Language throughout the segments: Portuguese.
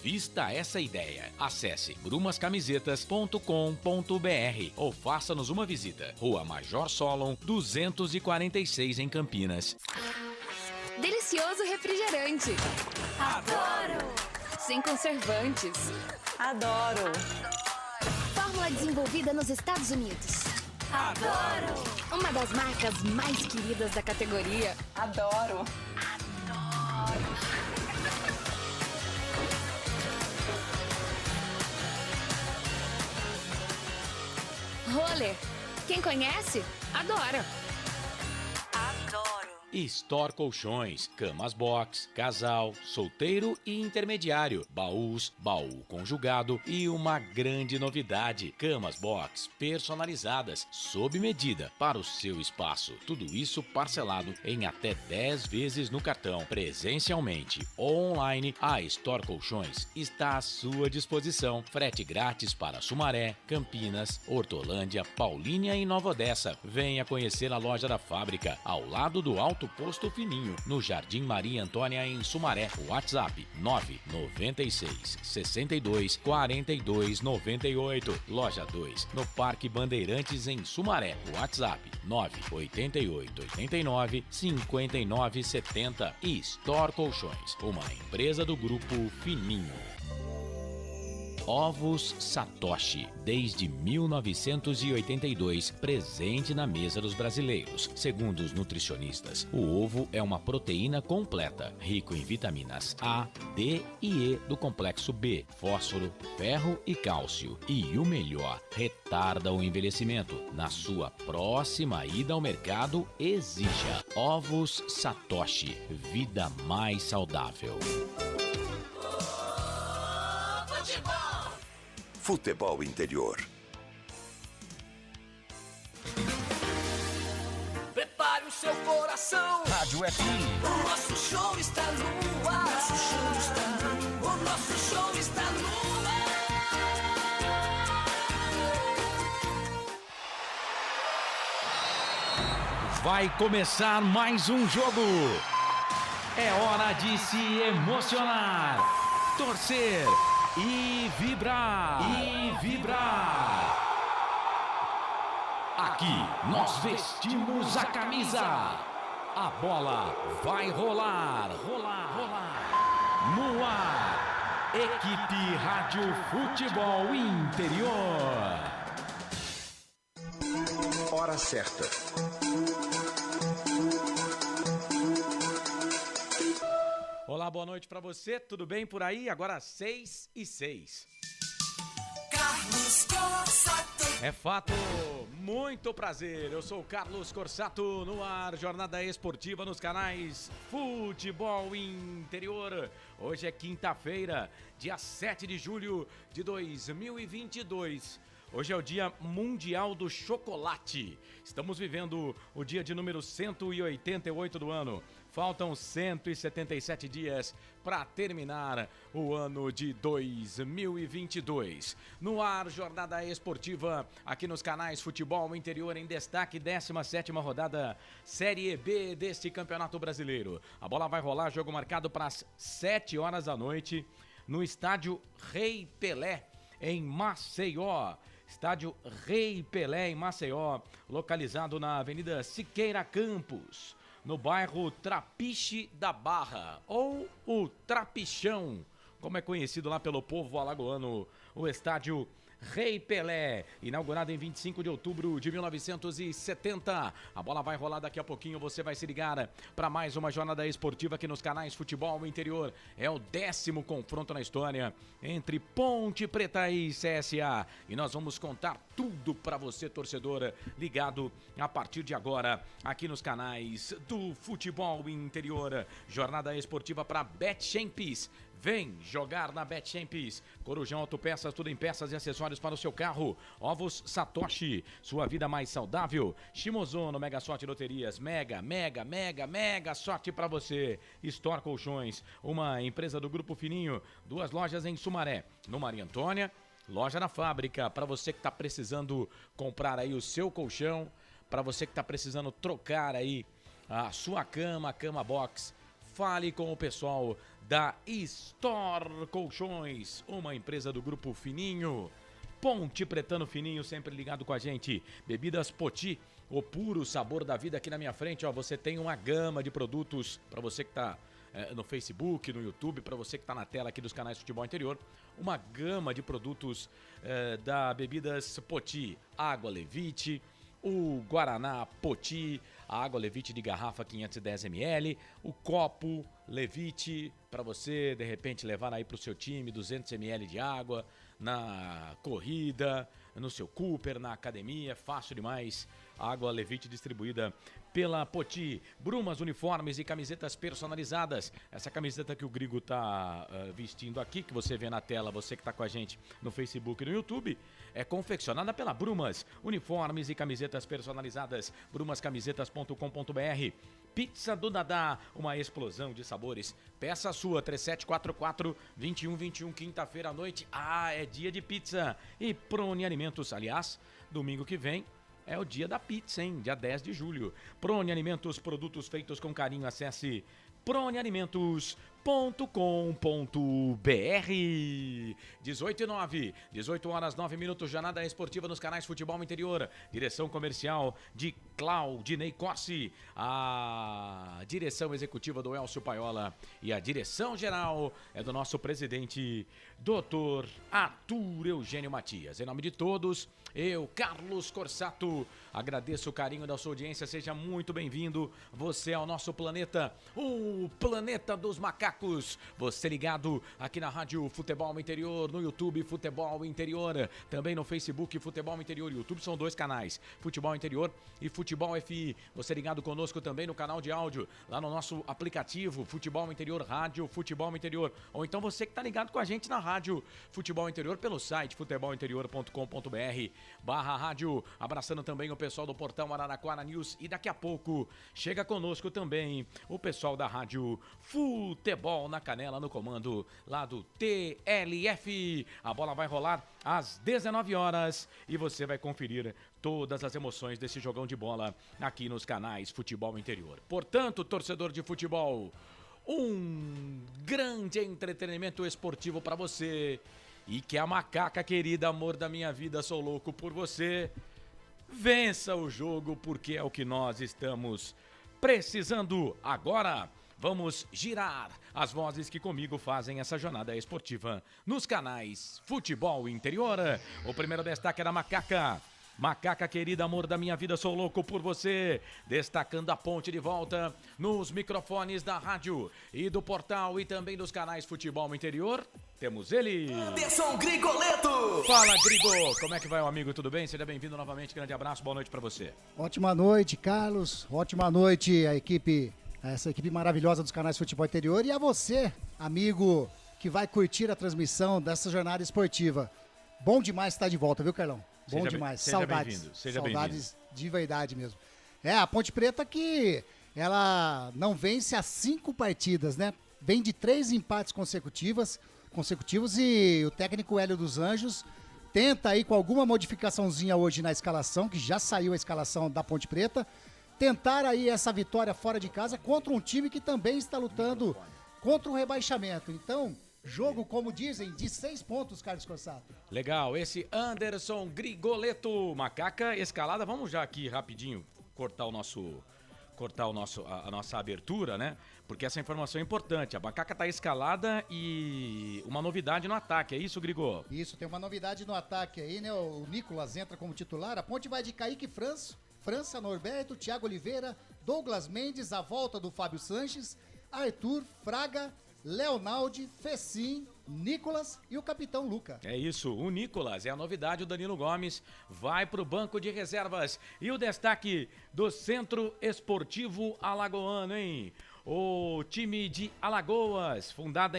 Invista essa ideia. Acesse grumascamisetas.com.br ou faça-nos uma visita. Rua Major Solon, 246 em Campinas. Delicioso refrigerante. Adoro! Sem conservantes. Adoro! Fórmula desenvolvida nos Estados Unidos. Adoro! Uma das marcas mais queridas da categoria. Adoro! Roller. Quem conhece, adora. Adoro! Store Colchões, camas box, casal, solteiro e intermediário, baús, baú conjugado e uma grande novidade, camas box personalizadas, sob medida, para o seu espaço. Tudo isso parcelado em até 10 vezes no cartão. Presencialmente ou online, a Store Colchões está à sua disposição. Frete grátis para Sumaré, Campinas, Hortolândia, Paulínia e Nova Odessa. Venha conhecer a loja da fábrica, ao lado do Alto Posto Fininho, no Jardim Maria Antônia, em Sumaré. WhatsApp 996 62 42 98. Loja 2, no Parque Bandeirantes, em Sumaré. WhatsApp 988 89 59 70. E Store Colchões, uma empresa do Grupo Fininho. Ovos Satoshi, desde 1982, presente na mesa dos brasileiros. Segundo os nutricionistas, o ovo é uma proteína completa, rico em vitaminas A, D e E do complexo B, fósforo, ferro e cálcio. E o melhor, retarda o envelhecimento. Na sua próxima ida ao mercado, exija Ovos Satoshi, vida mais saudável. Futebol Interior. Prepare o seu coração. Rádio FM. O nosso show está no ar. O nosso show está no ar. Vai começar mais um jogo. É hora de se emocionar, torcer e vibrar. Aqui nós vestimos a camisa. A bola vai rolar. No ar, Equipe Rádio Futebol Interior. Hora certa. Olá, boa noite pra você, tudo bem por aí? Agora 6:06. Carlos Corsato. É fato, muito prazer, eu sou o Carlos Corsato, no ar, jornada esportiva nos canais Futebol Interior. Hoje é quinta-feira, dia 7 de julho de 2022. Hoje é o Dia Mundial do Chocolate. Estamos vivendo o dia de número 188 do ano. Faltam 177 dias para terminar o ano de 2022. No ar, jornada esportiva aqui nos canais Futebol Interior em destaque, 17ª rodada Série B deste Campeonato Brasileiro. A bola vai rolar, jogo marcado para as 7 horas da noite no estádio Rei Pelé, em Maceió. Estádio Rei Pelé, em Maceió, localizado na Avenida Siqueira Campos, no bairro Trapiche da Barra, ou o Trapichão, como é conhecido lá pelo povo alagoano, o estádio Rei Pelé, inaugurado em 25 de outubro de 1970. A bola vai rolar daqui a pouquinho, você vai se ligar para mais uma jornada esportiva aqui nos canais Futebol Interior. É o 10º confronto na história entre Ponte Preta e CSA. E nós vamos contar tudo para você, torcedor, ligado a partir de agora aqui nos canais do Futebol Interior. Jornada esportiva para BetChamps. Vem jogar na BetChamps. Corujão Autopeças, tudo em peças e acessórios para o seu carro. Ovos Satoshi, sua vida mais saudável. Shimozono, Mega Sorte Loterias, mega sorte para você. Store Colchões, uma empresa do Grupo Fininho. 2 lojas em Sumaré, no Maria Antônia, loja na fábrica. Para você que está precisando comprar aí o seu colchão, para você que está precisando trocar aí a sua cama, a cama box, fale com o pessoal da Store Colchões, uma empresa do Grupo Fininho. Ponte Pretano Fininho, sempre ligado com a gente. Bebidas Poti, o puro sabor da vida. Aqui na minha frente, ó, você tem uma gama de produtos para você que tá no Facebook, no YouTube, para você que está na tela aqui dos canais Futebol Interior, uma gama de produtos da Bebidas Poti, água Levite, o Guaraná Poti, a água Levite de garrafa 510 ml, o copo Levite para você de repente levar aí para o seu time 200 ml de água na corrida, no seu Cooper, na academia, fácil demais. Água Levite distribuída pela Poti. Brumas, uniformes e camisetas personalizadas. Essa camiseta que o Grigo tá vestindo aqui, que você vê na tela, você que tá com a gente no Facebook e no YouTube, é confeccionada pela Brumas. Uniformes e camisetas personalizadas. brumascamisetas.com.br. Pizza do Dadá, uma explosão de sabores. Peça a sua, 3744-2121, quinta-feira à noite. É dia de pizza. E Prone Alimentos, aliás, domingo que vem é o dia da pizza, hein? Dia 10 de julho. Prone Alimentos, produtos feitos com carinho. Acesse pronealimentos.com.br. 18:09, 18 horas 9 minutos, jornada esportiva nos canais Futebol Interior. Direção comercial de Claudinei Corsi, a direção executiva do Elcio Paiola e a direção geral é do nosso presidente, Dr. Arthur Eugênio Matias. Em nome de todos, eu, Carlos Corsato, agradeço o carinho da sua audiência, seja muito bem-vindo, você ao nosso planeta, o planeta dos macacos, você ligado aqui na Rádio Futebol Interior, no YouTube Futebol Interior, também no Facebook Futebol Interior e YouTube, são dois canais, Futebol Interior e Futebol FI, você ligado conosco também no canal de áudio, lá no nosso aplicativo Futebol Interior Rádio Futebol Interior, ou então você que está ligado com a gente na Rádio Futebol Interior pelo site futebolinterior.com.br/rádio, abraçando também o pessoal do portão Araraquara News e daqui a pouco chega conosco também o pessoal da Rádio Futebol na Canela no comando lá do TLF. A bola vai rolar às 19 horas e você vai conferir todas as emoções desse jogão de bola aqui nos canais Futebol Interior. Portanto, torcedor de futebol, um grande entretenimento esportivo para você. E que a macaca querida, amor da minha vida, sou louco por você. Vença o jogo porque é o que nós estamos precisando agora. Vamos girar as vozes que comigo fazem essa jornada esportiva nos canais Futebol Interior. O primeiro destaque é da macaca. Macaca querida, amor da minha vida, sou louco por você. Destacando a ponte de volta nos microfones da rádio e do portal e também dos canais Futebol Interior. Temos ele. Anderson Grigoleto. Fala, Grigo. Como é que vai, meu amigo? Tudo bem? Seja bem-vindo novamente. Grande abraço. Boa noite pra você. Ótima noite, Carlos. Ótima noite, essa equipe maravilhosa dos canais Futebol Interior. E a você, amigo, que vai curtir a transmissão dessa jornada esportiva. Bom demais estar de volta, viu, Carlão? Bom demais. Saudades. Seja Saudades de verdade mesmo. A Ponte Preta que ela não vence há 5 partidas, né? Vem de 3 empates consecutivos e o técnico Hélio dos Anjos tenta aí com alguma modificaçãozinha hoje na escalação, que já saiu a escalação da Ponte Preta, tentar aí essa vitória fora de casa contra um time que também está lutando contra o rebaixamento. Então, jogo, como dizem, de 6 pontos, Carlos Corsato. Legal, esse Anderson Grigoleto, macaca escalada. Vamos já aqui rapidinho cortar a nossa abertura, né? Porque essa informação é importante. A macaca tá escalada e uma novidade no ataque, é isso, Grigo? Isso, tem uma novidade no ataque aí, né? O Nicolas entra como titular, a Ponte vai de Kaique França, Norberto, Thiago Oliveira, Douglas Mendes, a volta do Fábio Sanches, Arthur, Fraga, Leonaldi, Fecim, Nicolas e o capitão Luca. É isso, o Nicolas é a novidade, o Danilo Gomes vai pro banco de reservas. E o destaque do Centro Esportivo Alagoano, hein? O time de Alagoas, fundada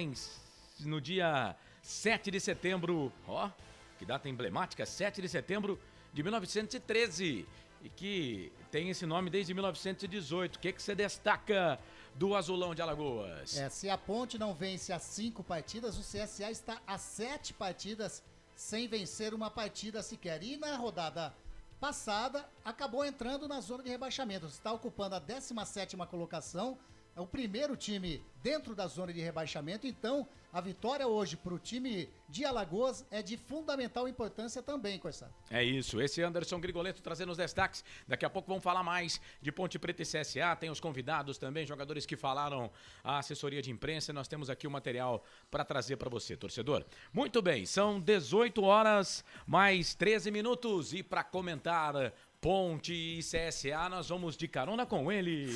no dia 7 de setembro, ó, que data emblemática, 7 de setembro de 1913, e que tem esse nome desde 1918. O que você destaca do Azulão de Alagoas? Se a Ponte não vence as 5 partidas, o CSA está a 7 partidas sem vencer uma partida sequer. E na rodada passada, acabou entrando na zona de rebaixamento. Está ocupando a 17ª colocação é o primeiro time dentro da zona de rebaixamento, então a vitória hoje para o time de Alagoas é de fundamental importância também, Corsaro. É isso, esse Anderson Grigoletto trazendo os destaques. Daqui a pouco vamos falar mais de Ponte Preta e CSA, tem os convidados também, jogadores que falaram, a assessoria de imprensa, nós temos aqui o material para trazer para você, torcedor. Muito bem, são 18 horas mais 13 minutos e para comentar Ponte e CSA, nós vamos de carona com ele.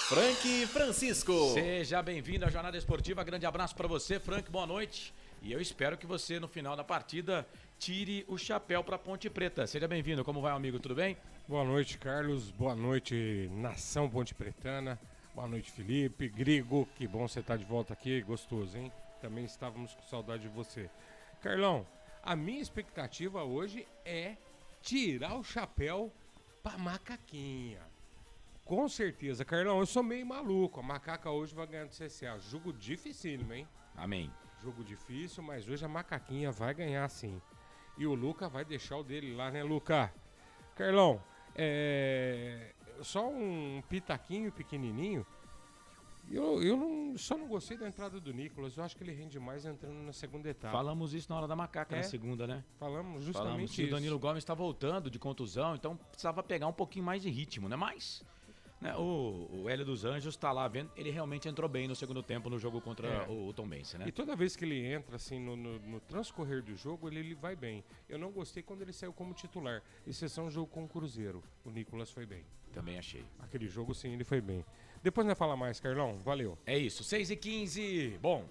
Frank Francisco. Seja bem-vindo à Jornada Esportiva, grande abraço para você, Frank, boa noite. E eu espero que você, no final da partida, tire o chapéu para Ponte Preta. Seja bem-vindo, como vai, amigo, tudo bem? Boa noite, Carlos, boa noite, nação ponte pretana, boa noite, Felipe, Grigo, que bom você estar de volta aqui, gostoso, hein? Também estávamos com saudade de você. Carlão, a minha expectativa hoje é tirar o chapéu pra macaquinha. Com certeza, Carlão, eu sou meio maluco. A macaca hoje vai ganhar do CSA. Jogo dificílimo, hein? Amém. Jogo difícil, mas hoje a macaquinha vai ganhar sim. E o Luca vai deixar o dele lá, né, Luca? Carlão, só um pitaquinho pequenininho. Só não gostei da entrada do Nicolas. Eu acho que ele rende mais entrando na segunda etapa. Falamos isso na hora da macaca, na segunda, né? Falamos justamente isso. O Danilo Gomes está voltando de contusão, então precisava pegar um pouquinho mais de ritmo, né? Mas né, o Hélio dos Anjos está lá vendo, ele realmente entrou bem no segundo tempo no jogo contra o Tombense, né? E toda vez que ele entra, assim, no transcorrer do jogo, ele vai bem. Eu não gostei quando ele saiu como titular, exceção o jogo com o Cruzeiro. O Nicolas foi bem. Também achei. Aquele jogo, sim, ele foi bem. Depois não vai falar mais, Carlão. Valeu. É isso, 6h15. Bom,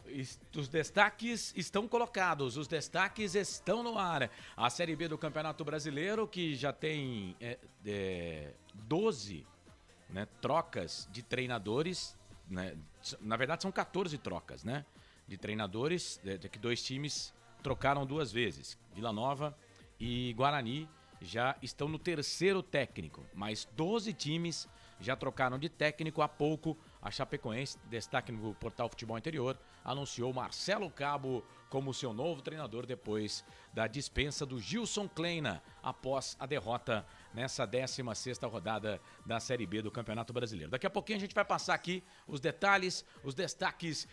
os destaques estão colocados, os destaques estão no ar. A Série B do Campeonato Brasileiro, que já tem 12 trocas de treinadores, né? Na verdade são 14 trocas, né? De treinadores, que 2 times trocaram 2 vezes. Vila Nova e Guarani já estão no 3º técnico, mas 12 times já trocaram de técnico há pouco. A Chapecoense, destaque no portal Futebol Interior, anunciou Marcelo Cabo como seu novo treinador depois da dispensa do Gilson Kleina após a derrota nessa 16ª rodada da Série B do Campeonato Brasileiro. Daqui a pouquinho a gente vai passar aqui os detalhes, os destaques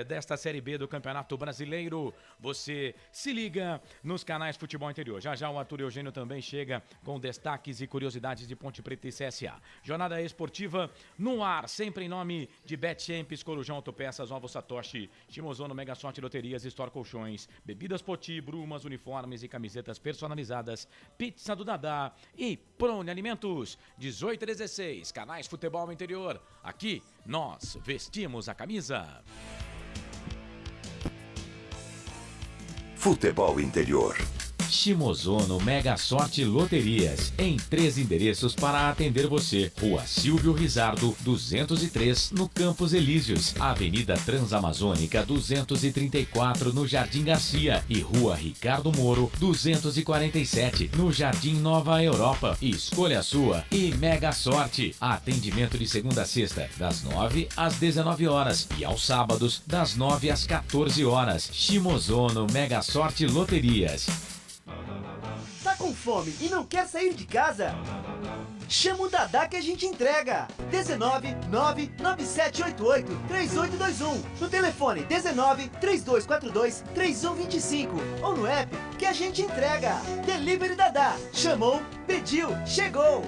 desta Série B do Campeonato Brasileiro. Você se liga nos canais Futebol Interior. Já já o Arthur Eugênio também chega com destaques e curiosidades de Ponte Preta e CSA. Jornada esportiva no ar, sempre em nome de Betchamps, Corujão Autopeças, Novo Satoshi, Shimozono, Mega Sorte Loterias, Store Colchões, Bebidas Poti, Brumas, uniformes e camisetas personalizadas, Pizza do Dadá e Prone Alimentos. 18 e 16, canais Futebol Interior. Aqui nós vestimos a camisa. Futebol Interior. Shimozono Mega Sorte Loterias, em 3 endereços para atender você. Rua Silvio Rizardo, 203, no Campos Elíseos. Avenida Transamazônica, 234, no Jardim Garcia. E Rua Ricardo Moro, 247, no Jardim Nova Europa. Escolha a sua e Mega Sorte. Atendimento de segunda a sexta, das 9 às 19 horas. E aos sábados, das 9 às 14 horas. Shimozono Mega Sorte Loterias. Tá com fome e não quer sair de casa? Chama o Dadá que a gente entrega. 19 99788 3821. No telefone 19 3242 3125. Ou no app que a gente entrega. Delivery Dadá. Chamou, pediu, chegou.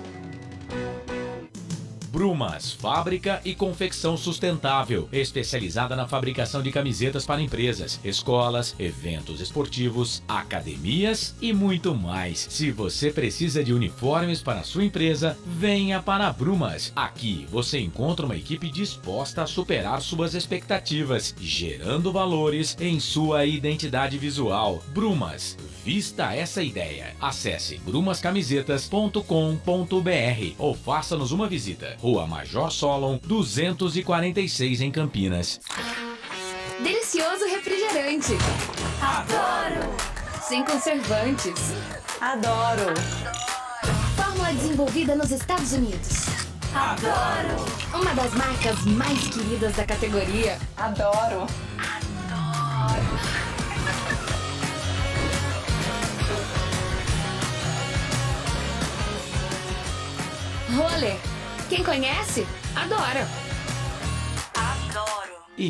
Brumas, fábrica e confecção sustentável, especializada na fabricação de camisetas para empresas, escolas, eventos esportivos, academias e muito mais. Se você precisa de uniformes para a sua empresa, venha para a Brumas. Aqui você encontra uma equipe disposta a superar suas expectativas, gerando valores em sua identidade visual. Brumas, vista essa ideia. Acesse brumascamisetas.com.br ou faça-nos uma visita. Rua Major Solon, 246 em Campinas. Delicioso refrigerante. Adoro! Sem conservantes. Adoro! Fórmula desenvolvida nos Estados Unidos. Adoro! Uma das marcas mais queridas da categoria. Adoro! Roller. Quem conhece, adora.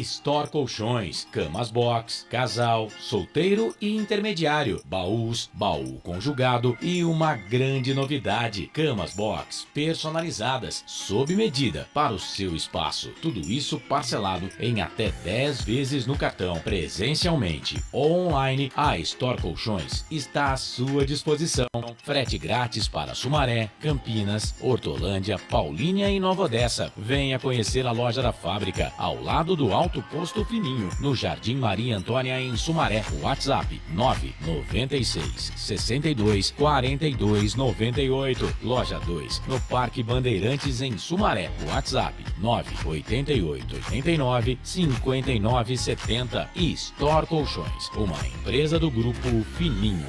Store Colchões, camas box, casal, solteiro e intermediário, baús, baú conjugado e uma grande novidade, camas box personalizadas, sob medida para o seu espaço. Tudo isso parcelado em até 10 vezes no cartão. Presencialmente ou online, a Store Colchões está à sua disposição. Frete grátis para Sumaré, Campinas, Hortolândia, Paulínia e Nova Odessa. Venha conhecer a loja da fábrica, ao lado do Alto Posto Fininho, no Jardim Maria Antônia, em Sumaré. WhatsApp 996 62 42 98. Loja 2, no Parque Bandeirantes, em Sumaré. WhatsApp 988 89 59 70. E Store Colchões, uma empresa do Grupo Fininho.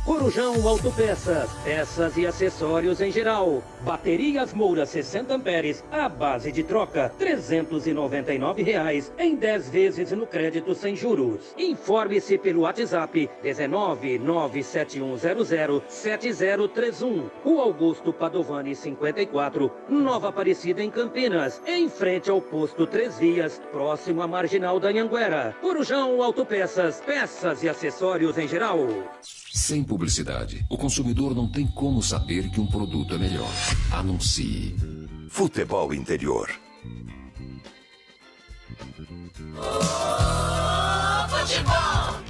Corujão Autopeças, peças e acessórios em geral. Baterias Moura 60 amperes, à base de troca, R$ 399 em 10 vezes no crédito sem juros. Informe-se pelo WhatsApp 19971007031. O Augusto Padovani 54, Nova Aparecida, em Campinas, em frente ao posto 3 Vias, próximo à Marginal da Anhanguera. Corujão Autopeças, peças e acessórios em geral. Sem publicidade, o consumidor não tem como saber que um produto é melhor. Anuncie. Futebol Interior. Futebol.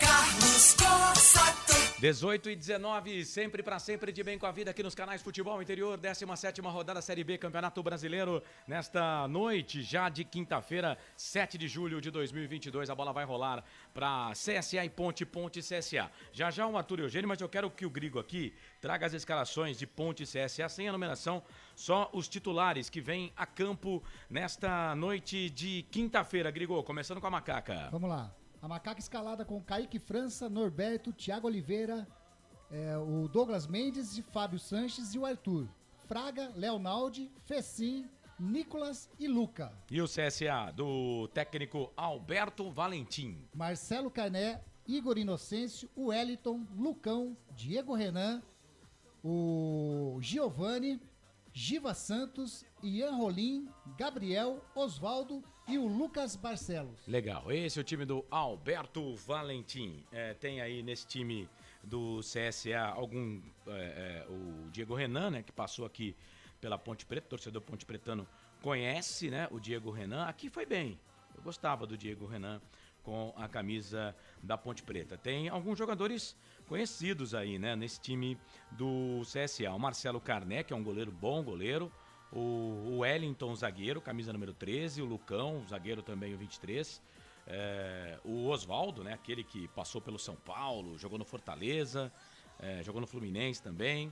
Carlos Costa. 18 e 19, sempre pra sempre, de bem com a vida aqui nos canais Futebol Interior, 17ª rodada Série B, Campeonato Brasileiro, nesta noite já de quinta-feira, 7 de julho de 2022, a bola vai rolar pra CSA e Ponte e CSA. Já já o Arthur Eugênio, mas eu quero que o Grigo aqui traga as escalações de Ponte e CSA, sem a numeração, só os titulares que vêm a campo nesta noite de quinta-feira. Grigo, começando com a Macaca. Vamos lá. A Macaca escalada com Kaique França, Norberto, Thiago Oliveira, o Douglas Mendes, e Fábio Sanches e o Arthur. Fraga, Leonaldi, Fecim, Nicolas e Luca. E o CSA do técnico Alberto Valentim. Marcelo Carné, Igor Inocêncio, o Wellington, Lucão, Diego Renan, o Giovani, Giva Santos, Ian Rolim, Gabriel, Osvaldo e o Lucas Barcelos. Legal, esse é o time do Alberto Valentim. Tem aí nesse time do CSA o Diego Renan, né, que passou aqui pela Ponte Preta, torcedor Ponte Pretano conhece, né, o Diego Renan. Aqui foi bem, eu gostava do Diego Renan com a camisa da Ponte Preta. Tem alguns jogadores conhecidos aí, né, nesse time do CSA. O Marcelo Carné, que é um bom goleiro. O Wellington, zagueiro, camisa número 13. O Lucão, zagueiro também, o 23. O Osvaldo, né, aquele que passou pelo São Paulo, jogou no Fortaleza, jogou no Fluminense também.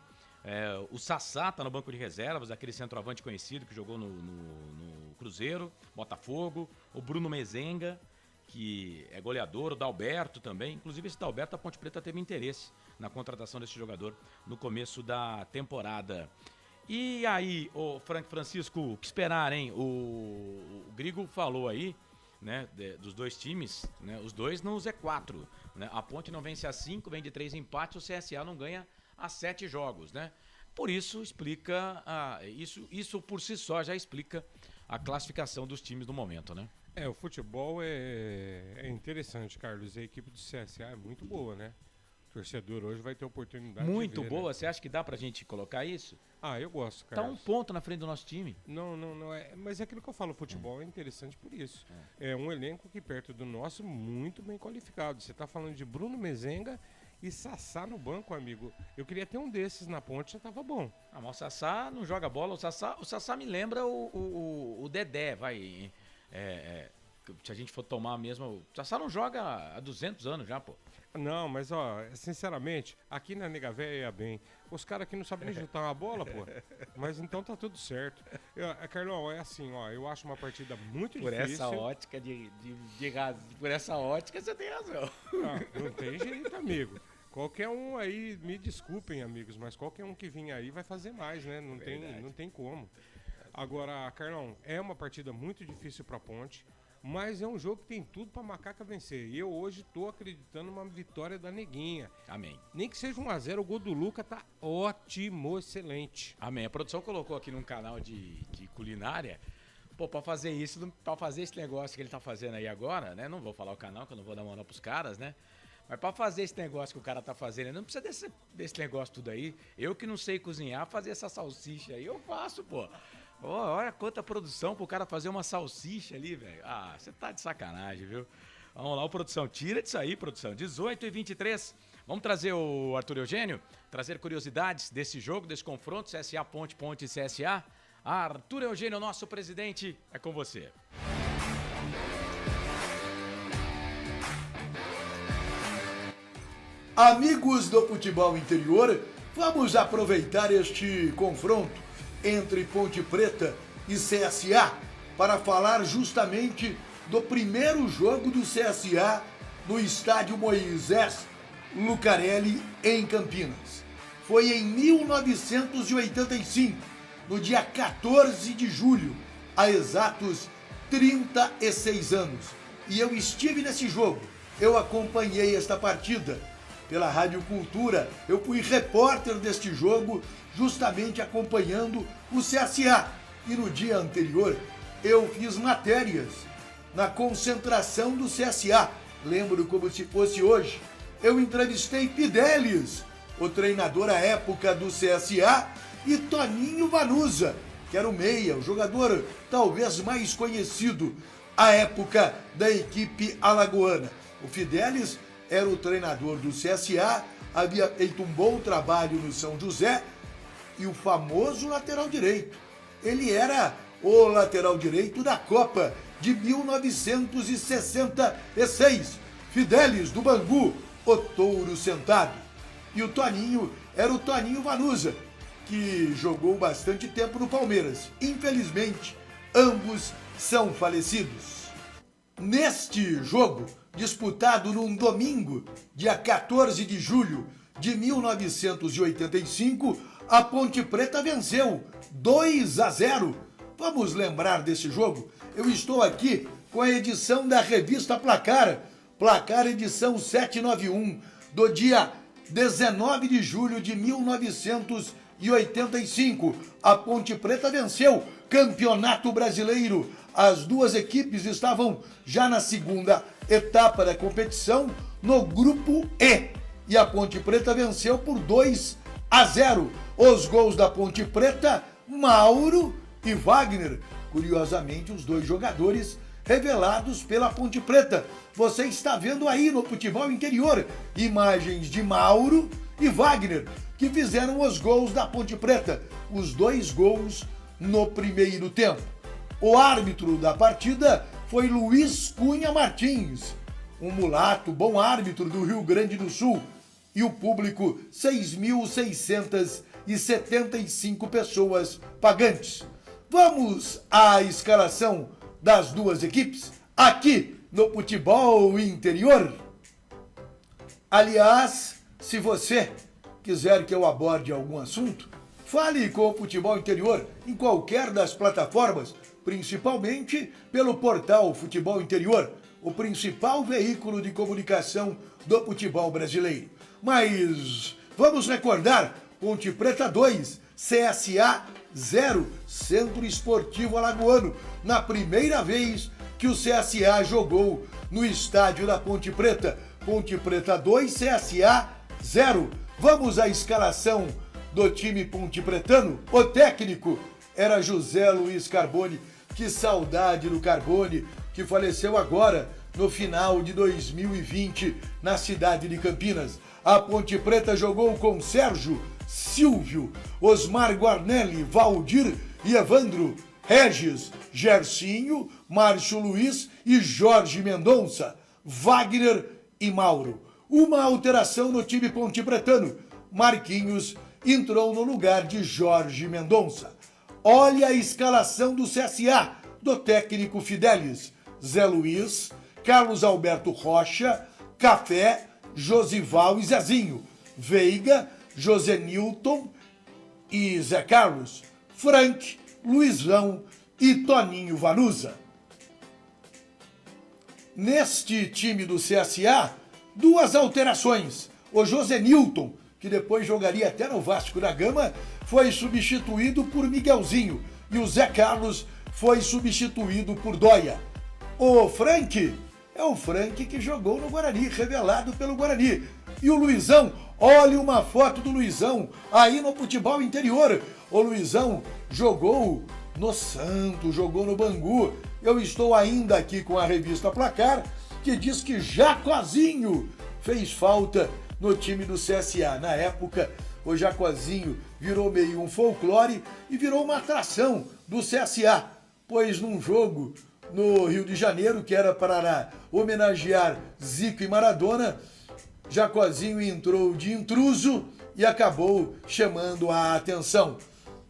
O Sassá tá no banco de reservas, aquele centroavante conhecido que jogou no Cruzeiro, Botafogo. O Bruno Mezenga, que é goleador, o Dalberto também. Inclusive esse Dalberto, a Ponte Preta teve interesse na contratação desse jogador no começo da temporada. E aí, o Francisco, o que esperar, hein? O Grigo falou aí, né, dos dois times, né, os dois no Z4, né? A Ponte não vence a 5, vem de 3 empates, o CSA não ganha a 7 jogos, né? Por isso explica, isso por si só já explica a classificação dos times no momento, né? O futebol é interessante, Carlos. A equipe do CSA é muito boa, né? O torcedor hoje vai ter oportunidade muito de ver, boa, né? Você acha que dá pra gente colocar isso? Eu gosto, Carlos. Tá um ponto na frente do nosso time. Não, mas é aquilo que eu falo, o futebol é interessante por isso. É um elenco que perto do nosso, muito bem qualificado. Você tá falando de Bruno Mezenga e Sassá no banco, amigo. Eu queria ter um desses na Ponte, já tava bom. Mas o Sassá não joga bola, o Sassá me lembra o Dedé, vai. Se a gente for tomar mesmo, o Sassá não joga há 200 anos já, pô. Não, mas sinceramente, aqui na Nega Véia ia bem. Os caras aqui não sabem nem chutar uma bola, pô. Mas então tá tudo certo. Carlão, é assim, eu acho uma partida muito difícil. Por essa ótica você tem razão. Não tem jeito, amigo. Qualquer um aí, me desculpem, amigos, mas qualquer um que vir aí vai fazer mais, né? Não tem como. Agora, Carlão, é uma partida muito difícil pra Ponte. Mas é um jogo que tem tudo pra Macaca vencer. E eu hoje tô acreditando numa vitória da Neguinha. Amém. Nem que seja 1-0, o gol do Luca tá ótimo, excelente. Amém. A produção colocou aqui num canal de culinária Pô, pra fazer isso, pra fazer esse negócio que ele tá fazendo aí agora, né? Não vou falar o canal, que eu não vou dar moral pros caras, né? Mas pra fazer esse negócio que o cara tá fazendo, ele não precisa desse negócio tudo aí. Eu que não sei cozinhar, fazer essa salsicha aí, eu faço, pô. Olha quanta produção pro cara fazer uma salsicha ali, velho. Ah, você tá de sacanagem, viu? Vamos lá, produção. Tira disso aí, produção. 18h23. Vamos trazer o Arthur Eugênio, trazer curiosidades desse jogo, desse confronto, CSA Ponte e CSA. Arthur Eugênio, nosso presidente, é com você. Amigos do futebol interior, vamos aproveitar este confronto entre Ponte Preta e CSA para falar justamente do primeiro jogo do CSA no estádio Moisés Lucarelli, em Campinas. Foi em 1985, no dia 14 de julho, há exatos 36 anos. E eu estive nesse jogo, eu acompanhei esta partida pela Rádio Cultura, eu fui repórter deste jogo, justamente acompanhando o CSA. E no dia anterior, eu fiz matérias na concentração do CSA. Lembro como se fosse hoje. Eu entrevistei Fidelis, o treinador à época do CSA, e Toninho Vanusa, que era o meia, o jogador talvez mais conhecido à época da equipe alagoana. O Fidelis era o treinador do CSA, havia feito um bom trabalho no São José, e o famoso lateral direito. Ele era o lateral direito da Copa de 1966. Fidelis, do Bangu, o touro sentado. E o Toninho era o Toninho Vanusa, que jogou bastante tempo no Palmeiras. Infelizmente, ambos são falecidos. Neste jogo, disputado num domingo, dia 14 de julho de 1985, a Ponte Preta venceu 2-0. Vamos lembrar desse jogo? Eu estou aqui com a edição da revista Placar edição 791, do dia 19 de julho de 1985. A Ponte Preta venceu Campeonato Brasileiro. As duas equipes estavam já na segunda etapa da competição, no grupo E. E a Ponte Preta venceu por 2-0. Os gols da Ponte Preta, Mauro e Wagner. Curiosamente, os dois jogadores revelados pela Ponte Preta. Você está vendo aí no futebol interior imagens de Mauro e Wagner, que fizeram os gols da Ponte Preta. Os dois gols no primeiro tempo. O árbitro da partida foi Luiz Cunha Martins, um mulato, bom árbitro do Rio Grande do Sul. E o público, 6.675 pessoas pagantes. Vamos à escalação das duas equipes aqui no futebol interior. Aliás, se você quiser que eu aborde algum assunto, fale com o futebol interior em qualquer das plataformas, principalmente pelo portal Futebol Interior, o principal veículo de comunicação do futebol brasileiro. Mas vamos recordar: Ponte Preta 2, CSA 0, Centro Esportivo Alagoano, na primeira vez que o CSA jogou no estádio da Ponte Preta. Ponte Preta 2, CSA 0. Vamos à escalação do time pontepretano. O técnico era José Luiz Carbone. Que saudade do Carbone, que faleceu agora, no final de 2020, na cidade de Campinas. A Ponte Preta jogou com Sérgio, Silvio, Osmar Guarnelli, Valdir e Evandro, Regis, Gercinho, Márcio Luiz e Jorge Mendonça, Wagner e Mauro. Uma alteração no time pontepretano: Marquinhos entrou no lugar de Jorge Mendonça. Olha a escalação do CSA, do técnico Fidelis: Zé Luiz, Carlos Alberto Rocha, Café, Josival e Zezinho, Veiga, José Nilton e Zé Carlos, Frank, Luizão e Toninho Vanusa. Neste time do CSA, duas alterações. O José Nilton, que depois jogaria até no Vasco da Gama, foi substituído por Miguelzinho. E o Zé Carlos foi substituído por Dóia. O Frank é o Frank que jogou no Guarani, revelado pelo Guarani. E o Luizão, olha uma foto do Luizão aí no futebol interior. O Luizão jogou no Santos, jogou no Bangu. Eu estou ainda aqui com a revista Placar, que diz que Jacozinho fez falta no time do CSA. Na época, o Jacozinho virou meio um folclore e virou uma atração do CSA, pois num jogo no Rio de Janeiro, que era para homenagear Zico e Maradona, Jacozinho entrou de intruso e acabou chamando a atenção.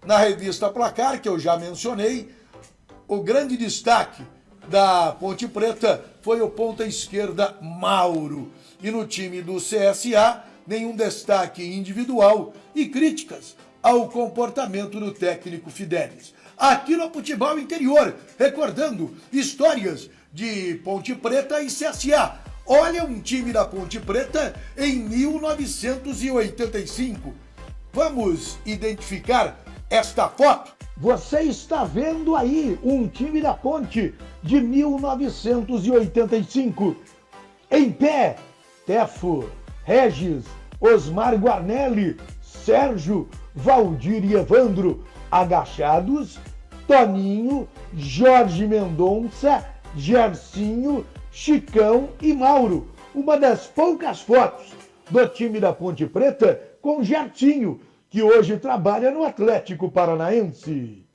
Na revista Placar, que eu já mencionei, o grande destaque da Ponte Preta foi o ponta esquerda Mauro. E no time do CSA, nenhum destaque individual e críticas ao comportamento do técnico Fidelis. Aqui no futebol interior, recordando histórias de Ponte Preta e CSA. Olha um time da Ponte Preta em 1985. Vamos identificar esta foto? Você está vendo aí um time da Ponte de 1985. Em pé, Tefo, Regis, Osmar Guarnelli, Sérgio, Valdir e Evandro. Agachados, Toninho, Jorge Mendonça, Gercinho, Chicão e Mauro. Uma das poucas fotos do time da Ponte Preta com Gertinho, que hoje trabalha no Atlético Paranaense.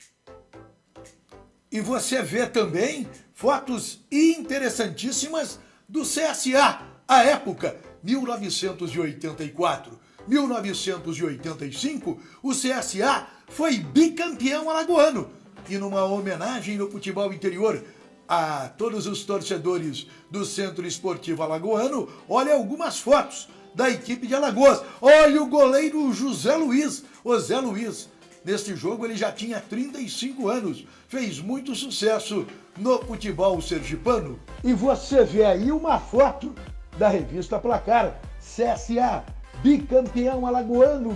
E você vê também fotos interessantíssimas do CSA, à época, 1984. 1985, o CSA foi bicampeão alagoano. E numa homenagem no futebol interior a todos os torcedores do Centro Esportivo Alagoano, olha algumas fotos da equipe de Alagoas. Olha o goleiro José Luiz. O Zé Luiz, neste jogo ele já tinha 35 anos, fez muito sucesso no futebol sergipano. E você vê aí uma foto da revista Placar, CSA, bicampeão alagoano,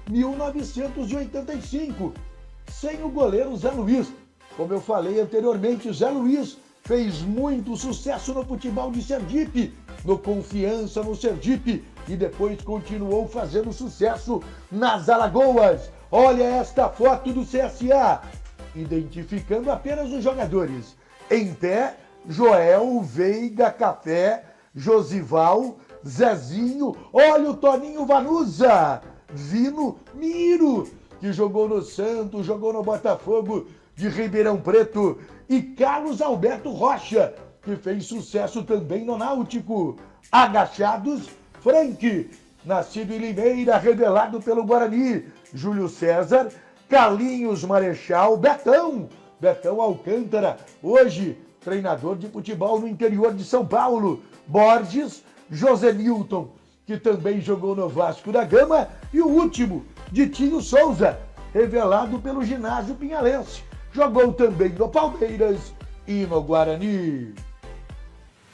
1984-1985, sem o goleiro Zé Luiz. Como eu falei anteriormente, Zé Luiz fez muito sucesso no futebol de Sergipe, no Confiança no Sergipe, e depois continuou fazendo sucesso nas Alagoas. Olha esta foto do CSA, identificando apenas os jogadores. Em pé, Joel, Veiga, Café, Josival, Zezinho, olha o Toninho Vanusa, Vino, Miro, que jogou no Santos, jogou no Botafogo de Ribeirão Preto, e Carlos Alberto Rocha, que fez sucesso também no Náutico. Agachados, Frank, nascido em Limeira, revelado pelo Guarani, Júlio César, Carlinhos Marechal, Betão Alcântara, hoje treinador de futebol no interior de São Paulo, Borges, José Nilton, que também jogou no Vasco da Gama, e o último, Ditinho Souza, revelado pelo Ginásio Pinhalense, jogou também no Palmeiras e no Guarani.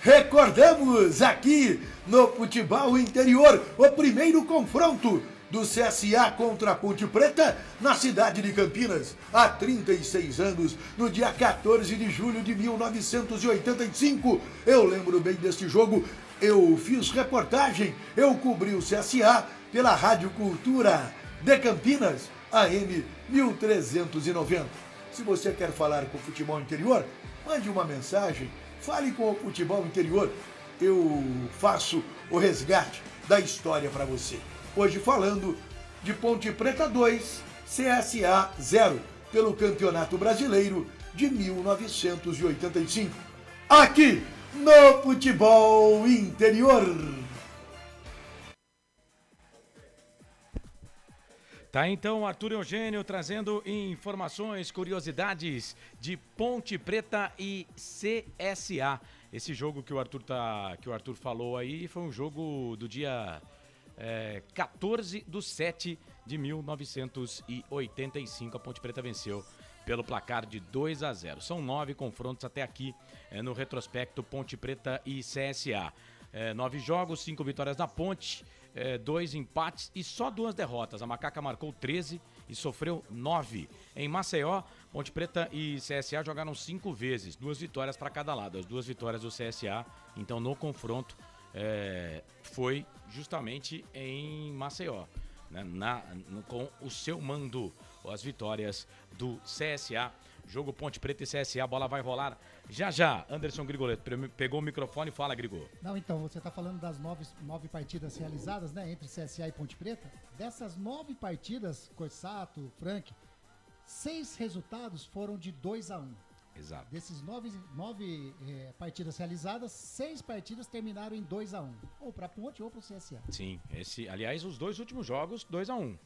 Recordamos aqui no futebol interior o primeiro confronto do CSA contra a Ponte Preta na cidade de Campinas, há 36 anos, no dia 14 de julho de 1985. Eu lembro bem deste jogo, eu fiz reportagem, eu cobri o CSA pela Rádio Cultura de Campinas, AM 1390. Se você quer falar com o futebol interior, mande uma mensagem, fale com o futebol interior, eu faço o resgate da história para você. Hoje falando de Ponte Preta 2, CSA 0, pelo Campeonato Brasileiro de 1985. Aqui no Futebol Interior. Tá então Arthur Eugênio trazendo informações, curiosidades de Ponte Preta e CSA. Esse jogo que o Arthur falou aí foi um jogo do dia 14/7/1985. A Ponte Preta venceu pelo placar de 2-0. São 9 confrontos até aqui no retrospecto Ponte Preta e CSA. 9 jogos, 5 vitórias da Ponte, 2 empates e só 2 derrotas. A Macaca marcou 13 e sofreu 9. Em Maceió, Ponte Preta e CSA jogaram 5 vezes, 2 vitórias para cada lado, as 2 vitórias do CSA. Então no confronto foi justamente em Maceió, né, com o seu mando, as vitórias do CSA. Jogo Ponte Preta e CSA, a bola vai rolar já. Anderson Grigoletto pegou o microfone e fala, Grigol. Não, então, você está falando das 9 partidas realizadas, né, entre CSA e Ponte Preta. Dessas 9 partidas, Corsato, Frank, 6 resultados foram de 2-1. Exato. Desses 9 partidas realizadas, 6 partidas terminaram em 2-1. Ou para Ponte ou para o CSA. Sim, aliás, os 2 últimos jogos, 2-1.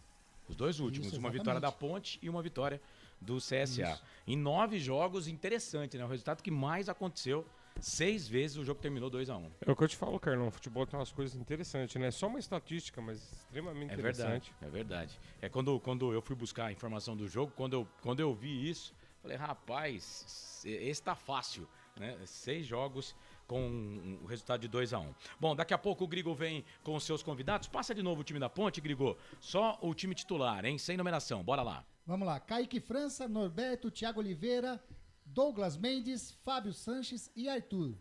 Os 2 últimos, uma vitória da Ponte e uma vitória do CSA. Isso. Em 9 jogos, interessante, né? O resultado que mais aconteceu, 6 vezes o jogo terminou 2-1. É o que eu te falo, Carlão, o futebol tem umas coisas interessantes, né? Só uma estatística, mas extremamente interessante. É verdade. Quando eu fui buscar a informação do jogo, quando eu vi isso, falei, rapaz, esse tá fácil, né? 6 jogos com o resultado de 2-1. Bom, daqui a pouco o Grigo vem com os seus convidados. Passa de novo o time da Ponte, Grigo. Só o time titular, hein? Sem numeração. Bora lá. Vamos lá. Kaique França, Norberto, Thiago Oliveira, Douglas Mendes, Fábio Sanches e Arthur.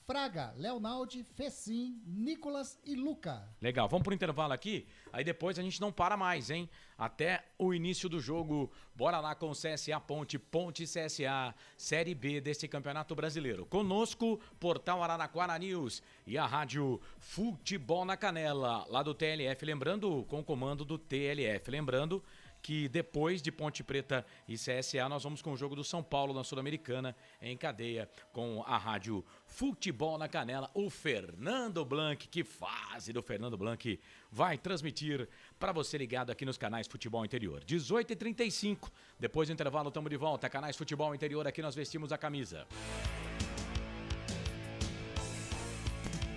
Fraga, Leonaldi, Fecim, Nicolas e Luca. Legal, vamos pro intervalo aqui, aí depois a gente não para mais, hein? Até o início do jogo, bora lá com o CSA Ponte CSA, Série B deste Campeonato Brasileiro. Conosco, Portal Araraquara News e a Rádio Futebol na Canela, lá do TLF, lembrando, com o comando do TLF, lembrando que depois de Ponte Preta e CSA, nós vamos com o jogo do São Paulo na Sul-Americana, em cadeia com a Rádio Futebol na Canela. O Fernando Blanc, que fase do Fernando Blanc, vai transmitir para você ligado aqui nos canais Futebol Interior. 18h35, depois do intervalo estamos de volta. Canais Futebol Interior, aqui nós vestimos a camisa.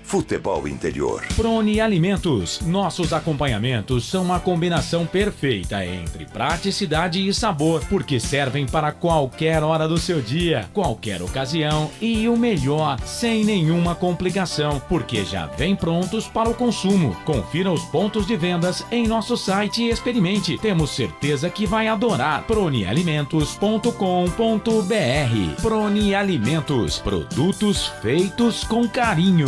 Futebol Interior. Prone Alimentos. Nossos acompanhamentos são uma combinação perfeita entre praticidade e sabor, porque servem para qualquer hora do seu dia, qualquer ocasião e o melhor, sem nenhuma complicação, porque já vem prontos para o consumo. Confira os pontos de vendas em nosso site e experimente. Temos certeza que vai adorar. pronealimentos.com.br. Prone Alimentos. Produtos feitos com carinho.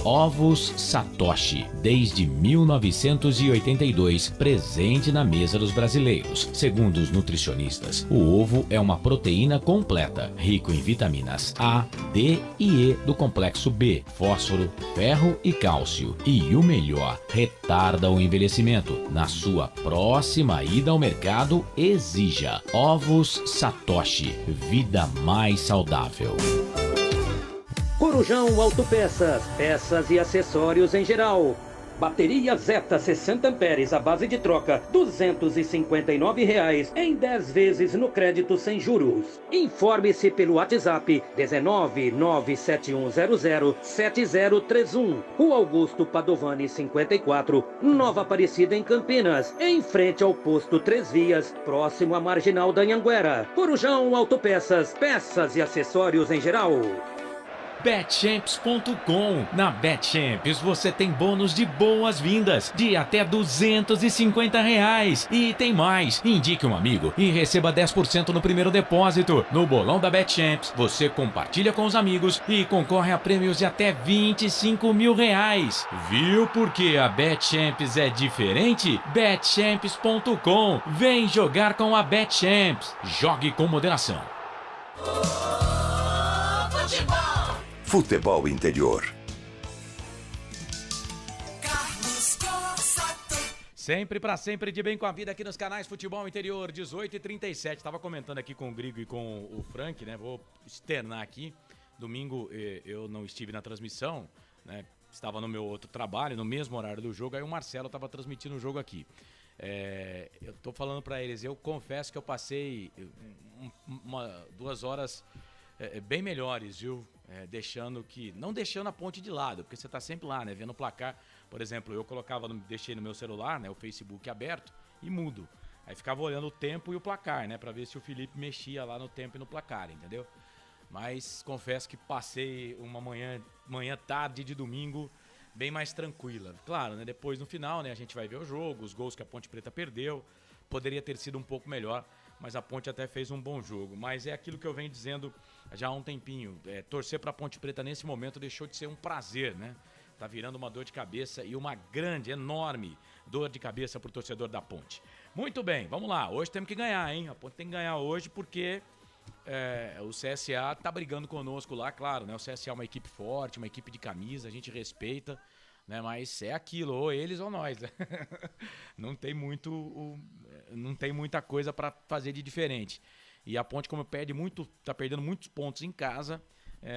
Ovos Satoshi, desde 1982, presente na mesa dos brasileiros. Segundo os nutricionistas, o ovo é uma proteína completa, rico em vitaminas A, D e E do complexo B, fósforo, ferro e cálcio. E o melhor, retarda o envelhecimento. Na sua próxima ida ao mercado, exija Ovos Satoshi, vida mais saudável. Corujão Autopeças, peças e acessórios em geral. Bateria Zeta 60 amperes à base de troca, R$ 259,00 em 10 vezes no crédito sem juros. Informe-se pelo WhatsApp 19971007031. Rua Augusto Padovani 54, Nova Aparecida em Campinas, em frente ao posto 3 Vias, próximo à Marginal da Anhanguera. Corujão Autopeças, peças e acessórios em geral. Betchamps.com. Na Betchamps você tem bônus de boas-vindas de até R$250. E tem mais. Indique um amigo e receba 10% no primeiro depósito. No bolão da Betchamps, você compartilha com os amigos e concorre a prêmios de até R$25 mil. Viu porque a Betchamps é diferente? Betchamps.com. Vem jogar com a Betchamps. Jogue com moderação. Futebol Interior. Sempre pra sempre, de bem com a vida aqui nos canais Futebol Interior, 18h37. Tava comentando aqui com o Grigo e com o Frank, né? Vou externar aqui. Domingo eu não estive na transmissão, né? Estava no meu outro trabalho, no mesmo horário do jogo. Aí o Marcelo tava transmitindo o jogo aqui. Eu tô falando pra eles, eu confesso que eu passei 2 horas bem melhores, viu? Não deixando a Ponte de lado, porque você tá sempre lá, né? Vendo o placar. Por exemplo, eu deixei no meu celular, né? O Facebook aberto e mudo. Aí ficava olhando o tempo e o placar, né? Pra ver se o Felipe mexia lá no tempo e no placar, entendeu? Mas confesso que passei uma manhã tarde de domingo bem mais tranquila. Claro, né? Depois no final, né, a gente vai ver o jogo, os gols que a Ponte Preta perdeu. Poderia ter sido um pouco melhor, mas a Ponte até fez um bom jogo. Mas é aquilo que eu venho dizendo já há um tempinho. Torcer para a Ponte Preta nesse momento deixou de ser um prazer, né? Tá virando uma dor de cabeça e uma grande, enorme dor de cabeça pro torcedor da Ponte. Muito bem, vamos lá. Hoje temos que ganhar, hein? A Ponte tem que ganhar hoje porque o CSA tá brigando conosco lá, claro, né? O CSA é uma equipe forte, uma equipe de camisa, a gente respeita, né? Mas é aquilo, ou eles ou nós. Não tem muita coisa para fazer de diferente. E a Ponte, como tá perdendo muitos pontos em casa,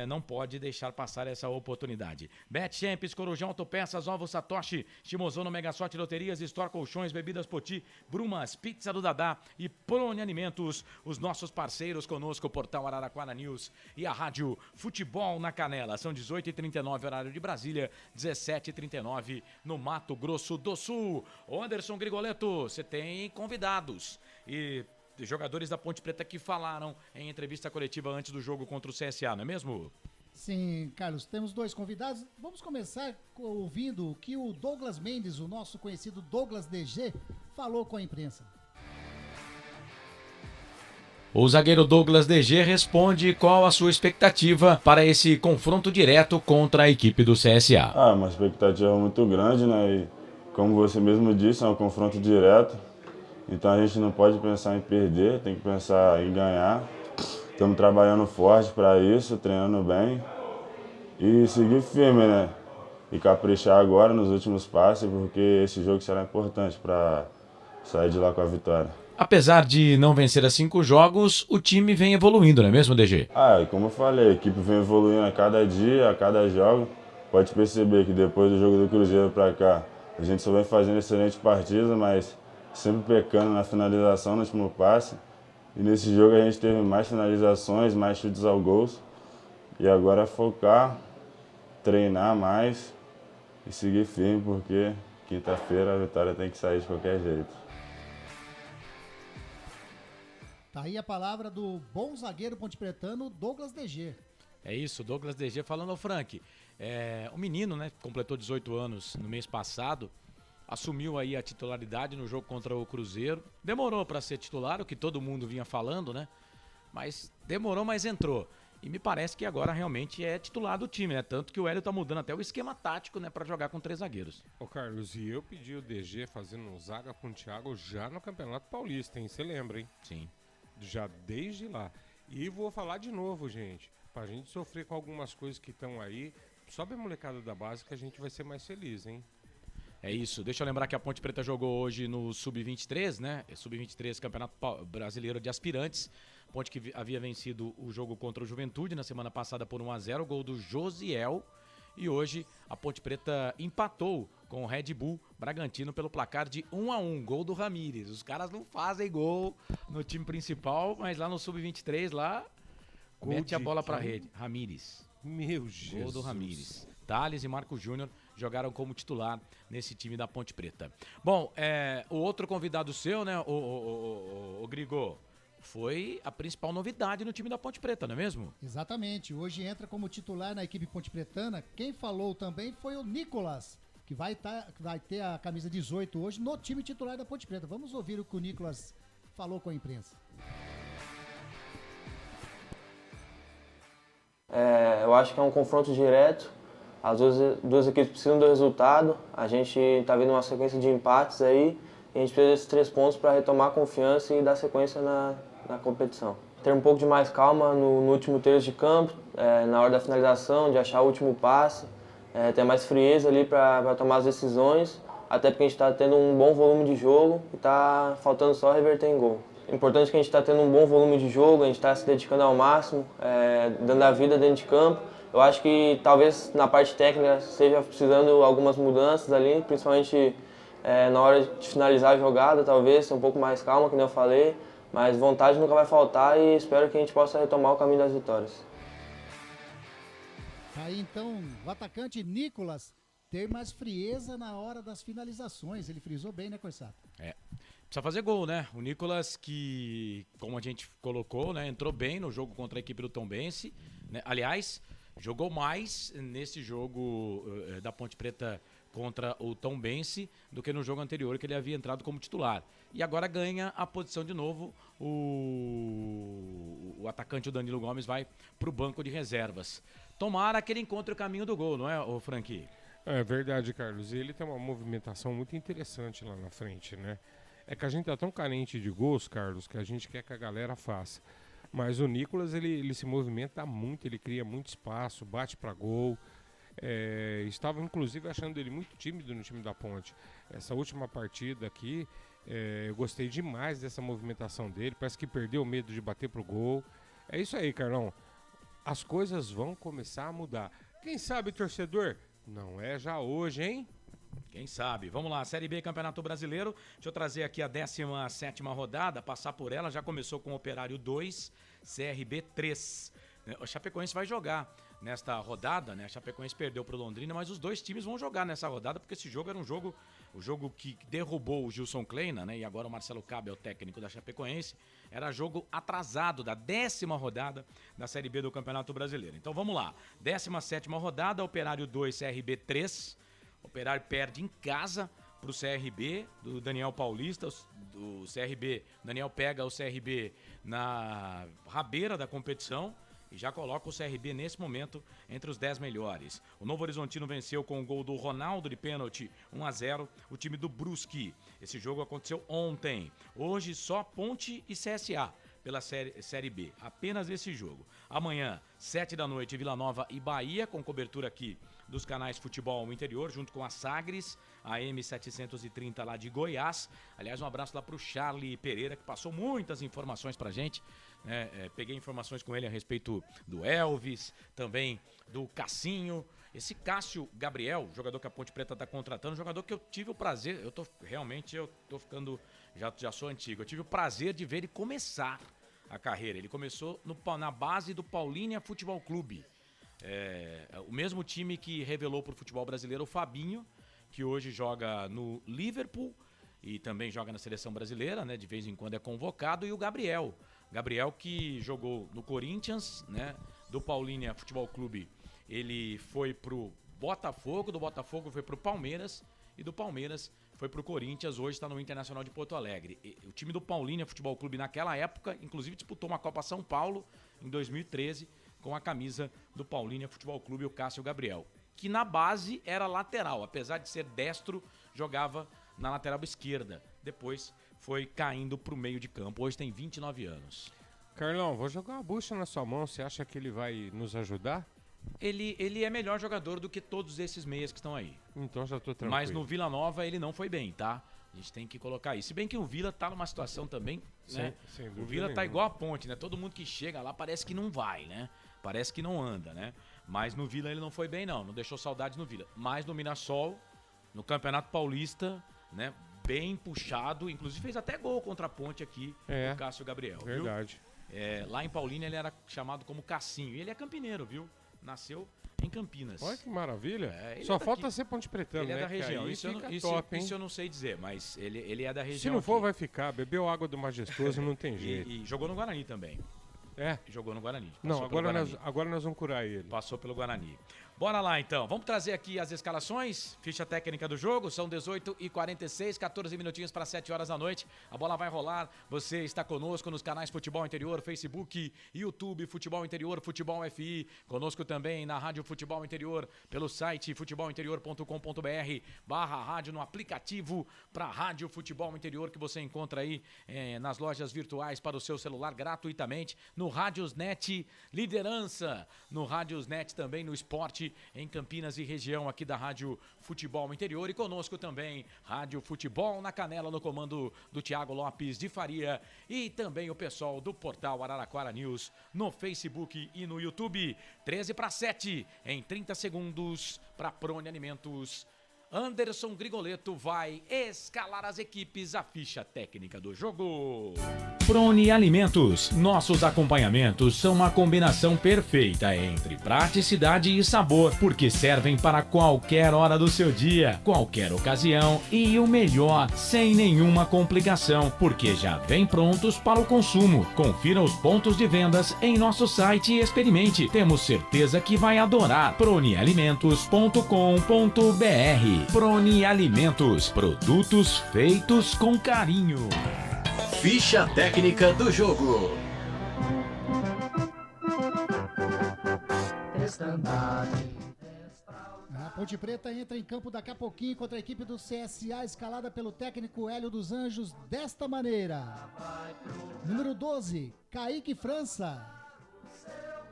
não pode deixar passar essa oportunidade. Bet Champs, Corujão Autopeças, Ovos Satoshi, Shimozono, Mega Sorte Loterias, Store Colchões, Bebidas Poti, Brumas, Pizza do Dadá e Prone Alimentos, os nossos parceiros conosco, o Portal Araraquara News e a Rádio Futebol na Canela. São 18h39, horário de Brasília, 17h39 no Mato Grosso do Sul. Anderson Grigoleto, você tem convidados e jogadores da Ponte Preta que falaram em entrevista coletiva antes do jogo contra o CSA, não é mesmo? Sim, Carlos, temos 2 convidados. Vamos começar ouvindo o que o Douglas Mendes, o nosso conhecido Douglas DG, falou com a imprensa. O zagueiro Douglas DG responde qual a sua expectativa para esse confronto direto contra a equipe do CSA. Uma expectativa muito grande, né? E como você mesmo disse, é um confronto direto. Então a gente não pode pensar em perder, tem que pensar em ganhar. Estamos trabalhando forte para isso, treinando bem e seguir firme, né? E caprichar agora nos últimos passes, porque esse jogo será importante para sair de lá com a vitória. Apesar de não vencer a 5 jogos, o time vem evoluindo, não é mesmo, DG? Como eu falei, a equipe vem evoluindo a cada dia, a cada jogo. Pode perceber que depois do jogo do Cruzeiro para cá, a gente só vem fazendo excelente partida, mas sempre pecando na finalização no último passe. E nesse jogo a gente teve mais finalizações, mais chutes ao gol. E agora é focar, treinar mais e seguir firme, porque quinta-feira a vitória tem que sair de qualquer jeito. Tá aí a palavra do bom zagueiro pontepretano Douglas DG. É isso, Douglas DG falando ao Frank. O menino, né, completou 18 anos no mês passado. Assumiu aí a titularidade no jogo contra o Cruzeiro. Demorou para ser titular, o que todo mundo vinha falando, né? Mas demorou, mas entrou. E me parece que agora realmente é titular do time, né? Tanto que o Hélio tá mudando até o esquema tático, né? Para jogar com 3 zagueiros. Ô Carlos, e eu pedi o DG fazendo um zaga com o Thiago já no Campeonato Paulista, hein? Você lembra, hein? Sim. Já desde lá. E vou falar de novo, gente. Pra gente sofrer com algumas coisas que estão aí, sobe a molecada da base que a gente vai ser mais feliz, hein? É isso. Deixa eu lembrar que a Ponte Preta jogou hoje no Sub-23, né? Sub-23, Campeonato Brasileiro de Aspirantes. Ponte que havia vencido o jogo contra o Juventude na semana passada por 1-0, gol do Josiel. E hoje a Ponte Preta empatou com o Red Bull Bragantino pelo placar de 1-1, gol do Ramires. Os caras não fazem gol no time principal, mas lá no Sub-23, lá, gol mete a bola pra rede. Ramires. Meu Jesus. Gol do Ramires. Thales e Marco Júnior jogaram como titular nesse time da Ponte Preta. Bom, o outro convidado seu, né, o Grigo, foi a principal novidade no time da Ponte Preta, não é mesmo? Exatamente. Hoje entra como titular na equipe pontepretana. Quem falou também foi o Nicolas, que vai ter a camisa 18 hoje no time titular da Ponte Preta. Vamos ouvir o que o Nicolas falou com a imprensa. Eu acho que é um confronto direto. As duas equipes precisam do resultado. A gente está vendo uma sequência de empates aí. E a gente precisa desses 3 pontos para retomar a confiança e dar sequência na competição. Ter um pouco de mais calma no último terço de campo, na hora da finalização, de achar o último passe. Ter mais frieza ali para tomar as decisões. Até porque a gente está tendo um bom volume de jogo e está faltando só reverter em gol. Importante que a gente está tendo um bom volume de jogo, a gente está se dedicando ao máximo, dando a vida dentro de campo. Eu acho que talvez na parte técnica esteja precisando algumas mudanças ali, principalmente na hora de finalizar a jogada, talvez, ser um pouco mais calma, como eu falei. Mas vontade nunca vai faltar e espero que a gente possa retomar o caminho das vitórias. Aí então, o atacante Nicolas ter mais frieza na hora das finalizações. Ele frisou bem, né, Coissato? Precisa fazer gol, né? O Nicolas que, como a gente colocou, né, entrou bem no jogo contra a equipe do Tombense, né? Aliás, jogou mais nesse jogo da Ponte Preta contra o Tombense do que no jogo anterior, que ele havia entrado como titular. E agora ganha a posição de novo, o atacante, o Danilo Gomes, vai para o banco de reservas. Tomara que ele encontre o caminho do gol, não é, o Franqui? É verdade, Carlos. E ele tem uma movimentação muito interessante lá na frente, né? É que a gente tá tão carente de gols, Carlos, que a gente quer que a galera faça. Mas o Nicolas, ele se movimenta muito, ele cria muito espaço, bate para gol. Estava inclusive achando ele muito tímido no time da Ponte. Essa última partida aqui, eu gostei demais dessa movimentação dele. Parece que perdeu o medo de bater pro gol. É isso aí, Carlão. As coisas vão começar a mudar. Quem sabe, torcedor? Não é já hoje, hein? Quem sabe? Vamos lá, Série B, Campeonato Brasileiro. Deixa eu trazer aqui a 17ª rodada, passar por ela. Já começou com o Operário 2, CRB 3. O Chapecoense vai jogar nesta rodada, né? A Chapecoense perdeu para o Londrina, mas os dois times vão jogar nessa rodada, porque esse jogo era o jogo que derrubou o Gilson Kleina, né? E agora o Marcelo Cabe é o técnico da Chapecoense. Era jogo atrasado da 10ª rodada da Série B do Campeonato Brasileiro. Então vamos lá, 17ª rodada, Operário 2, CRB 3. Operário perde em casa para o CRB, do Daniel Paulista. Do CRB, Daniel pega o CRB na rabeira da competição e já coloca o CRB nesse momento entre os 10 melhores. O Novo Horizontino venceu com o gol do Ronaldo de pênalti, 1-0, o time do Brusque. Esse jogo aconteceu ontem. Hoje só Ponte e CSA pela série B, apenas esse jogo. Amanhã, 7 da noite, Vila Nova e Bahia, com cobertura aqui dos canais Futebol Interior, junto com a Sagres, a M730 lá de Goiás. Aliás, um abraço lá pro Charlie Pereira, que passou muitas informações pra gente. Peguei informações com ele a respeito do Elvis, também do Cassinho. Esse Cássio Gabriel, jogador que a Ponte Preta tá contratando, jogador que eu tive o prazer, eu tô ficando, já sou antigo, eu tive o prazer de ver ele começar a carreira. Ele começou na base do Paulínia Futebol Clube. O mesmo time que revelou para o futebol brasileiro o Fabinho, que hoje joga no Liverpool e também joga na seleção brasileira, né? De vez em quando é convocado, e o Gabriel que jogou no Corinthians, né? Do Paulínia Futebol Clube, ele foi pro Botafogo, do Botafogo foi pro Palmeiras e do Palmeiras foi pro Corinthians, hoje está no Internacional de Porto Alegre. O time do Paulínia Futebol Clube naquela época, inclusive disputou uma Copa São Paulo em 2013 com a camisa do Paulínia Futebol Clube, o Cássio Gabriel, que na base era lateral, apesar de ser destro, jogava na lateral esquerda. Depois foi caindo pro meio de campo. Hoje tem 29 anos. Carlão, vou jogar uma bucha na sua mão. Você acha que ele vai nos ajudar? Ele é melhor jogador do que todos esses meias que estão aí. Então já tô tranquilo. Mas no Vila Nova ele não foi bem, tá? A gente tem que colocar isso. Se bem que o Vila tá numa situação também, né? Sem O Vila tá igual a Ponte, né? Todo mundo que chega lá parece que não vai, né? Parece que não anda, né? Mas no Vila ele não foi bem, não deixou saudades no Vila. Mas no Mirassol, no Campeonato Paulista, né? Bem puxado, inclusive fez até gol contra a Ponte aqui, o Cássio Gabriel. Verdade. Viu? Lá em Paulínia ele era chamado como Cassinho. E ele é campineiro, viu? Nasceu em Campinas. Olha que maravilha. Só falta ser Ponte Pretano, ele né? É da região. Isso eu não sei dizer, mas ele é da região. Se não for, vai ficar. Bebeu água do Majestoso, não tem jeito. E jogou no Guarani também. Jogou no Guarani. Não, agora nós vamos curar ele. Passou pelo Guarani. Bora lá, então. Vamos trazer aqui as escalações, ficha técnica do jogo. São 18h46, 14 minutinhos para 7 horas da noite. A bola vai rolar. Você está conosco nos canais Futebol Interior, Facebook, YouTube, Futebol Interior, Futebol FI. Conosco também na Rádio Futebol Interior, pelo site futebolinterior.com.br/rádio, no aplicativo para Rádio Futebol Interior, que você encontra aí nas lojas virtuais para o seu celular gratuitamente. No Rádiosnet, liderança. No Rádiosnet também, no esporte em Campinas e região aqui da Rádio Futebol Interior. E conosco também Rádio Futebol na Canela, no comando do Thiago Lopes de Faria, e também o pessoal do portal Araraquara News no Facebook e no YouTube. 13 para 7 em 30 segundos para Prone Alimentos. Anderson Grigoleto vai escalar as equipes, a ficha técnica do jogo. Prone Alimentos. Nossos acompanhamentos são uma combinação perfeita entre praticidade e sabor, porque servem para qualquer hora do seu dia, qualquer ocasião e o melhor, sem nenhuma complicação, porque já vem prontos para o consumo. Confira os pontos de vendas em nosso site e experimente. Temos certeza que vai adorar. pronealimentos.com.br. Prone Alimentos, produtos feitos com carinho. Ficha técnica do jogo. A Ponte Preta entra em campo daqui a pouquinho contra a equipe do CSA, escalada pelo técnico Hélio dos Anjos desta maneira. Número 12, Kaique França.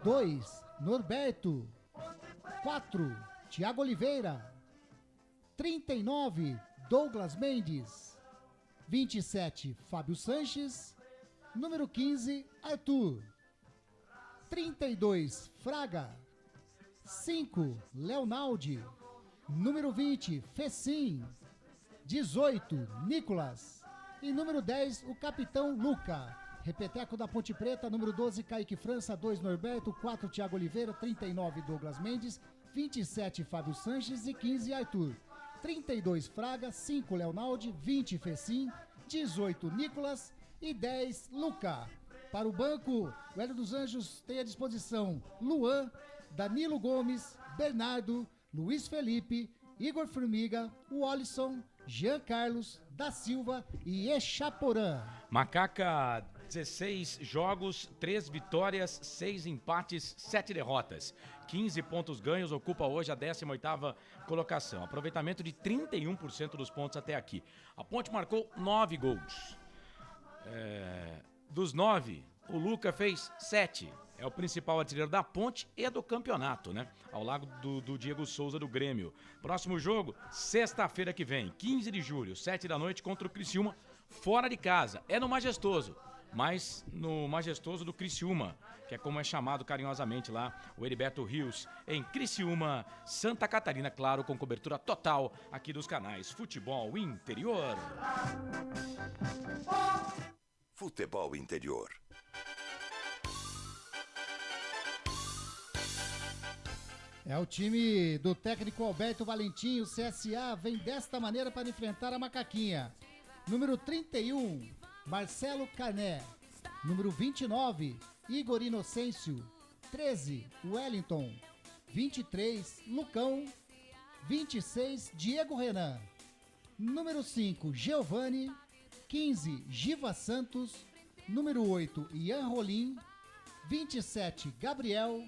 2, Norberto. 4, Thiago Oliveira. 39, Douglas Mendes. 27, Fábio Sanches. Número 15, Arthur. 32, Fraga. 5, Leonaldi. Número 20, Fecim. 18, Nicolas. E número 10, o capitão Luca. Repeteco da Ponte Preta, número 12, Kaique França. 2, Norberto. 4, Thiago Oliveira. 39, Douglas Mendes. 27, Fábio Sanches. E 15, Arthur. 32, Fraga. 5, Leonaldi. 20, Fecim. 18, Nicolas. E 10, Luca. Para o banco, o Hélio dos Anjos tem à disposição Luan, Danilo Gomes, Bernardo, Luiz Felipe, Igor Formiga, Wallison, Jean Carlos, Da Silva e Echaporã. Macaca, 16 jogos, 3 vitórias, 6 empates, 7 derrotas. 15 pontos ganhos, ocupa hoje a 18ª colocação. Aproveitamento de 31% dos pontos até aqui. A Ponte marcou 9 gols. Dos 9, o Luca fez 7. É o principal artilheiro da Ponte e do campeonato, né? Ao lado do Diego Souza do Grêmio. Próximo jogo, sexta-feira que vem, 15 de julho, 7 da noite, contra o Criciúma, fora de casa. É no Majestoso, mas no Majestoso do Criciúma, que é como é chamado carinhosamente lá, o Heriberto Rios, em Criciúma, Santa Catarina, claro, com cobertura total aqui dos canais Futebol Interior. Futebol Interior. É o time do técnico Alberto Valentim, o CSA, vem desta maneira para enfrentar a Macaquinha. Número 31, Marcelo Carné. Número 29, Igor Inocêncio. 13, Wellington. 23, Lucão. 26, Diego Renan. Número 5, Giovani. 15, Giva Santos. Número 8, Ian Rolim. 27, Gabriel.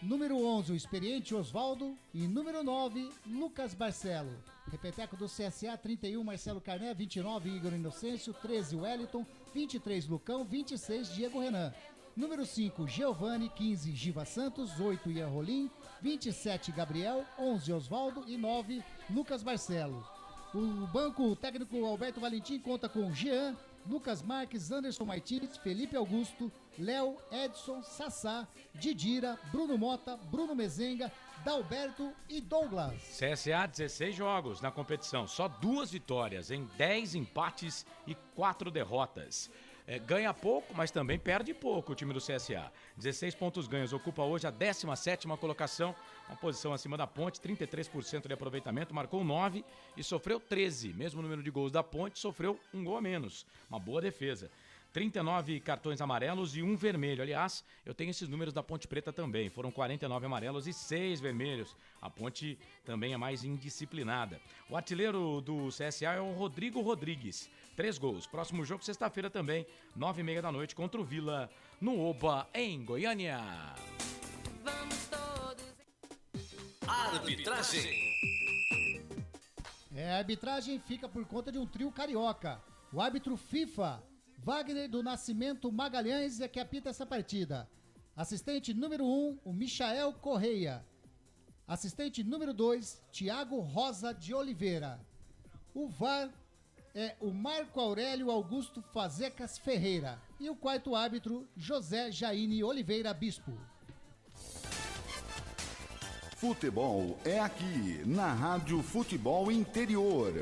Número 11, o experiente Osvaldo. E número 9, Lucas Barcelo. Repeteco do CSA, 31, Marcelo Carné. 29, Igor Inocêncio. 13, Wellington. 23, Lucão. 26, Diego Renan. Número 5, Giovani. 15, Giva Santos. 8, Ian Rolim. 27, Gabriel. 11, Osvaldo. E 9, Lucas Barcelo. O banco técnico Alberto Valentim conta com Jean, Lucas Marques, Anderson Martins, Felipe Augusto, Léo, Edson, Sassá, Didira, Bruno Mota, Bruno Mezenga, Dalberto e Douglas. CSA, 16 jogos na competição, só 2 vitórias em 10 empates e 4 derrotas. Ganha pouco, mas também perde pouco o time do CSA. 16 pontos ganhos, ocupa hoje a 17ª colocação, uma posição acima da Ponte, 33% de aproveitamento, marcou 9 e sofreu 13. Mesmo número de gols da Ponte, sofreu um gol a menos. Uma boa defesa. 39 cartões amarelos e 1 vermelho. Aliás, eu tenho esses números da Ponte Preta também. Foram 49 amarelos e 6 vermelhos. A Ponte também é mais indisciplinada. O artilheiro do CSA é o Rodrigo Rodrigues. 3 gols. Próximo jogo, sexta-feira também, 9h30 da noite, contra o Vila, no Oba, em Goiânia. Arbitragem. A arbitragem fica por conta de um trio carioca. O árbitro FIFA, Wagner do Nascimento Magalhães, é que apita essa partida. Assistente número 1, o Michael Correia. Assistente número 2, Tiago Rosa de Oliveira. O VAR é o Marco Aurélio Augusto Fazecas Ferreira. E o quarto árbitro, José Jaine Oliveira Bispo. Futebol é aqui, na Rádio Futebol Interior.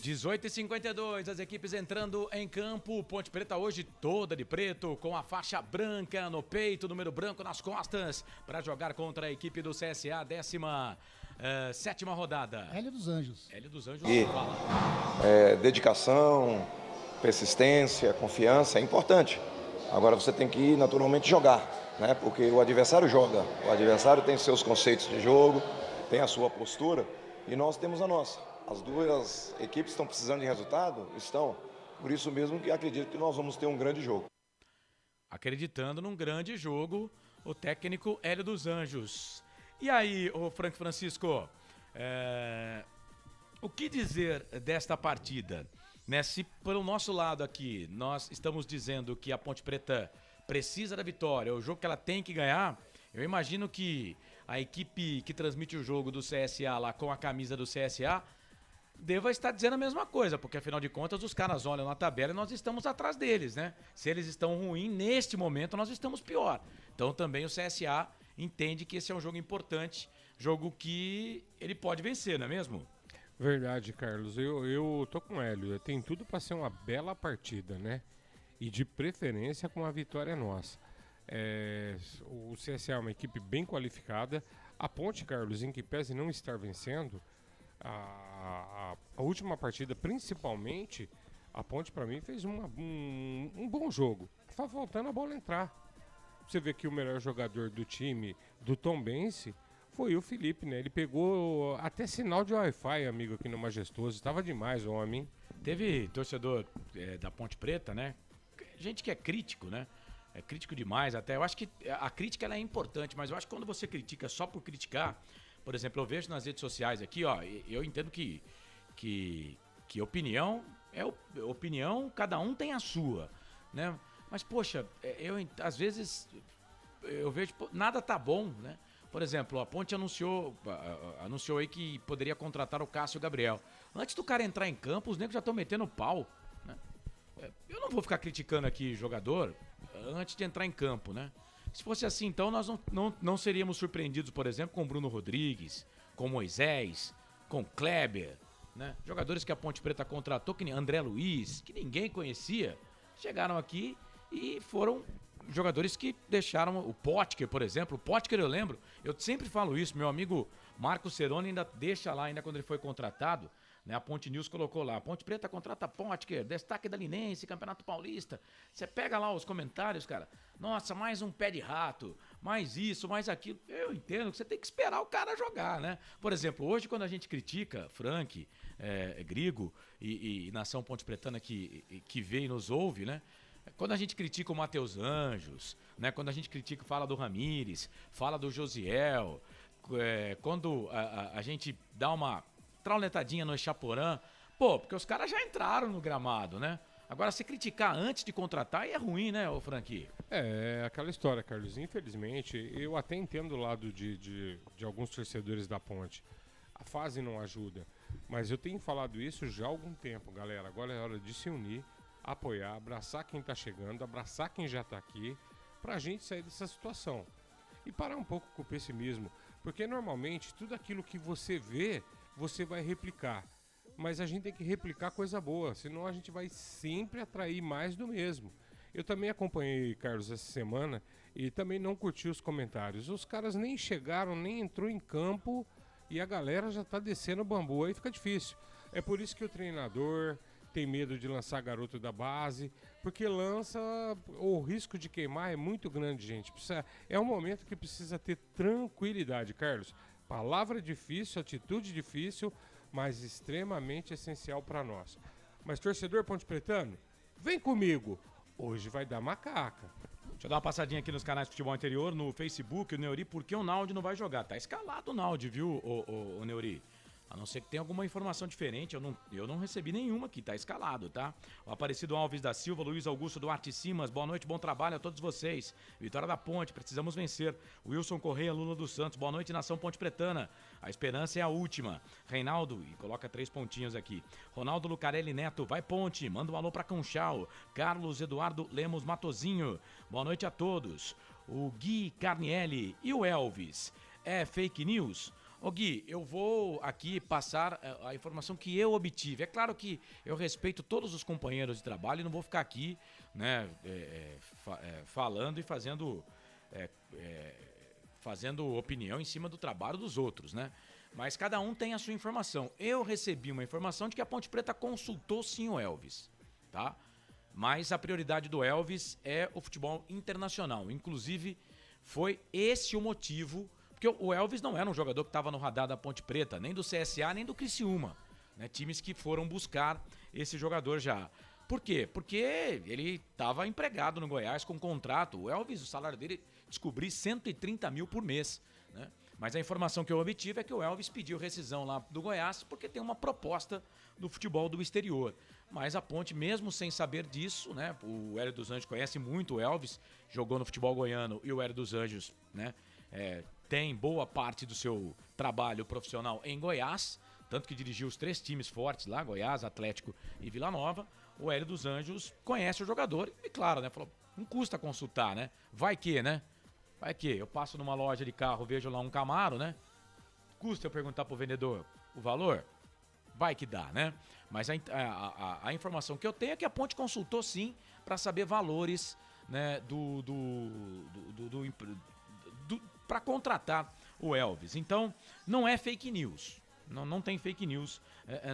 18h52, as equipes entrando em campo. Ponte Preta hoje toda de preto, com a faixa branca no peito, número branco nas costas, para jogar contra a equipe do CSA, 17ª rodada. Hélio dos Anjos. Hélio dos Anjos. E dedicação, persistência, confiança é importante. Agora você tem que ir naturalmente jogar, né? Porque o adversário joga, o adversário tem seus conceitos de jogo, tem a sua postura e nós temos a nossa. As duas equipes estão precisando de resultado? Estão. Por isso mesmo que acredito que nós vamos ter um grande jogo. Acreditando num grande jogo, o técnico Hélio dos Anjos. E aí, o Frank Francisco, o que dizer desta partida? Né? Se pelo nosso lado aqui nós estamos dizendo que a Ponte Preta precisa da vitória, é o jogo que ela tem que ganhar, eu imagino que a equipe que transmite o jogo do CSA lá com a camisa do CSA deva estar dizendo a mesma coisa, porque afinal de contas os caras olham na tabela e nós estamos atrás deles, né? Se eles estão ruins, neste momento nós estamos pior. Então também o CSA entende que esse é um jogo importante, jogo que ele pode vencer, não é mesmo? Verdade, Carlos. Eu tô com o Hélio. Tem tudo para ser uma bela partida, né? E de preferência com uma vitória nossa. O CSA é uma equipe bem qualificada. A Ponte, Carlos, em que pese não estar vencendo, a última partida, principalmente, a Ponte, para mim, fez um bom jogo. Tá faltando a bola entrar. Você vê que o melhor jogador do time, do Tombense, foi o Felipe, né? Ele pegou até sinal de Wi-Fi, amigo, aqui no Majestoso. Estava demais o homem. Teve torcedor da Ponte Preta, né? Gente que é crítico, né? É crítico demais até. Eu acho que a crítica ela é importante, mas eu acho que quando você critica só por criticar, por exemplo, eu vejo nas redes sociais aqui, ó, eu entendo que opinião é opinião, cada um tem a sua, né? Mas, poxa, às vezes eu vejo, nada tá bom, né? Por exemplo, a Ponte anunciou aí que poderia contratar o Cássio Gabriel. Antes do cara entrar em campo, os negros já estão metendo pau, né? Eu não vou ficar criticando aqui jogador antes de entrar em campo, né? Se fosse assim, então nós não seríamos surpreendidos, por exemplo, com Bruno Rodrigues, com Moisés, com Kleber, né? Jogadores que a Ponte Preta contratou, que nem André Luiz, que ninguém conhecia, chegaram aqui e foram jogadores que deixaram o Potker, por exemplo. O Potker, eu lembro, eu sempre falo isso, meu amigo Marcos Ceroni ainda deixa lá, ainda quando ele foi contratado, né? A Ponte News colocou lá, Ponte Preta contrata Potker, destaque da Linense, Campeonato Paulista. Você pega lá os comentários, cara, nossa, mais um pé de rato, mais isso, mais aquilo. Eu entendo que você tem que esperar o cara jogar, né? Por exemplo, hoje quando a gente critica Frank, Grigo e Nação Ponte Pretana que vê e nos ouve, né? Quando a gente critica o Matheus Anjos, né? Quando a gente critica, fala do Ramires, fala do Josiel, quando a gente dá uma trauletadinha no Chaporã, porque os caras já entraram no gramado, né? Agora, se criticar antes de contratar, aí é ruim, né, ô Franqui? É aquela história, Carlos. Infelizmente, eu até entendo o lado de alguns torcedores da Ponte. A fase não ajuda, mas eu tenho falado isso já há algum tempo, galera. Agora é hora de se unir, apoiar, abraçar quem tá chegando, abraçar quem já tá aqui, pra gente sair dessa situação. E parar um pouco com o pessimismo, porque normalmente tudo aquilo que você vê, você vai replicar. Mas a gente tem que replicar coisa boa, senão a gente vai sempre atrair mais do mesmo. Eu também acompanhei, Carlos, essa semana e também não curti os comentários. Os caras nem chegaram, nem entrou em campo e a galera já tá descendo o bambu, aí fica difícil. É por isso que o treinador tem medo de lançar garoto da base, porque o risco de queimar é muito grande, gente. É um momento que precisa ter tranquilidade, Carlos. Palavra difícil, atitude difícil, mas extremamente essencial para nós. Mas torcedor ponte pretano, vem comigo. Hoje vai dar macaca. Deixa eu dar uma passadinha aqui nos canais de futebol interior, no Facebook, o Neuri, por que o Naldi não vai jogar? Tá escalado o Naldi, viu, o Neuri? A não ser que tenha alguma informação diferente, eu não recebi nenhuma aqui, tá escalado, tá? O Aparecido Alves da Silva, Luiz Augusto Duarte Simas, boa noite, bom trabalho a todos vocês. Vitória da Ponte, precisamos vencer. Wilson Correia, Lula dos Santos, boa noite, Nação Ponte Pretana. A esperança é a última. Reinaldo, e coloca 3 pontinhos aqui. Ronaldo Lucarelli Neto, vai Ponte, manda um alô pra Conchal. Carlos Eduardo Lemos Matozinho, boa noite a todos. O Gui Carnielli e o Elvis. é fake news? Ô Gui, eu vou aqui passar a informação que eu obtive. É claro que eu respeito todos os companheiros de trabalho e não vou ficar aqui, né, falando e fazendo opinião em cima do trabalho dos outros, né? Mas cada um tem a sua informação. Eu recebi uma informação de que a Ponte Preta consultou sim o Elvis, tá? Mas a prioridade do Elvis é o futebol internacional. Inclusive, foi esse o motivo, porque o Elvis não era um jogador que estava no radar da Ponte Preta, nem do CSA, nem do Criciúma, né? Times que foram buscar esse jogador já. Por quê? Porque ele estava empregado no Goiás com contrato. O Elvis, o salário dele, descobri 130 mil por mês, né? Mas a informação que eu obtive é que o Elvis pediu rescisão lá do Goiás porque tem uma proposta do futebol do exterior. Mas a Ponte, mesmo sem saber disso, né? O Hélio dos Anjos conhece muito o Elvis, jogou no futebol goiano e o Hélio dos Anjos, né? Tem boa parte do seu trabalho profissional em Goiás, tanto que dirigiu os 3 times fortes lá, Goiás, Atlético e Vila Nova. O Hélio dos Anjos conhece o jogador e, claro, né? Falou, não custa consultar, né? Vai que, né? Vai que eu passo numa loja de carro, vejo lá um Camaro, né? Custa eu perguntar pro vendedor o valor? Vai que dá, né? Mas a informação que eu tenho é que a Ponte consultou sim para saber valores, né, para contratar o Elvis. Então, não é fake news. Não tem fake news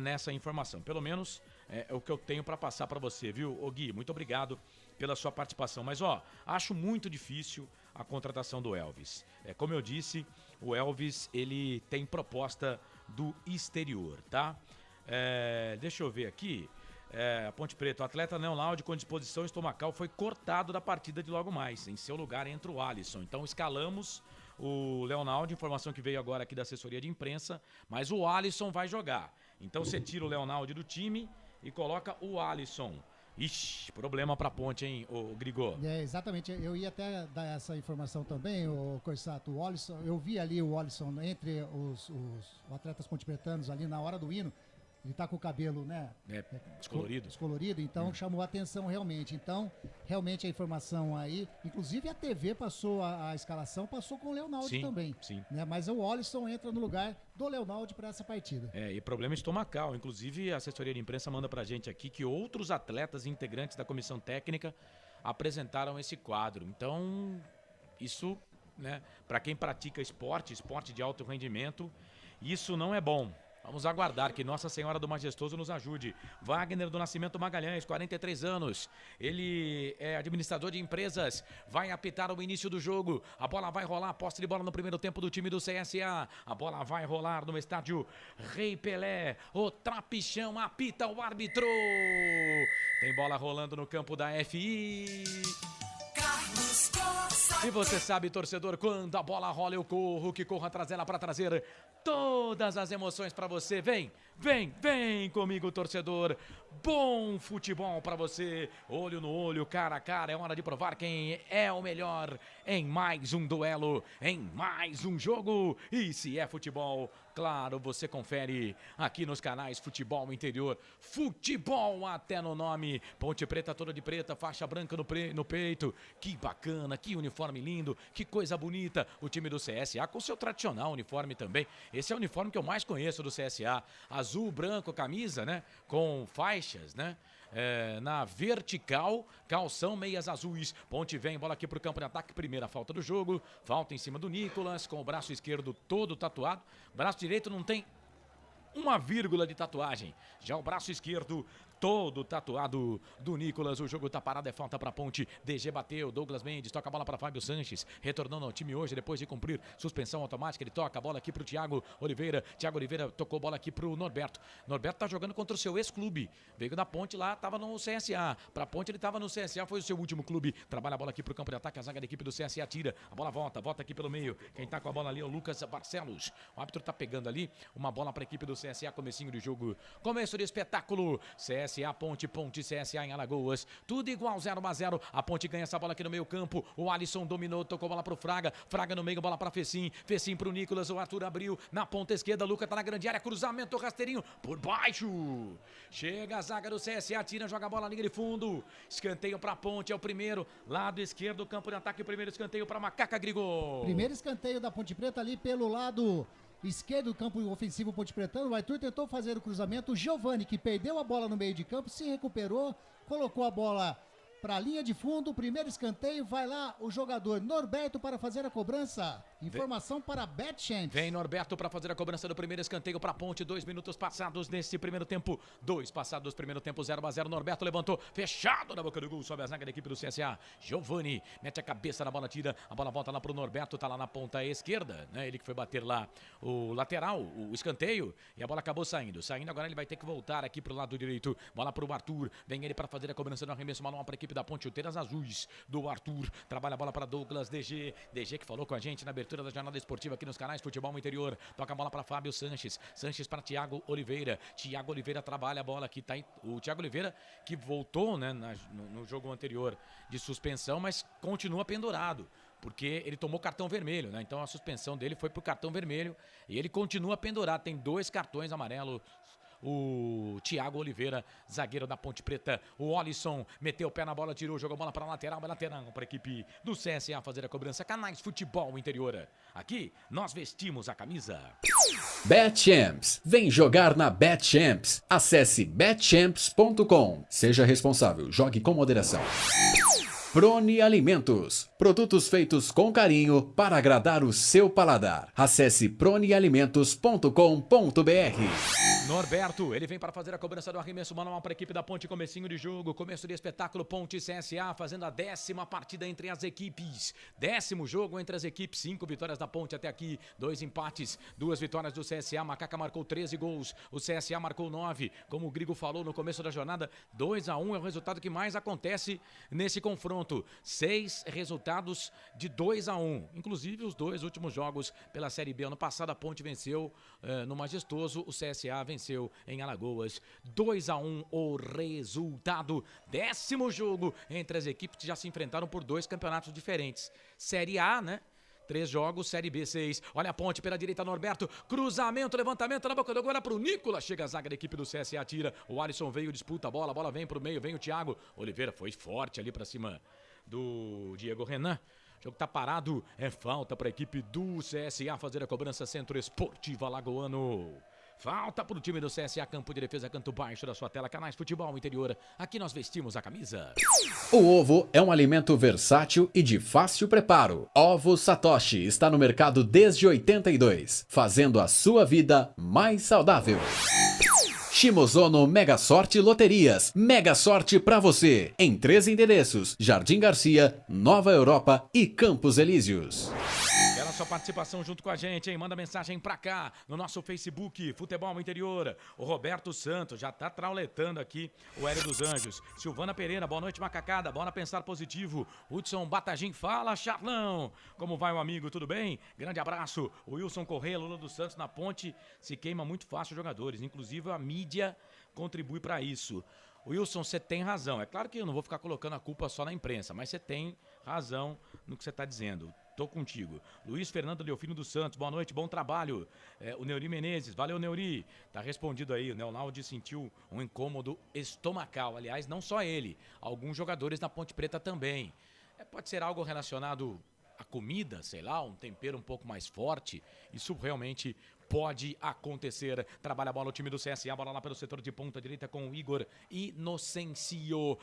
nessa informação. Pelo menos é o que eu tenho para passar para você, viu, ô Gui? Muito obrigado pela sua participação. Mas, acho muito difícil a contratação do Elvis. Como eu disse, o Elvis, ele tem proposta do exterior, tá? Deixa eu ver aqui. A Ponte Preta, o atleta Leão Laude com disposição estomacal foi cortado da partida de logo mais. Em seu lugar entra o Alisson. Então escalamos o Leonaldo, informação que veio agora aqui da assessoria de imprensa, mas o Alisson vai jogar. Então você tira o Leonaldo do time e coloca o Alisson. Ixi, problema pra Ponte, hein, ô Grigô? Exatamente, eu ia até dar essa informação também, ô Corsato. O Alisson, eu vi ali o Alisson entre os atletas pontepretanos ali na hora do hino. Ele tá com o cabelo, né? Descolorido. Descolorido, então chamou a atenção realmente. Então, realmente a informação aí, inclusive a TV passou a escalação, passou com o Leonaldo também. Sim. Né? Mas o Alisson entra no lugar do Leonaldo para essa partida. E problema estomacal. Inclusive, a assessoria de imprensa manda pra gente aqui que outros atletas e integrantes da comissão técnica apresentaram esse quadro. Então, isso, né, para quem pratica esporte de alto rendimento, isso não é bom. Vamos aguardar que Nossa Senhora do Majestoso nos ajude. Wagner do Nascimento Magalhães, 43 anos. Ele é administrador de empresas. Vai apitar o início do jogo. A bola vai rolar. Posse de bola no primeiro tempo do time do CSA. A bola vai rolar no estádio Rei Pelé. O Trapichão apita o árbitro. Tem bola rolando no campo da FI. E você sabe, torcedor, quando a bola rola eu corro, que corro atrás dela para trazer todas as emoções para você. Vem comigo, torcedor. Bom futebol para você, olho no olho, cara a cara. É hora de provar quem é o melhor em mais um duelo, em mais um jogo. E se é futebol, claro, você confere aqui nos canais Futebol Interior. Futebol até no nome. Ponte Preta toda de preta, faixa branca no peito. Que bacana, que uniforme lindo, que coisa bonita. O time do CSA com seu tradicional uniforme também. Esse é o uniforme que eu mais conheço do CSA. Azul, branco, camisa, né? Com faixas, né? Na vertical, calção, meias azuis. Ponte vem, bola aqui pro campo de ataque. Primeira falta do jogo. Falta em cima do Nicolas, com o braço esquerdo todo tatuado. Braço direito não tem uma vírgula de tatuagem. Já o braço esquerdo todo tatuado do Nicolas. O jogo tá parado, é falta pra Ponte. DG bateu, Douglas Mendes toca a bola pra Fábio Sanches, retornando ao time hoje depois de cumprir suspensão automática. Ele toca a bola aqui pro Thiago Oliveira. Thiago Oliveira tocou bola aqui pro Norberto. Norberto tá jogando contra o seu ex-clube. Veio da Ponte lá, tava no CSA. Pra Ponte ele tava no CSA, foi o seu último clube. Trabalha a bola aqui pro campo de ataque, a zaga da equipe do CSA tira. A bola volta aqui pelo meio. Quem tá com a bola ali é o Lucas Barcelos. O árbitro tá pegando ali uma bola pra equipe do CSA, comecinho de jogo, começo de espetáculo. CSA, Ponte CSA em Alagoas, tudo igual, 0-0. A Ponte ganha essa bola aqui no meio campo, o Alisson dominou, tocou bola pro Fraga no meio, bola pra Fecim pro Nicolas, o Arthur abriu na ponta esquerda, Luca tá na grande área, cruzamento, rasteirinho por baixo. Chega a zaga do CSA, tira, joga a bola na linha de fundo. Escanteio pra Ponte, é o primeiro, lado esquerdo, campo de ataque, o primeiro escanteio pra Macaca, Grigo. Primeiro escanteio da Ponte Preta ali pelo lado esquerdo do campo ofensivo Ponte Pretano. O Arthur tentou fazer o cruzamento, o Giovani, que perdeu a bola no meio de campo, se recuperou, colocou a bola para a linha de fundo, primeiro escanteio, vai lá o jogador Norberto para fazer a cobrança. Informação para Betchamps. Vem Norberto para fazer a cobrança do primeiro escanteio para Ponte, 2 minutos passados nesse primeiro tempo, 2 passados primeiro tempo, 0-0, Norberto levantou, fechado na boca do gol, sobe a zaga da equipe do CSA, Giovani, mete a cabeça na bola, tira, a bola volta lá pro Norberto, tá lá na ponta esquerda, né, ele que foi bater lá o lateral, o escanteio, e a bola acabou saindo, agora ele vai ter que voltar aqui pro lado direito, bola pro Arthur, vem ele para fazer a cobrança do arremesso manual para a equipe da Ponte, chuteiras azuis do Arthur, trabalha a bola para Douglas DG que falou com a gente na abertura da jornada esportiva aqui nos canais Futebol no Interior, toca a bola para Fábio Sanches para Thiago Oliveira trabalha a bola aqui, tá o Thiago Oliveira que voltou, né, no jogo anterior de suspensão, mas continua pendurado, porque ele tomou cartão vermelho, né, então a suspensão dele foi pro cartão vermelho e ele continua pendurado, tem 2 cartões amarelos. O Thiago Oliveira, zagueiro da Ponte Preta. O Alisson meteu o pé na bola, tirou, jogou a bola para a lateral, para a equipe do CSA fazer a cobrança. Canais Futebol Interior. Aqui nós vestimos a camisa. Betchamps. Vem jogar na Betchamps. Acesse betchamps.com. Seja responsável, jogue com moderação. Prone Alimentos. Produtos feitos com carinho para agradar o seu paladar. Acesse pronealimentos.com.br. Norberto, ele vem para fazer a cobrança do arremesso manual para a equipe da Ponte, comecinho de jogo, começo de espetáculo, Ponte CSA fazendo a 10ª partida entre as equipes, 10º jogo entre as equipes, 5 vitórias da Ponte até aqui, 2 empates, 2 vitórias do CSA, Macaca marcou 13 gols, o CSA marcou 9, como o Grigo falou no começo da jornada, 2-1 é o resultado que mais acontece nesse confronto, 6 resultados de 2-1, inclusive os 2 últimos jogos pela Série B, ano passado a Ponte venceu no Majestoso, o CSA venceu em Alagoas, 2-1 o resultado, 10º jogo entre as equipes que já se enfrentaram por 2 campeonatos diferentes, Série A, né? 3 jogos, Série B 6, olha a Ponte pela direita, Norberto, cruzamento, levantamento na boca do gol, agora pro Nicolas, chega a zaga da equipe do CSA, tira, o Alisson veio, disputa a bola vem pro meio, vem o Thiago Oliveira, foi forte ali pra cima do Diego Renan. O jogo tá parado, é falta para a equipe do CSA fazer a cobrança, Centro Esportivo Alagoano. Falta pro time do CSA, campo de defesa, canto baixo da sua tela, Canais Futebol Interior. Aqui nós vestimos a camisa. O ovo é um alimento versátil e de fácil preparo. Ovo Satoshi está no mercado desde 82, fazendo a sua vida mais saudável. Shimozono Mega Sorte Loterias. Mega Sorte pra você. Em 3 endereços: Jardim Garcia, Nova Europa e Campos Elíseos. Quero a sua participação junto com a gente, hein? Manda mensagem pra cá no nosso Facebook, Futebol Interior. O Roberto Santos já tá trauletando aqui o Hélio dos Anjos. Silvana Pereira, boa noite, macacada. Bora pensar positivo. Hudson Batagim, fala, Charlão. Como vai, o amigo? Tudo bem? Grande abraço. O Wilson Correia, Lula dos Santos, na Ponte se queima muito fácil os jogadores. Inclusive a mídia contribui pra isso. Wilson, você tem razão. É claro que eu não vou ficar colocando a culpa só na imprensa, mas você tem razão no que você está dizendo. Tô contigo. Luiz Fernando Leofino dos Santos, boa noite, bom trabalho. O Neuri Menezes, valeu, Neuri. Tá respondido aí, o Neonaldi sentiu um incômodo estomacal. Aliás, não só ele, alguns jogadores da Ponte Preta também. Pode ser algo relacionado à comida, sei lá, um tempero um pouco mais forte. Isso realmente pode acontecer. Trabalha a bola o time do CSA, bola lá pelo setor de ponta direita com o Igor Inocencio.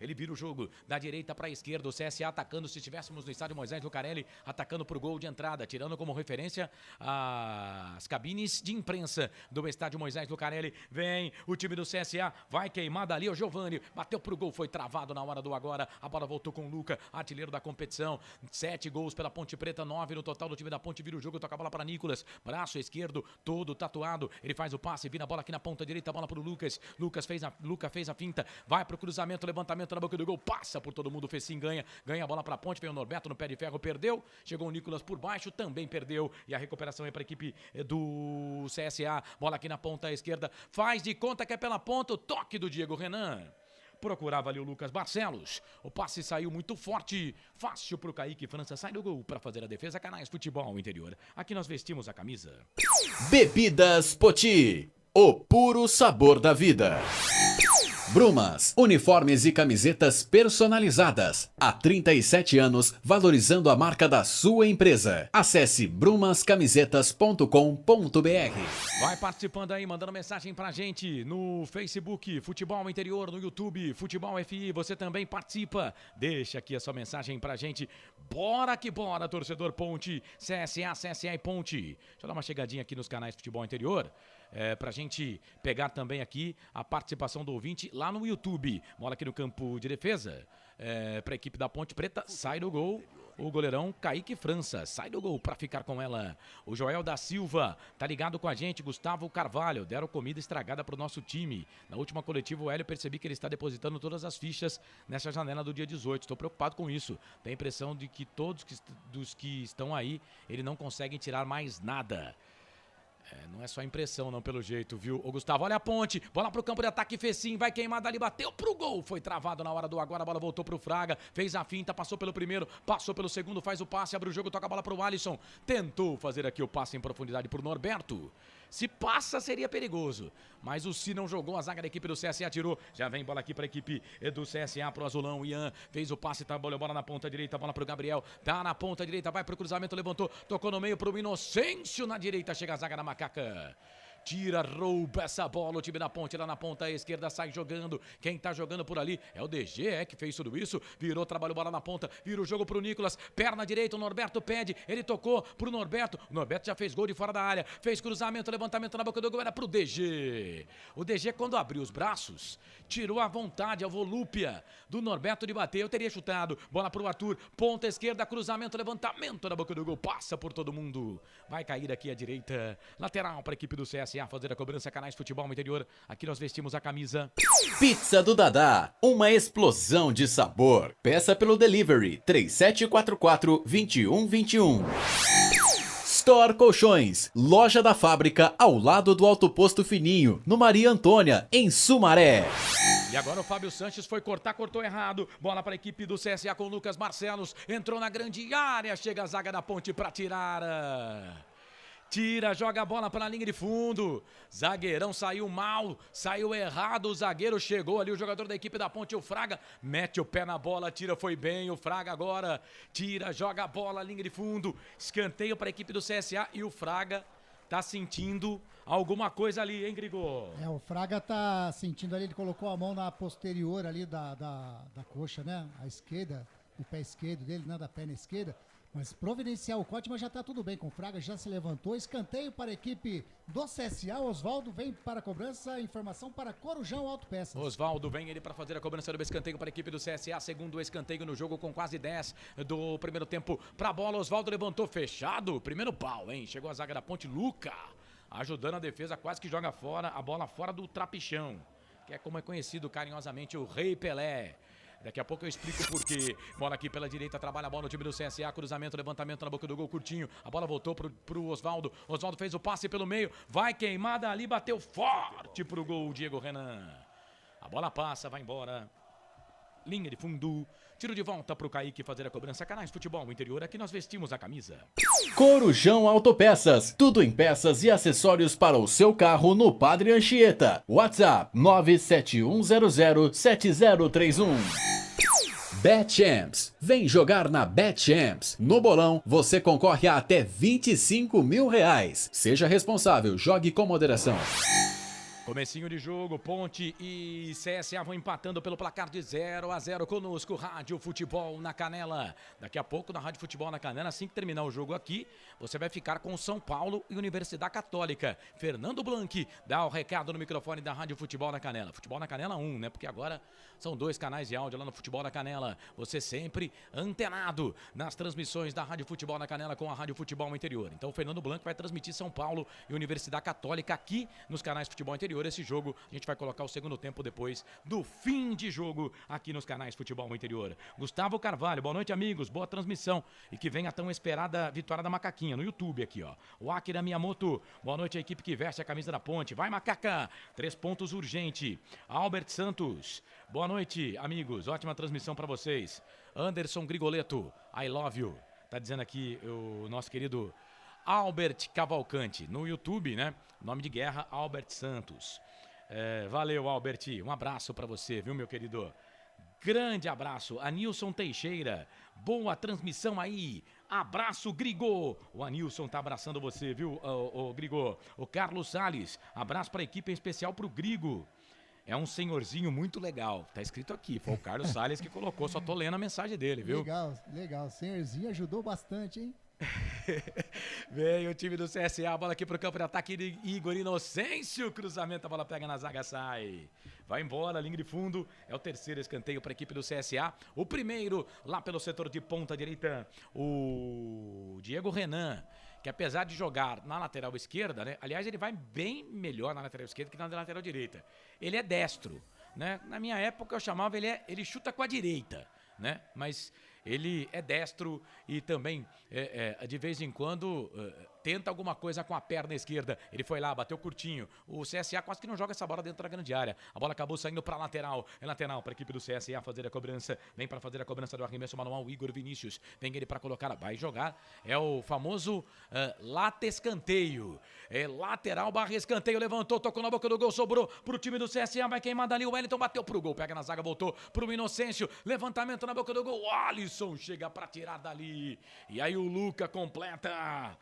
Ele vira o jogo da direita para a esquerda, o CSA atacando, se estivéssemos no estádio Moisés Lucarelli, atacando pro gol de entrada, tirando como referência as cabines de imprensa do estádio Moisés Lucarelli. Vem o time do CSA, vai queimada ali, o Giovani bateu pro gol, foi travado na hora do agora, a bola voltou com o Luca, artilheiro da competição, 7 gols pela Ponte Preta, 9 no total do time da Ponte, vira o jogo, toca a bola para para Nicolas, braço esquerdo, todo tatuado. Ele faz o passe, vira a bola aqui na ponta direita, a bola pro Lucas. Lucas fez a finta, vai pro cruzamento, levantamento na boca do gol, passa por todo mundo, fez sim, ganha a bola pra ponte, veio o Norberto no pé de ferro, perdeu. Chegou o Nicolas por baixo, também perdeu. E a recuperação é para a equipe do CSA. Bola aqui na ponta esquerda, faz de conta que é pela ponta, o toque do Diego Renan. Procurava ali o Lucas Barcelos. O passe saiu muito forte. Fácil pro Kaique França. Sai do gol para fazer a defesa. Canais Futebol Interior. Aqui nós vestimos a camisa. Bebidas Poti. O puro sabor da vida. Brumas, uniformes e camisetas personalizadas. Há 37 anos, valorizando a marca da sua empresa. Acesse brumascamisetas.com.br. Vai participando aí, mandando mensagem pra gente no Facebook, Futebol Interior, no YouTube, Futebol FI. Você também participa. Deixa aqui a sua mensagem pra gente. Bora que bora, torcedor Ponte. CSA e Ponte. Deixa eu dar uma chegadinha aqui nos canais Futebol Interior. Pra gente pegar também aqui a participação do ouvinte lá no YouTube. Bola aqui no campo de defesa. Pra equipe da Ponte Preta, sai do gol o goleirão Kaique França. Sai do gol pra ficar com ela. O Joel da Silva tá ligado com a gente. Gustavo Carvalho, deram comida estragada pro nosso time. Na última coletiva, o Hélio, percebi que ele está depositando todas as fichas nessa janela do dia 18. Estou preocupado com isso. Tem a impressão de que todos dos que estão aí, ele não consegue tirar mais nada. Não é só impressão não, pelo jeito, viu? Ô Gustavo, olha a ponte, bola pro campo de ataque, fez sim, vai queimar dali, bateu pro gol, foi travado na hora do agora, a bola voltou pro Fraga, fez a finta, passou pelo primeiro, passou pelo segundo, faz o passe, abre o jogo, toca a bola pro Alisson, tentou fazer aqui o passe em profundidade pro Norberto. Se passa, seria perigoso. Mas o Si não jogou, a zaga da equipe do CSA tirou. Já vem bola aqui para a equipe do CSA, pro Azulão. Ian fez o passe, tá, bola na ponta direita, bola pro Gabriel. Tá na ponta direita, vai pro cruzamento, levantou, tocou no meio pro Inocêncio. Na direita chega a zaga da Macaca. Tira, rouba essa bola, o time da Ponte lá na ponta esquerda, sai jogando. Quem tá jogando por ali é o DG, que fez tudo isso. Virou, trabalhou bola na ponta, vira o jogo pro Nicolas. Perna direita, o Norberto pede, ele tocou pro Norberto. O Norberto já fez gol de fora da área, fez cruzamento, levantamento na boca do gol, era pro DG. O DG, quando abriu os braços, tirou a vontade, a volúpia do Norberto de bater. Eu teria chutado, bola pro Arthur, ponta esquerda, cruzamento, levantamento na boca do gol, passa por todo mundo. Vai cair aqui à direita, lateral para a equipe do CS. Fazer a cobrança, Canais Futebol Interior. Aqui nós vestimos a camisa. Pizza do Dadá, uma explosão de sabor. Peça pelo delivery 3744-2121. Store Colchões, loja da fábrica ao lado do Alto Posto Fininho, no Maria Antônia, em Sumaré. E agora o Fábio Sanches foi cortar, cortou errado. Bola para a equipe do CSA com o Lucas Barcelos. Entrou na grande área, chega a zaga da Ponte para tirar. Tira, joga a bola para a linha de fundo. Zagueirão saiu mal, saiu errado. O zagueiro chegou ali, o jogador da equipe da Ponte, o Fraga, mete o pé na bola, tira, foi bem. O Fraga agora tira, joga a bola, linha de fundo. Escanteio para a equipe do CSA e o Fraga tá sentindo alguma coisa ali, hein, Grigor? O Fraga tá sentindo ali, ele colocou a mão na posterior ali da coxa, né? A esquerda, o pé esquerdo dele, né? Da perna esquerda. Mas providenciar o corte, mas já tá tudo bem com o Fraga, já se levantou. Escanteio para a equipe do CSA. Oswaldo vem para a cobrança, informação para Corujão Autopeças. Oswaldo vem ele para fazer a cobrança do escanteio para a equipe do CSA. Segundo escanteio no jogo com quase 10 do primeiro tempo. Para a bola, Oswaldo levantou fechado. Primeiro pau, hein? Chegou a zaga da Ponte, Luca, ajudando a defesa, quase que joga fora, a bola fora do trapichão, que é como é conhecido carinhosamente o Rei Pelé. Daqui a pouco eu explico por quê. Bola aqui pela direita, trabalha a bola no time do CSA, cruzamento, levantamento na boca do gol, curtinho. A bola voltou pro Oswaldo. Oswaldo fez o passe pelo meio, vai queimada ali, bateu forte pro gol, Diego Renan. A bola passa, vai embora. Linha de fundo. Tiro de volta pro Kaique fazer a cobrança. Canais Futebol Interior, aqui nós vestimos a camisa. Corujão Autopeças, tudo em peças e acessórios para o seu carro no Padre Anchieta. WhatsApp 971007031. BetChamps, vem jogar na BetChamps. No bolão, você concorre a até R$25 mil. Seja responsável, jogue com moderação. Comecinho de jogo, Ponte e CSA vão empatando pelo placar de 0-0 conosco, Rádio Futebol na Canela. Daqui a pouco na Rádio Futebol na Canela, assim que terminar o jogo aqui, você vai ficar com São Paulo e Universidade Católica. Fernando Blanc dá o recado no microfone da Rádio Futebol na Canela. Futebol na Canela 1, né? Porque agora são 2 canais de áudio lá no Futebol na Canela. Você sempre antenado nas transmissões da Rádio Futebol na Canela com a Rádio Futebol Interior. Então o Fernando Blanc vai transmitir São Paulo e Universidade Católica aqui nos canais Futebol Interior. Esse jogo a gente vai colocar o segundo tempo depois do fim de jogo aqui nos canais Futebol Interior. Gustavo Carvalho, boa noite, amigos, boa transmissão e que venha a tão esperada vitória da Macaquinha no YouTube aqui, ó. O Akira Miyamoto, boa noite, a equipe que veste a camisa da Ponte. Vai, Macaca! 3 pontos urgente. Albert Santos, boa noite, amigos, ótima transmissão pra vocês. Anderson Grigoleto, I love you. Tá dizendo aqui o nosso querido Albert Cavalcante, no YouTube, né? Nome de guerra, Albert Santos. Valeu, Albert. Um abraço pra você, viu, meu querido? Grande abraço. Anilson Teixeira, boa transmissão aí. Abraço, Grigo. O Anilson tá abraçando você, viu, o Grigo? O Carlos Salles, abraço pra equipe, em especial pro Grigo. É um senhorzinho muito legal. Tá escrito aqui, foi o Carlos Salles que colocou, só tô lendo a mensagem dele, viu? Legal, legal. O senhorzinho ajudou bastante, hein? Vem o time do CSA, a bola aqui pro campo de ataque de Igor Inocêncio, cruzamento, a bola pega na zaga, sai. Vai embora, linha de fundo, é o terceiro escanteio para a equipe do CSA. O primeiro, lá pelo setor de ponta direita, o Diego Renan, que apesar de jogar na lateral esquerda, né? Aliás, ele vai bem melhor na lateral esquerda que na lateral direita. Ele é destro, né? Na minha época eu chamava ele chuta com a direita, né? Mas ele é destro e também, de vez em quando, tenta alguma coisa com a perna esquerda. Ele foi lá, bateu curtinho. O CSA quase que não joga essa bola dentro da grande área. A bola acabou saindo para lateral. É lateral para a equipe do CSA fazer a cobrança. Vem para fazer a cobrança do arremesso manual o Igor Vinícius. Vem ele para colocar, vai jogar. É o famoso late escanteio. É lateral barra escanteio. Levantou, tocou na boca do gol, sobrou pro time do CSA. Vai queimando ali. O Wellington bateu pro gol. Pega na zaga, voltou pro Inocêncio. Levantamento na boca do gol. Alisson chega para tirar dali. E aí o Luca completa.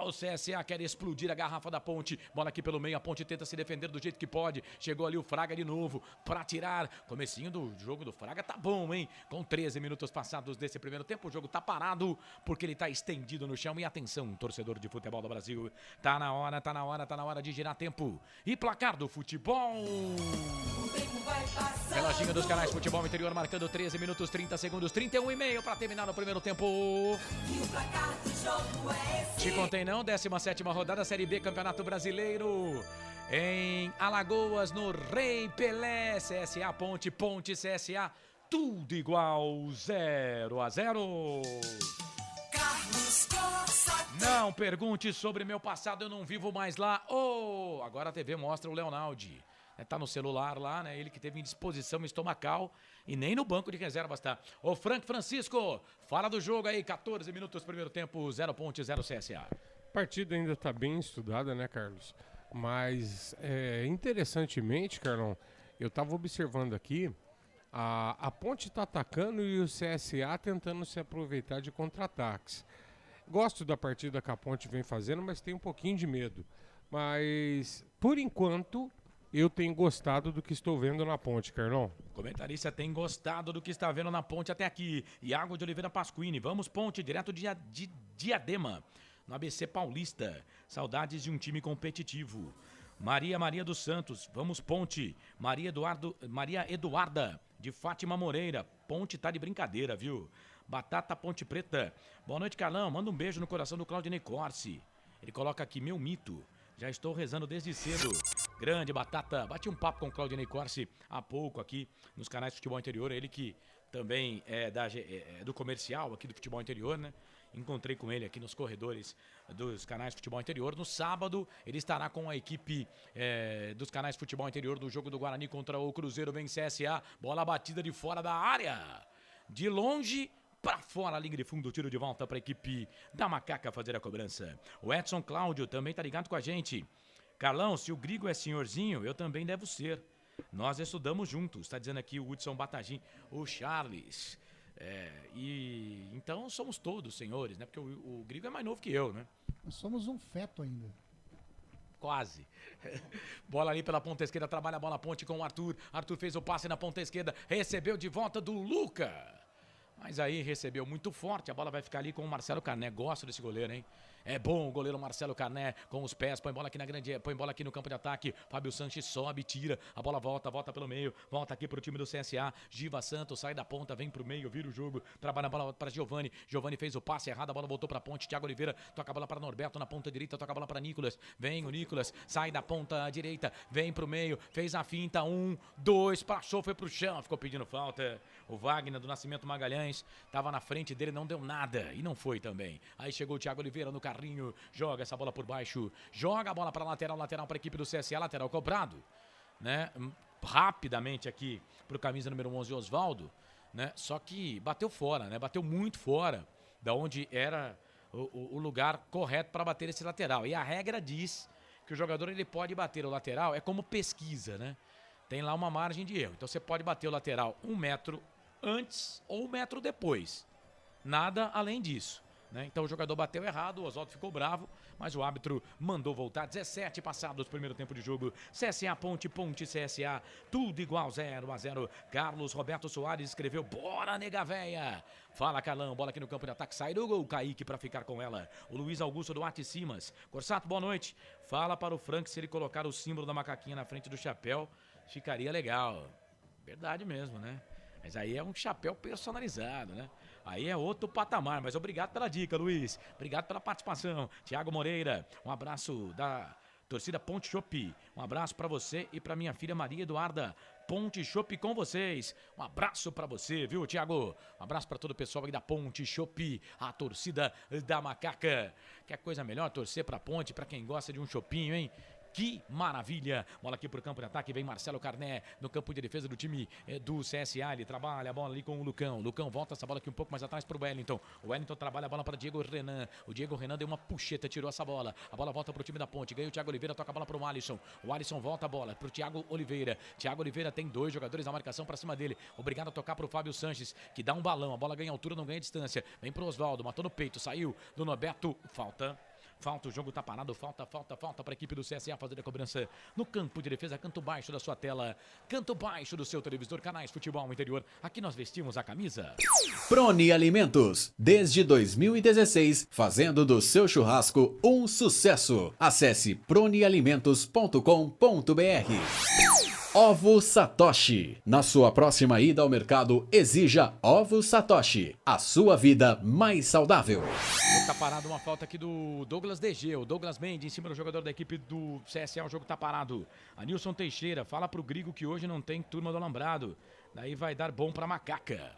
O CSA quer explodir a garrafa da Ponte. Bola aqui pelo meio, a Ponte tenta se defender do jeito que pode. Chegou ali o Fraga de novo para tirar. Comecinho do jogo do Fraga tá bom, hein? Com 13 minutos passados desse primeiro tempo, o jogo tá parado porque ele tá estendido no chão. E atenção, torcedor de futebol do Brasil, tá na hora de girar tempo. E placar do futebol. Reloginho dos canais Futebol Interior marcando 13 minutos 30 segundos, 31,5 para terminar no primeiro tempo. E o placar do jogo é esse. Te contei não, 17ª rodada Série B Campeonato Brasileiro. Em Alagoas, no Rei Pelé, CSA Ponte, Ponte CSA, tudo igual, 0-0. Carlos Costa. Não pergunte sobre meu passado, eu não vivo mais lá. Agora a TV mostra o Leonaldi. Tá no celular lá, né? Ele que teve indisposição estomacal e nem no banco de reservas tá. Ô Frank Francisco, fala do jogo aí, 14 minutos primeiro tempo, 0 Ponte, 0 CSA. A partida ainda tá bem estudada, né, Carlos? Mas, interessantemente, Carlão, eu tava observando aqui, a Ponte tá atacando e o CSA tentando se aproveitar de contra-ataques. Gosto da partida que a Ponte vem fazendo, mas tenho um pouquinho de medo. Mas, por enquanto, eu tenho gostado do que estou vendo na Ponte, Carlão. O comentarista tem gostado do que está vendo na Ponte até aqui. Iago de Oliveira Pasquini, vamos Ponte, direto de Diadema, no ABC Paulista. Saudades de um time competitivo. Maria dos Santos, vamos Ponte. Maria Eduarda, de Fátima Moreira. Ponte tá de brincadeira, viu? Batata Ponte Preta. Boa noite, Carlão. Manda um beijo no coração do Claudinei Corsi. Ele coloca aqui, meu mito. Já estou rezando desde cedo. Grande Batata. Bati um papo com o Claudinei Corsi há pouco aqui nos canais Futebol Interior. Ele que também é do comercial aqui do Futebol Interior, né? Encontrei com ele aqui nos corredores dos canais Futebol Interior. No sábado, ele estará com a equipe dos canais Futebol Interior do jogo do Guarani contra o Cruzeiro. Vem CSA. Bola batida de fora da área. De longe para fora, a linha de fundo, tiro de volta para a equipe da Macaca fazer a cobrança. O Edson Cláudio também tá ligado com a gente. Carlão, se o Grigo é senhorzinho, eu também devo ser. Nós estudamos juntos, tá dizendo aqui o Hudson Batagim, o Charles. E então somos todos senhores, né? Porque o Grigo é mais novo que eu, né? Nós somos um feto ainda. Quase. Bola ali pela ponta esquerda, trabalha a bola ponte com o Arthur. Arthur fez o passe na ponta esquerda, recebeu de volta do Luca. Mas aí recebeu muito forte, a bola vai ficar ali com o Marcelo Carné. Gosto desse goleiro, hein? É bom o goleiro Marcelo Carné com os pés, põe bola aqui na grande, põe bola aqui no campo de ataque. Fábio Sanches sobe, tira, a bola volta pelo meio, volta aqui pro time do CSA. Giva Santos sai da ponta, vem pro meio, vira o jogo, trabalha a bola para Giovani. Giovani fez o passe errado, a bola voltou pra ponte. Thiago Oliveira toca a bola para Norberto na ponta direita, toca a bola para Nicolas. Vem o Nicolas, sai da ponta direita, vem pro meio, fez a finta, 1, 2, passou, foi pro chão, ficou pedindo falta. O Wagner do Nascimento Magalhães tava na frente dele, não deu nada e não foi também. Aí chegou o Thiago Oliveira no carrinho, joga essa bola por baixo, joga a bola para lateral para a equipe do CSA, lateral cobrado, né? Rapidamente aqui pro camisa número 11, Osvaldo, né? Só que bateu fora, né? Bateu muito fora da onde era o lugar correto para bater esse lateral. E a regra diz que o jogador ele pode bater o lateral, é como pesquisa, né? Tem lá uma margem de erro. Então você pode bater o lateral 1 metro antes ou 1 metro depois. Nada além disso, né? Então o jogador bateu errado, o Oswaldo ficou bravo, mas o árbitro mandou voltar. 17 passados, primeiro tempo de jogo. CSA Ponte, Ponte CSA, tudo igual, 0-0. Carlos Roberto Soares escreveu, bora nega véia. Fala Carlão, bola aqui no campo de ataque, sai do gol, Kaique pra ficar com ela. O Luiz Augusto Duarte Simas. Corsato, boa noite. Fala para o Frank se ele colocar o símbolo da macaquinha na frente do chapéu, ficaria legal. Verdade mesmo, né? Mas aí é um chapéu personalizado, né? Aí é outro patamar, mas obrigado pela dica, Luiz. Obrigado pela participação. Tiago Moreira, um abraço da torcida Ponte Chopp. Um abraço pra você e pra minha filha Maria Eduarda. Ponte Chopp com vocês. Um abraço pra você, viu, Tiago? Um abraço pra todo o pessoal aí da Ponte Chopp, a torcida da macaca. Quer coisa melhor? Torcer pra Ponte, pra quem gosta de um chopinho, hein? Que maravilha! Bola aqui pro campo de ataque, vem Marcelo Carné no campo de defesa do time do CSA. Ele trabalha a bola ali com o Lucão. Lucão volta essa bola aqui um pouco mais atrás pro Wellington. O Wellington trabalha a bola para Diego Renan. O Diego Renan deu uma puxeta, tirou essa bola. A bola volta pro time da Ponte. Ganha o Thiago Oliveira, toca a bola pro Alisson. O Alisson volta a bola pro Thiago Oliveira. Thiago Oliveira tem 2 jogadores na marcação pra cima dele. Obrigado a tocar pro Fábio Sanches, que dá um balão. A bola ganha altura, não ganha distância. Vem pro Osvaldo, matou no peito, saiu do Norberto. Falta, o jogo tá parado, falta para a equipe do CSA fazer a cobrança no campo de defesa, canto baixo da sua tela, canto baixo do seu televisor, Canais Futebol Interior. Aqui nós vestimos a camisa Proni Alimentos, desde 2016, fazendo do seu churrasco um sucesso. Acesse pronialimentos.com.br. Ovo Satoshi. Na sua próxima ida ao mercado, exija Ovo Satoshi. A sua vida mais saudável. Tá parado, uma falta aqui do Douglas DG, o Douglas Mendes em cima do jogador da equipe do CSA, o jogo tá parado. Anilson Teixeira, fala pro Grigo que hoje não tem turma do Alambrado, daí vai dar bom pra macaca.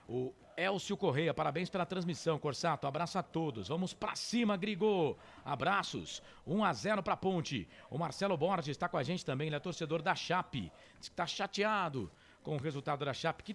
O Elcio Correia, parabéns pela transmissão, Corsato, abraço a todos, vamos pra cima, Grigo, abraços, 1-0 pra Ponte. O Marcelo Borges está com a gente também, ele é torcedor da Chape, diz que tá chateado com o resultado da Chape, que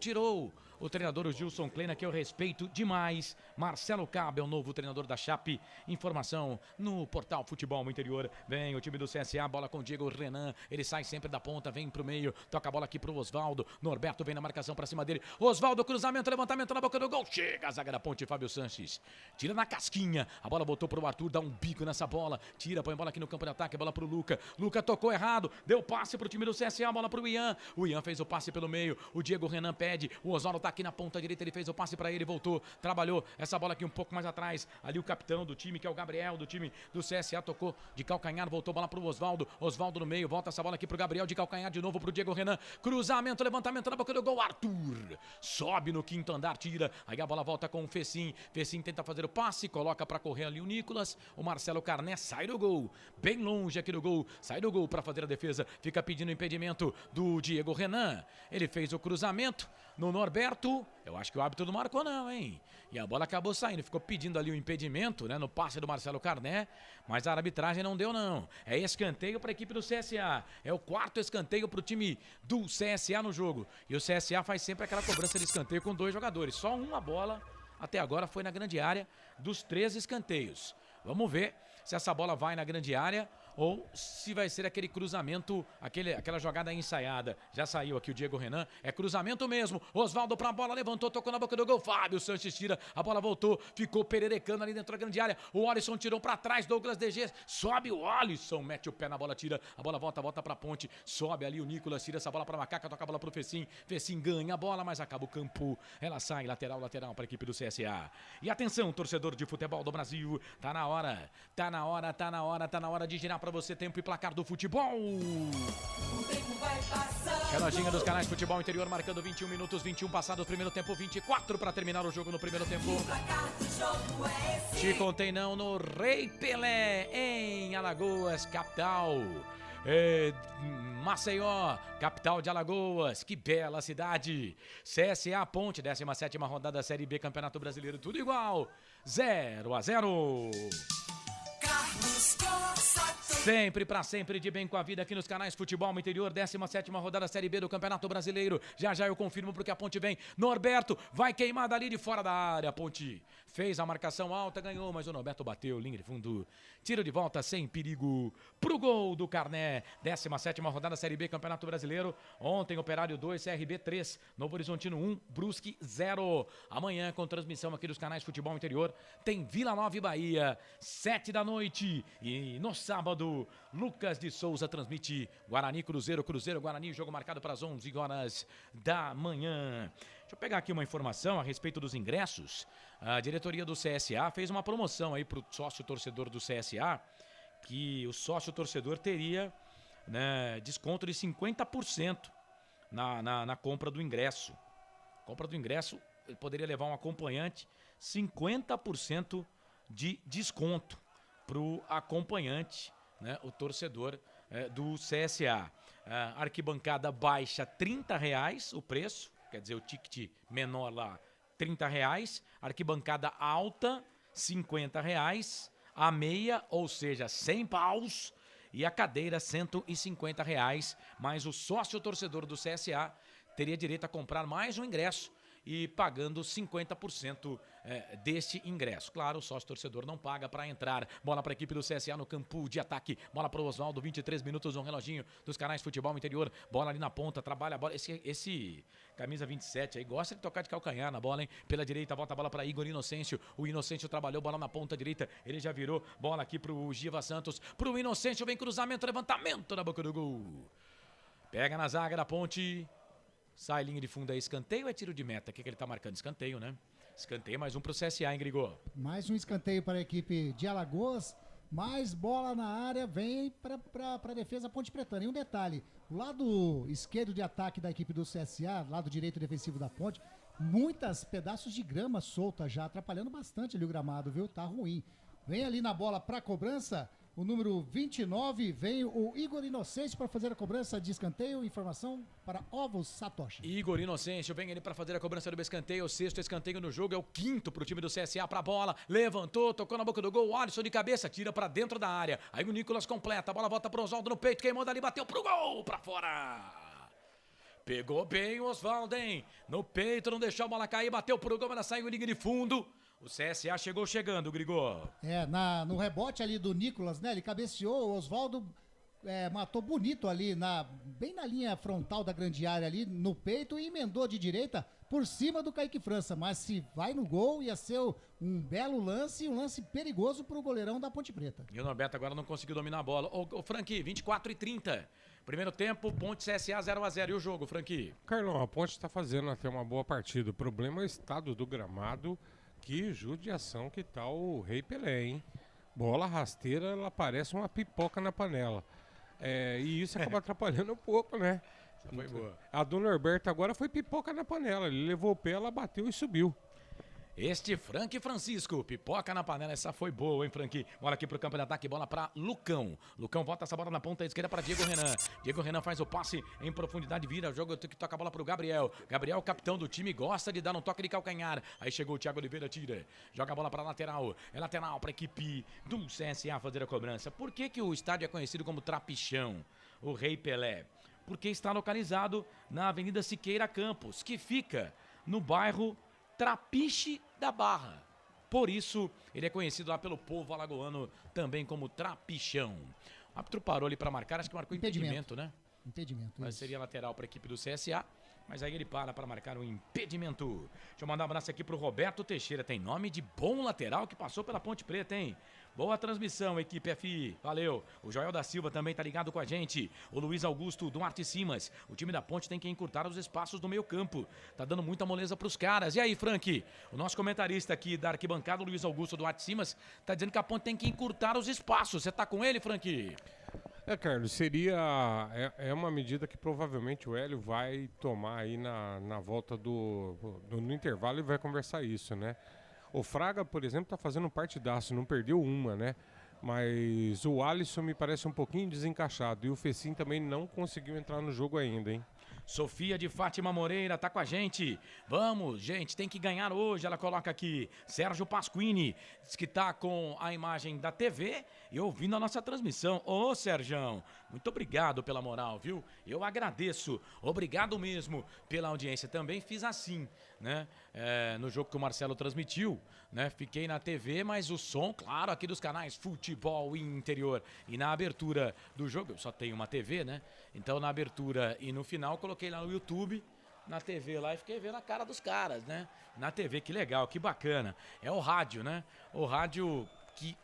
tirou o treinador, o Gilson Kleina, que eu respeito demais. Marcelo Cabe é o novo treinador da Chape. Informação no portal Futebol Interior. Vem o time do CSA, bola com o Diego Renan. Ele sai sempre da ponta, vem pro meio, toca a bola aqui pro Osvaldo. Norberto vem na marcação pra cima dele. Osvaldo, cruzamento, levantamento na boca do gol. Chega a zaga da Ponte, Fábio Sanches. Tira na casquinha. A bola botou pro Arthur, dá um bico nessa bola. Tira, põe a bola aqui no campo de ataque, bola pro Luca. Luca tocou errado, deu passe pro time do CSA, bola pro Ian. O Ian fez o passe pelo meio. O Diego Renan pede. O Osvaldo tá aqui na ponta direita, ele fez o passe pra ele, voltou, trabalhou essa bola aqui um pouco mais atrás, ali o capitão do time, que é o Gabriel, do time do CSA, tocou de calcanhar, voltou bola pro Osvaldo, Osvaldo no meio, volta essa bola aqui pro Gabriel, de calcanhar de novo pro Diego Renan, cruzamento, levantamento na boca do gol, Arthur, sobe no quinto andar, tira, aí a bola volta com o Fecim tenta fazer o passe, coloca pra correr ali o Nicolas, o Marcelo Carné sai do gol, bem longe aqui do gol, sai do gol pra fazer a defesa, fica pedindo impedimento do Diego Renan, ele fez o cruzamento no Norberto. Eu acho que o árbitro não marcou não, hein? E a bola acabou saindo, ficou pedindo ali o impedimento, né, no passe do Marcelo Carné, mas a arbitragem não deu não. É escanteio para a equipe do CSA. É o 4º escanteio para o time do CSA no jogo. E o CSA faz sempre aquela cobrança de escanteio com 2 jogadores. Só uma bola até agora foi na grande área dos 3 escanteios. Vamos ver se essa bola vai na grande área ou se vai ser aquele cruzamento, aquela jogada ensaiada. Já saiu aqui o Diego Renan, é cruzamento mesmo. Osvaldo pra bola, levantou, tocou na boca do gol. Fábio Sanches tira, a bola voltou, ficou pererecando ali dentro da grande área. O Alisson tirou pra trás, Douglas DG, sobe o Alisson, mete o pé na bola, tira, a bola volta pra ponte, sobe ali o Nicolas, tira essa bola pra Macaca, toca a bola pro Fecim, Fecim ganha a bola, mas acaba o campo. Ela sai, lateral pra equipe do CSA. E atenção, torcedor de futebol do Brasil, tá na hora de girar pra você tempo e placar do futebol. Reloginho dos canais Futebol Interior marcando 21 minutos, 21 passados, primeiro tempo, 24 para terminar o jogo no primeiro tempo. Te contei não no Rei Pelé, em Alagoas, capital. Maceió, capital de Alagoas, que bela cidade. CSA Ponte, 17ª rodada Série B, Campeonato Brasileiro, tudo igual, 0-0. Sempre pra sempre de bem com a vida aqui nos canais Futebol Interior, 17ª rodada Série B do Campeonato Brasileiro. Já eu confirmo porque a Ponte vem. Norberto vai queimar dali de fora da área. A Ponte fez a marcação alta, ganhou, mas o Norberto bateu, linha de fundo. Tiro de volta sem perigo pro gol do Carné. 17ª rodada Série B Campeonato Brasileiro. Ontem Operário 2, CRB 3, Novo Horizontino 1, Brusque 0. Amanhã com transmissão aqui dos canais Futebol Interior tem Vila Nova e Bahia, 7 da noite. E no sábado, Lucas de Souza transmite Guarani Cruzeiro, Guarani, jogo marcado para as 11 horas da manhã. Deixa eu pegar aqui uma informação a respeito dos ingressos. A diretoria do CSA fez uma promoção aí para o sócio torcedor do CSA, que o sócio torcedor teria, né, desconto de 50% na compra do ingresso. Compra do ingresso, ele poderia levar um acompanhante, 50% de desconto para o acompanhante, né, o torcedor do CSA. Arquibancada baixa, R$30 o preço, quer dizer, o ticket menor lá, R$30. Arquibancada alta, R$50. A meia, ou seja, 100 paus. E a cadeira, R$150. Mas o sócio torcedor do CSA teria direito a comprar mais um ingresso e pagando 50% deste ingresso. Claro, o sócio-torcedor não paga para entrar. Bola para a equipe do CSA no campo de ataque. Bola para o Osvaldo, 23 minutos, um reloginho dos canais Futebol Interior. Bola ali na ponta, trabalha a bola. Esse camisa 27 aí gosta de tocar de calcanhar na bola, hein? Pela direita, volta a bola para Igor Inocêncio. O Inocêncio trabalhou, bola na ponta direita. Ele já virou, bola aqui para o Giva Santos. Para o Inocêncio, vem cruzamento, levantamento na boca do gol. Pega na zaga da Ponte. Sai linha de fundo aí, escanteio ou é tiro de meta? O que ele tá marcando? Escanteio, né? Escanteio, mais um pro CSA, hein, Grigô? Mais um escanteio para a equipe de Alagoas. Mais bola na área, vem para a defesa Ponte Pretana. E um detalhe, o lado esquerdo de ataque da equipe do CSA, lado direito defensivo da Ponte, muitos pedaços de grama solta já, atrapalhando bastante ali o gramado, viu? Tá ruim. Vem ali na bola para cobrança, o número 29, vem o Igor Inocêncio para fazer a cobrança de escanteio. Informação para Ovos Satoshi. Igor Inocêncio vem ali para fazer a cobrança do escanteio. O 6º escanteio no jogo, é o 5º pro time do CSA para a bola. Levantou, tocou na boca do gol. O Alisson de cabeça, tira para dentro da área. Aí o Nicolas completa, a bola volta pro Osvaldo no peito. Queimou dali, bateu pro gol, para fora. Pegou bem o Osvaldo, hein? No peito, não deixou a bola cair, bateu pro gol, mas saiu linha de fundo. O CSA chegou chegando, Grigô. No rebote ali do Nicolas, né? Ele cabeceou, o Osvaldo matou bonito ali, bem na linha frontal da grande área ali, no peito, e emendou de direita por cima do Kaique França. Mas se vai no gol, ia ser um belo lance, um lance perigoso pro goleirão da Ponte Preta. E o Norberto agora não conseguiu dominar a bola. Ô Franqui, 24:30. Primeiro tempo, Ponte CSA 0-0. E o jogo, Franqui? Carlão, a Ponte tá fazendo até uma boa partida. O problema é o estado do gramado. Que judiação que tá o Rei Pelé, hein? Bola rasteira, ela parece uma pipoca na panela. E isso acaba atrapalhando um pouco, né? Essa foi boa. A do Norberto agora foi pipoca na panela. Ele levou o pé, ela bateu e subiu. Este Frank Francisco, pipoca na panela, essa foi boa, hein, Frank? Bola aqui pro campo de ataque, bola pra Lucão. Lucão volta essa bola na ponta esquerda para Diego Renan. Diego Renan faz o passe em profundidade, vira o jogo, que toca a bola pro Gabriel. Gabriel, capitão do time, gosta de dar um toque de calcanhar. Aí chegou o Thiago Oliveira, tira. Joga a bola pra lateral. É lateral pra equipe do CSA fazer a cobrança. Por que o estádio é conhecido como Trapichão, o Rei Pelé? Porque está localizado na Avenida Siqueira Campos, que fica no bairro Trapiche da Barra. Por isso, ele é conhecido lá pelo povo alagoano também como Trapichão. O árbitro parou ali para marcar, acho que marcou impedimento, né? Impedimento. Mas isso. seria lateral para a equipe do CSA. Mas aí ele para marcar um impedimento. Deixa eu mandar um abraço aqui pro Roberto Teixeira. Tem nome de bom lateral que passou pela Ponte Preta, hein? Boa transmissão, equipe FI. Valeu. O Joel da Silva também tá ligado com a gente. O Luiz Augusto Duarte Simas. O time da Ponte tem que encurtar os espaços do meio campo. Tá dando muita moleza pros caras. E aí, Frank? O nosso comentarista aqui da arquibancada, o Luiz Augusto Duarte Simas, tá dizendo que a Ponte tem que encurtar os espaços. Você tá com ele, Frank? Carlos, é uma medida que provavelmente o Hélio vai tomar aí na volta no intervalo e vai conversar isso, né? O Fraga, por exemplo, tá fazendo um partidaço, não perdeu uma, né? Mas o Alisson me parece um pouquinho desencaixado e o Fecim também não conseguiu entrar no jogo ainda, hein? Sofia de Fátima Moreira tá com a gente. Vamos, gente, tem que ganhar hoje. Ela coloca aqui. Sérgio Pasquini, diz que tá com a imagem da TV e ouvindo a nossa transmissão. Ô, Sérgio, muito obrigado pela moral, viu? Eu agradeço. Obrigado mesmo pela audiência. Também fiz assim, né? No jogo que o Marcelo transmitiu, né? Fiquei na TV, mas o som, claro, aqui dos canais Futebol Interior. E na abertura do jogo, eu só tenho uma TV, né? Então na abertura e no final coloquei lá no YouTube, na TV lá e fiquei vendo a cara dos caras, né? Na TV, que legal, que bacana. É o rádio, né? O rádio que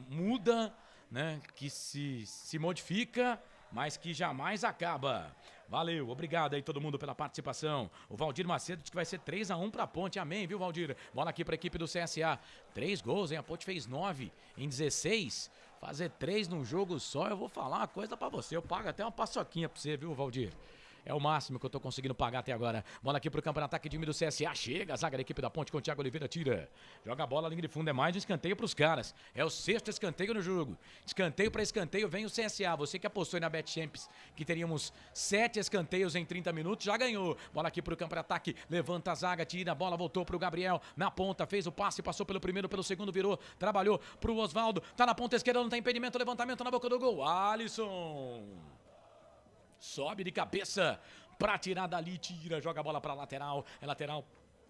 muda, né? Que se modifica, mas que jamais acaba. Valeu, obrigado aí todo mundo pela participação. O Valdir Macedo diz que vai ser 3-1 pra Ponte, amém, viu, Valdir? Bola aqui pra equipe do CSA. 3 gols, hein? A Ponte fez 9 em 16. Fazer 3 num jogo só, eu vou falar uma coisa pra você. Eu pago até uma paçoquinha pra você, viu, Valdir? É o máximo que eu tô conseguindo pagar até agora. Bola aqui pro campo de ataque, time do CSA. Chega a zaga da equipe da Ponte com o Thiago Oliveira. Tira. Joga a bola, linha de fundo. É mais um escanteio pros caras. É o 6º escanteio no jogo. Escanteio pra escanteio vem o CSA. Você que apostou aí na Bet Champions que teríamos 7 escanteios em 30 minutos, já ganhou. Bola aqui pro campo de ataque. Levanta a zaga, tira a bola, voltou pro Gabriel. Na ponta, fez o passe, passou pelo primeiro, pelo segundo, virou. Trabalhou pro Osvaldo. Tá na ponta esquerda, não tem impedimento. Levantamento na boca do gol. Alisson. Sobe de cabeça pra tirar dali, tira, joga a bola pra lateral, é lateral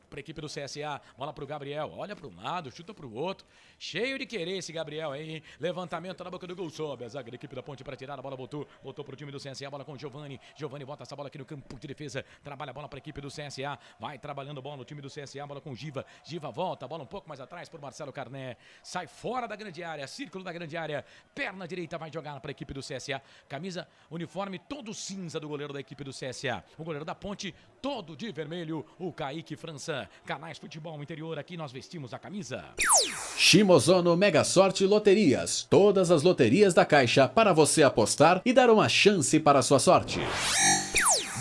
pra equipe do CSA, bola pro Gabriel, olha pro lado, chuta pro outro, cheio de querer esse Gabriel aí, levantamento na boca do gol, sobe a zaga da equipe da Ponte pra tirar, a bola voltou pro time do CSA, bola com o Giovani bota essa bola aqui no campo de defesa, trabalha a bola pra equipe do CSA, vai trabalhando a bola no time do CSA, bola com o Giva volta, a bola um pouco mais atrás pro Marcelo Carné, sai fora da grande área, círculo da grande área, perna direita vai jogar pra equipe do CSA, camisa, uniforme todo cinza do goleiro da equipe do CSA, o goleiro da Ponte todo de vermelho, o Kaique França. Canais Futebol Interior, aqui nós vestimos a camisa. Shimozono Mega Sorte Loterias. Todas as loterias da Caixa para você apostar e dar uma chance para a sua sorte.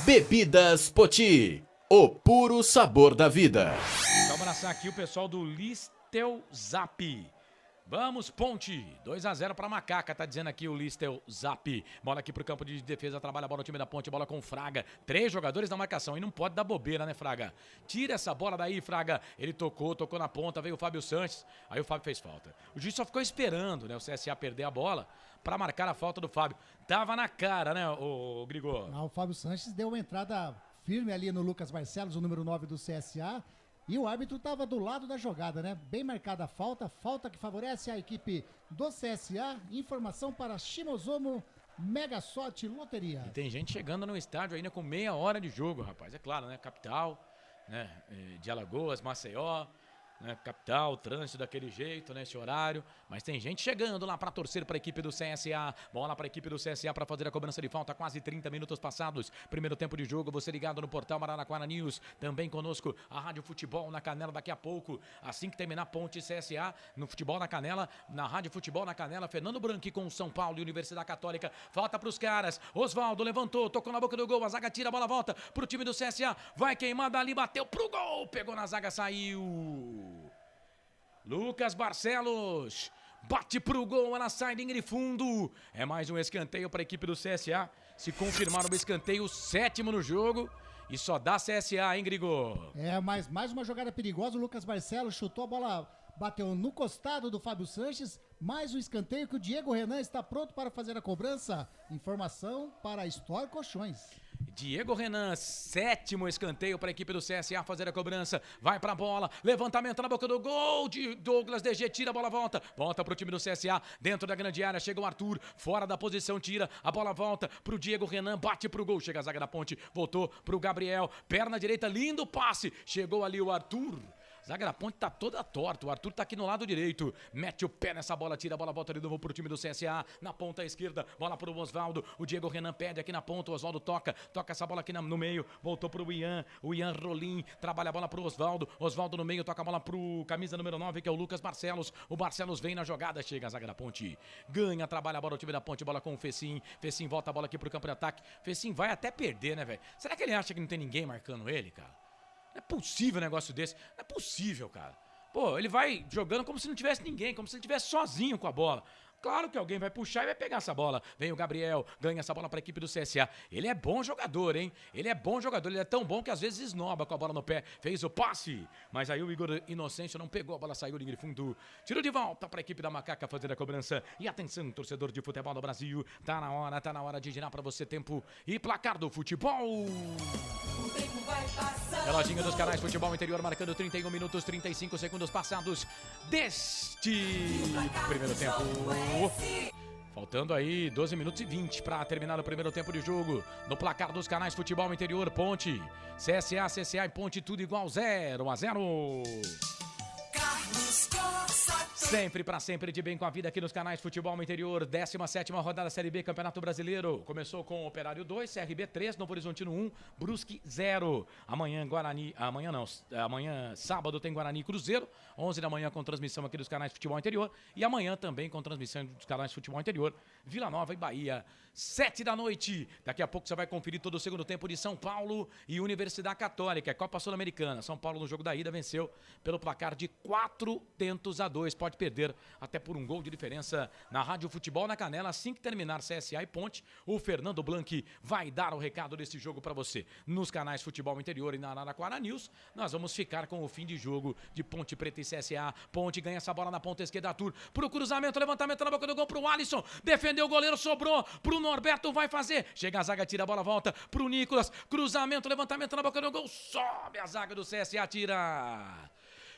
Bebidas Poti. O puro sabor da vida. Vamos abraçar aqui o pessoal do Listel Zap. Vamos, Ponte, 2-0 pra Macaca, tá dizendo aqui o Listel Zap. Bola aqui pro campo de defesa, trabalha a bola no time da Ponte, bola com o Fraga. 3 jogadores na marcação e não pode dar bobeira, né, Fraga? Tira essa bola daí, Fraga. Ele tocou na ponta, veio o Fábio Sanches, aí o Fábio fez falta. O juiz só ficou esperando, né, o CSA perder a bola pra marcar a falta do Fábio. Tava na cara, né, o Grigor? O Fábio Sanches deu uma entrada firme ali no Lucas Barcelos, o número 9 do CSA. E o árbitro estava do lado da jogada, né? Bem marcada a falta que favorece a equipe do CSA. Informação para Shimozono Mega Sorte Loteria. E tem gente chegando no estádio ainda com meia hora de jogo, rapaz. É claro, né? Capital, né? De Alagoas, Maceió, né? Capital, trânsito daquele jeito, né? Esse horário. Mas tem gente chegando lá para torcer para a equipe do CSA. Bola para a equipe do CSA para fazer a cobrança de falta. Quase 30 minutos passados. Primeiro tempo de jogo. Você ligado no portal Araraquara News. Também conosco a Rádio Futebol na Canela daqui a pouco. Assim que terminar Ponte CSA no Futebol na Canela. Na Rádio Futebol na Canela. Fernando Branco com São Paulo e Universidade Católica. Falta para os caras. Osvaldo levantou. Tocou na boca do gol. A zaga tira a bola, volta pro time do CSA. Vai queimar dali. Bateu pro gol. Pegou na zaga, saiu. Lucas Barcelos bate pro gol, ela sai linha de fundo. É mais um escanteio para a equipe do CSA. Se confirmar o escanteio, 7º no jogo. E só dá CSA, hein, Grigor? Mas mais uma jogada perigosa. O Lucas Barcelos chutou a bola, bateu no costado do Fábio Sanches. Mais um escanteio que o Diego Renan está pronto para fazer a cobrança. Informação para Store Colchões. Diego Renan, 7º escanteio para a equipe do CSA fazer a cobrança. Vai para a bola, levantamento na boca do gol de Douglas DG, tira a bola, volta para o time do CSA, dentro da grande área, chega o Arthur, fora da posição, tira, a bola volta para o Diego Renan, bate para o gol, chega a zaga da Ponte, voltou para o Gabriel, perna direita, lindo passe, chegou ali o Arthur. Zaga da Ponte tá toda torta, o Arthur tá aqui no lado direito, mete o pé nessa bola, tira a bola, volta de novo pro time do CSA, na ponta esquerda, bola pro Osvaldo, o Diego Renan pede aqui na ponta, o Osvaldo toca essa bola aqui no meio, voltou pro Ian, o Ian Rolim, trabalha a bola pro Osvaldo no meio, toca a bola pro camisa número 9, que é o Lucas Barcelos, o Barcelos vem na jogada, chega a zaga da Ponte, ganha, trabalha a bola, o time da Ponte, bola com o Fecim volta a bola aqui pro campo de ataque, Fecim vai até perder, né, velho? Será que ele acha que não tem ninguém marcando ele, cara? Não é possível um negócio desse. Não é possível, cara. Pô, ele vai jogando como se não tivesse ninguém, como se ele estivesse sozinho com a bola. Claro que alguém vai puxar e vai pegar essa bola. Vem o Gabriel, ganha essa bola para a equipe do CSA. Ele é bom jogador, hein? Ele é bom jogador. Ele é tão bom que às vezes esnoba com a bola no pé. Fez o passe, mas aí o Igor Inocêncio não pegou. A bola saiu de fundo. Tirou de volta para a equipe da Macaca fazer a cobrança. E atenção, torcedor de futebol do Brasil. Tá na hora de girar para você tempo e placar do futebol. Reloginho dos canais Futebol Interior marcando 31 minutos 35 segundos passados deste primeiro tempo. Faltando aí 12 minutos e 20 para terminar o primeiro tempo de jogo. No placar dos canais Futebol Interior, Ponte, CSA e Ponte, tudo igual, 0-0. Sempre pra sempre de bem com a vida aqui nos canais Futebol Interior, 17ª rodada Série B, Campeonato Brasileiro. Começou com Operário 2, CRB 3, Novo Horizontino 1, Brusque 0. Amanhã sábado tem Guarani e Cruzeiro, 11 da manhã com transmissão aqui dos canais Futebol Interior. E amanhã também com transmissão dos canais Futebol Interior, Vila Nova e Bahia, 7 da noite. Daqui a pouco você vai conferir todo o segundo tempo de São Paulo e Universidade Católica, Copa Sul-Americana. São Paulo no jogo da ida venceu pelo placar de 4-2. Pode perder até por um gol de diferença na Rádio Futebol na Canela. Assim que terminar CSA e Ponte, o Fernando Blanc vai dar o recado desse jogo para você. Nos canais Futebol Interior e na Araraquara News, nós vamos ficar com o fim de jogo de Ponte Preta e CSA. Ponte ganha essa bola na ponta esquerda, Arthur pro cruzamento, levantamento na boca do gol pro Alisson, defendeu o goleiro, sobrou pro Norberto, vai fazer, chega a zaga, tira a bola, volta pro Nicolas, cruzamento, levantamento na boca do gol, sobe a zaga do CSA,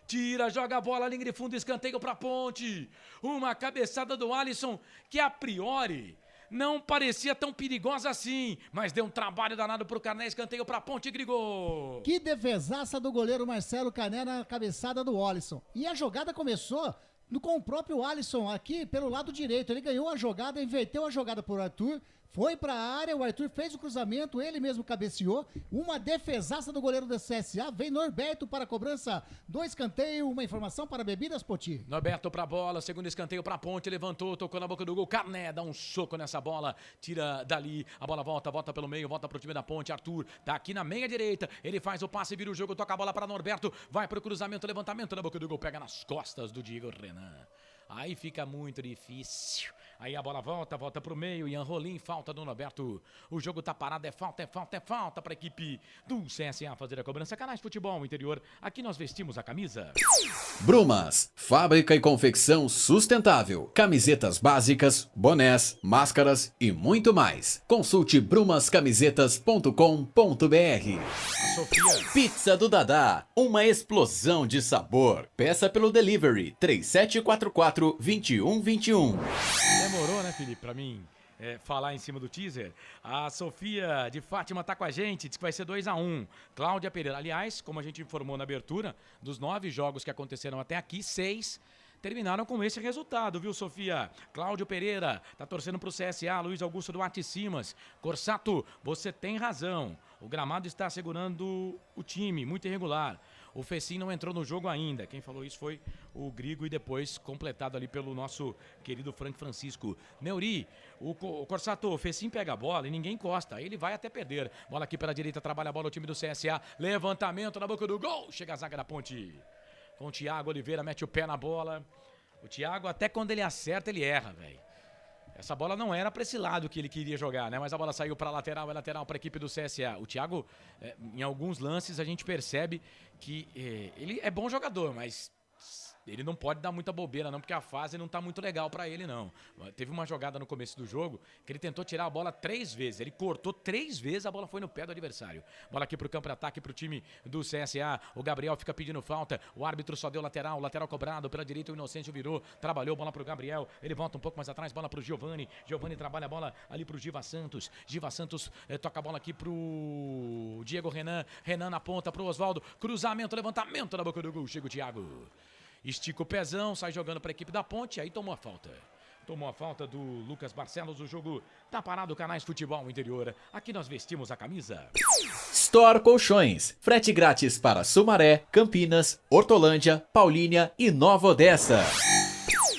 tira, joga a bola, linha de fundo, escanteio pra Ponte. Uma cabeçada do Alisson que a priori não parecia tão perigosa assim, mas deu um trabalho danado pro Cané, escanteio pra Ponte, Grigol. Que defesaça do goleiro Marcelo Cané na cabeçada do Alisson. E a jogada começou com o próprio Alisson aqui pelo lado direito. Ele ganhou a jogada, inverteu a jogada por Arthur, foi pra área, o Arthur fez o cruzamento, ele mesmo cabeceou, uma defesaça do goleiro da CSA, vem Norberto para a cobrança do escanteio, uma informação para Bebidas Poti. Norberto pra bola, segundo escanteio pra Ponte, levantou, tocou na boca do gol, Carné dá um soco nessa bola, tira dali, a bola volta pelo meio, volta pro time da Ponte, Arthur tá aqui na meia direita, ele faz o passe, vira o jogo, toca a bola pra Norberto, vai pro cruzamento, levantamento na boca do gol, pega nas costas do Diego Renan. Aí fica muito difícil. Aí a bola volta pro meio. Ian Rolim, falta do Norberto. O jogo tá parado, é falta pra equipe do CSA fazer a cobrança. Canais Futebol Interior, aqui nós vestimos a camisa. Brumas, fábrica e confecção sustentável. Camisetas básicas, bonés, máscaras e muito mais. Consulte brumascamisetas.com.br. Sofia. Pizza do Dadá, uma explosão de sabor. Peça pelo delivery 3744-2121. Demorou, né, Felipe, pra mim falar em cima do teaser. A Sofia de Fátima tá com a gente, diz que vai ser 2-1. Cláudia Pereira, aliás, como a gente informou na abertura, dos 9 jogos que aconteceram até aqui, 6 terminaram com esse resultado, viu, Sofia? Cláudio Pereira tá torcendo pro CSA, Luiz Augusto Duarte Simas. Corsato, você tem razão. O gramado está segurando o time, muito irregular. O Fecim não entrou no jogo ainda. Quem falou isso foi o Grigo e depois completado ali pelo nosso querido Frank Francisco. Neuri, o Corsato, o Fecim pega a bola e ninguém encosta. Aí ele vai até perder. Bola aqui pela direita, trabalha a bola o time do CSA. Levantamento na boca do gol. Chega a zaga da Ponte. Com o Thiago Oliveira, mete o pé na bola. O Thiago, até quando ele acerta, ele erra, velho. Essa bola não era para esse lado que ele queria jogar, né? Mas a bola saiu para lateral, é lateral para a equipe do CSA. O Thiago, em alguns lances, a gente percebe que ele é bom jogador, mas ele não pode dar muita bobeira não, porque a fase não tá muito legal pra ele não. Teve uma jogada no começo do jogo que ele tentou tirar a bola 3 vezes, ele cortou 3 vezes, a bola foi no pé do adversário. Bola aqui pro campo de ataque pro time do CSA, o Gabriel fica pedindo falta, o árbitro só deu lateral cobrado pela direita, o Inocêncio virou, trabalhou, bola pro Gabriel, ele volta um pouco mais atrás, bola pro Giovani trabalha a bola ali pro Giva Santos toca a bola aqui pro Diego Renan na ponta pro Oswaldo, cruzamento, levantamento na boca do gol, chega o Thiago. Estica o pezão, sai jogando para a equipe da Ponte, aí tomou a falta. Tomou a falta do Lucas Barcelos, o jogo tá parado, Canais Futebol Interior. Aqui nós vestimos a camisa. Store Colchões, frete grátis para Sumaré, Campinas, Hortolândia, Paulínia e Nova Odessa.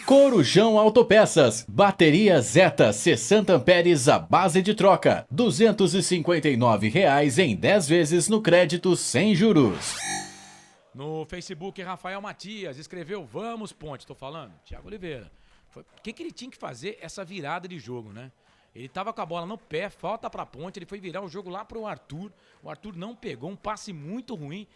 Corujão Autopeças, bateria Zeta 60 amperes à base de troca, R$ 259 em 10 vezes no crédito sem juros. No Facebook, Rafael Matias escreveu: vamos, Ponte, tô falando. Thiago Oliveira. O que ele tinha que fazer essa virada de jogo, né? Ele tava com a bola no pé, falta pra Ponte, ele foi virar o jogo lá pro Arthur. O Arthur não pegou, um passe muito ruim.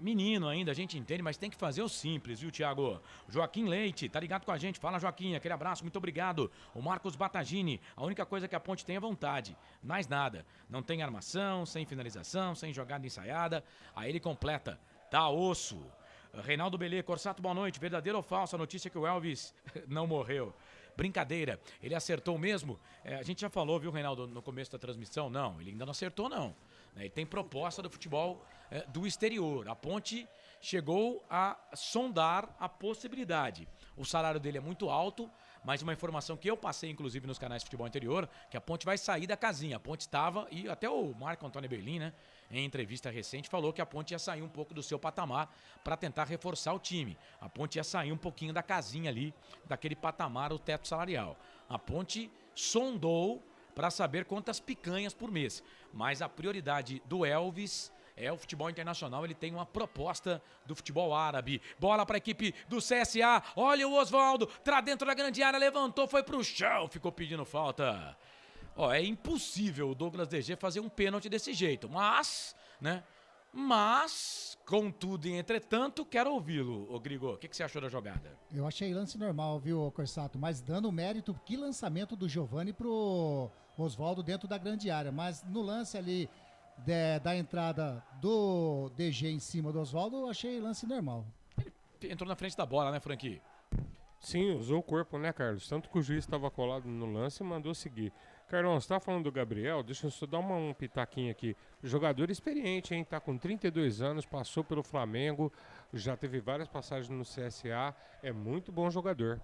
Menino ainda, a gente entende, mas tem que fazer o simples, viu, Thiago? Joaquim Leite, tá ligado com a gente? Fala, Joaquim, aquele abraço, muito obrigado. O Marcos Batagini, a única coisa que a Ponte tem é vontade, mais nada. Não tem armação, sem finalização, sem jogada ensaiada. Aí ele completa. Tá osso. Reinaldo Belê, Corsato, boa noite. Verdadeiro ou falso a notícia que o Elvis não morreu? Brincadeira. Ele acertou mesmo? A gente já falou, viu, Reinaldo, no começo da transmissão? Não, ele ainda não acertou, não. Ele tem proposta do futebol do exterior. A Ponte chegou a sondar a possibilidade. O salário dele é muito alto, mas uma informação que eu passei, inclusive, nos canais de futebol interior, que a Ponte vai sair da casinha. A Ponte estava, e até o Marco Antônio Berlim, né, em entrevista recente, falou que a Ponte ia sair um pouco do seu patamar para tentar reforçar o time. A Ponte ia sair um pouquinho da casinha ali, daquele patamar, o teto salarial. A Ponte sondou para saber quantas picanhas por mês. Mas a prioridade do Elvis é o futebol internacional, ele tem uma proposta do futebol árabe. Bola para a equipe do CSA, olha o Oswaldo, tá dentro da grande área, levantou, foi pro chão, ficou pedindo falta. Ó, é impossível o Douglas DG fazer um pênalti desse jeito, mas, né? Mas, contudo e entretanto, quero ouvi-lo, ô Grigo. O que você achou da jogada? Eu achei lance normal, viu, Corsato? Mas dando mérito, que lançamento do Giovani pro Oswaldo dentro da grande área. Mas no lance ali da entrada do DG em cima do Oswaldo, eu achei lance normal. Ele entrou na frente da bola, né, Franqui? Sim, usou o corpo, né, Carlos? Tanto que o juiz estava colado no lance e mandou seguir. Carlão, você tá falando do Gabriel? Deixa eu só dar um pitaquinho aqui. Jogador experiente, hein? Tá com 32 anos, passou pelo Flamengo, já teve várias passagens no CSA, é muito bom jogador.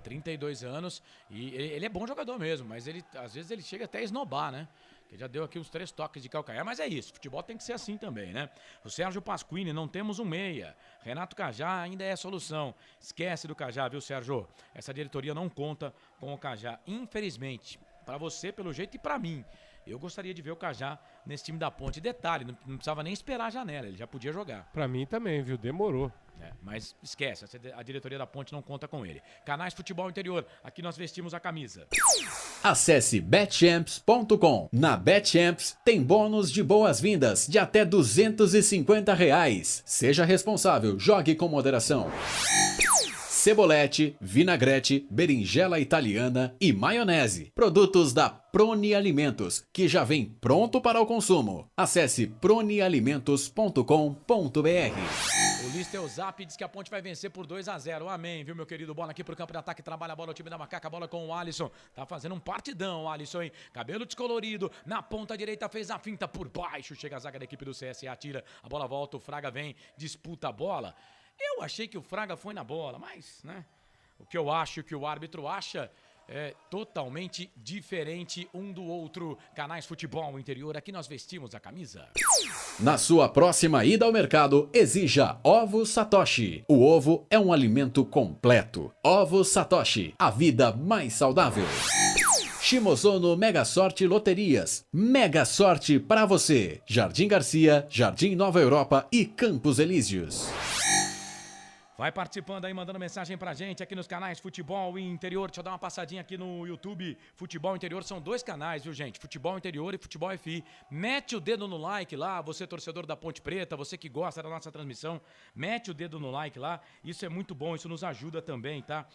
32 anos e ele é bom jogador mesmo, mas ele às vezes ele chega até a esnobar, né? Que já deu aqui uns 3 toques de calcanhar, mas é isso, futebol tem que ser assim também, né? O Sérgio Pasquini, não temos um meia. Renato Cajá ainda é a solução. Esquece do Cajá, viu, Sérgio? Essa diretoria não conta com o Cajá, infelizmente. Para você, pelo jeito, e para mim. Eu gostaria de ver o Cajá nesse time da Ponte. Detalhe, não precisava nem esperar a janela, ele já podia jogar. Para mim também, viu? Demorou. Mas esquece, a diretoria da Ponte não conta com ele. Canais Futebol Interior, aqui nós vestimos a camisa. Acesse betchamps.com. Na Betchamps tem bônus de boas-vindas de até R$250. Seja responsável, jogue com moderação. Cebolete, vinagrete, berinjela italiana e maionese. Produtos da Proni Alimentos, que já vem pronto para o consumo. Acesse pronialimentos.com.br. O Lister Zap diz que a Ponte vai vencer por 2-0. Amém, viu, meu querido? Bola aqui pro campo de ataque, trabalha a bola, o time da Macaca, bola com o Alisson. Tá fazendo um partidão, o Alisson, hein? Cabelo descolorido, na ponta direita fez a finta por baixo. Chega a zaga da equipe do CSA, tira, a bola volta, o Fraga vem, disputa a bola. Eu achei que o Fraga foi na bola, mas, né? O que eu acho, o que o árbitro acha é totalmente diferente um do outro. Canais Futebol Interior, aqui nós vestimos a camisa. Na sua próxima ida ao mercado, exija Ovos Satoshi. O ovo é um alimento completo. Ovos Satoshi, a vida mais saudável. Shimozono Mega Sorte Loterias. Mega Sorte para você. Jardim Garcia, Jardim Nova Europa e Campos Elíseos. Vai participando aí, mandando mensagem pra gente aqui nos canais Futebol Interior. Deixa eu dar uma passadinha aqui no YouTube. Futebol Interior são 2 canais, viu, gente? Futebol Interior e Futebol FI. Mete o dedo no like lá, você torcedor da Ponte Preta, você que gosta da nossa transmissão, mete o dedo no like lá. Isso é muito bom, isso nos ajuda também, tá?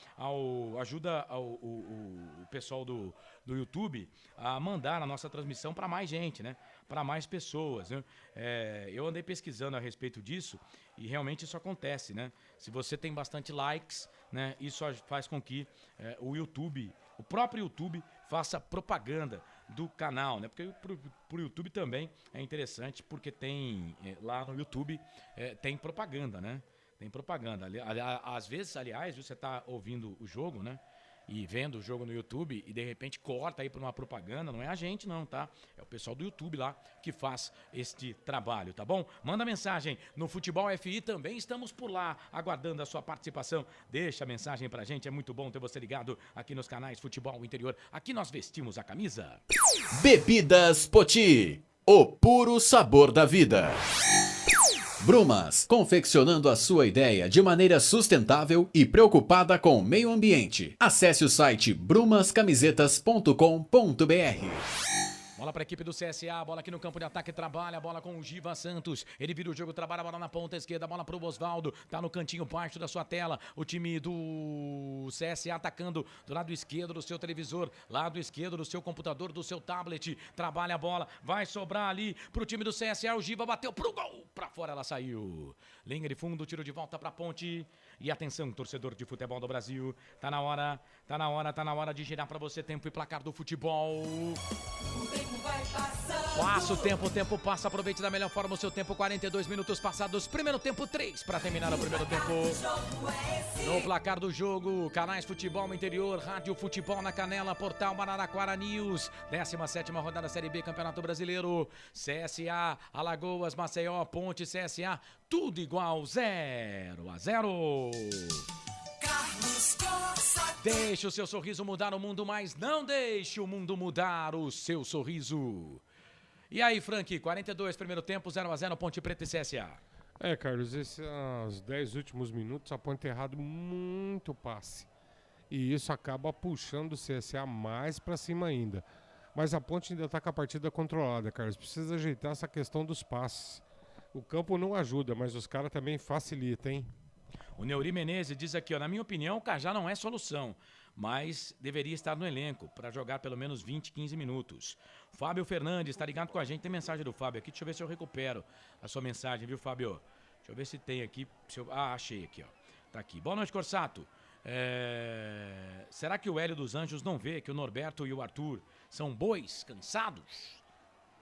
Ajuda o pessoal do YouTube a mandar a nossa transmissão pra mais gente, né? Para mais pessoas, né? Eu andei pesquisando a respeito disso e realmente isso acontece, né? Se você tem bastante likes, né? Isso faz com que o próprio YouTube faça propaganda do canal, né? Porque pro YouTube também é interessante, porque tem lá no YouTube tem propaganda, né? Tem propaganda. Às vezes, aliás, você tá ouvindo o jogo, né? E vendo o jogo no YouTube e de repente corta aí para uma propaganda, não é a gente não, tá? É o pessoal do YouTube lá que faz este trabalho, tá bom? Manda mensagem no Futebol FI, também estamos por lá, aguardando a sua participação. Deixa a mensagem pra gente, é muito bom ter você ligado aqui nos canais Futebol Interior. Aqui nós vestimos a camisa. Bebidas Poti, o puro sabor da vida. Brumas, confeccionando a sua ideia de maneira sustentável e preocupada com o meio ambiente. Acesse o site brumascamisetas.com.br. Bola para a equipe do CSA, bola aqui no campo de ataque, trabalha, bola com o Giva Santos, ele vira o jogo, trabalha a bola na ponta esquerda, bola pro Osvaldo, tá no cantinho baixo da sua tela, o time do CSA atacando do lado esquerdo do seu televisor, lado esquerdo do seu computador, do seu tablet, trabalha a bola, vai sobrar ali pro time do CSA, o Giva bateu pro gol, pra fora ela saiu, linha de fundo, tiro de volta pra ponte, e atenção, torcedor de futebol do Brasil, tá na hora de girar pra você tempo e placar do futebol. Passa o tempo passa, aproveite da melhor forma o seu tempo, 42 minutos passados, primeiro tempo 3 para terminar o primeiro tempo. No placar do jogo, canais Futebol Interior, Rádio Futebol na Canela, Portal Araraquara News, 17ª rodada Série B, Campeonato Brasileiro, CSA, Alagoas, Maceió, Ponte, CSA, tudo igual, 0-0. Deixe o seu sorriso mudar o mundo, mas não deixe o mundo mudar o seu sorriso. E aí, Frank, 42, primeiro tempo, 0-0, Ponte Preta e CSA. Carlos, esses 10 últimos minutos a Ponte errado muito passe. E isso acaba puxando o CSA mais pra cima ainda. Mas a Ponte ainda tá com a partida controlada, Carlos. Precisa ajeitar essa questão dos passes. O campo não ajuda, mas os caras também facilitam, hein? O Neuri Menezes diz aqui, na minha opinião, o Cajá não é solução, mas deveria estar no elenco para jogar pelo menos 20, 15 minutos. Fábio Fernandes está ligado com a gente, tem mensagem do Fábio aqui, deixa eu ver se eu recupero a sua mensagem, viu, Fábio? Deixa eu ver se tem aqui, achei aqui, ó. Tá aqui. Boa noite, Corsato. Será que o Hélio dos Anjos não vê que o Norberto e o Arthur são bois cansados?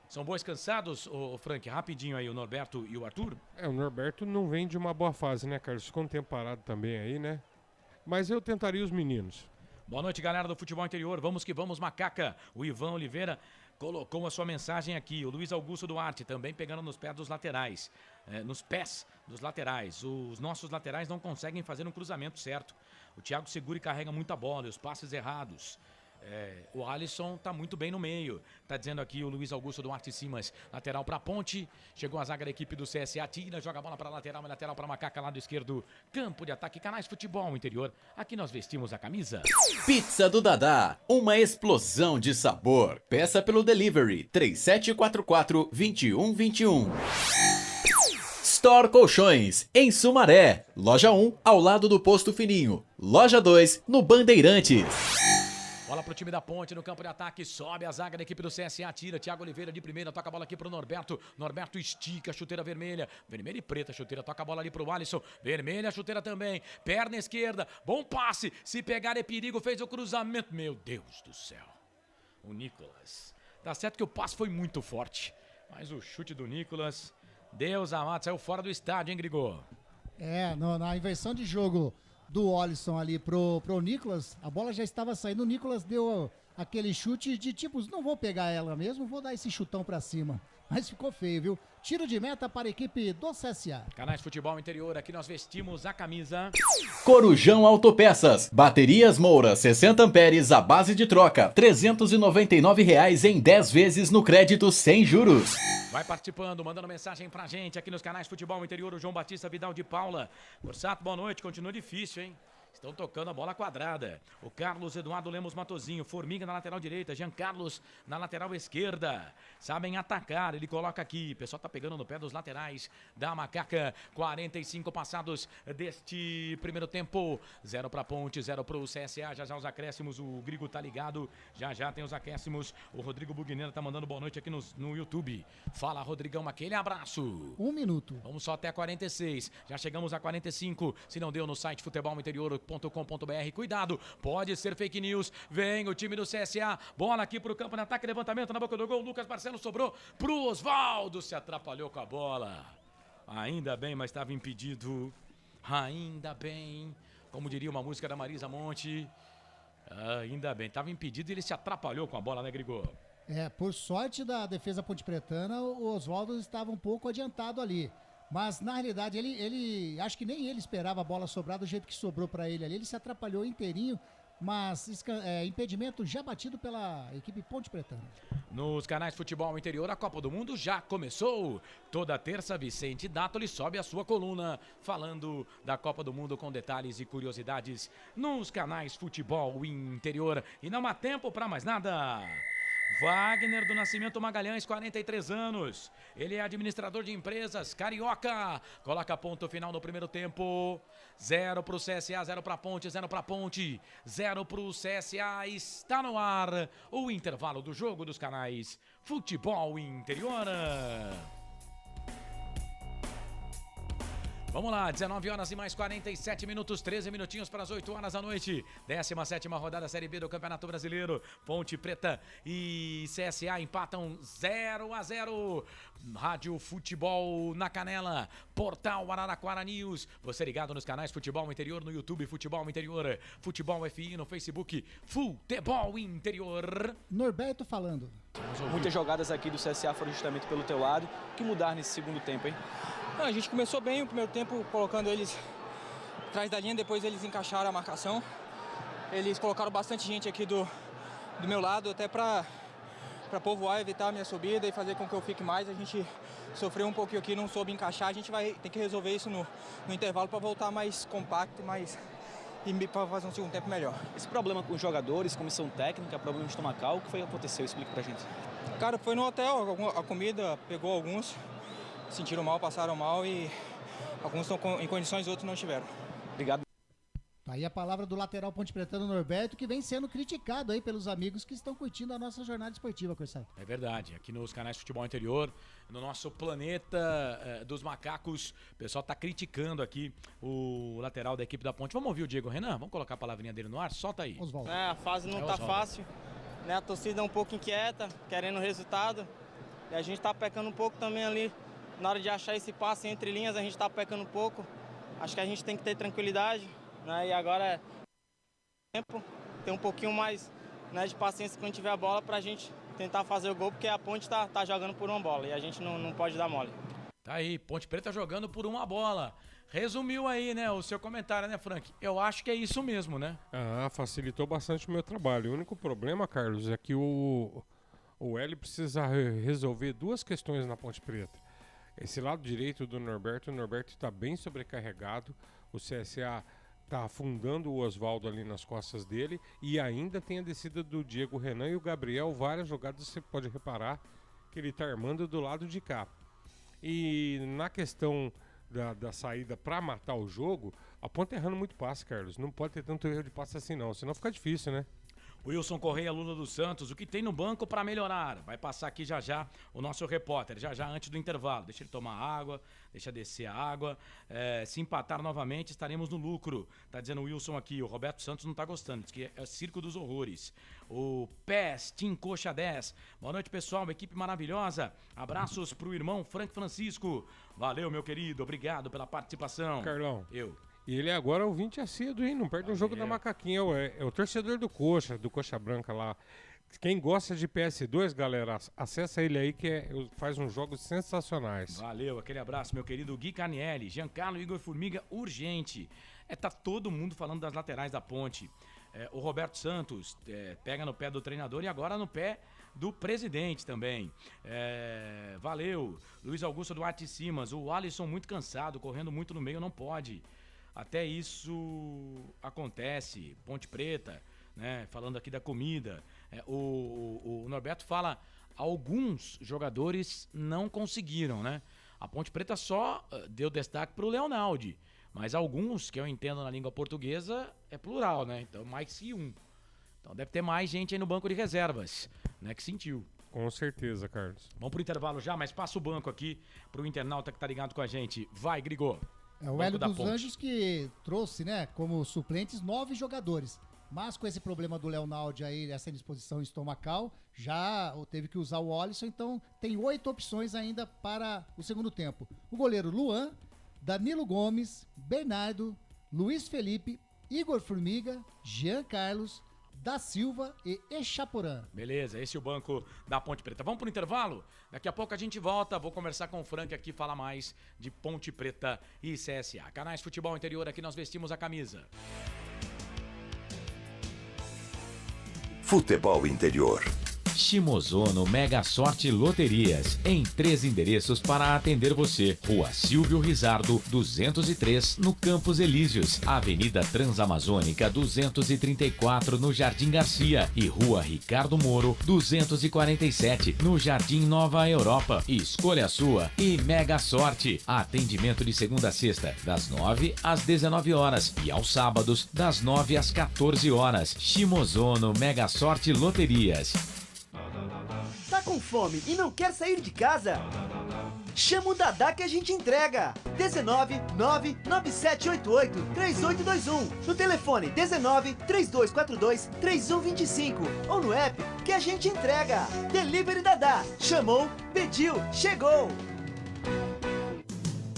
São bois cansados, Frank? Rapidinho aí, o Norberto e o Arthur? O Norberto não vem de uma boa fase, né, Carlos? Ficou um tempo parado também aí, né? Mas eu tentaria os meninos. Boa noite, galera do Futebol Interior. Vamos que vamos, Macaca. O Ivan Oliveira colocou a sua mensagem aqui. O Luiz Augusto Duarte também pegando nos pés dos laterais. Nos pés dos laterais. Os nossos laterais não conseguem fazer um cruzamento certo. O Thiago segura e carrega muita bola e os passes errados. O Alisson tá muito bem no meio. Tá dizendo aqui o Luiz Augusto Duarte Simas. Lateral pra Ponte. Chegou a zaga da equipe do CSA. Tira, joga a bola pra lateral. Lateral pra Macaca, lado esquerdo. Campo de ataque. Canais Futebol Interior. Aqui nós vestimos a camisa. Pizza do Dadá. Uma explosão de sabor. Peça pelo delivery. 3744-2121. Store Colchões, em Sumaré. Loja 1, ao lado do Posto Fininho. Loja 2, no Bandeirantes. Bola pro time da Ponte no campo de ataque, sobe a zaga da equipe do CSA, tira, Thiago Oliveira de primeira, toca a bola aqui pro Norberto, Norberto estica, chuteira vermelha e preta, chuteira, toca a bola ali pro Alisson, vermelha, chuteira também, perna esquerda, bom passe, se pegar é perigo, fez o cruzamento, meu Deus do céu, o Nicolas, tá certo que o passe foi muito forte, mas o chute do Nicolas, Deus amado, saiu fora do estádio, hein, Grigô? Na inversão de jogo do Alisson ali pro Nicolas, a bola já estava saindo, o Nicolas deu aquele chute de tipo, não vou pegar ela mesmo, vou dar esse chutão pra cima, mas ficou feio, viu? Tiro de meta para a equipe do CSA. Canais Futebol Interior, aqui nós vestimos a camisa. Corujão Autopeças, baterias Moura, 60 amperes, à base de troca, R$ 399 em 10 vezes no crédito sem juros. Vai participando, mandando mensagem pra gente aqui nos canais Futebol Interior, o João Batista Vidal de Paula. Corsato, boa noite, continua difícil, hein? Estão tocando a bola quadrada. O Carlos Eduardo Lemos Matozinho. Formiga na lateral direita. Jean Carlos na lateral esquerda. Sabem atacar. Ele coloca aqui. O pessoal tá pegando no pé dos laterais da Macaca. 45 passados deste primeiro tempo. 0 pra Ponte, 0 pro CSA. Já os acréscimos. O Grigo tá ligado. Já tem os acréscimos. O Rodrigo Bugneira tá mandando boa noite aqui no YouTube. Fala, Rodrigão. Aquele abraço. 1 minuto. Vamos só até 46. Já chegamos a 45. Se não deu no site futebolinterior.com.br. Cuidado, pode ser fake news. Vem o time do CSA. Bola aqui pro campo no ataque, levantamento na boca do gol. Lucas Barcelos sobrou pro Osvaldo. Se atrapalhou com a bola. Ainda bem, mas estava impedido. Ainda bem. Como diria uma música da Marisa Monte. Ainda bem, estava impedido e ele se atrapalhou com a bola, né, Grigor? Por sorte da defesa pontepretana, o Osvaldo estava um pouco adiantado ali. Mas, na realidade, ele acho que nem ele esperava a bola sobrar do jeito que sobrou para ele ali. Ele se atrapalhou inteirinho, mas impedimento já batido pela equipe pontepretana. Nos canais Futebol Interior, a Copa do Mundo já começou. Toda terça, Vicente Dátoli sobe a sua coluna falando da Copa do Mundo com detalhes e curiosidades nos canais Futebol Interior. E não há tempo para mais nada. Wagner do Nascimento Magalhães, 43 anos. Ele é administrador de empresas, carioca. Coloca ponto final no primeiro tempo. 0 pro CSA, 0 pra Ponte, 0 pra Ponte. 0 pro CSA. Está no ar o intervalo do jogo dos canais Futebol Interior. Vamos lá, 19 horas e mais 47 minutos, 13 minutinhos para as 8 horas da noite. 17ª rodada Série B do Campeonato Brasileiro. Ponte Preta e CSA empatam 0-0. Rádio Futebol na Canela, Portal Araraquara News. Você ligado nos canais Futebol Interior no YouTube, Futebol Interior, Futebol FI no Facebook, Futebol Interior. Norberto falando. Muitas jogadas aqui do CSA foram justamente pelo teu lado. O que mudar nesse segundo tempo, hein? A gente começou bem o primeiro tempo, colocando eles atrás da linha, depois eles encaixaram a marcação. Eles colocaram bastante gente aqui do meu lado, até para povoar, evitar a minha subida e fazer com que eu fique mais. A gente sofreu um pouquinho aqui, não soube encaixar. A gente vai ter que resolver isso no intervalo para voltar mais compacto e para fazer um segundo tempo melhor. Esse problema com os jogadores, comissão técnica, problema estomacal, o que foi que aconteceu? Explica pra gente. Cara, foi no hotel, a comida pegou alguns. Sentiram mal, passaram mal e alguns estão em condições, outros não estiveram. Obrigado. Tá aí a palavra do lateral pontepretano Norberto, que vem sendo criticado aí pelos amigos que estão curtindo a nossa jornada esportiva, Corsato. É verdade, aqui nos canais Futebol Interior, no nosso planeta dos macacos, o pessoal tá criticando aqui o lateral da equipe da Ponte. Vamos ouvir o Diego Renan? Vamos colocar a palavrinha dele no ar? Solta aí. Osvaldo. A fase não tá fácil, né? A torcida é um pouco inquieta, querendo resultado. E a gente tá pecando um pouco também ali. Na hora de achar esse passe entre linhas, a gente está pecando um pouco. Acho que a gente tem que ter tranquilidade, né? E agora tempo, ter um pouquinho mais, né, de paciência quando tiver a bola para a gente tentar fazer o gol, porque a Ponte tá jogando por uma bola e a gente não pode dar mole. Tá aí, Ponte Preta jogando por uma bola. Resumiu aí, né, o seu comentário, né, Frank? Eu acho que é isso mesmo, né? Facilitou bastante o meu trabalho. O único problema, Carlos, é que o Hélio precisa resolver duas questões na Ponte Preta. Esse lado direito do Norberto, o Norberto está bem sobrecarregado, o CSA está afundando o Osvaldo ali nas costas dele e ainda tem a descida do Diego Renan e o Gabriel, várias jogadas você pode reparar que ele está armando do lado de cá. E na questão da saída para matar o jogo, a Ponte errando muito passe, Carlos, não pode ter tanto erro de passe assim não, senão fica difícil, né? Wilson Correia, Lula dos Santos, o que tem no banco para melhorar? Vai passar aqui já o nosso repórter, já antes do intervalo. Deixa ele tomar água, deixa descer a água. Se empatar novamente, estaremos no lucro. Tá dizendo o Wilson aqui, o Roberto Santos não tá gostando, diz que é circo dos horrores. O PES, Team Coxa 10. Boa noite, pessoal, uma equipe maravilhosa. Abraços pro irmão Frank Francisco. Valeu, meu querido, obrigado pela participação. Carlão. Eu. E ele agora é ouvinte assíduo, hein? Não perde um jogo da Macaquinha. É o torcedor do Coxa Branca lá. Quem gosta de PS2, galera, acessa ele aí que faz uns jogos sensacionais. Valeu, aquele abraço, meu querido Gui Canielli. Giancarlo Igor Formiga, urgente. Tá todo mundo falando das laterais da Ponte. O Roberto Santos pega no pé do treinador e agora no pé do presidente também. Valeu. Luiz Augusto Duarte Simas. O Alisson muito cansado, correndo muito no meio, não pode. Até isso acontece. Ponte Preta, né? Falando aqui da comida. O Norberto fala, alguns jogadores não conseguiram, né? A Ponte Preta só deu destaque pro Leonaldi. Mas alguns, que eu entendo na língua portuguesa, é plural, né? Então, mais que um. Então, deve ter mais gente aí no banco de reservas, né? Que sentiu. Com certeza, Carlos. Vamos pro intervalo já, mas passa o banco aqui pro internauta que tá ligado com a gente. Vai, Grigô. O Hélio dos Anjos que trouxe, né, como suplentes 9 jogadores. Mas com esse problema do Leonaldi aí, essa indisposição estomacal, já teve que usar o Alisson, então tem 8 opções ainda para o segundo tempo. O goleiro Luan, Danilo Gomes, Bernardo, Luiz Felipe, Igor Formiga, Jean Carlos, Da Silva e Echaporã. Beleza, esse é o banco da Ponte Preta. Vamos pro intervalo? Daqui a pouco a gente volta. Vou conversar com o Frank aqui, falar mais de Ponte Preta e CSA. Canais Futebol Interior, aqui nós vestimos a camisa. Futebol Interior. Shimozono Mega Sorte Loterias, em 3 endereços para atender você. Rua Silvio Rizardo, 203, no Campos Elíseos. Avenida Transamazônica, 234, no Jardim Garcia. E Rua Ricardo Moro, 247, no Jardim Nova Europa. Escolha a sua e Mega Sorte. Atendimento de segunda a sexta, das 9 às 19 horas. E aos sábados, das 9 às 14 horas. Shimozono Mega Sorte Loterias. Tá com fome e não quer sair de casa? Chama o Dadá que a gente entrega. 19 99788 3821. No telefone 19 3242 3125. Ou no app que a gente entrega. Delivery Dadá. Chamou, pediu, chegou.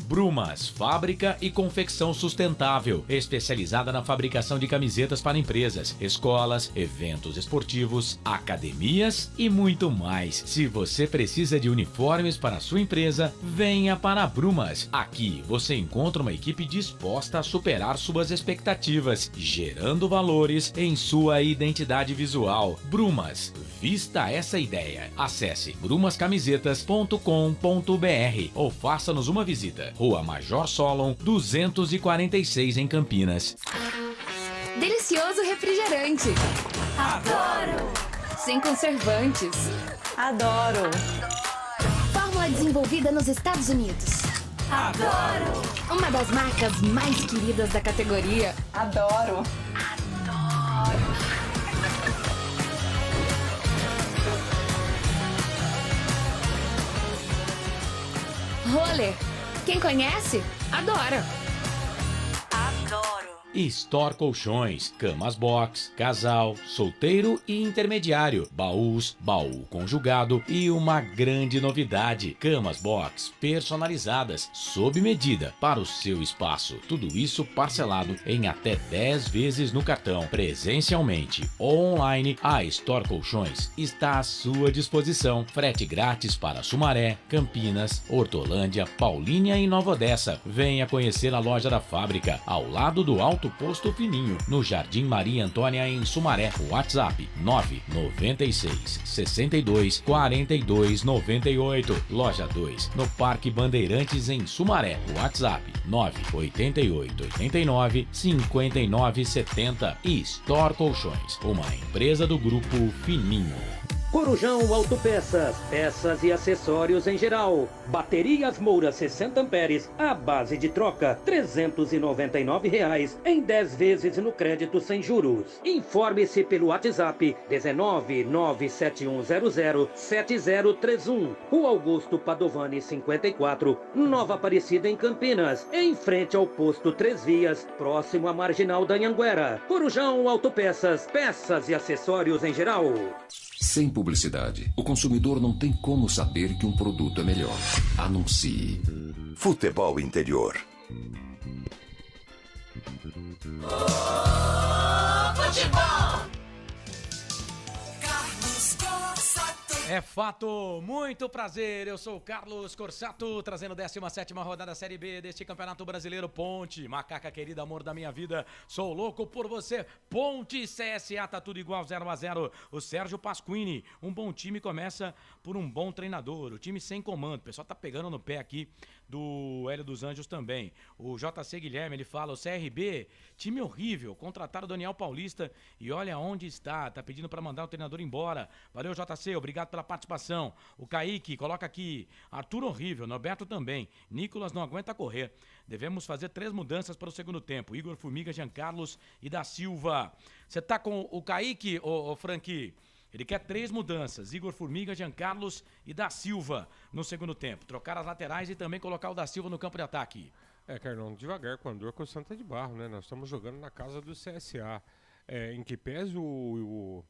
Brumas, fábrica e confecção sustentável, especializada na fabricação de camisetas para empresas, escolas, eventos esportivos, academias e muito mais. Se você precisa de uniformes para a sua empresa, venha para a Brumas. Aqui você encontra uma equipe disposta a superar suas expectativas, gerando valores em sua identidade visual. Brumas, vista essa ideia. Acesse brumascamisetas.com.br ou faça-nos uma visita. Rua Major Solon, 246 em Campinas. Delicioso refrigerante. Adoro! Sem conservantes. Adoro! Fórmula desenvolvida nos Estados Unidos. Adoro! Uma das marcas mais queridas da categoria. Adoro! Roller. Quem conhece, adora. Store Colchões, camas box, casal, solteiro e intermediário, baús, baú conjugado e uma grande novidade, camas box personalizadas, sob medida para o seu espaço. Tudo isso parcelado em até 10 vezes no cartão, presencialmente ou online. A Store Colchões está à sua disposição. Frete grátis para Sumaré, Campinas, Hortolândia, Paulínia e Nova Odessa. Venha conhecer a loja da fábrica, ao lado do Alto Posto Fininho, no Jardim Maria Antônia, em Sumaré. WhatsApp 996 62 42 98. Loja 2, no Parque Bandeirantes, em Sumaré. WhatsApp 988 89 59 70. E Store Colchões, uma empresa do Grupo Fininho. Corujão Autopeças, peças e acessórios em geral. Baterias Moura 60 amperes, à base de troca, R$ 399 em 10 vezes no crédito sem juros. Informe-se pelo WhatsApp 19 97100 7031. Rua Augusto Padovani 54, Nova Aparecida, em Campinas, em frente ao posto 3 Vias, próximo à Marginal da Anhanguera. Corujão Autopeças, peças e acessórios em geral. Sem publicidade, o consumidor não tem como saber que um produto é melhor. Anuncie. Futebol Interior. Futebol! Carlos Cossa tem É fato, muito prazer, eu sou o Carlos Corsato, trazendo 17ª rodada Série B deste Campeonato Brasileiro. Ponte, macaca querida, amor da minha vida, sou louco por você. Ponte CSA, tá tudo igual, 0-0. O Sérgio Pasquini, um bom time começa por um bom treinador, o time sem comando. O pessoal tá pegando no pé aqui do Hélio dos Anjos também. O JC Guilherme, ele fala, o CRB, time horrível, contrataram o Daniel Paulista e olha onde está, tá pedindo pra mandar o treinador embora. Valeu, JC, obrigado pela participação. O Kaique, coloca aqui, Arthur horrível, Norberto também, Nicolas não aguenta correr. Devemos fazer 3 mudanças para o segundo tempo, Igor Formiga, Jean Carlos e da Silva. Você tá com o Kaique, ô Franqui? Ele quer 3 mudanças, Igor Formiga, Jean Carlos e da Silva no segundo tempo. Trocar as laterais e também colocar o da Silva no campo de ataque. Carlão, devagar com a dor com o Santa de Barro, né? Nós estamos jogando na casa do CSA. Em que pese o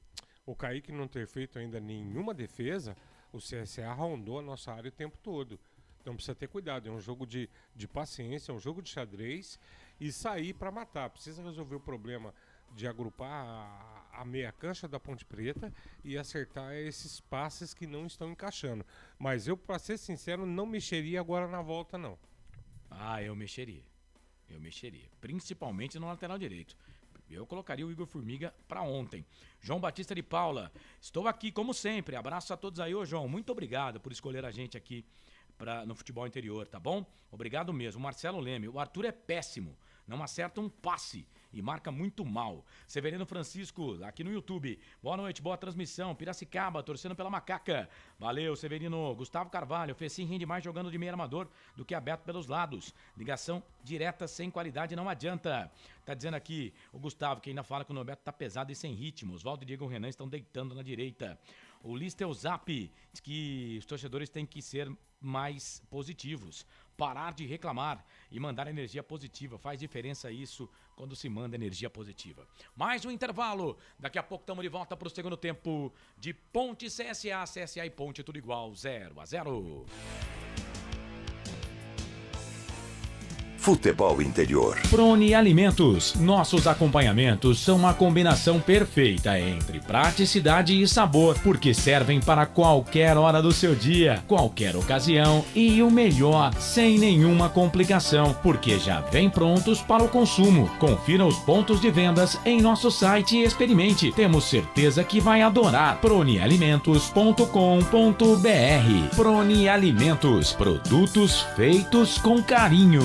Kaique não ter feito ainda nenhuma defesa, o CSA rondou a nossa área o tempo todo. Então precisa ter cuidado, é um jogo de paciência, é um jogo de xadrez e sair para matar. Precisa resolver o problema de agrupar a meia cancha da Ponte Preta e acertar esses passes que não estão encaixando. Mas eu, para ser sincero, não mexeria agora na volta, não. Ah, eu mexeria. Principalmente no lateral direito. Eu colocaria o Igor Formiga para ontem. João Batista de Paula, estou aqui como sempre. Abraço a todos aí, ô João. Muito obrigado por escolher a gente aqui no futebol interior, tá bom? Obrigado mesmo. Marcelo Leme, o Arthur é péssimo. Não acerta um passe e marca muito mal. Severino Francisco, aqui no YouTube. Boa noite, boa transmissão. Piracicaba, torcendo pela macaca. Valeu, Severino. Gustavo Carvalho, Fecim rende mais jogando de meio armador do que aberto pelos lados. Ligação direta sem qualidade não adianta. Tá dizendo aqui o Gustavo, que ainda fala que o Norberto tá pesado e sem ritmo. Oswaldo e Diego Renan estão deitando na direita. O Listel Zap diz que os torcedores têm que ser mais positivos. Parar de reclamar e mandar energia positiva. Faz diferença isso quando se manda energia positiva. Mais um intervalo. Daqui a pouco estamos de volta para o segundo tempo de Ponte CSA. CSA e Ponte tudo igual, 0-0. Futebol interior. Prone Alimentos. Nossos acompanhamentos são uma combinação perfeita entre praticidade e sabor, porque servem para qualquer hora do seu dia, qualquer ocasião e o melhor, sem nenhuma complicação, porque já vem prontos para o consumo. Confira os pontos de vendas em nosso site e experimente. Temos certeza que vai adorar. pronealimentos.com.br. Prone Alimentos. Produtos feitos com carinho.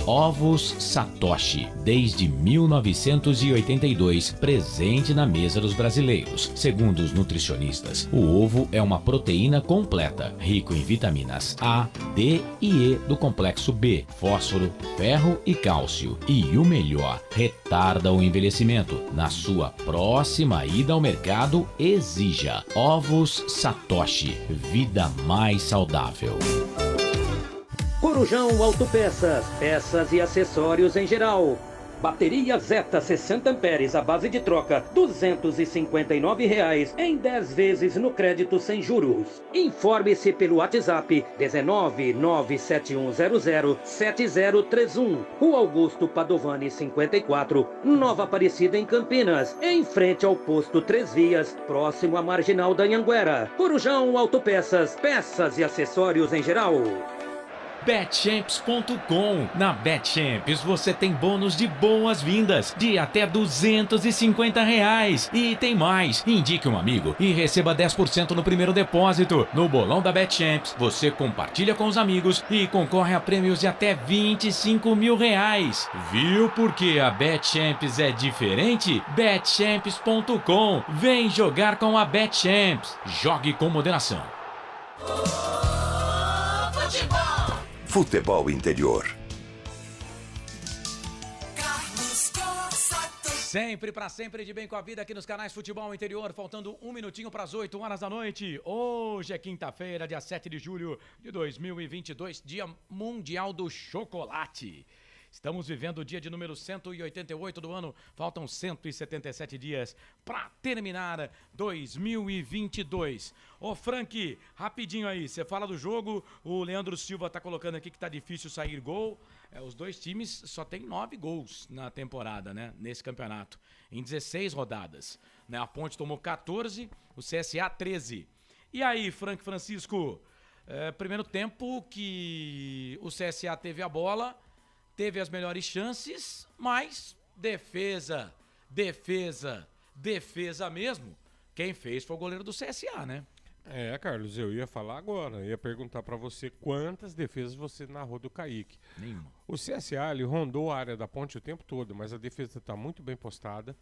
Ovos Satoshi, desde 1982, presente na mesa dos brasileiros. Segundo os nutricionistas, o ovo é uma proteína completa, rico em vitaminas A, D e E do complexo B, fósforo, ferro e cálcio. E o melhor, retarda o envelhecimento. Na sua próxima ida ao mercado, exija Ovos Satoshi, vida mais saudável. Corujão Autopeças, peças e acessórios em geral. Bateria Zeta 60 amperes à base de troca, R$ 259,00 em 10 vezes no crédito sem juros. Informe-se pelo WhatsApp 19971007031. Rua Augusto Padovani 54, Nova Aparecida em Campinas, em frente ao posto 3 Vias, próximo à Marginal da Anhanguera. Corujão Autopeças, peças e acessórios em geral. Betchamps.com. Na Betchamps você tem bônus de boas-vindas de até R$250. E tem mais. Indique um amigo e receba 10% no primeiro depósito. No bolão da Betchamps, você compartilha com os amigos e concorre a prêmios de até R$25 mil. Viu porque a Betchamps é diferente? Betchamps.com. Vem jogar com a Betchamps. Jogue com moderação. Futebol interior. Sempre pra sempre de bem com a vida aqui nos canais Futebol Interior, faltando 1 minutinho para as 8 horas da noite. Hoje é quinta-feira, dia 7 de julho de 2022, Dia Mundial do Chocolate. Estamos vivendo o dia de número 188 do ano, faltam 177 dias para terminar 2022. Ô Frank, rapidinho aí, você fala do jogo, o Leandro Silva tá colocando aqui que tá difícil sair gol. Os dois times só tem 9 gols na temporada, né? Nesse campeonato, em 16 rodadas. Né? A Ponte tomou 14, o CSA 13. E aí, Francisco, primeiro tempo que o CSA teve a bola, teve as melhores chances, mas defesa mesmo. Quem fez foi o goleiro do CSA, né? Carlos, eu ia falar agora. Eu ia perguntar pra você quantas defesas você narrou do Kaique. Nenhuma. O CSA, ele rondou a área da Ponte o tempo todo, mas a defesa tá muito bem postada.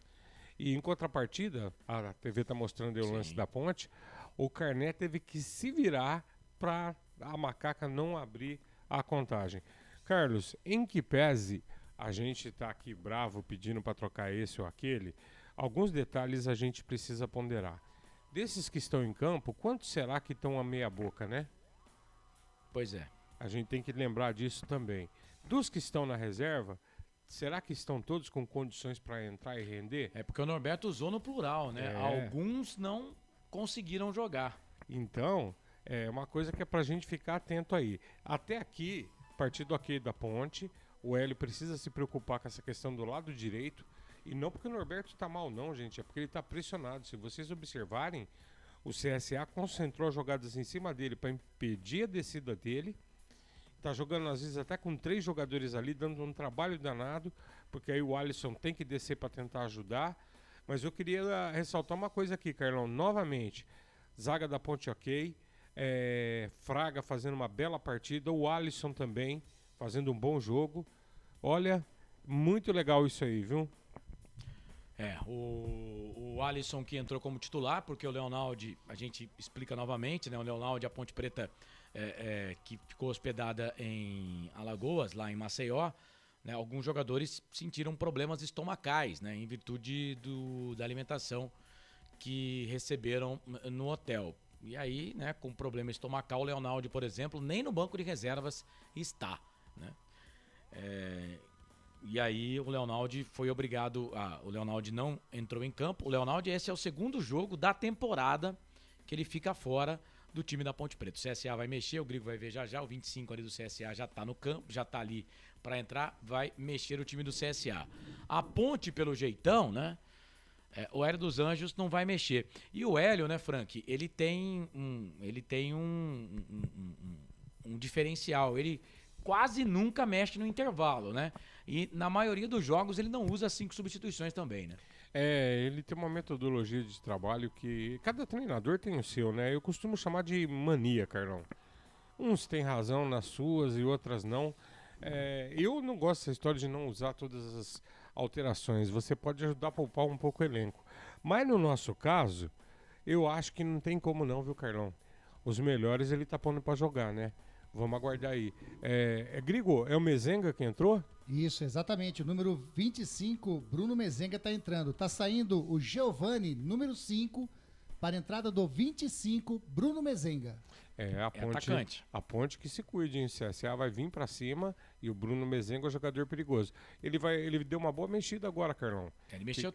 E em contrapartida, a TV tá mostrando aí o lance da Ponte, o Carné teve que se virar pra a Macaca não abrir a contagem. Carlos, em que pese a gente tá aqui bravo pedindo pra trocar esse ou aquele, alguns detalhes a gente precisa ponderar. Desses que estão em campo, quantos será que estão a meia boca, né? Pois é. A gente tem que lembrar disso também. Dos que estão na reserva, será que estão todos com condições para entrar e render? É porque o Norberto usou no plural, né? Alguns não conseguiram jogar. Então, é uma coisa que é pra gente ficar atento aí. Até aqui, partido aqui da Ponte, o Hélio precisa se preocupar com essa questão do lado direito. E não porque o Norberto tá mal não, gente, é porque ele tá pressionado. Se vocês observarem, o CSA concentrou as jogadas em cima dele para impedir a descida dele. Tá jogando às vezes até com 3 jogadores ali, dando um trabalho danado, porque aí o Alisson tem que descer para tentar ajudar. Mas eu queria ressaltar uma coisa aqui, Carlão, novamente. Zaga da Ponte ok, Fraga fazendo uma bela partida, o Alisson também fazendo um bom jogo. Muito legal isso aí, viu? O Alisson que entrou como titular, porque o Leonaldi, a gente explica novamente, né? O Leonaldi, a Ponte Preta, que ficou hospedada em Alagoas, lá em Maceió, né? Alguns jogadores sentiram problemas estomacais, né? Em virtude da alimentação que receberam no hotel. E aí, né, com problema estomacal, o Leonaldi, por exemplo, nem no banco de reservas está, né? E aí o Leonaldi foi obrigado o Leonaldi não entrou em campo. O Leonaldi, esse é o segundo jogo da temporada que ele fica fora do time da Ponte Preta. O CSA vai mexer, o Grigo vai ver já, o 25 ali do CSA já tá no campo, já tá ali para entrar, vai mexer o time do CSA. A Ponte, pelo jeitão, né? O Hélio dos Anjos não vai mexer. E o Hélio, né, Frank, ele tem um diferencial. Ele quase nunca mexe no intervalo, né? E na maioria dos jogos ele não usa 5 substituições também, né? Ele tem uma metodologia de trabalho que cada treinador tem o seu, né? Eu costumo chamar de mania, Carlão. Uns têm razão nas suas e outras não. Eu não gosto dessa história de não usar todas as alterações. Você pode ajudar a poupar um pouco o elenco. Mas no nosso caso, eu acho que não tem como não, viu, Carlão? Os melhores ele tá pondo pra jogar, né? Vamos aguardar aí. Grigo, é o Mezenga que entrou? Isso, exatamente. O número 25, Bruno Mezenga, está entrando. Está saindo o Giovani, número 5, para a entrada do 25, Bruno Mezenga. Atacante. A Ponte que se cuide, hein? O CSA vai vir para cima e o Bruno Mezenga é um jogador perigoso. Ele deu uma boa mexida agora, Carlão. Ele mexeu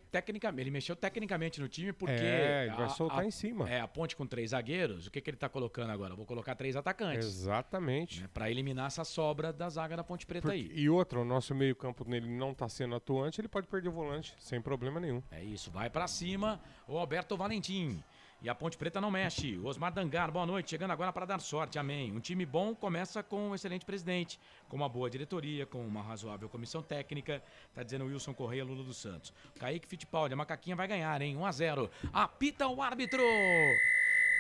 tecnicamente no time porque... ele vai soltar em cima. A Ponte com 3 zagueiros, o que ele tá colocando agora? Vou colocar 3 atacantes. Exatamente. Né, para eliminar essa sobra da zaga da Ponte Preta aí. E outra, o nosso meio campo nele não tá sendo atuante, ele pode perder o volante sem problema nenhum. É isso, vai para cima o Alberto Valentim. E a Ponte Preta não mexe. O Osmar Dangar, boa noite. Chegando agora para dar sorte, amém. Um time bom começa com um excelente presidente, com uma boa diretoria, com uma razoável comissão técnica. Tá dizendo o Wilson Correia, Lula dos Santos. Kaique Fittipaldi, a Macaquinha vai ganhar, hein? 1-0. Apita o árbitro.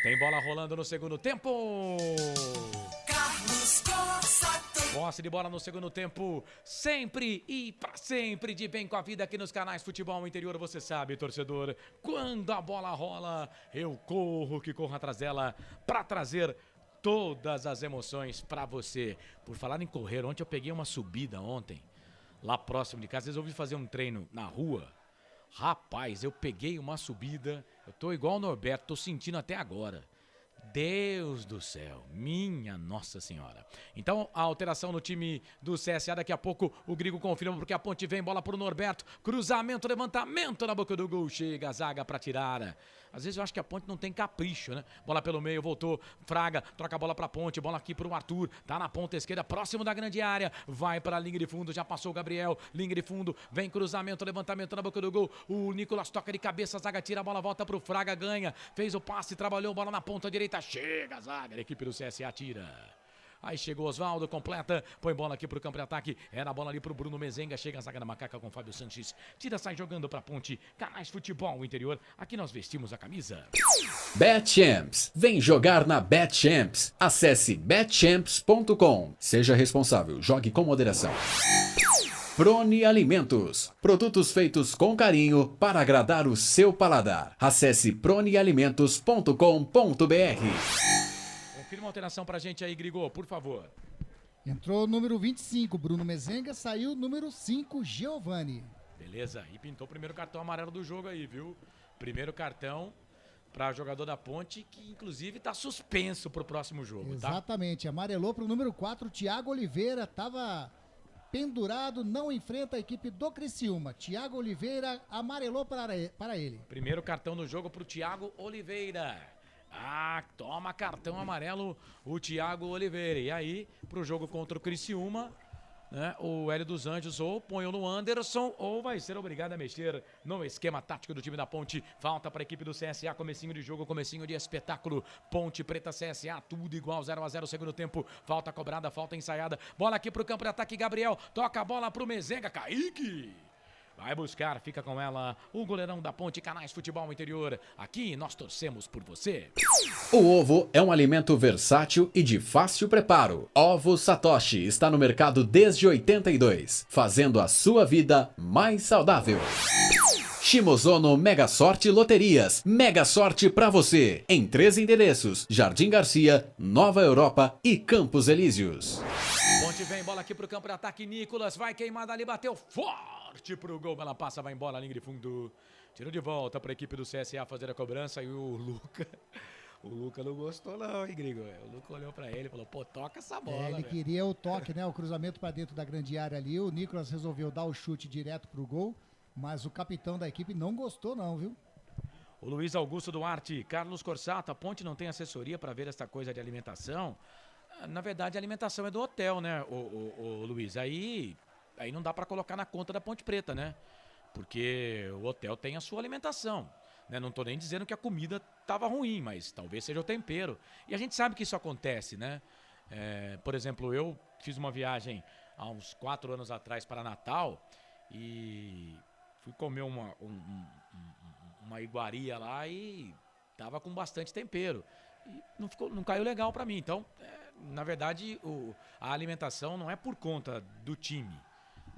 Tem bola rolando no segundo tempo. Carlos Costa. Posse de bola no segundo tempo, sempre e pra sempre de bem com a vida aqui nos canais Futebol Interior. Você sabe, torcedor, quando a bola rola, eu corro atrás dela pra trazer todas as emoções pra você. Por falar em correr, ontem eu peguei uma subida lá próximo de casa, resolvi fazer um treino na rua. Rapaz, eu peguei uma subida, eu tô igual o Norberto, tô sentindo até agora. Deus do céu, minha Nossa Senhora. Então, a alteração no time do CSA, daqui a pouco o Grigo confirma, porque a Ponte vem, bola pro Norberto, cruzamento, levantamento na boca do gol, chega a zaga pra tirar. Às vezes eu acho que a Ponte não tem capricho, né? Bola pelo meio, voltou, Fraga, troca a bola pra Ponte, bola aqui pro Arthur, tá na ponta esquerda, próximo da grande área, vai pra linha de fundo, já passou o Gabriel, linha de fundo, vem cruzamento, levantamento na boca do gol, o Nicolas toca de cabeça, a zaga tira a bola, volta pro Fraga, ganha, fez o passe, trabalhou, bola na ponta direita, chega a zaga, a equipe do CSA tira. Aí chegou Oswaldo, completa, põe bola aqui pro campo de ataque, era a bola ali pro Bruno Mezenga, chega a zaga da Macaca com Fábio Sanches, tira, sai jogando pra Ponte, Canais Futebol Interior, aqui nós vestimos a camisa. BetChamps, vem jogar na BetChamps, acesse betchamps.com, seja responsável, jogue com moderação. Prone Alimentos, produtos feitos com carinho para agradar o seu paladar, acesse pronealimentos.com.br. Confirma uma alteração pra gente aí, Grigô, por favor. Entrou o número 25, Bruno Mezenga, saiu o número 5, Giovani. Beleza, e pintou o primeiro cartão amarelo do jogo aí, viu? Primeiro cartão para jogador da Ponte, que inclusive tá suspenso pro próximo jogo, Exatamente, amarelou pro número 4, Thiago Oliveira, tava pendurado, não enfrenta a equipe do Criciúma. Thiago Oliveira amarelou para ele. Primeiro cartão do jogo pro Thiago Oliveira. Ah, toma cartão amarelo o Thiago Oliveira. E aí, pro jogo contra o Criciúma, né, o Hélio dos Anjos ou põe no Anderson ou vai ser obrigado a mexer no esquema tático do time da Ponte. Falta para a equipe do CSA, comecinho de jogo, comecinho de espetáculo. Ponte Preta CSA, tudo igual, 0-0 segundo tempo. Falta cobrada, falta ensaiada. Bola aqui pro campo de ataque, Gabriel. Toca a bola pro Mezenga, Kaique. Vai buscar, fica com ela, o goleirão da Ponte, Canais Futebol Interior. Aqui nós torcemos por você. O ovo é um alimento versátil e de fácil preparo. Ovo Satoshi está no mercado desde 82, fazendo a sua vida mais saudável. Shimozono Mega Sorte Loterias. Mega Sorte pra você. Em 3 endereços: Jardim Garcia, Nova Europa e Campos Elíseos. Ponte vem, bola aqui pro campo de ataque, Nicolas vai queimada ali, bateu forte pro gol, ela passa, vai embora, linha de fundo, tiro de volta pra equipe do CSA fazer a cobrança e o Luca não gostou não, hein, Grigo? O Luca olhou pra ele e falou, pô, toca essa bola, ele queria o toque, né, o cruzamento pra dentro da grande área ali, o Nicolas resolveu dar o chute direto pro gol, mas o capitão da equipe não gostou não, viu? O Luiz Augusto Duarte, Carlos Corsato, a Ponte não tem assessoria pra ver essa coisa de alimentação? Na verdade, a alimentação é do hotel, né, o Luiz? Aí não dá pra colocar na conta da Ponte Preta, né? Porque o hotel tem a sua alimentação, né? Não tô nem dizendo que a comida tava ruim, mas talvez seja o tempero. E a gente sabe que isso acontece, né? Por exemplo, eu fiz uma viagem há uns 4 anos atrás para Natal e fui comer uma iguaria lá e tava com bastante tempero. E não caiu legal pra mim. Então, na verdade, a alimentação não é por conta do time.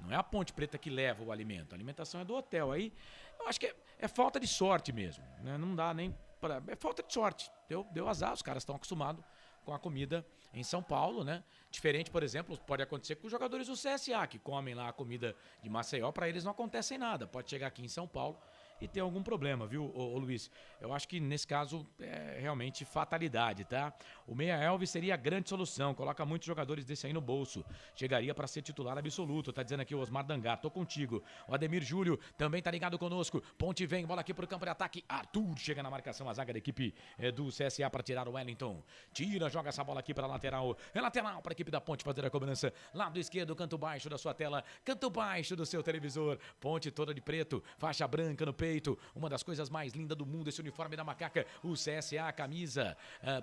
Não é a Ponte Preta que leva o alimento. A alimentação é do hotel. Aí, eu acho que é falta de sorte mesmo, né? Não dá nem pra... É falta de sorte. Deu azar. Os caras estão acostumados com a comida em São Paulo, né? Diferente, por exemplo, pode acontecer com os jogadores do CSA, que comem lá a comida de Maceió. Pra eles não acontece nada. Pode chegar aqui em São Paulo e ter algum problema, viu, ô Luiz? Eu acho que nesse caso é realmente fatalidade, tá? O Meia Elvis seria a grande solução, coloca muitos jogadores desse aí no bolso, chegaria para ser titular absoluto, tá dizendo aqui o Osmar Dangar, tô contigo. O Ademir Júlio também tá ligado conosco, Ponte vem, bola aqui pro campo de ataque, Arthur chega na marcação, a zaga da equipe do CSA para tirar o Wellington, tira, joga essa bola aqui pra lateral, é lateral pra equipe da Ponte fazer a cobrança, lado esquerdo, canto baixo da sua tela, canto baixo do seu televisor, Ponte toda de preto, faixa branca no peito, uma das coisas mais lindas do mundo, esse uniforme da Macaca, o CSA, camisa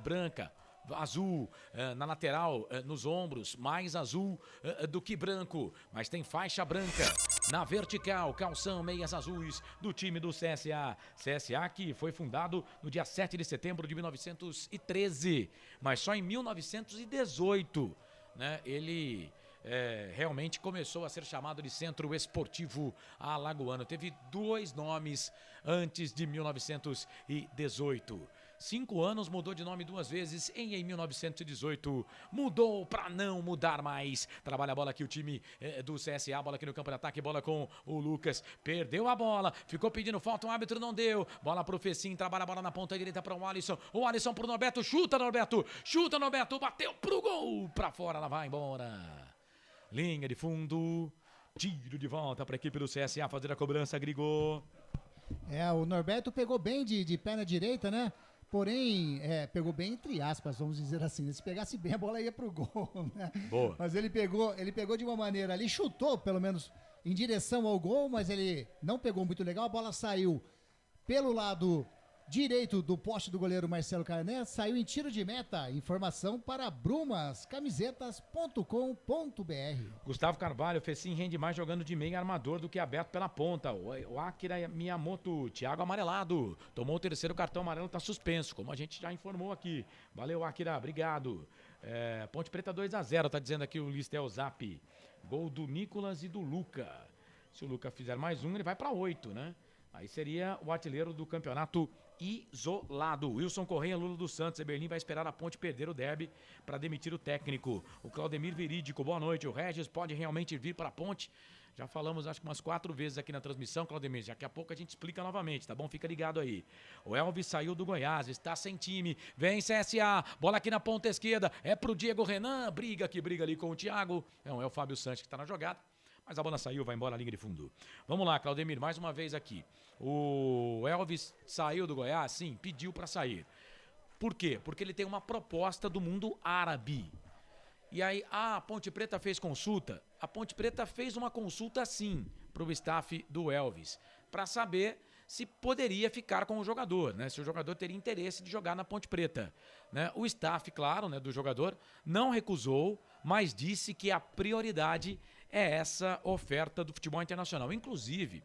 branca, azul na lateral, nos ombros, mais azul do que branco, mas tem faixa branca na vertical, calção, meias azuis do time do CSA. CSA que foi fundado no dia 7 de setembro de 1913, mas só em 1918, né, ele realmente começou a ser chamado de Centro Esportivo Alagoano. Teve 2 nomes antes de 1918. 5 anos, mudou de nome 2 vezes, em 1918 mudou para não mudar mais. Trabalha a bola aqui o time do CSA, bola aqui no campo de ataque, bola com o Lucas, perdeu a bola, ficou pedindo falta, o árbitro não deu, bola pro Fecim, trabalha a bola na ponta direita para o Alisson pro Norberto, chuta Norberto, bateu pro gol, para fora, ela vai embora. Linha de fundo, tiro de volta para a equipe do CSA fazer a cobrança, Grigô. O Norberto pegou bem de perna direita, né? Porém, pegou bem entre aspas, vamos dizer assim. Se pegasse bem, a bola ia pro gol, né? Boa. Mas ele pegou de uma maneira ali, chutou pelo menos em direção ao gol, mas ele não pegou muito legal. A bola saiu pelo lado direito do poste do goleiro Marcelo Carné, saiu em tiro de meta. Informação para brumascamisetas.com.br. Gustavo Carvalho, Fecim rende mais jogando de meio armador do que aberto pela ponta. O Akira Miyamoto, Thiago amarelado. Tomou o terceiro cartão amarelo, tá suspenso, como a gente já informou aqui. Valeu, Akira, obrigado. Ponte Preta 2-0, tá dizendo aqui o Listel Zap. Gol do Nicolas e do Luca. Se o Luca fizer mais um, ele vai para 8, né? Aí seria o artilheiro do campeonato isolado. Wilson Correia, Lula dos Santos. Eberlin vai esperar a Ponte perder o derby para demitir o técnico. O Claudemir Verídico, boa noite. O Regis pode realmente vir para a Ponte? Já falamos acho que umas 4 vezes aqui na transmissão, Claudemir. Daqui a pouco a gente explica novamente, tá bom? Fica ligado aí. O Elvis saiu do Goiás, está sem time. Vem CSA, bola aqui na ponta esquerda. É pro Diego Renan, briga ali com o Thiago. Não, é o Fábio Santos que tá na jogada. Mas a bola saiu, vai embora a linha de fundo. Vamos lá, Claudemir, mais uma vez aqui. O Elvis saiu do Goiás, sim, pediu para sair. Por quê? Porque ele tem uma proposta do mundo árabe. E aí, a Ponte Preta fez consulta? A Ponte Preta fez uma consulta, sim, para o staff do Elvis, para saber se poderia ficar com o jogador, né? Se o jogador teria interesse de jogar na Ponte Preta, né? O staff, claro, né, do jogador não recusou, mas disse que a prioridade é essa oferta do futebol internacional. Inclusive,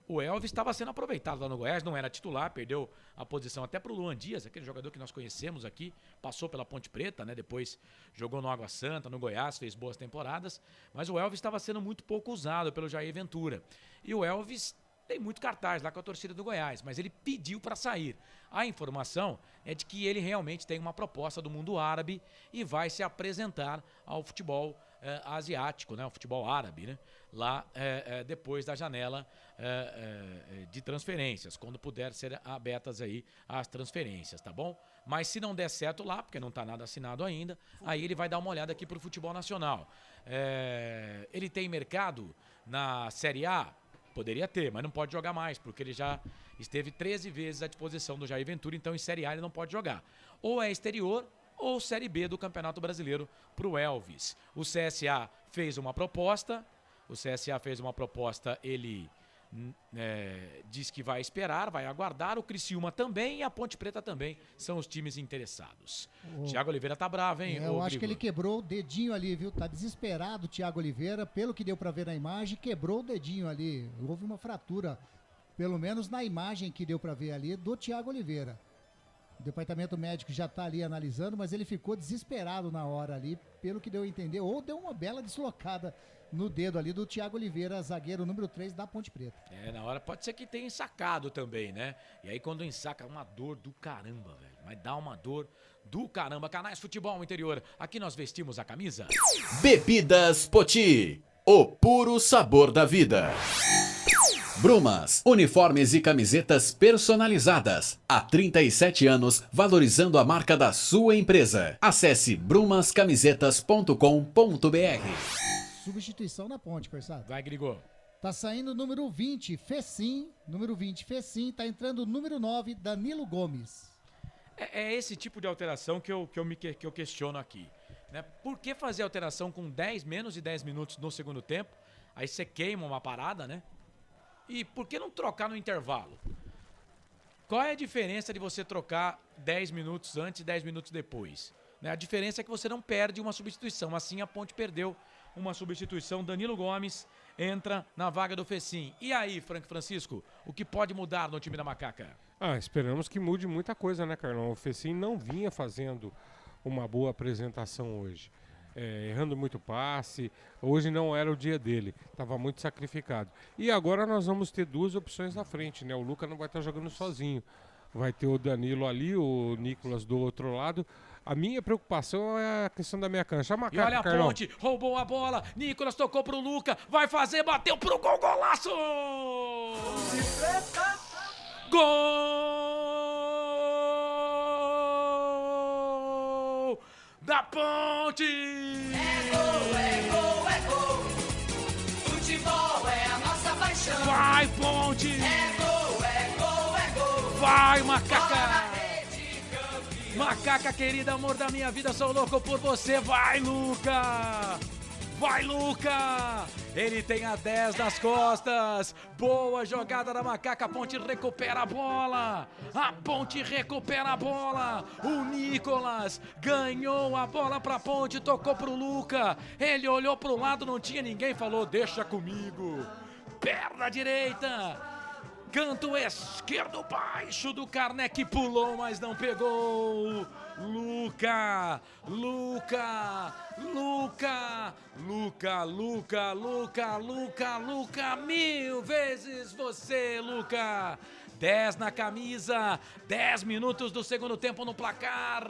o Elvis estava sendo aproveitado lá no Goiás, não era titular, perdeu a posição até para o Luan Dias, aquele jogador que nós conhecemos aqui, passou pela Ponte Preta, né? Depois jogou no Água Santa, no Goiás, fez boas temporadas, mas o Elvis estava sendo muito pouco usado pelo Jair Ventura. E o Elvis tem muito cartaz lá com a torcida do Goiás, mas ele pediu para sair. A informação é de que ele realmente tem uma proposta do mundo árabe e vai se apresentar ao futebol asiático, né? O futebol árabe, né? Lá depois da janela de transferências, quando puder ser abertas aí as transferências, tá bom? Mas se não der certo lá, porque não tá nada assinado ainda, aí ele vai dar uma olhada aqui pro futebol nacional. Ele tem mercado na Série A? Poderia ter, mas não pode jogar mais, porque ele já esteve 13 vezes à disposição do Jair Ventura, então em Série A ele não pode jogar. Ou é exterior, ou Série B do Campeonato Brasileiro pro Elvis. O CSA fez uma proposta, ele diz que vai esperar, vai aguardar, o Criciúma também e a Ponte Preta também são os times interessados. Thiago Oliveira tá bravo, hein? Eu acho que ele quebrou o dedinho ali, viu? Tá desesperado o Thiago Oliveira, pelo que deu pra ver na imagem, quebrou o dedinho ali, houve uma fratura, pelo menos na imagem que deu pra ver ali do Thiago Oliveira. O departamento médico já tá ali analisando, mas ele ficou desesperado na hora ali, pelo que deu a entender, ou deu uma bela deslocada no dedo ali do Thiago Oliveira, zagueiro número 3 da Ponte Preta. Na hora pode ser que tenha ensacado também, né? E aí quando ensaca, uma dor do caramba, velho. Mas dá uma dor do caramba. Canais Futebol Interior, aqui nós vestimos a camisa. Bebidas Poti, o puro sabor da vida. Brumas, uniformes e camisetas personalizadas. Há 37 anos, valorizando a marca da sua empresa. Acesse brumascamisetas.com.br. Substituição na Ponte, Corsado. Vai, Grigor. Tá saindo o número 20, Fecim. Número 20, Fecim. Tá entrando o número 9, Danilo Gomes. É esse tipo de alteração que eu questiono aqui, né? Por que fazer alteração com menos de 10 minutos no segundo tempo? Aí você queima uma parada, né? E por que não trocar no intervalo? Qual é a diferença de você trocar 10 minutos antes e 10 minutos depois? A diferença é que você não perde uma substituição. Assim a Ponte perdeu uma substituição. Danilo Gomes entra na vaga do Fecim. E aí, Francisco, o que pode mudar no time da Macaca? Esperamos que mude muita coisa, né, Carlão? O Fecim não vinha fazendo uma boa apresentação hoje. Errando muito passe, hoje não era o dia dele, estava muito sacrificado. E agora nós vamos ter duas opções na frente, né? O Luca não vai estar jogando sozinho, vai ter o Danilo ali, o Nicolas do outro lado. A minha preocupação é a questão da minha cancha. E olha a Ponte, roubou a bola, Nicolas tocou pro Luca, vai fazer, bateu pro gol, golaço! Gol da Ponte! É gol, é gol. Futebol é a nossa paixão. Vai, Ponte! É gol, Vai, Macaca! Macaca querida, amor da minha vida, sou louco por você. Vai, Luca! Vai, Luca! Ele tem a 10 nas costas. Boa jogada da Macaca. A Ponte recupera a bola. A Ponte recupera a bola. O Nicolas ganhou a bola pra Ponte. Tocou pro Luca. Ele olhou pro lado, não tinha ninguém. Falou, deixa comigo. Perna direita. Canto esquerdo baixo do Carné, que pulou, mas não pegou. Luca, Luca, Luca, Luca, Luca, Luca, Luca, Luca, 1000 vezes você, Luca. 10 na camisa, 10 minutos do segundo tempo no placar.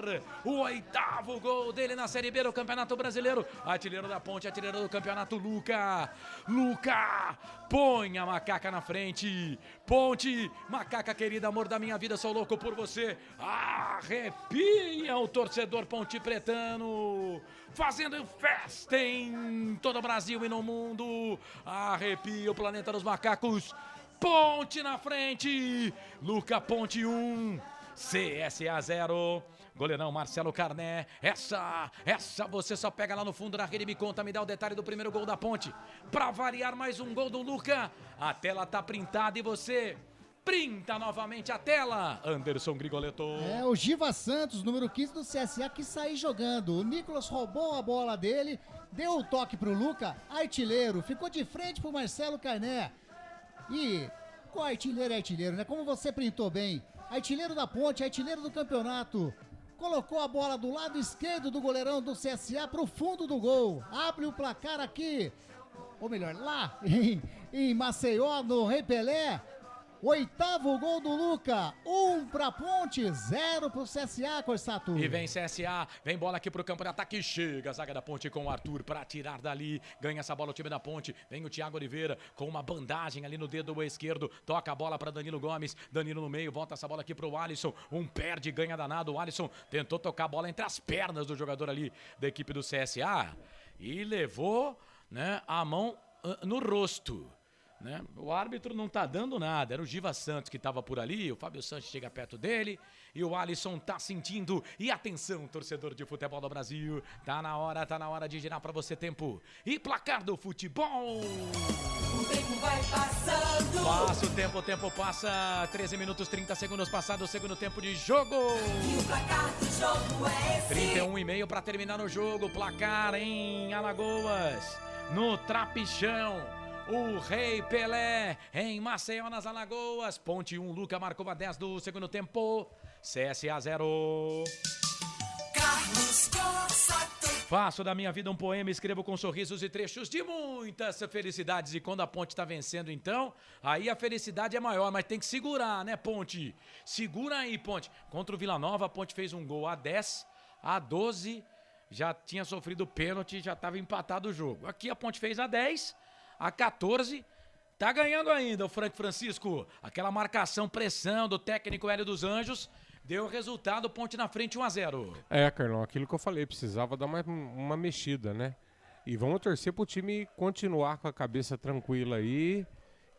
O 8º gol dele na Série B do Campeonato Brasileiro. Artilheiro da Ponte, artilheiro do campeonato, Luca. Luca, põe a Macaca na frente. Ponte, Macaca querida, amor da minha vida, sou louco por você. Arrepia o torcedor ponte pretano. Fazendo festa em todo o Brasil e no mundo. Arrepia o planeta dos macacos. Ponte na frente, Luca Ponte 1, CSA 0, goleirão Marcelo Carné, essa você só pega lá no fundo da rede e me conta, me dá o detalhe do primeiro gol da Ponte, pra variar mais um gol do Luca, a tela tá printada e você printa novamente a tela, Anderson Grigoletto. É o Giva Santos, número 15 do CSA, que saiu jogando, o Nicolas roubou a bola dele, deu o toque pro Luca, artilheiro, ficou de frente pro Marcelo Carné. E qual artilheiro é artilheiro, né? Como você printou bem, artilheiro da Ponte, artilheiro do campeonato, colocou a bola do lado esquerdo do goleirão do CSA pro fundo do gol, abre o placar aqui, ou melhor, lá em Maceió, no Rei Pelé. 8º gol do Luca, 1 pra Ponte, 0 pro CSA, Corsato. E vem CSA, vem bola aqui pro campo de ataque, chega a zaga da Ponte com o Arthur pra tirar dali, ganha essa bola o time da Ponte, vem o Thiago Oliveira com uma bandagem ali no dedo esquerdo, toca a bola pra Danilo Gomes, Danilo no meio, volta essa bola aqui pro Alisson, perde, ganha danado, o Alisson tentou tocar a bola entre as pernas do jogador ali da equipe do CSA e levou, né, a mão no rosto. Né? O árbitro não tá dando nada, era o Giva Santos que tava por ali, o Fábio Santos chega perto dele e o Alisson tá sentindo. E atenção, torcedor de futebol do Brasil, tá na hora de girar pra você tempo e placar do futebol. O tempo vai passando. Passa o tempo passa, 13 minutos 30 segundos passado o segundo tempo de jogo. E o placar do jogo é esse. 31,5 pra terminar o jogo, placar em Alagoas, no Trapichão. O Rei Pelé em Maceió, nas Alagoas. Ponte 1, Luca marcou a 10 do segundo tempo. CSA 0. Carlos Corsato. Faço da minha vida um poema, escrevo com sorrisos e trechos de muitas felicidades. E quando a Ponte tá vencendo, então, aí a felicidade é maior. Mas tem que segurar, né, Ponte? Segura aí, Ponte. Contra o Vila Nova, a Ponte fez um gol a 10, a 12. Já tinha sofrido pênalti, já estava empatado o jogo. Aqui a Ponte fez a 10... A 14, tá ganhando ainda o Frank Francisco. Aquela marcação, pressão do técnico Hélio dos Anjos, deu resultado, Ponte na frente 1-0. É, Carlão, aquilo que eu falei, precisava dar uma mexida, né? E vamos torcer pro time continuar com a cabeça tranquila aí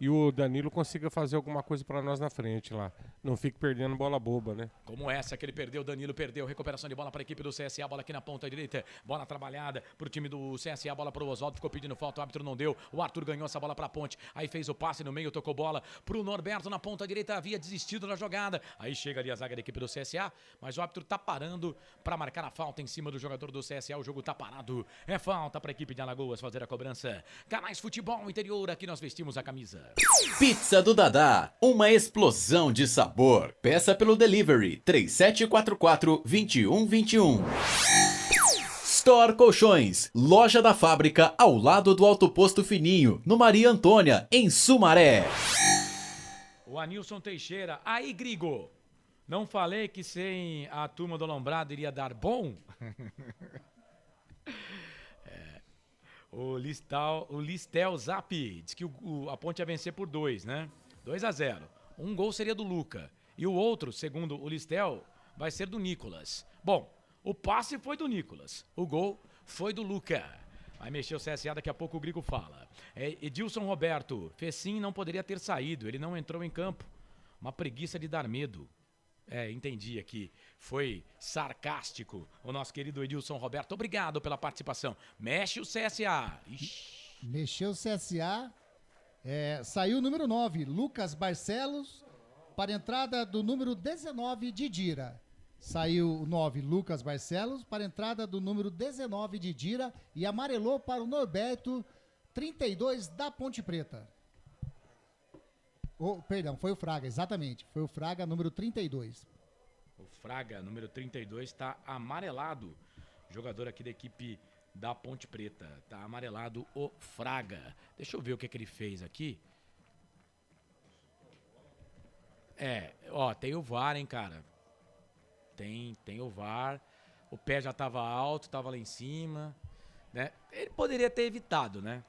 e o Danilo consiga fazer alguma coisa pra nós na frente lá. Não fique perdendo bola boba, né? Como essa que ele perdeu, Danilo perdeu, recuperação de bola para a equipe do CSA, bola aqui na ponta direita, bola trabalhada pro time do CSA, bola pro Oswaldo, ficou pedindo falta, o árbitro não deu, o Arthur ganhou essa bola pra Ponte, aí fez o passe no meio, tocou bola pro Norberto na ponta direita, havia desistido da jogada, aí chega ali a zaga da equipe do CSA, mas o árbitro tá parando pra marcar a falta em cima do jogador do CSA, o jogo tá parado, é falta pra equipe de Alagoas fazer a cobrança. Canais Futebol Interior, aqui nós vestimos a camisa. Pizza do Dadá, uma explosão de sabor. Peça pelo delivery 3744-2121. Store Colchões, loja da fábrica ao lado do Alto Posto Fininho, no Maria Antônia, em Sumaré. O Anilson Teixeira, aí Grigo, não falei que sem a turma do Lombrado iria dar bom? O Listel Zap diz que a Ponte ia vencer por 2, né? 2-0. Um gol seria do Luca. E o outro, segundo o Listel, vai ser do Nicolas. Bom, o passe foi do Nicolas. O gol foi do Luca. Vai mexer o CSA, daqui a pouco o Grigo fala. Edilson Roberto, Fecim não poderia ter saído, ele não entrou em campo. Uma preguiça de dar medo. Entendi aqui. Foi sarcástico o nosso querido Edilson Roberto. Obrigado pela participação. Mexe o CSA. Ixi. Mexeu o CSA. Saiu o número 9, Lucas Barcelos, para a entrada do número 19, Didira. Saiu o 9, Lucas Barcelos, para a entrada do número 19, Didira. E amarelou para o Norberto, 32, da Ponte Preta. Perdão, foi o Fraga, exatamente. Foi o Fraga, número 32. O Fraga, número 32, está amarelado. Jogador aqui da equipe da Ponte Preta. Está amarelado o Fraga. Deixa eu ver o que ele fez aqui. Tem o VAR, hein, cara. Tem o VAR. O pé já estava alto, estava lá em cima, né? Ele poderia ter evitado, né?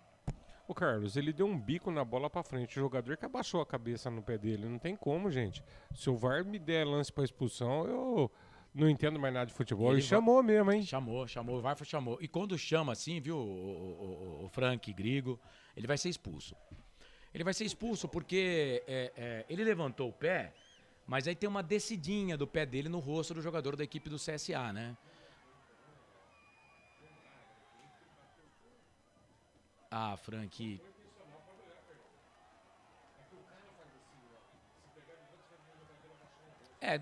Ô Carlos, ele deu um bico na bola pra frente. O jogador que abaixou a cabeça no pé dele. Não tem como, gente. Se o VAR me der lance pra expulsão, eu não entendo mais nada de futebol. Ele chamou mesmo, hein? Chamou. O VAR chamou. E quando chama assim, viu, o Frank Grigo, ele vai ser expulso. Ele vai ser expulso porque ele levantou o pé, mas aí tem uma descidinha do pé dele no rosto do jogador da equipe do CSA, né? Ah, Frank.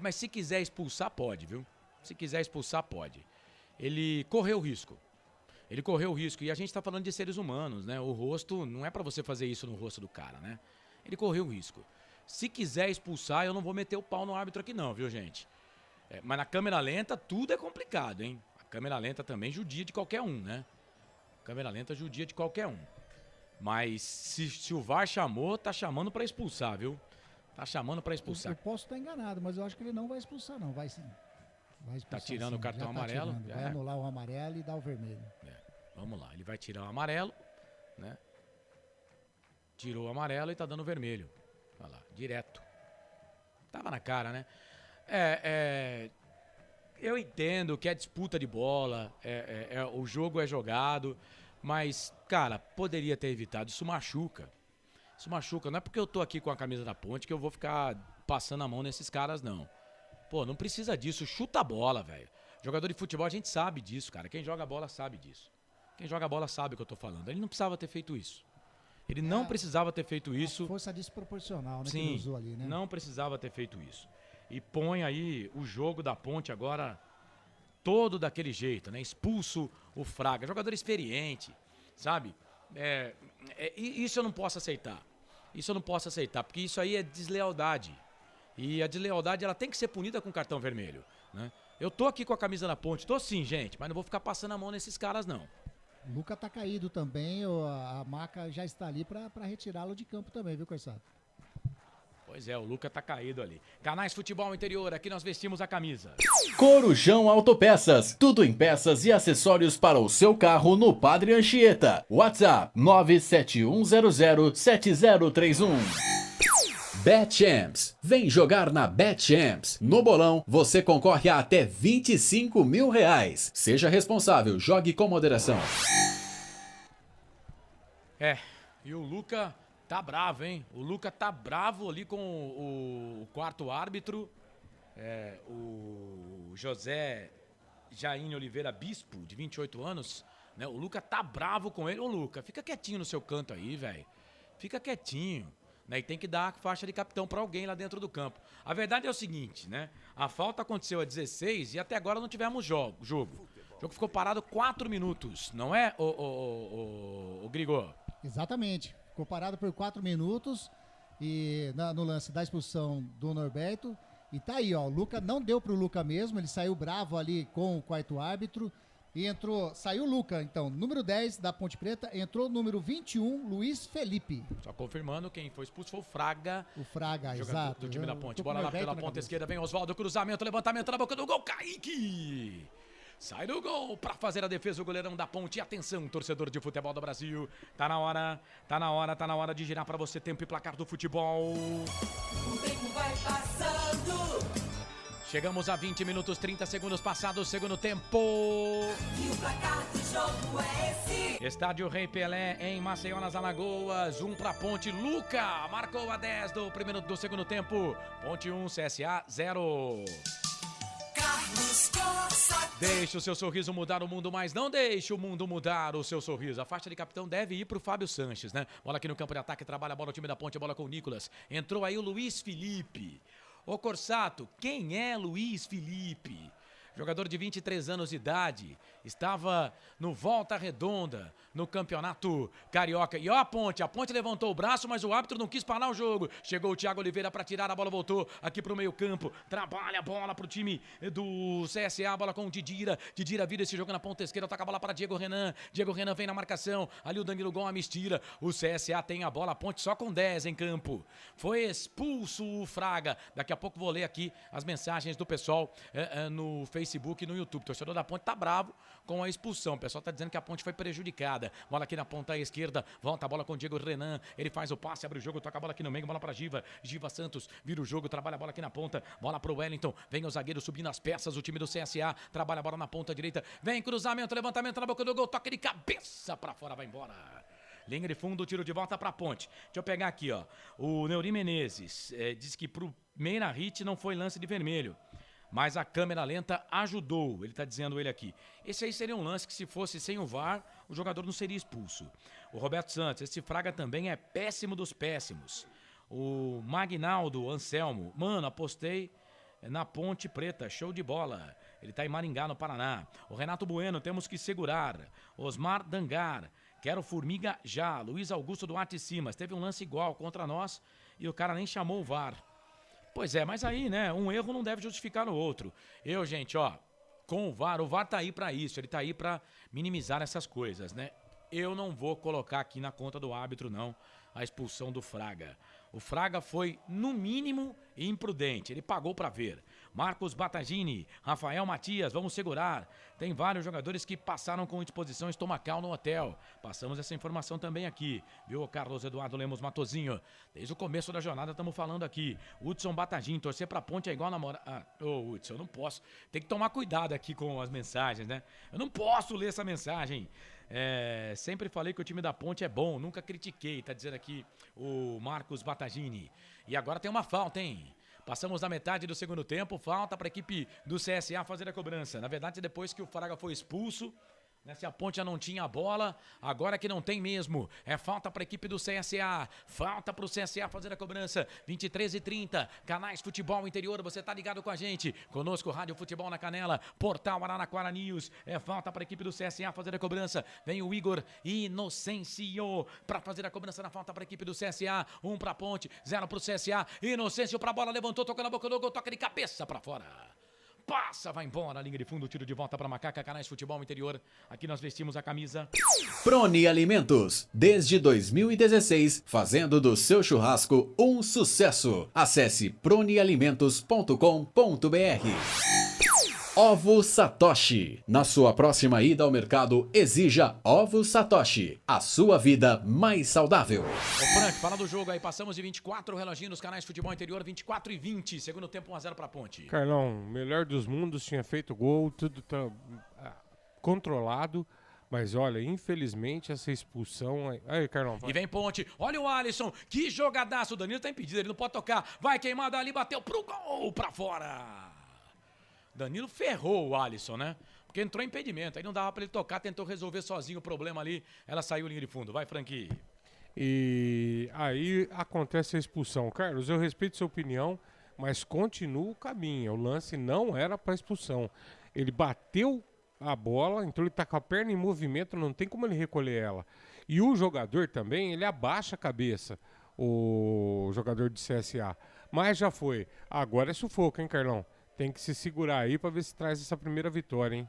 Mas se quiser expulsar, pode, viu? Se quiser expulsar, pode. Ele correu risco. E a gente tá falando de seres humanos, né? O rosto, não é pra você fazer isso no rosto do cara, né? Ele correu risco. Se quiser expulsar, eu não vou meter o pau no árbitro aqui não, viu, gente? Mas na câmera lenta, tudo é complicado, hein? A câmera lenta também judia de qualquer um, né? Câmera lenta judia de qualquer um. Mas se o VAR chamou, tá chamando pra expulsar, viu? Tá chamando pra expulsar. Eu posso estar enganado, mas eu acho que ele não vai expulsar, não. Vai sim. Vai expulsar, tá tirando o cartão amarelo? Vai anular o amarelo e dar o vermelho. Vamos lá, ele vai tirar o amarelo, né? Tirou o amarelo e tá dando o vermelho. Olha lá, direto. Tava na cara, né? Eu entendo que é disputa de bola, o jogo é jogado, mas, cara, poderia ter evitado. Isso machuca. Não é porque eu tô aqui com a camisa da Ponte que eu vou ficar passando a mão nesses caras, não. Pô, não precisa disso. Chuta a bola, velho. Jogador de futebol, a gente sabe disso, cara. Quem joga bola sabe disso. Quem joga bola sabe o que eu tô falando. Ele não precisava ter feito isso. Ele não precisava ter feito isso. Força desproporcional, né? Sim, que ele usou ali, né? Não precisava ter feito isso. E põe aí o jogo da Ponte agora todo daquele jeito, né? Expulso o Fraga. Jogador experiente, sabe? Isso eu não posso aceitar. Porque isso aí é deslealdade. E a deslealdade, ela tem que ser punida com cartão vermelho, né? Eu tô aqui com a camisa na Ponte, tô sim, gente, mas não vou ficar passando a mão nesses caras, não. O Luca tá caído também, a maca já está ali pra retirá-lo de campo também, viu, Corsado? Pois o Luca tá caído ali. Canais Futebol Interior, aqui nós vestimos a camisa. Corujão Autopeças, tudo em peças e acessórios para o seu carro no Padre Anchieta. WhatsApp 971007031. BetChamps, vem jogar na BetChamps. No bolão, você concorre a até R$25 mil. Seja responsável, jogue com moderação. E o Luca tá bravo, hein? O Luca tá bravo ali com o quarto árbitro. O José Jaine Oliveira Bispo, de 28 anos. Né? O Luca tá bravo com ele. Ô, Luca, fica quietinho no seu canto aí, velho. Fica quietinho. Né? E tem que dar a faixa de capitão pra alguém lá dentro do campo. A verdade é o seguinte, né? A falta aconteceu a 16 e até agora não tivemos jogo. O jogo ficou parado 4 minutos, não é, o Grigor? Exatamente. Ficou parado por 4 minutos e no lance da expulsão do Norberto. E tá aí, ó. O Luca não deu pro Luca mesmo. Ele saiu bravo ali com o quarto árbitro. E saiu o Luca, então, número 10 da Ponte Preta, entrou o número 21, Luiz Felipe. Só confirmando, quem foi expulso foi o Fraga. O Fraga, exato. Do time da Ponte. Bola lá pela ponta esquerda, vem Oswaldo, cruzamento, levantamento na boca do gol, Kaique! Sai do gol para fazer a defesa o goleirão da Ponte. Atenção, torcedor de futebol do Brasil. Tá na hora de girar para você tempo e placar do futebol. O tempo vai passando. Chegamos a 20 minutos, 30 segundos passados o segundo tempo. E o placar do jogo é esse. Estádio Rei Pelé em Maceió, nas Alagoas. 1 para Ponte. Luca marcou a 10 do segundo tempo. Ponte 1, CSA 0. Carlos Cossa. Deixe o seu sorriso mudar o mundo, mas não deixe o mundo mudar o seu sorriso. A faixa de capitão deve ir pro Fábio Sanches, né? Bola aqui no campo de ataque, trabalha a bola, o time da Ponte, a bola com o Nicolas. Entrou aí o Luiz Felipe. Ô Corsato, quem é Luiz Felipe? Jogador de 23 anos de idade, estava no Volta Redonda, no Campeonato Carioca. E ó a Ponte levantou o braço, mas o árbitro não quis parar o jogo. Chegou o Thiago Oliveira para tirar, a bola voltou aqui pro meio campo. Trabalha a bola pro time do CSA, a bola com o Didira. Didira vira esse jogo na ponta esquerda, toca a bola para Diego Renan. Diego Renan vem na marcação, ali o Danilo Gomes tira. O CSA tem a bola, a Ponte só com 10 em campo. Foi expulso o Fraga. Daqui a pouco vou ler aqui as mensagens do pessoal no Facebook e no YouTube. O torcedor da Ponte tá bravo com a expulsão. O pessoal tá dizendo que a Ponte foi prejudicada. Bola aqui na ponta esquerda, volta a bola com o Diego Renan. Ele faz o passe, abre o jogo, toca a bola aqui no meio, bola pra Giva. Giva Santos vira o jogo, trabalha a bola aqui na ponta. Bola pro Wellington, vem o zagueiro subindo as peças. O time do CSA trabalha a bola na ponta direita. Vem cruzamento, levantamento na boca do gol, toque de cabeça pra fora, vai embora. Linha de fundo, tiro de volta pra Ponte. Deixa eu pegar aqui, ó. O Neuri Menezes diz que pro Meira Hit não foi lance de vermelho, mas a câmera lenta ajudou, ele tá dizendo ele aqui. Esse aí seria um lance que, se fosse sem o VAR, o jogador não seria expulso. O Roberto Santos, esse Fraga também é péssimo dos péssimos. O Magnaldo Anselmo, mano, apostei na Ponte Preta, show de bola. Ele tá em Maringá, no Paraná. O Renato Bueno, temos que segurar. Osmar Dangar, quero formiga já. Luiz Augusto Duarte Simas, teve um lance igual contra nós e o cara nem chamou o VAR. Pois é, mas aí, né, um erro não deve justificar no outro. Gente, ó, com o VAR tá aí pra isso, ele tá aí pra minimizar essas coisas, né? Eu não vou colocar aqui na conta do árbitro, não, a expulsão do Fraga. O Fraga foi, no mínimo, imprudente, ele pagou pra ver. Marcos Batagini, Rafael Matias, vamos segurar. Tem vários jogadores que passaram com indisposição estomacal no hotel. Passamos essa informação também aqui, viu, Carlos Eduardo Lemos Matozinho? Desde o começo da jornada estamos falando aqui. Hudson Batagini, torcer pra Ponte é igual namorar. Hudson, eu não posso. Tem que tomar cuidado aqui com as mensagens, né? Eu não posso ler essa mensagem. Sempre falei que o time da Ponte é bom, nunca critiquei, tá dizendo aqui o Marcos Batagini. E agora tem uma falta, hein? Passamos da metade do segundo tempo, falta para a equipe do CSA fazer a cobrança. Na verdade, depois que o Fraga foi expulso, né, se a Ponte já não tinha a bola, agora que não tem mesmo. É falta para a equipe do CSA, falta para o CSA fazer a cobrança. 23h30, Canais Futebol Interior, você tá ligado com a gente. Conosco, Rádio Futebol na Canela, Portal Araraquara News. É falta para a equipe do CSA fazer a cobrança. Vem o Igor Inocêncio para fazer a cobrança na falta para a equipe do CSA. 1 para a Ponte, 0 para o CSA. Inocêncio para a bola, levantou, tocou na boca do gol, toca de cabeça para fora. Passa, vai embora, linha de fundo, tiro de volta para Macaca, Canais Futebol Interior. Aqui nós vestimos a camisa Proni Alimentos, desde 2016, fazendo do seu churrasco um sucesso. Acesse pronialimentos.com.br. Ovo Satoshi. Na sua próxima ida ao mercado, exija Ovo Satoshi. A sua vida mais saudável. Ô Frank, fala do jogo aí. Passamos de 24, o reloginho nos Canais Futebol Interior, 24h20. Segundo tempo, 1-0 pra Ponte. Carlão, melhor dos mundos, tinha feito gol, tudo controlado. Mas olha, infelizmente essa expulsão... Aí, Carlão, vai. E vem Ponte, olha o Alisson, que jogadaço. O Danilo tá impedido, ele não pode tocar. Vai queimado ali, bateu pro gol, pra fora. Danilo ferrou o Alisson, né? Porque entrou em impedimento, aí não dava pra ele tocar, tentou resolver sozinho o problema ali, ela saiu linha de fundo. Vai, Franqui. E aí acontece a expulsão. Carlos, eu respeito sua opinião, mas continua o caminho. O lance não era pra expulsão. Ele bateu a bola, então ele tá com a perna em movimento, não tem como ele recolher ela. E o jogador também, ele abaixa a cabeça, o jogador de CSA. Mas já foi. Agora é sufoco, hein, Carlão? Tem que se segurar aí pra ver se traz essa primeira vitória, hein?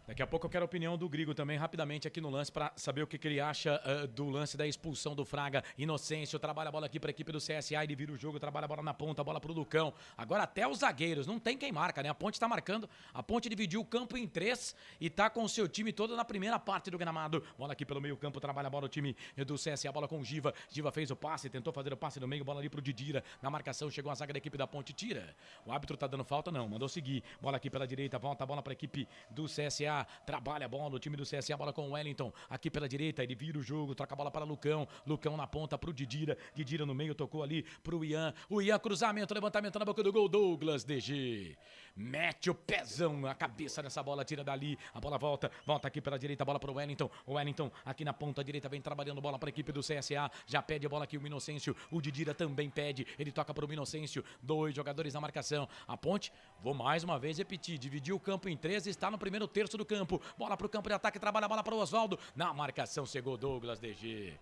Daqui a pouco eu quero a opinião do Grigo também, rapidamente aqui no lance, para saber o que ele acha do lance da expulsão do Fraga. Inocêncio trabalha a bola aqui para a equipe do CSA, ele vira o jogo, trabalha a bola na ponta, a bola pro Lucão. Agora até os zagueiros, não tem quem marca, né? A Ponte tá marcando, a Ponte dividiu o campo em 3 e tá com o seu time todo na primeira parte do gramado. Bola aqui pelo meio campo, trabalha a bola o time do CSA, bola com o Giva. Giva fez o passe, tentou fazer o passe no meio, bola ali pro Didira. Na marcação chegou a zaga da equipe da Ponte, tira. O árbitro tá dando falta, não, mandou seguir. Bola aqui pela direita, volta a bola para a equipe do CSA, trabalha a bola, o time do CSA, bola com o Wellington, aqui pela direita, ele vira o jogo, troca a bola para Lucão, Lucão na ponta pro Didira, Didira no meio, tocou ali pro Ian, o Ian cruzamento, levantamento na boca do gol, Douglas DG, mete o pezão na cabeça dessa bola, tira dali, a bola volta aqui pela direita, bola pro Wellington, o Wellington aqui na ponta direita, vem trabalhando bola para a equipe do CSA, já pede a bola aqui o Inocêncio, o Didira também pede, ele toca pro Inocêncio, 2 jogadores na marcação, a Ponte, vou mais uma vez repetir, dividiu o campo em 3, está no primeiro terço do campo, bola pro campo de ataque, trabalha a bola para o Oswaldo, na marcação chegou Douglas DG.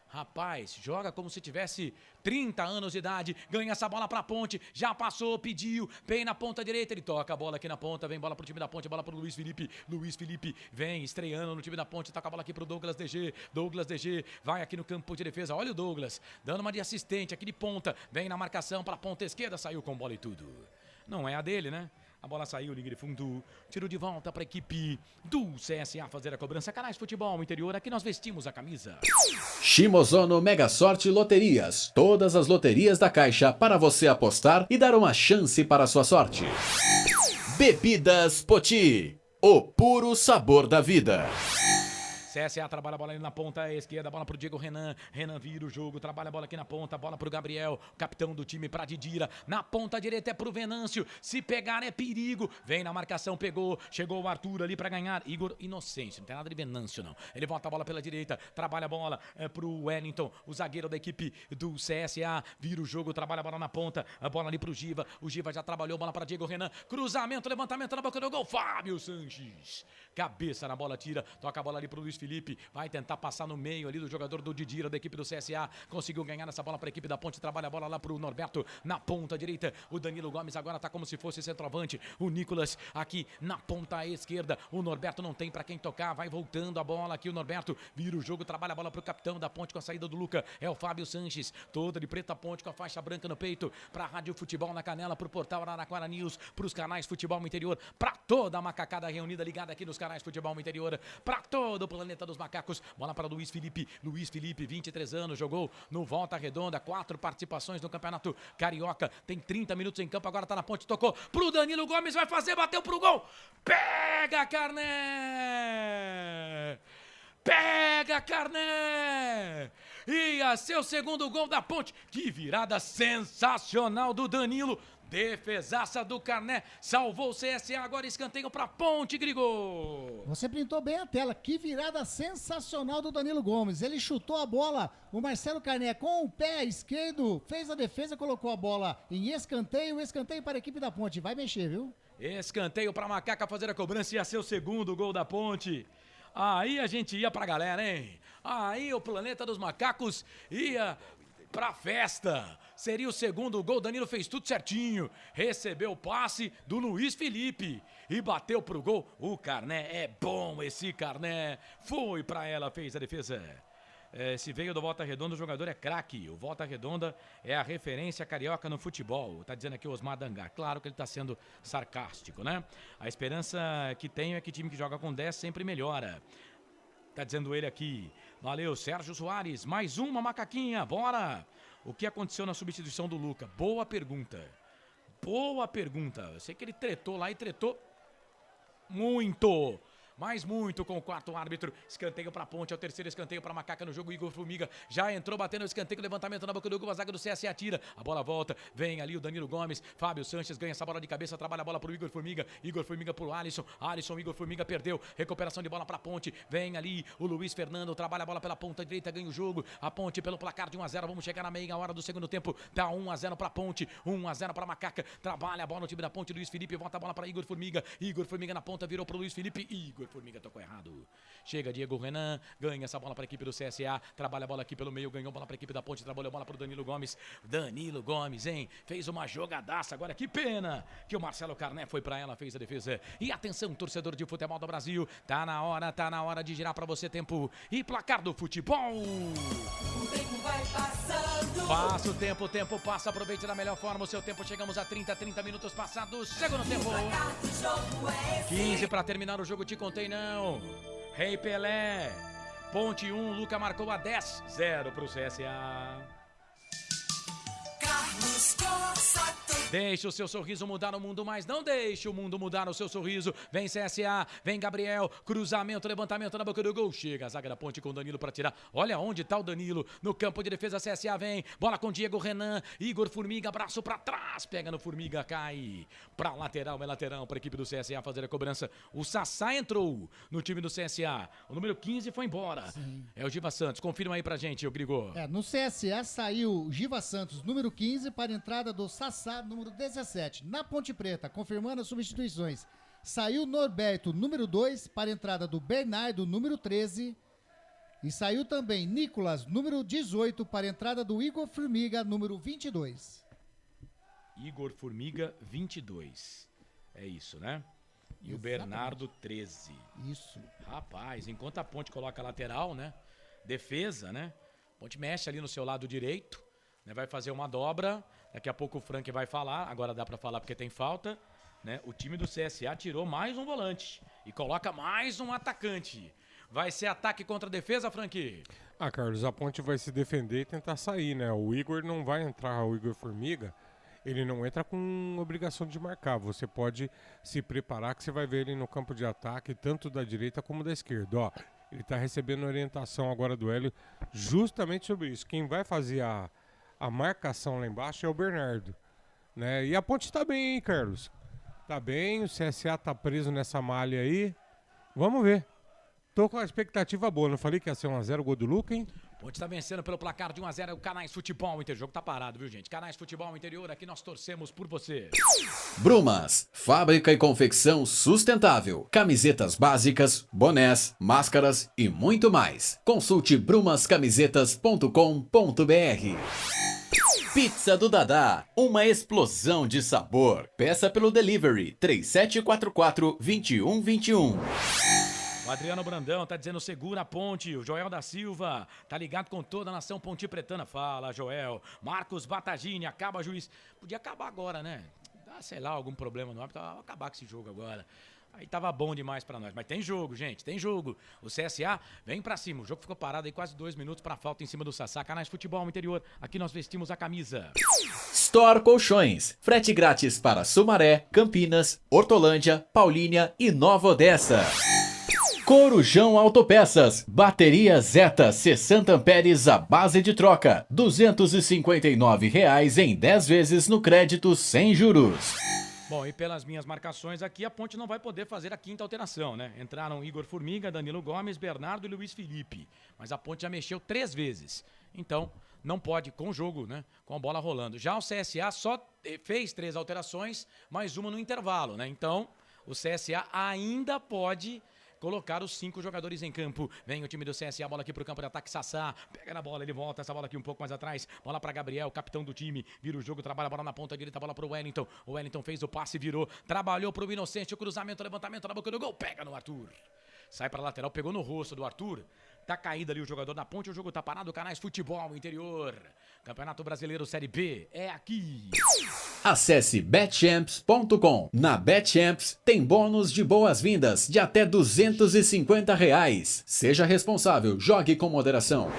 Rapaz, joga como se tivesse 30 anos de idade, ganha essa bola pra Ponte, já passou, pediu, vem na ponta direita, ele toca a bola aqui na ponta, vem bola pro time da Ponte, bola pro Luiz Felipe vem estreando no time da Ponte, toca a bola aqui pro Douglas DG, vai aqui no campo de defesa, olha o Douglas, dando uma de assistente aqui de ponta, vem na marcação pra ponta esquerda, saiu com bola e tudo. Não é a dele, né? A bola saiu, liga de fundo, tiro de volta para a equipe do CSA fazer a cobrança. Canais Futebol Interior, aqui nós vestimos a camisa. Shimozono Mega Sorte Loterias. Todas as loterias da Caixa para você apostar e dar uma chance para a sua sorte. Bebidas Poti. O puro sabor da vida. CSA trabalha a bola ali na ponta esquerda, bola pro Diego Renan, Renan vira o jogo, trabalha a bola aqui na ponta, bola pro Gabriel, capitão do time pra Didira, na ponta direita é pro Venâncio, se pegar é perigo, vem na marcação, pegou, chegou o Arthur ali pra ganhar, Igor Inocêncio, não tem nada de Venâncio não, ele volta a bola pela direita, trabalha a bola pro Wellington, o zagueiro da equipe do CSA, vira o jogo, trabalha a bola na ponta, a bola ali pro Giva, o Giva já trabalhou, bola pra Diego Renan, cruzamento, levantamento na boca do gol, Fábio Sanches, cabeça na bola, tira, toca a bola ali pro Luiz Felipe, vai tentar passar no meio ali do jogador do Didira, da equipe do CSA, conseguiu ganhar essa bola para a equipe da Ponte, trabalha a bola lá pro Norberto, na ponta direita, o Danilo Gomes agora tá como se fosse centroavante, o Nicolas aqui na ponta esquerda, o Norberto não tem para quem tocar, vai voltando a bola aqui, o Norberto vira o jogo, trabalha a bola pro capitão da Ponte com a saída do Luca, é o Fábio Sanches, toda de preta Ponte com a faixa branca no peito, pra Rádio Futebol na Canela, pro portal Araraquara News, pros canais Futebol Interior, pra toda a macacada reunida ligada aqui nos canais Futebol Interior, pra todo o planeta dos macacos, bola para Luiz Felipe, 23 anos, jogou no Volta Redonda, 4 participações no Campeonato Carioca, tem 30 minutos em campo, agora tá na Ponte, tocou pro Danilo Gomes, vai fazer, bateu pro gol, pega Carné! Pega Carné! Ia ser o segundo gol da Ponte, que virada sensacional do Danilo, defesaça do Carné, salvou o CSA, agora escanteio pra Ponte, Grigo. Você printou bem a tela, que virada sensacional do Danilo Gomes, ele chutou a bola, o Marcelo Carné com o pé esquerdo, fez a defesa, colocou a bola em escanteio para a equipe da Ponte, vai mexer, viu? Escanteio pra Macaca fazer a cobrança, ia ser o segundo gol da Ponte. Aí a gente ia pra galera, hein? Aí o planeta dos macacos ia pra festa. Seria o segundo gol, Danilo fez tudo certinho. Recebeu o passe do Luiz Felipe e bateu pro gol. O Carné é bom, esse Carné. Foi pra ela, fez a defesa. Se veio do Volta Redonda, o jogador é craque. O Volta Redonda é a referência carioca no futebol. Tá dizendo aqui o Osmar Dangar. Claro que ele tá sendo sarcástico, né? A esperança que tenho é que time que joga com 10 sempre melhora. Tá dizendo ele aqui. Valeu, Sérgio Soares. Mais uma macaquinha, bora! O que aconteceu na substituição do Luca? Boa pergunta. Boa pergunta. Eu sei que ele tretou lá e tretou muito. Mas muito com o quarto árbitro. Escanteio pra Ponte, é o terceiro escanteio pra Macaca no jogo. Igor Formiga já entrou batendo o escanteio, levantamento na boca do gol, a zaga do CSA tira, a bola volta, vem ali o Danilo Gomes, Fábio Sanches ganha essa bola de cabeça, trabalha a bola pro Igor Formiga pro Alisson, Igor Formiga perdeu, recuperação de bola pra Ponte, vem ali o Luiz Fernando, trabalha a bola pela ponta direita, ganha o jogo, a Ponte pelo placar de 1-0, vamos chegar na meia hora do segundo tempo, tá 1-0 pra Ponte, 1-0 pra Macaca, trabalha a bola no time da Ponte, Luiz Felipe, volta a bola pra Igor Formiga na ponta, virou pro Luiz Felipe, Igor Igor Formiga tocou errado. Chega Diego Renan, ganha essa bola para a equipe do CSA, trabalha a bola aqui pelo meio, ganhou bola para a equipe da Ponte, trabalhou a bola para o Danilo Gomes. Danilo Gomes, hein? Fez uma jogadaça, agora que pena que o Marcelo Carné foi para ela, fez a defesa. E atenção, torcedor de futebol do Brasil, tá na hora de girar para você tempo e placar do futebol. O tempo vai passando. Passa o tempo passa, aproveite da melhor forma o seu tempo, chegamos a 30 minutos passados, segundo tempo. 15 para terminar o jogo, te contei não. Rei Pelé, Ponte 1, Luca marcou a 10-0 pro CSA. Carlos Cossa. Deixe o seu sorriso mudar o mundo, mas não deixe o mundo mudar o seu sorriso. Vem CSA, vem Gabriel, cruzamento, levantamento na boca do gol. Chega a zaga da Ponte com o Danilo para tirar. Olha onde tá o Danilo, no campo de defesa. CSA vem, bola com Diego Renan, Igor Formiga, braço para trás, pega no Formiga, cai pra lateral, é lateral para a equipe do CSA fazer a cobrança. O Sassá entrou no time do CSA, o número 15 foi embora. Sim. É o Giva Santos, confirma aí pra gente, o Grigor. No CSA saiu Giva Santos, número 15, para a entrada do Sassá, número 17. Na Ponte Preta, confirmando as substituições, saiu Norberto, número 2, para a entrada do Bernardo, número 13. E saiu também Nicolas, número 18, para a entrada do Igor Formiga, número 22. Igor Formiga, 22. É isso, né? E exatamente. O Bernardo, 13. Isso. Rapaz, enquanto a Ponte coloca a lateral, né? Defesa, né? A Ponte mexe ali no seu lado direito, né? Vai fazer uma dobra. Daqui a pouco o Frank vai falar. Agora dá pra falar porque tem falta, né? O time do CSA tirou mais um volante e coloca mais um atacante. Vai ser ataque contra defesa, Frank? Carlos, a Ponte vai se defender e tentar sair, né? O Igor não vai entrar, o Igor Formiga, ele não entra com obrigação de marcar. Você pode se preparar que você vai ver ele no campo de ataque, tanto da direita como da esquerda. Ó, ele tá recebendo orientação agora do Hélio justamente sobre isso. Quem vai fazer a marcação lá embaixo é o Bernardo, né? E a Ponte tá bem, hein, Carlos? Tá bem, o CSA tá preso nessa malha aí. Vamos ver. Tô com a expectativa boa, não falei que ia ser 1x0 o gol do Luca, hein? Ponte tá vencendo pelo placar de 1x0 o Canais Futebol Interior. O jogo tá parado, viu, gente? Canais Futebol Interior, aqui nós torcemos por você. Brumas, fábrica e confecção sustentável. Camisetas básicas, bonés, máscaras e muito mais. Consulte brumascamisetas.com.br. Pizza do Dadá, uma explosão de sabor. Peça pelo delivery 3744-2121. O Adriano Brandão tá dizendo segura a Ponte. O Joel da Silva tá ligado com toda a nação ponte pretana. Fala, Joel. Marcos Batagini, acaba juiz. Podia acabar agora, né? Dá, sei lá, algum problema no árbitro. Acabar com esse jogo agora. Aí tava bom demais pra nós. Mas tem jogo, gente, tem jogo. O CSA vem pra cima. O jogo ficou parado aí quase 2 minutos pra falta em cima do Sassá. Canais Futebol Interior. Aqui nós vestimos a camisa. Store Colchões. Frete grátis para Sumaré, Campinas, Hortolândia, Paulínia e Nova Odessa. Corujão Autopeças, bateria Zeta 60 amperes à base de troca, R$ 259,00 em 10 vezes no crédito sem juros. Bom, e pelas minhas marcações aqui, a Ponte não vai poder fazer a quinta alteração, né? Entraram Igor Formiga, Danilo Gomes, Bernardo e Luiz Felipe, mas a Ponte já mexeu 3 vezes, então não pode com o jogo, né? Com a bola rolando. Já o CSA só fez 3 alterações, mais uma no intervalo, né? Então, o CSA ainda pode colocar os 5 jogadores em campo. Vem o time do CSA, bola aqui pro campo de ataque, Sassá, pega na bola, ele volta, essa bola aqui um pouco mais atrás, bola pra Gabriel, capitão do time, vira o jogo, trabalha a bola na ponta direita, bola pro Wellington, o Wellington fez o passe, virou, trabalhou pro Inocente, o cruzamento, levantamento na boca do gol, pega no Arthur, sai pra lateral, pegou no rosto do Arthur, tá caído ali o jogador da Ponte, o jogo tá parado, Canais Futebol Interior, Campeonato Brasileiro Série B, é aqui. Acesse betchamps.com. Na Betchamps tem bônus de boas-vindas de até R$ 250,00. Seja responsável, jogue com moderação.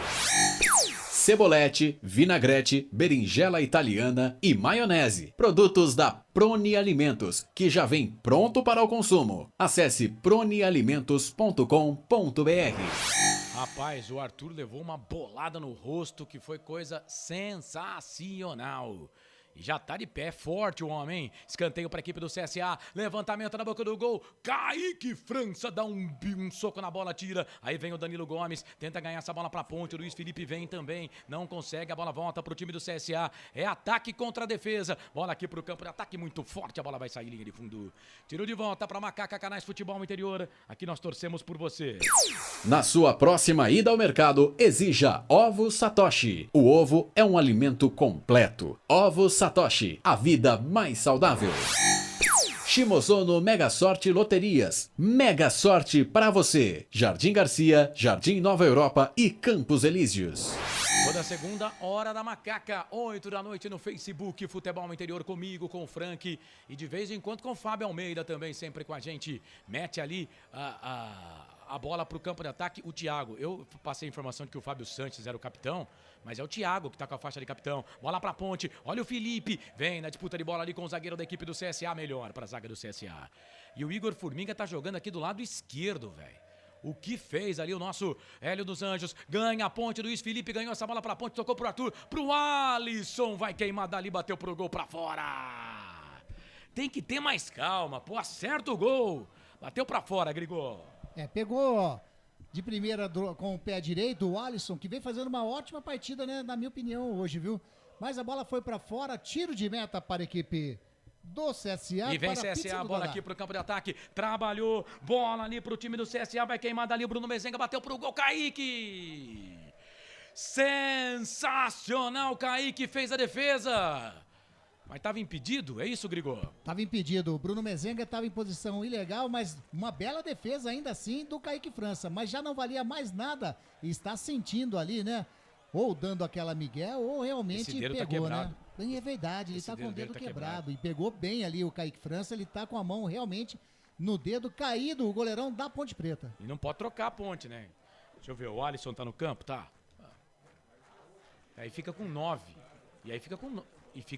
Cebolete, vinagrete, berinjela italiana e maionese. Produtos da Proni Alimentos, que já vem pronto para o consumo. Acesse pronialimentos.com.br. Rapaz, o Arthur levou uma bolada no rosto que foi coisa sensacional. E já tá de pé, forte o homem. Escanteio para a equipe do CSA. Levantamento na boca do gol. Kaique França dá um soco na bola, tira. Aí vem o Danilo Gomes, tenta ganhar essa bola pra ponte. O Luiz Felipe vem também, não consegue. A bola volta pro time do CSA. É ataque contra a defesa. Bola aqui pro campo de ataque muito forte. A bola vai sair linha de fundo. Tirou de volta pra Macaca Canais Futebol Interior. Aqui nós torcemos por você. Na sua próxima ida ao mercado, exija Ovos Satoshi. O ovo é um alimento completo. Ovos Satoshi, a vida mais saudável. Shimozono Mega Sorte Loterias. Mega Sorte para você. Jardim Garcia, Jardim Nova Europa e Campos Elíseos. Toda segunda, Hora da Macaca, 8 da noite no Facebook, Futebol Interior comigo, com o Frank e de vez em quando com o Fábio Almeida também, sempre com a gente. Mete ali a bola pro campo de ataque, o Thiago. Eu passei a informação de que o Fábio Santos era o capitão, mas é o Thiago que tá com a faixa de capitão. Bola pra ponte, olha o Felipe, vem na disputa de bola ali com o zagueiro da equipe do CSA, melhor pra zaga do CSA. E o Igor Formiga tá jogando aqui do lado esquerdo, velho. O que fez ali o nosso Hélio dos Anjos, ganha a ponte, Luiz Felipe ganhou essa bola pra ponte, tocou pro Arthur, pro Alisson, vai queimar dali, bateu pro gol pra fora. Tem que ter mais calma, pô, acerta o gol. Bateu pra fora, Grigor. Pegou de primeira com o pé direito o Alisson, que vem fazendo uma ótima partida, né, na minha opinião, hoje, viu? Mas a bola foi pra fora, tiro de meta para a equipe do CSA. E vem CSA, bola aqui pro campo de ataque, trabalhou, bola ali pro time do CSA, vai queimar dali, o Bruno Mezenga bateu pro gol, Kaique! Sensacional, Kaique fez a defesa! Mas estava impedido, é isso, Grigor? Estava impedido, o Bruno Mezenga estava em posição ilegal, mas uma bela defesa ainda assim do Kaique França, mas já não valia mais nada e está sentindo ali, né? Ou dando aquela migué, ou realmente pegou, né? É verdade, ele tá com o dedo quebrado e pegou bem ali o Kaique França, ele tá com a mão realmente no dedo caído, o goleirão da Ponte Preta. E não pode trocar a ponte, né? Deixa eu ver, o Alisson tá no campo, tá? Aí fica com 9, e aí fica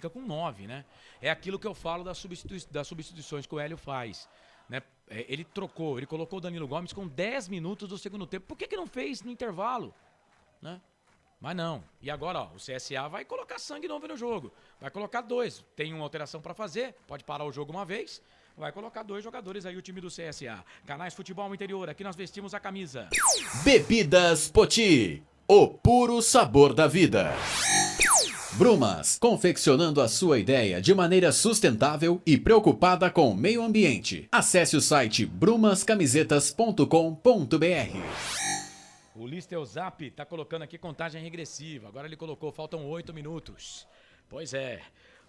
com 9, né? É aquilo que eu falo das substituições que o Hélio faz, né? Ele colocou o Danilo Gomes com 10 minutos do segundo tempo. Por que não fez no intervalo, né? Mas não. E agora, ó, o CSA vai colocar sangue novo no jogo. Vai colocar 2. Tem uma alteração pra fazer. Pode parar o jogo uma vez. Vai colocar 2 jogadores aí, o time do CSA. Canais Futebol Interior. Aqui nós vestimos a camisa. Bebidas Poti. O puro sabor da vida. Brumas, confeccionando a sua ideia de maneira sustentável e preocupada com o meio ambiente. Acesse o site brumascamisetas.com.br. O Listel Zap tá colocando aqui contagem regressiva. Agora ele colocou, faltam 8 minutos. Pois é.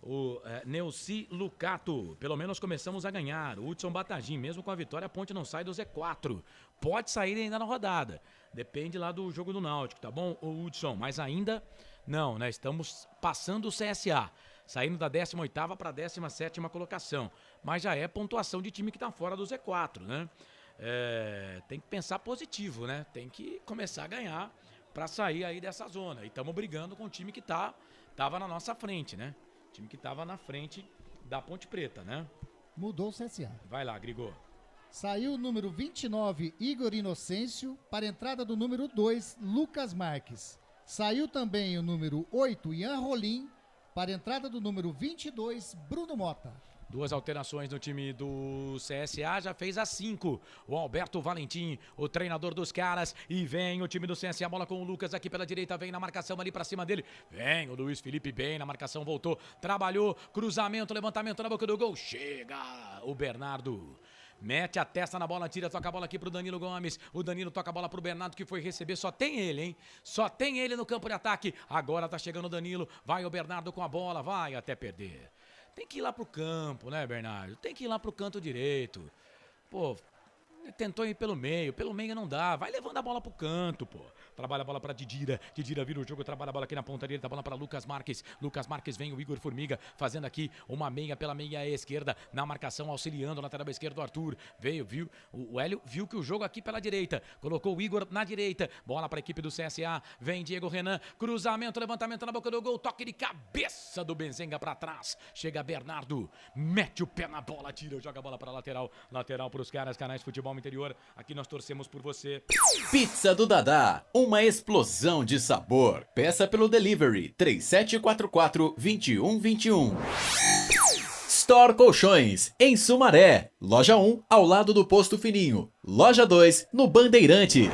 O Neuci Lucato, pelo menos começamos a ganhar. O Hudson Batagim, mesmo com a vitória, a Ponte não sai do Z4. Pode sair ainda na rodada. Depende lá do jogo do Náutico, tá bom, o Hudson? Mas ainda não, né? Estamos passando o CSA. Saindo da 18ª para a 17ª colocação. Mas já é pontuação de time que tá fora do Z4, né? Tem que pensar positivo, né? Tem que começar a ganhar para sair aí dessa zona. E estamos brigando com o time que tava na nossa frente, né? O time que tava na frente da Ponte Preta, né? Mudou o CSA. Vai lá, Grigor. Saiu o número 29, Igor Inocêncio, para a entrada do número 2, Lucas Marques. Saiu também o número 8, Ian Rolim, para a entrada do número 22, Bruno Mota. 2 alterações no time do CSA, já fez as 5. O Alberto Valentim, o treinador dos caras. E vem o time do CSA, bola com o Lucas aqui pela direita, vem na marcação ali pra cima dele. Vem o Luiz Felipe bem na marcação, voltou, trabalhou, cruzamento, levantamento na boca do gol. Chega o Bernardo. Mete a testa na bola, tira, toca a bola aqui pro Danilo Gomes. O Danilo toca a bola pro Bernardo que foi receber. Só tem ele, hein? Só tem ele no campo de ataque. Agora tá chegando o Danilo. Vai o Bernardo com a bola, vai até perder. Tem que ir lá pro campo, né, Bernardo? Tem que ir lá pro canto direito. Pô, tentou ir pelo meio não dá. Vai levando a bola pro canto, pô. Trabalha a bola pra Didira. Didira vira o jogo, trabalha a bola aqui na ponta direita, a bola pra Lucas Marques. Lucas Marques vem o Igor Formiga fazendo aqui uma meia pela meia esquerda. Na marcação, auxiliando o lateral esquerdo, Arthur. Viu? O Hélio viu que o jogo aqui pela direita. Colocou o Igor na direita. Bola pra equipe do CSA. Vem Diego Renan. Cruzamento, levantamento na boca do gol. Toque de cabeça do Benzenga pra trás. Chega Bernardo. Mete o pé na bola, tira, joga a bola pra lateral. Lateral pros caras, Canais Futebol Interior. Aqui nós torcemos por você. Pizza do Dadá, uma explosão de sabor. Peça pelo delivery 3744-2121. Store Colchões, em Sumaré. Loja 1, ao lado do Posto Fininho. Loja 2, no Bandeirantes.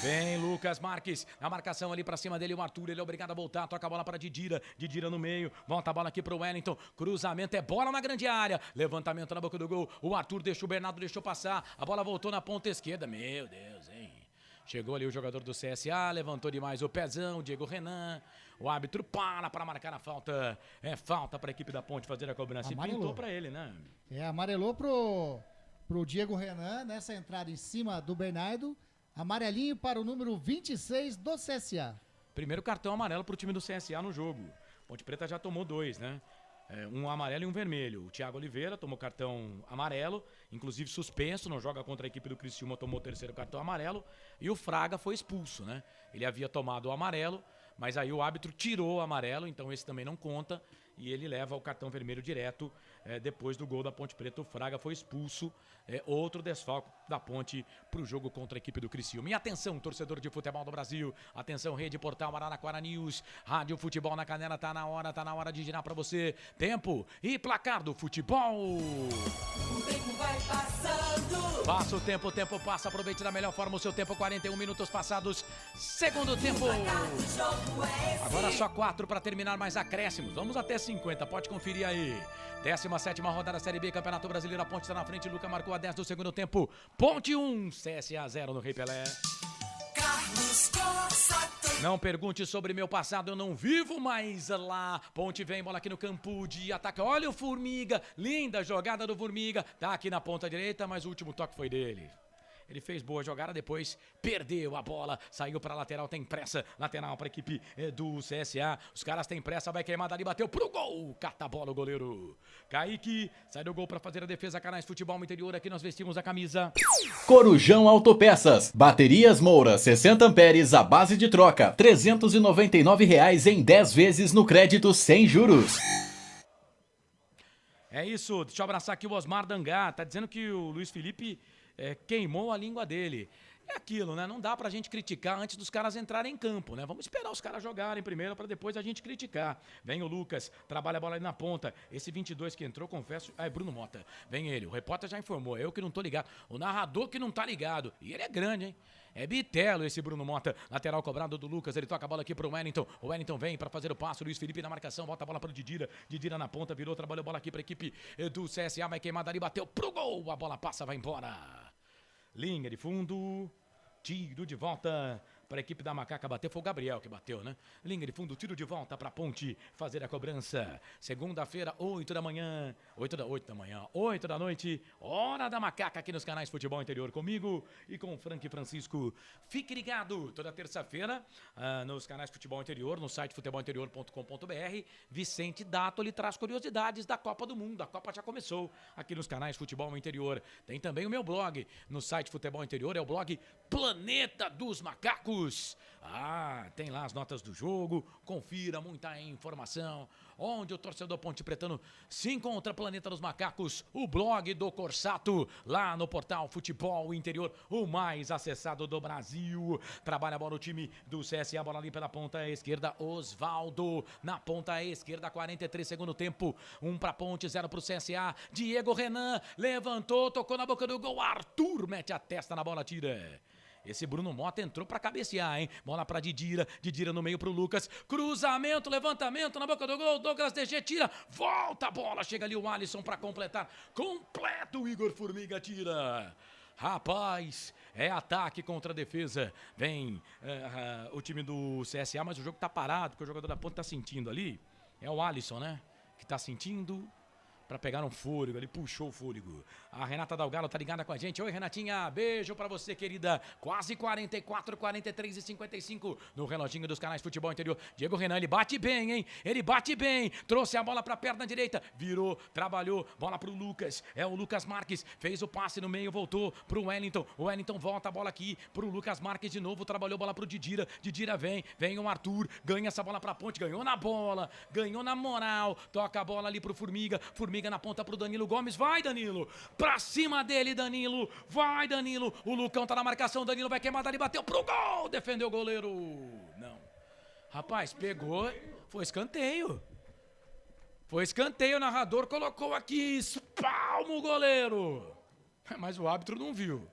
Vem Lucas Marques, a marcação ali pra cima dele, o Arthur, ele é obrigado a voltar, toca a bola pra Didira, Didira no meio, volta a bola aqui pro Wellington, cruzamento, é bola na grande área, levantamento na boca do gol, o Arthur deixou, o Bernardo deixou passar, a bola voltou na ponta esquerda, meu Deus, hein? Chegou ali o jogador do CSA, levantou demais o pezão, Diego Renan, o árbitro para marcar a falta, é falta pra equipe da Ponte fazer a cobrança, e pintou pra ele, né? Amarelou pro Diego Renan, nessa entrada em cima do Bernardo. Amarelinho para o número 26 do CSA. Primeiro cartão amarelo para o time do CSA no jogo. Ponte Preta já tomou 2, né? Um amarelo e um vermelho. O Thiago Oliveira tomou cartão amarelo, inclusive suspenso, não joga contra a equipe do Criciúma, tomou o terceiro cartão amarelo. E o Fraga foi expulso, né? Ele havia tomado o amarelo, mas aí o árbitro tirou o amarelo, então esse também não conta. E ele leva o cartão vermelho direto depois do gol da Ponte Preta. O Fraga foi expulso. Outro desfalque da Ponte para o jogo contra a equipe do Criciúma. E atenção, torcedor de futebol do Brasil. Atenção, Rede Portal Araraquara News. Rádio Futebol na Canela. Tá na hora de girar para você. Tempo e placar do futebol. O tempo vai passando. Passa o tempo passa. Aproveite da melhor forma o seu tempo. 41 minutos passados. Segundo tempo. Agora só 4 para terminar, mais acréscimos. Vamos até 50, pode conferir aí. 17ª rodada Série B, Campeonato Brasileiro. A Ponte está na frente, Luca marcou a 10 do segundo tempo. Ponte 1, CSA 0 no Rei Pelé. Carlos Costa. Não pergunte sobre meu passado, eu não vivo mais lá. Ponte vem, bola aqui no campo de ataque. Olha o Formiga, linda jogada do Formiga. Tá aqui na ponta direita, mas o último toque foi dele. Ele fez boa jogada, depois perdeu a bola, saiu para lateral, tem pressa, lateral para a equipe do CSA. Os caras têm pressa, vai queimar dali, bateu pro gol, cata a bola o goleiro. Kaique, sai do gol para fazer a defesa. Canais Futebol Interior, aqui nós vestimos a camisa. Corujão Autopeças, baterias Moura, 60 amperes, a base de troca, R$ 399 em 10 vezes no crédito sem juros. É isso, deixa eu abraçar aqui o Osmar Dangá, tá dizendo que o Luiz Felipe queimou a língua dele. É aquilo, né? Não dá pra gente criticar antes dos caras entrarem em campo, né? Vamos esperar os caras jogarem primeiro pra depois a gente criticar. Vem o Lucas, trabalha a bola ali na ponta. Esse 22 que entrou, confesso... é Bruno Mota. Vem ele, o repórter já informou, eu que não tô ligado. O narrador que não tá ligado. E ele é grande, hein? É bitelo esse Bruno Mota. Lateral cobrado do Lucas, ele toca a bola aqui pro Wellington. O Wellington vem pra fazer o passo, Luiz Felipe na marcação, volta a bola pro Didira. Didira na ponta, virou, trabalhou a bola aqui pra equipe do CSA, vai queimar dali, bateu pro gol. A bola passa, vai embora. Linha de fundo, tiro de volta para a equipe da Macaca bater, foi o Gabriel que bateu, né? Linha de fundo, tiro de volta para a Ponte fazer a cobrança. Segunda-feira, 8 da manhã, 8 da noite, hora da Macaca aqui nos canais Futebol Interior comigo e com o Frank Francisco. Fique ligado, toda terça-feira nos canais Futebol Interior, no site futebolinterior.com.br. Vicente Dato lhe traz curiosidades da Copa do Mundo. A Copa já começou aqui nos canais Futebol Interior. Tem também o meu blog no site Futebol Interior, é o blog Planeta dos Macacos. Tem lá as notas do jogo, confira muita informação, onde o torcedor ponte pretano se encontra. Planeta dos Macacos, o blog do Corsato, lá no portal Futebol Interior, o mais acessado do Brasil. Trabalha a bola o time do CSA, bola ali pela ponta esquerda, Osvaldo, na ponta esquerda, 43 segundo tempo, 1 pra Ponte, 0 pro CSA, Diego Renan, levantou, tocou na boca do gol, Arthur mete a testa na bola, tira. Esse Bruno Mota entrou pra cabecear, hein? Bola pra Didira, Didira no meio pro Lucas, cruzamento, levantamento na boca do gol, Douglas DG tira, volta a bola, chega ali o Alisson pra completar, completo, o Igor Formiga tira. Rapaz, é ataque contra a defesa, vem o time do CSA, mas o jogo tá parado, porque o jogador da Ponte tá sentindo ali, é o Alisson, né? Que tá sentindo... pra pegar um fôlego, ele puxou o fôlego. A Renata Dalgalo tá ligada com a gente. Oi, Renatinha, beijo pra você, querida. Quase 44, 43 e 55 no reloginho dos canais Futebol Interior. Diego Renan, ele bate bem, hein? Ele bate bem. Trouxe a bola pra perna direita. Virou, trabalhou. Bola pro Lucas. É o Lucas Marques. Fez o passe no meio, voltou pro Wellington. O Wellington volta a bola aqui pro Lucas Marques de novo. Trabalhou bola pro Didira. Didira vem. Vem o Arthur. Ganha essa bola pra Ponte. Ganhou na bola. Ganhou na moral. Toca a bola ali pro Formiga. Formiga Formiga na ponta pro Danilo Gomes. Vai, Danilo. Pra cima dele, Danilo. Vai, Danilo. O Lucão tá na marcação. Danilo vai queimar dali. Bateu pro gol. Defendeu o goleiro. Não. Rapaz, pegou. Foi escanteio. Foi escanteio. O narrador colocou aqui. Espalma o goleiro. Mas o árbitro não viu.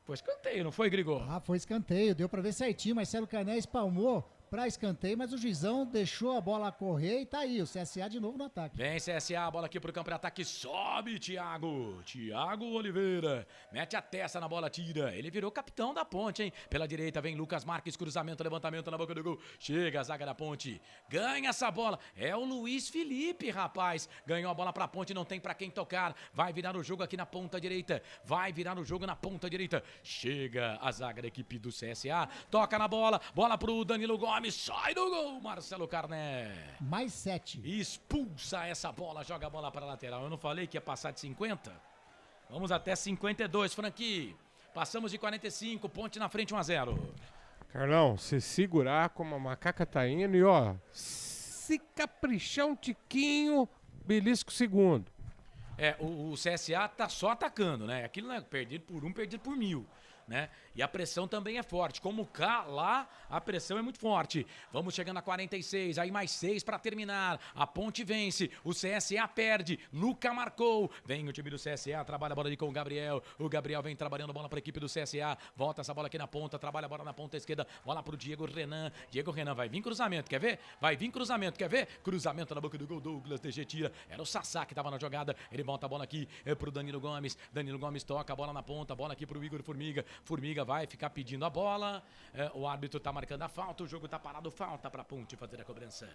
Foi escanteio, não foi, Grigor? Ah, foi escanteio. Deu pra ver certinho. Marcelo Carné espalmou pra escanteio, mas o juizão deixou a bola correr e tá aí, o CSA de novo no ataque. Vem CSA, bola aqui pro campo de ataque, sobe Thiago Oliveira, mete a testa na bola, tira, ele virou capitão da Ponte, hein? Pela direita vem Lucas Marques, cruzamento, levantamento na boca do gol, chega a zaga da Ponte, ganha essa bola, é o Luiz Felipe, rapaz, ganhou a bola pra Ponte, não tem pra quem tocar, vai virar o jogo aqui na ponta direita, chega a zaga da equipe do CSA, toca na bola, bola pro Danilo Gomes, sai do gol, Marcelo Carné. Mais 7. Expulsa essa bola, joga a bola para a lateral. Eu não falei que ia passar de 50? Vamos até 52, Franqui. Passamos de 45, Ponte na frente 1-0. Carlão, se segurar como a macaca tá indo e ó, se caprichar um tiquinho, belisco o segundo. O CSA tá só atacando, né? Aquilo não é perdido por 1, perdido por 1000. Né? E a pressão também é forte. Como cá, lá, a pressão é muito forte. Vamos chegando a 46, aí mais 6 para terminar. A Ponte vence, o CSA perde. Luca marcou. Vem o time do CSA, trabalha a bola ali com o Gabriel. O Gabriel vem trabalhando a bola para a equipe do CSA. Volta essa bola aqui na ponta, trabalha a bola na ponta esquerda. Bola pro Diego Renan. Diego Renan vai vir cruzamento, quer ver? Vai vir cruzamento, quer ver? Cruzamento na boca do gol, Douglas DG tira. Era o Sassá que tava na jogada. Ele volta a bola aqui pro Danilo Gomes. Danilo Gomes toca a bola na ponta, bola aqui pro Igor Formiga. Formiga vai ficar pedindo a bola, o árbitro tá marcando a falta, o jogo tá parado, falta pra Ponte fazer a cobrança.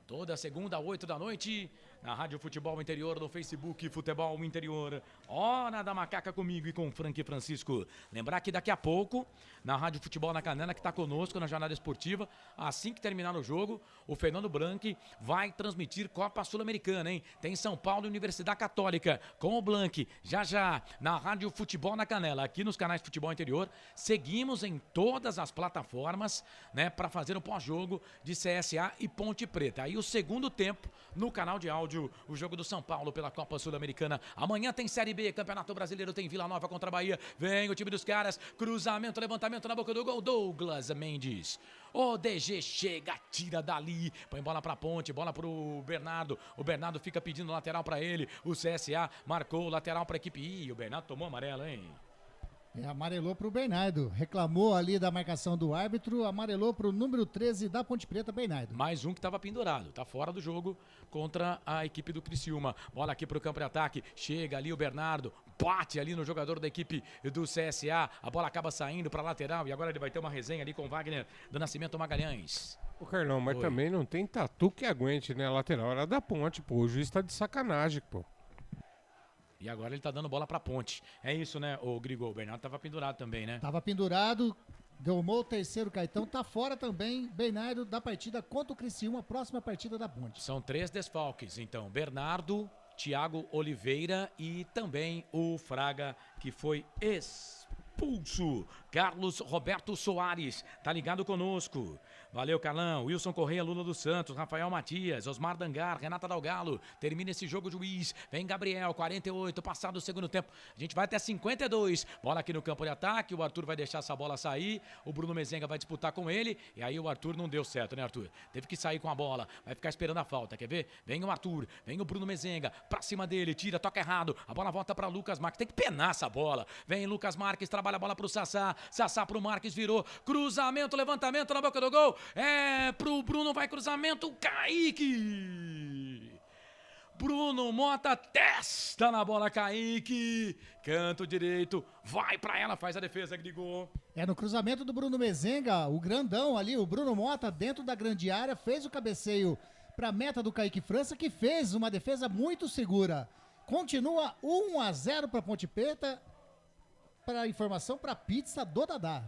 Toda segunda, 8 da noite, na Rádio Futebol Interior, no Facebook Futebol Interior. Hora da Macaca comigo e com Frank e Francisco. Lembrar que daqui a pouco, na Rádio Futebol na Canela, que está conosco na jornada esportiva, assim que terminar o jogo, o Fernando Blanc vai transmitir Copa Sul-Americana, hein? Tem São Paulo e Universidade Católica com o Blanc, já, na Rádio Futebol na Canela, aqui nos canais Futebol Interior. Seguimos em todas as plataformas, né, para fazer o pós-jogo de CSA e Ponte Preta. Aí o segundo tempo, no canal de áudio, o jogo do São Paulo pela Copa Sul-Americana. Amanhã tem Série B, Campeonato Brasileiro, tem Vila Nova contra a Bahia. Vem o time dos caras, cruzamento, levantamento na boca do gol, Douglas Mendes. O DG chega, tira dali, põe bola pra Ponte, bola pro Bernardo. O Bernardo fica pedindo lateral pra ele. O CSA marcou lateral pra equipe. Ih, o Bernardo tomou amarelo, hein? Amarelou pro Bernardo, reclamou ali da marcação do árbitro, amarelou pro número 13 da Ponte Preta, Bernardo. Mais um que estava pendurado, tá fora do jogo contra a equipe do Criciúma. Bola aqui pro campo de ataque, chega ali o Bernardo, bate ali no jogador da equipe do CSA, a bola acaba saindo pra lateral e agora ele vai ter uma resenha ali com o Wagner do Nascimento Magalhães. Ô Carlão, mas também não tem tatu que aguente, né? A lateral era da Ponte, pô, o juiz tá de sacanagem, pô. E agora ele tá dando bola pra Ponte. É isso, né, o Grigol? O Bernardo tava pendurado também, né? Tava pendurado, tomou o terceiro cartão, tá fora também, Bernardo, da partida contra o Criciúma, próxima partida da Ponte. São 3 desfalques, então, Bernardo, Thiago Oliveira e também o Fraga, que foi expulso. Carlos Roberto Soares, tá ligado conosco. Valeu, Carlão. Wilson Correia, Lula dos Santos, Rafael Matias, Osmar Dangar, Renata Dalgalo. Termina esse jogo, juiz. Vem Gabriel, 48, passado o segundo tempo. A gente vai até 52. Bola aqui no campo de ataque. O Arthur vai deixar essa bola sair. O Bruno Mezenga vai disputar com ele. E aí o Arthur não deu certo, né, Arthur? Teve que sair com a bola. Vai ficar esperando a falta, quer ver? Vem o Arthur, vem o Bruno Mezenga. Pra cima dele, tira, toca errado. A bola volta pra Lucas Marques. Tem que penar essa bola. Vem Lucas Marques, trabalha a bola pro Sassá. Sassá pro Marques, virou. Cruzamento, levantamento na boca do gol. É pro Bruno, vai cruzamento, Kaique. Bruno Mota testa na bola, Kaique. Canto direito, vai pra ela, faz a defesa, Grigol. No cruzamento do Bruno Mezenga, o grandão ali, o Bruno Mota dentro da grande área, fez o cabeceio pra meta do Kaique França, que fez uma defesa muito segura. Continua 1-0 pra Ponte Preta. Para informação, para pizza do Dadá.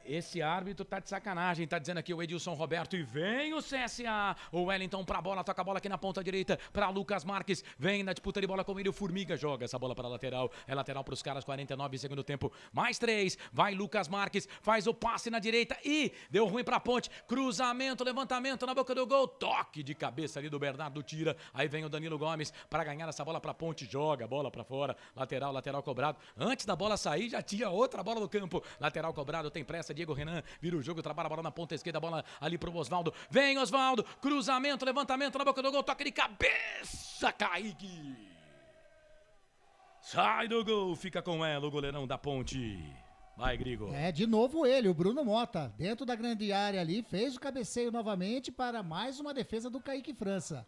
Esse árbitro tá de sacanagem, tá dizendo aqui o Edilson Roberto, e vem o CSA, o Wellington pra bola, toca a bola aqui na ponta direita pra Lucas Marques, vem na disputa de bola com ele, o Formiga joga essa bola pra lateral, é lateral pros caras, 49 segundo tempo, mais 3, vai Lucas Marques, faz o passe na direita e deu ruim pra Ponte, cruzamento, levantamento na boca do gol, toque de cabeça ali do Bernardo, tira, aí vem o Danilo Gomes pra ganhar essa bola pra Ponte, joga a bola pra fora, lateral cobrado, antes da bola sair já tinha outra bola no campo, lateral cobrado, tem pressa, Diego Renan, vira o jogo, trabalha a bola na ponta esquerda, a bola ali pro Osvaldo, vem Osvaldo, cruzamento, levantamento na boca do gol, toque de cabeça, Kaique, sai do gol, fica com ela o goleirão da Ponte, vai Grigo. De novo ele, o Bruno Mota, dentro da grande área ali, fez o cabeceio novamente para mais uma defesa do Kaique França.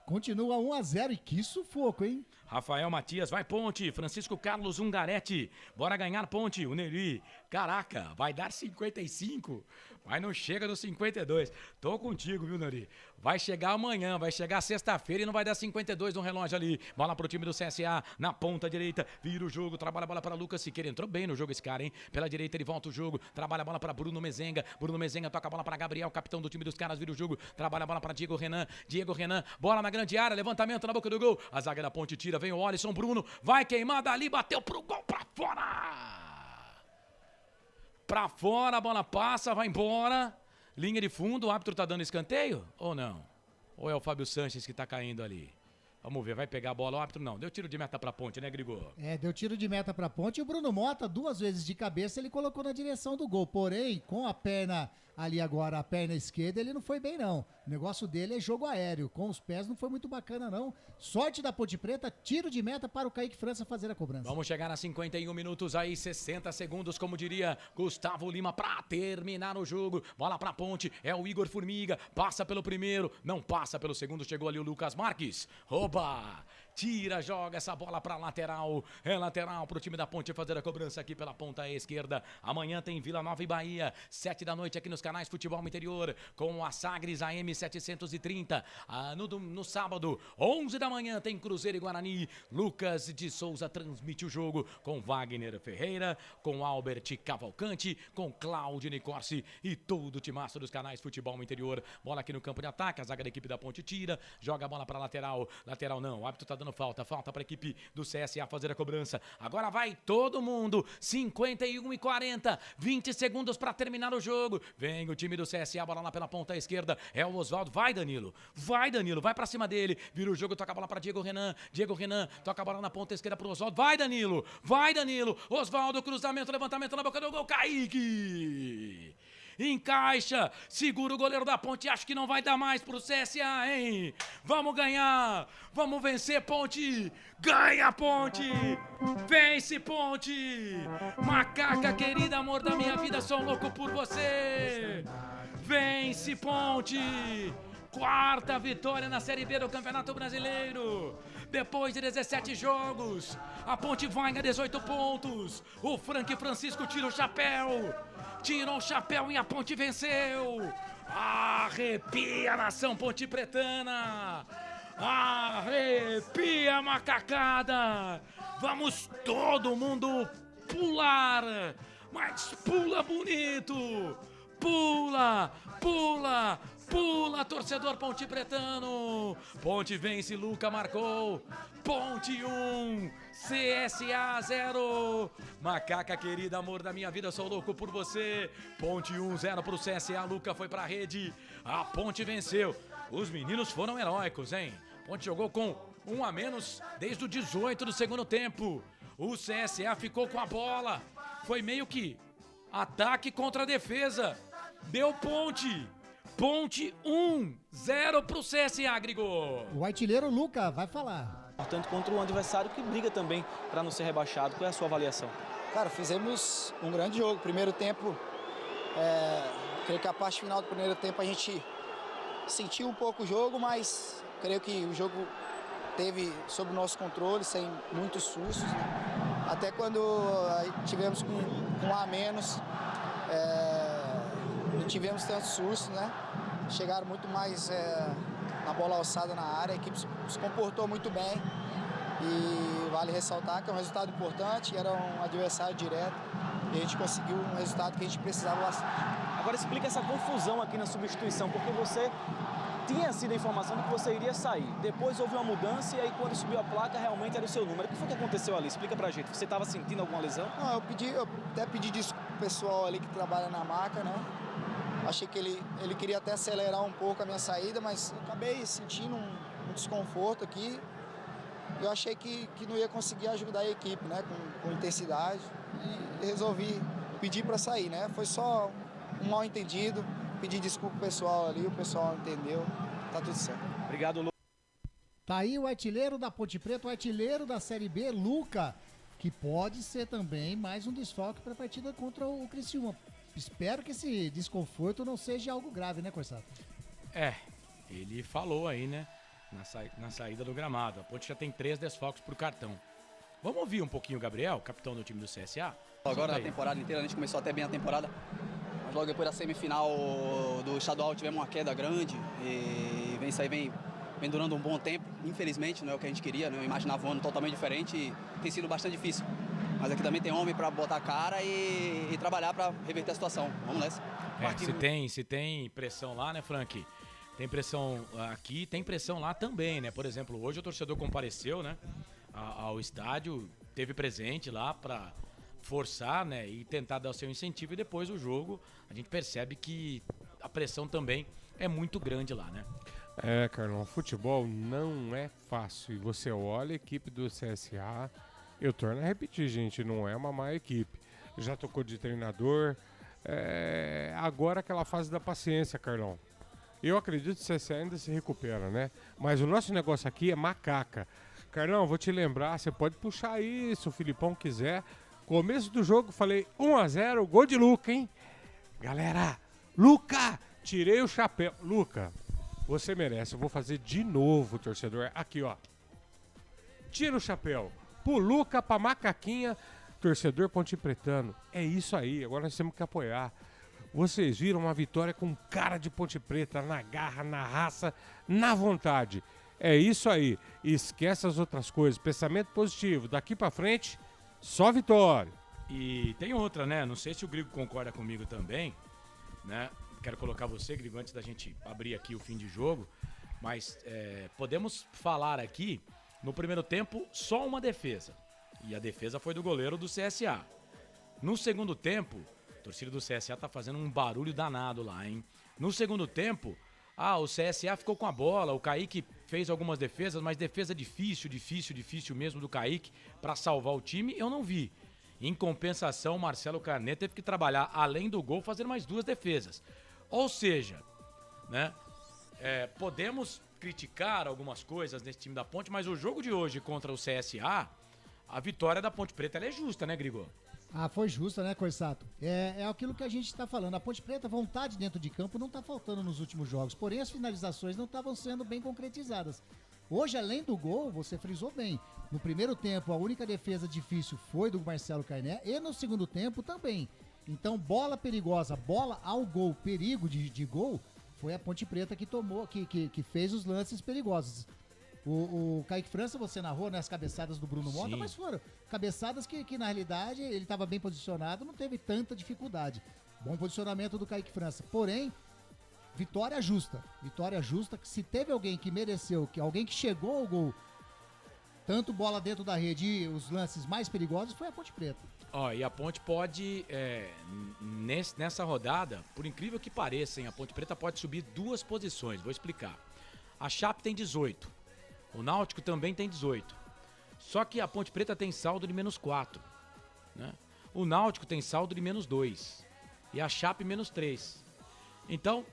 Continua 1-0 e que sufoco, hein? Rafael Matias, vai Ponte, Francisco Carlos Ungaretti, bora ganhar Ponte, o Neri, caraca, vai dar 55, mas não chega nos 52, tô contigo, viu Neri? Vai chegar amanhã, vai chegar sexta-feira e não vai dar 52 no relógio ali, bola pro time do CSA, na ponta direita, vira o jogo, trabalha a bola para Lucas Siqueira, entrou bem no jogo esse cara, hein? Pela direita ele volta o jogo, trabalha a bola para Bruno Mezenga toca a bola para Gabriel, capitão do time dos caras, vira o jogo, trabalha a bola para Diego Renan, bola na grande área, levantamento na boca do gol, a zaga da Ponte tira, vem o Alisson, Bruno, vai queimar dali, bateu pro gol, pra fora, a bola passa, vai embora, linha de fundo, o árbitro tá dando escanteio ou não? Ou é o Fábio Sanches que tá caindo ali? Vamos ver, vai pegar a bola, o árbitro não, deu tiro de meta pra Ponte, né, Grigor? Deu tiro de meta pra Ponte e o Bruno Mota, 2 vezes de cabeça, ele colocou na direção do gol, porém, com a perna ali agora, a perna esquerda, ele não foi bem não, o negócio dele é jogo aéreo, com os pés não foi muito bacana não, sorte da Ponte Preta, tiro de meta para o Kaique França fazer a cobrança. Vamos chegar a 51 minutos aí, 60 segundos, como diria Gustavo Lima, pra terminar o jogo, bola pra Ponte, é o Igor Formiga, passa pelo primeiro, não passa pelo segundo, chegou ali o Lucas Marques, rouba, tira, joga essa bola pra lateral, é lateral pro time da Ponte fazer a cobrança aqui pela ponta esquerda, amanhã tem Vila Nova e Bahia, 7 da noite aqui nos canais Futebol Interior, com a Sagres AM 730, no sábado, 11 da manhã tem Cruzeiro e Guarani, Lucas de Souza transmite o jogo com Wagner Ferreira, com Albert Cavalcante, com Cláudio Nicorsi e todo o timaço dos canais Futebol Interior, bola aqui no campo de ataque, a zaga da equipe da Ponte tira, joga a bola pra lateral não, o árbitro tá dando falta pra equipe do CSA fazer a cobrança, agora vai todo mundo, 51 e 40, 20 segundos pra terminar o jogo, vem o time do CSA, bola lá pela ponta esquerda, é o Osvaldo, vai Danilo, vai pra cima dele, vira o jogo, toca a bola pra Diego Renan, toca a bola na ponta esquerda pro Osvaldo, vai Danilo, Osvaldo, cruzamento, levantamento na boca do gol, Kaique! Encaixa, segura o goleiro da Ponte, acho que não vai dar mais pro CSA, hein? Vamos ganhar, vamos vencer Ponte, ganha Ponte, vence Ponte, macaca querida, amor da minha vida, sou louco por você, vence Ponte, 4ª vitória na Série B do Campeonato Brasileiro, depois de 17 jogos, a Ponte vai a 18 pontos, o Francisco tirou o chapéu e a Ponte venceu, arrepia a nação ponte pretana, arrepia a macacada, vamos todo mundo pular, mas pula bonito, pula, torcedor ponte pretano, Ponte vence, Luca marcou, Ponte 1, CSA 0, macaca querida, amor da minha vida, sou louco por você, Ponte 1-0 pro CSA, Luca foi pra rede, a Ponte venceu, os meninos foram heróicos, hein? Ponte jogou com 1 a menos desde o 18 do segundo tempo, o CSA ficou com a bola, foi meio que ataque contra defesa, deu Ponte 1-0 pro CSA, Grigor. O artilheiro Luca vai falar. Portanto, contra um adversário que briga também para não ser rebaixado. Qual é a sua avaliação? Cara, fizemos um grande jogo. Primeiro tempo, creio que a parte final do primeiro tempo a gente sentiu um pouco o jogo, mas creio que o jogo teve sob nosso controle, sem muitos sustos. Né? Até quando tivemos com um a menos, não tivemos tantos sustos, né? Chegaram muito mais na bola alçada na área, a equipe se comportou muito bem. E vale ressaltar que é um resultado importante, era um adversário direto e a gente conseguiu um resultado que a gente precisava bastante. Agora explica essa confusão aqui na substituição, porque você tinha sido a informação de que você iria sair. Depois houve uma mudança e aí quando subiu a placa realmente era o seu número. O que foi que aconteceu ali? Explica pra gente. Você estava sentindo alguma lesão? Não, eu até pedi desculpa pro pessoal ali que trabalha na marca, né? Achei que ele queria até acelerar um pouco a minha saída, mas eu acabei sentindo um desconforto aqui. Eu achei que não ia conseguir ajudar a equipe, né? Com intensidade e resolvi pedir para sair, né? Foi só um mal entendido. Pedi desculpa pro pessoal ali, o pessoal entendeu, tá tudo certo. Obrigado, Lu. Tá aí o artilheiro da Ponte Preta, o artilheiro da Série B, Luca, que pode ser também mais um desfalque para a partida contra o Criciúma. Espero que esse desconforto não seja algo grave, né, Corsato? Ele falou aí, né, na saída do gramado. A Ponte já tem 3 desfalques por cartão. Vamos ouvir um pouquinho o Gabriel, capitão do time do CSA? Agora na temporada inteira, a gente começou até bem a temporada. Mas logo depois da semifinal do estadual tivemos uma queda grande e vem durando um bom tempo. Infelizmente não é o que a gente queria, né? Eu imaginava um ano totalmente diferente e tem sido bastante difícil. Mas aqui também tem homem para botar a cara e trabalhar para reverter a situação. Vamos nessa. Se tem pressão lá, né, Frank? Tem pressão aqui, tem pressão lá também, né? Por exemplo, hoje o torcedor compareceu, né, ao estádio, teve presente lá para forçar, né, e tentar dar o seu incentivo, e depois do jogo a gente percebe que a pressão também é muito grande lá, né? Carlão, futebol não é fácil. E você olha a equipe do CSA, eu torno a repetir, gente, não é uma má equipe. Já tocou de treinador, agora aquela fase da paciência, Carlão. Eu acredito que o CSA ainda se recupera, né? Mas o nosso negócio aqui é macaca. Carlão, vou te lembrar, você pode puxar aí, se o Filipão quiser. Começo do jogo, falei 1-0, gol de Luca, hein? Galera, Luca, tirei o chapéu. Luca, você merece, eu vou fazer de novo, torcedor. Aqui, ó. Tira o chapéu. Pro Luca, pra Macaquinha, torcedor Ponte Pretano. É isso aí, agora nós temos que apoiar. Vocês viram uma vitória com cara de Ponte Preta, na garra, na raça, na vontade. É isso aí. Esquece as outras coisas. Pensamento positivo. Daqui pra frente, só vitória. E tem outra, né? Não sei se o Grigo concorda comigo também, né? Quero colocar você, Grigo, antes da gente abrir aqui o fim de jogo. Mas podemos falar aqui, no primeiro tempo, só uma defesa. E a defesa foi do goleiro do CSA. No segundo tempo, a torcida do CSA tá fazendo um barulho danado lá, hein? No segundo tempo, o CSA ficou com a bola, o Kaique fez algumas defesas, mas defesa difícil mesmo do Kaique para salvar o time, eu não vi. Em compensação, o Marcelo Carnet teve que trabalhar, além do gol, fazer mais 2 defesas. Ou seja, né, podemos criticar algumas coisas nesse time da Ponte, mas o jogo de hoje contra o CSA, a vitória da Ponte Preta ela é justa, né, Grigor? Foi justa, né, Corsato? É aquilo que a gente está falando. A Ponte Preta, vontade dentro de campo não está faltando nos últimos jogos. Porém, as finalizações não estavam sendo bem concretizadas. Hoje, além do gol, você frisou bem. No primeiro tempo, a única defesa difícil foi do Marcelo Carné. E no segundo tempo também. Então, bola perigosa, bola ao gol, perigo de gol, foi a Ponte Preta que tomou, que fez os lances perigosos. O Kaique França, você narrou, né, as cabeçadas do Bruno Mota, mas foram cabeçadas que na realidade ele estava bem posicionado, não teve tanta dificuldade. Bom posicionamento do Kaique França. Porém, vitória justa, que se teve alguém que mereceu, alguém que chegou ao gol, tanto bola dentro da rede e os lances mais perigosos, foi a Ponte Preta. E a Ponte pode, nessa rodada, por incrível que pareça, hein, a Ponte Preta pode subir 2 posições, vou explicar. A Chape tem 18. O Náutico também tem 18. Só que a Ponte Preta tem saldo de -4. Né? O Náutico tem saldo de -2. E a Chape -3. Então,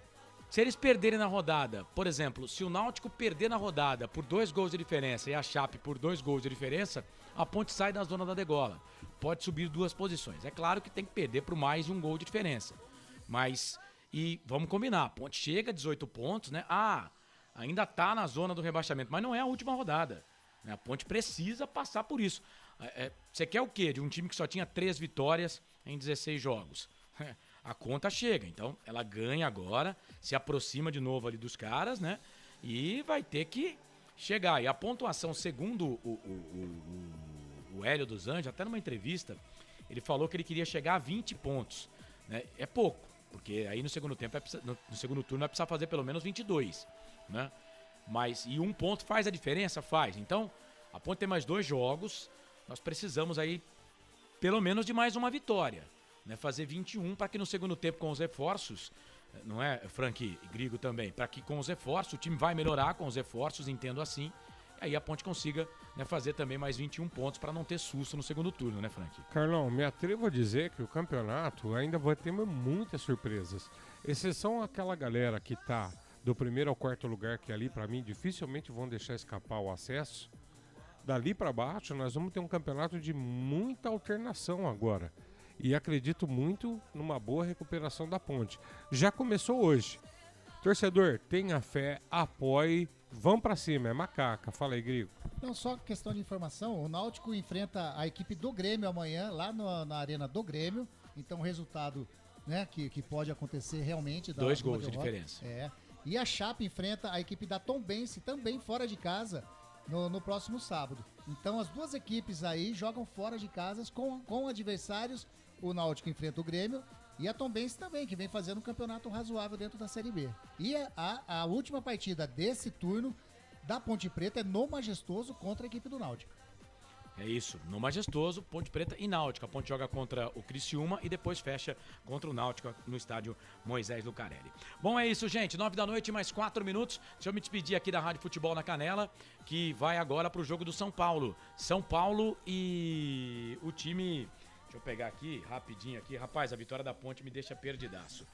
se eles perderem na rodada, por exemplo, se o Náutico perder na rodada por 2 gols de diferença e a Chape por 2 gols de diferença, a Ponte sai da zona da degola. Pode subir 2 posições. É claro que tem que perder por mais de 1 gol de diferença. Mas, e vamos combinar, a Ponte chega a 18 pontos, né? Ainda tá na zona do rebaixamento, mas não é a última rodada. Né? A Ponte precisa passar por isso. Você quer o quê? De um time que só tinha 3 vitórias em 16 jogos. A conta chega, então ela ganha agora, se aproxima de novo ali dos caras, né? E vai ter que chegar. E a pontuação, segundo o Hélio dos Anjos, até numa entrevista, ele falou que ele queria chegar a 20 pontos. Né? É pouco, porque aí no segundo tempo, no segundo turno vai precisar fazer pelo menos 22. Né? E 1 ponto faz a diferença? Faz. Então, a Ponte tem mais 2 jogos, nós precisamos aí pelo menos de mais uma vitória. Né? Fazer 21 para que no segundo tempo com os reforços, não é, Frank e Grigo também, para que com os reforços, o time vai melhorar com os reforços, entendo assim, e aí a Ponte consiga, né, fazer também mais 21 pontos para não ter susto no segundo turno, né, Frank? Carlão, me atrevo a dizer que o campeonato ainda vai ter muitas surpresas. Exceção aquela galera que tá do primeiro ao quarto lugar, que ali para mim dificilmente vão deixar escapar o acesso. Dali para baixo nós vamos ter um campeonato de muita alternação agora. E acredito muito numa boa recuperação da Ponte. Já começou hoje. Torcedor, tenha fé, apoie, vão pra cima, é macaca. Fala aí, Grigo. Não, só questão de informação, o Náutico enfrenta a equipe do Grêmio amanhã, lá na arena do Grêmio. Então o resultado, né, que pode acontecer realmente. 2 gols de diferença. E a Chape enfrenta a equipe da Tombense, também fora de casa, no próximo sábado. Então as duas equipes aí jogam fora de casa com adversários. O Náutico enfrenta o Grêmio e a Tombense também, que vem fazendo um campeonato razoável dentro da Série B. E a última partida desse turno da Ponte Preta é no Majestoso contra a equipe do Náutico. É isso, no Majestoso, Ponte Preta e Náutico. A Ponte joga contra o Criciúma e depois fecha contra o Náutico no estádio Moisés Lucarelli. Bom, é isso, gente. 9 da noite, mais 4 minutos. Deixa eu me despedir aqui da Rádio Futebol na Canela, que vai agora pro jogo do São Paulo. São Paulo e o time... Deixa eu pegar aqui, rapidinho aqui. Rapaz, a vitória da Ponte me deixa perdidaço.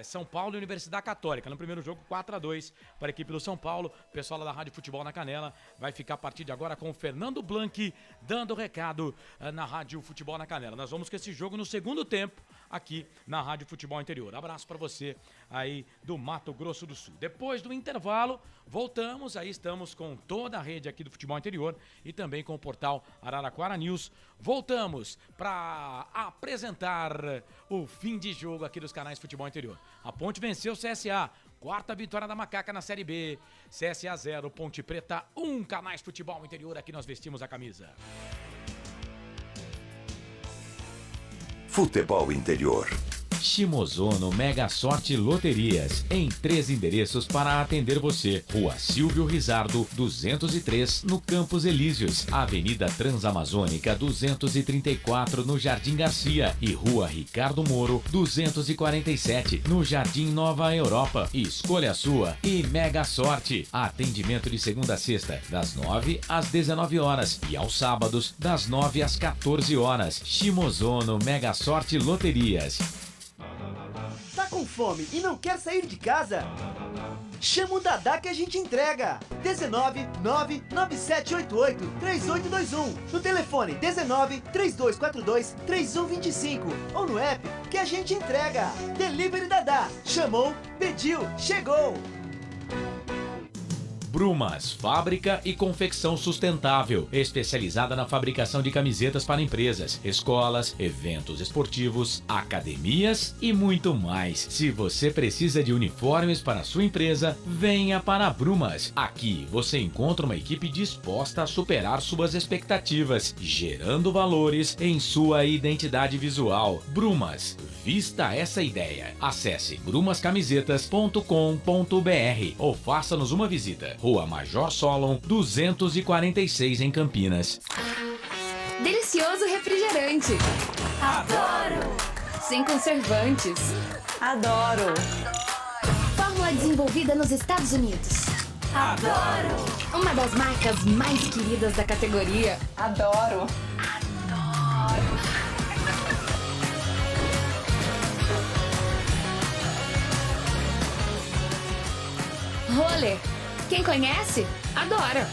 São Paulo e Universidade Católica. No primeiro jogo, 4-2 para a equipe do São Paulo. O pessoal lá da Rádio Futebol na Canela vai ficar a partir de agora com o Fernando Blanc dando recado na Rádio Futebol na Canela. Nós vamos com esse jogo no segundo tempo aqui na Rádio Futebol Interior. Abraço para você aí do Mato Grosso do Sul. Depois do intervalo, voltamos. Aí estamos com toda a rede aqui do Futebol Interior e também com o portal Araraquara News. Voltamos para apresentar o fim de jogo aqui dos canais Futebol Interior. A Ponte venceu o CSA. 4ª vitória da Macaca na Série B. CSA 0, Ponte Preta 1. Canais Futebol Interior, aqui nós vestimos a camisa. Futebol Interior. Shimozono Mega Sorte Loterias, em 3 endereços para atender você. Rua Silvio Rizardo, 203, no Campos Elíseos. Avenida Transamazônica, 234, no Jardim Garcia. E Rua Ricardo Moro, 247, no Jardim Nova Europa. Escolha a sua e Mega Sorte. Atendimento de segunda a sexta, das 9 às 19 horas. E aos sábados, das 9 às 14 horas. Shimozono Mega Sorte Loterias. Tá com fome e não quer sair de casa? Chama o Dadá que a gente entrega. 19-99788-3821. No telefone 19-3242-3125. Ou no app que a gente entrega. Delivery Dadá. Chamou, pediu, chegou. Brumas, fábrica e confecção sustentável, especializada na fabricação de camisetas para empresas, escolas, eventos esportivos, academias e muito mais. Se você precisa de uniformes para a sua empresa, venha para a Brumas. Aqui você encontra uma equipe disposta a superar suas expectativas, gerando valores em sua identidade visual. Brumas, vista essa ideia. Acesse brumascamisetas.com.br ou faça-nos uma visita. Rua Major Solon, 246 em Campinas. Delicioso refrigerante. Adoro! Sem conservantes. Adoro! Fórmula desenvolvida nos Estados Unidos. Adoro! Uma das marcas mais queridas da categoria. Adoro! Roller. Quem conhece, adora.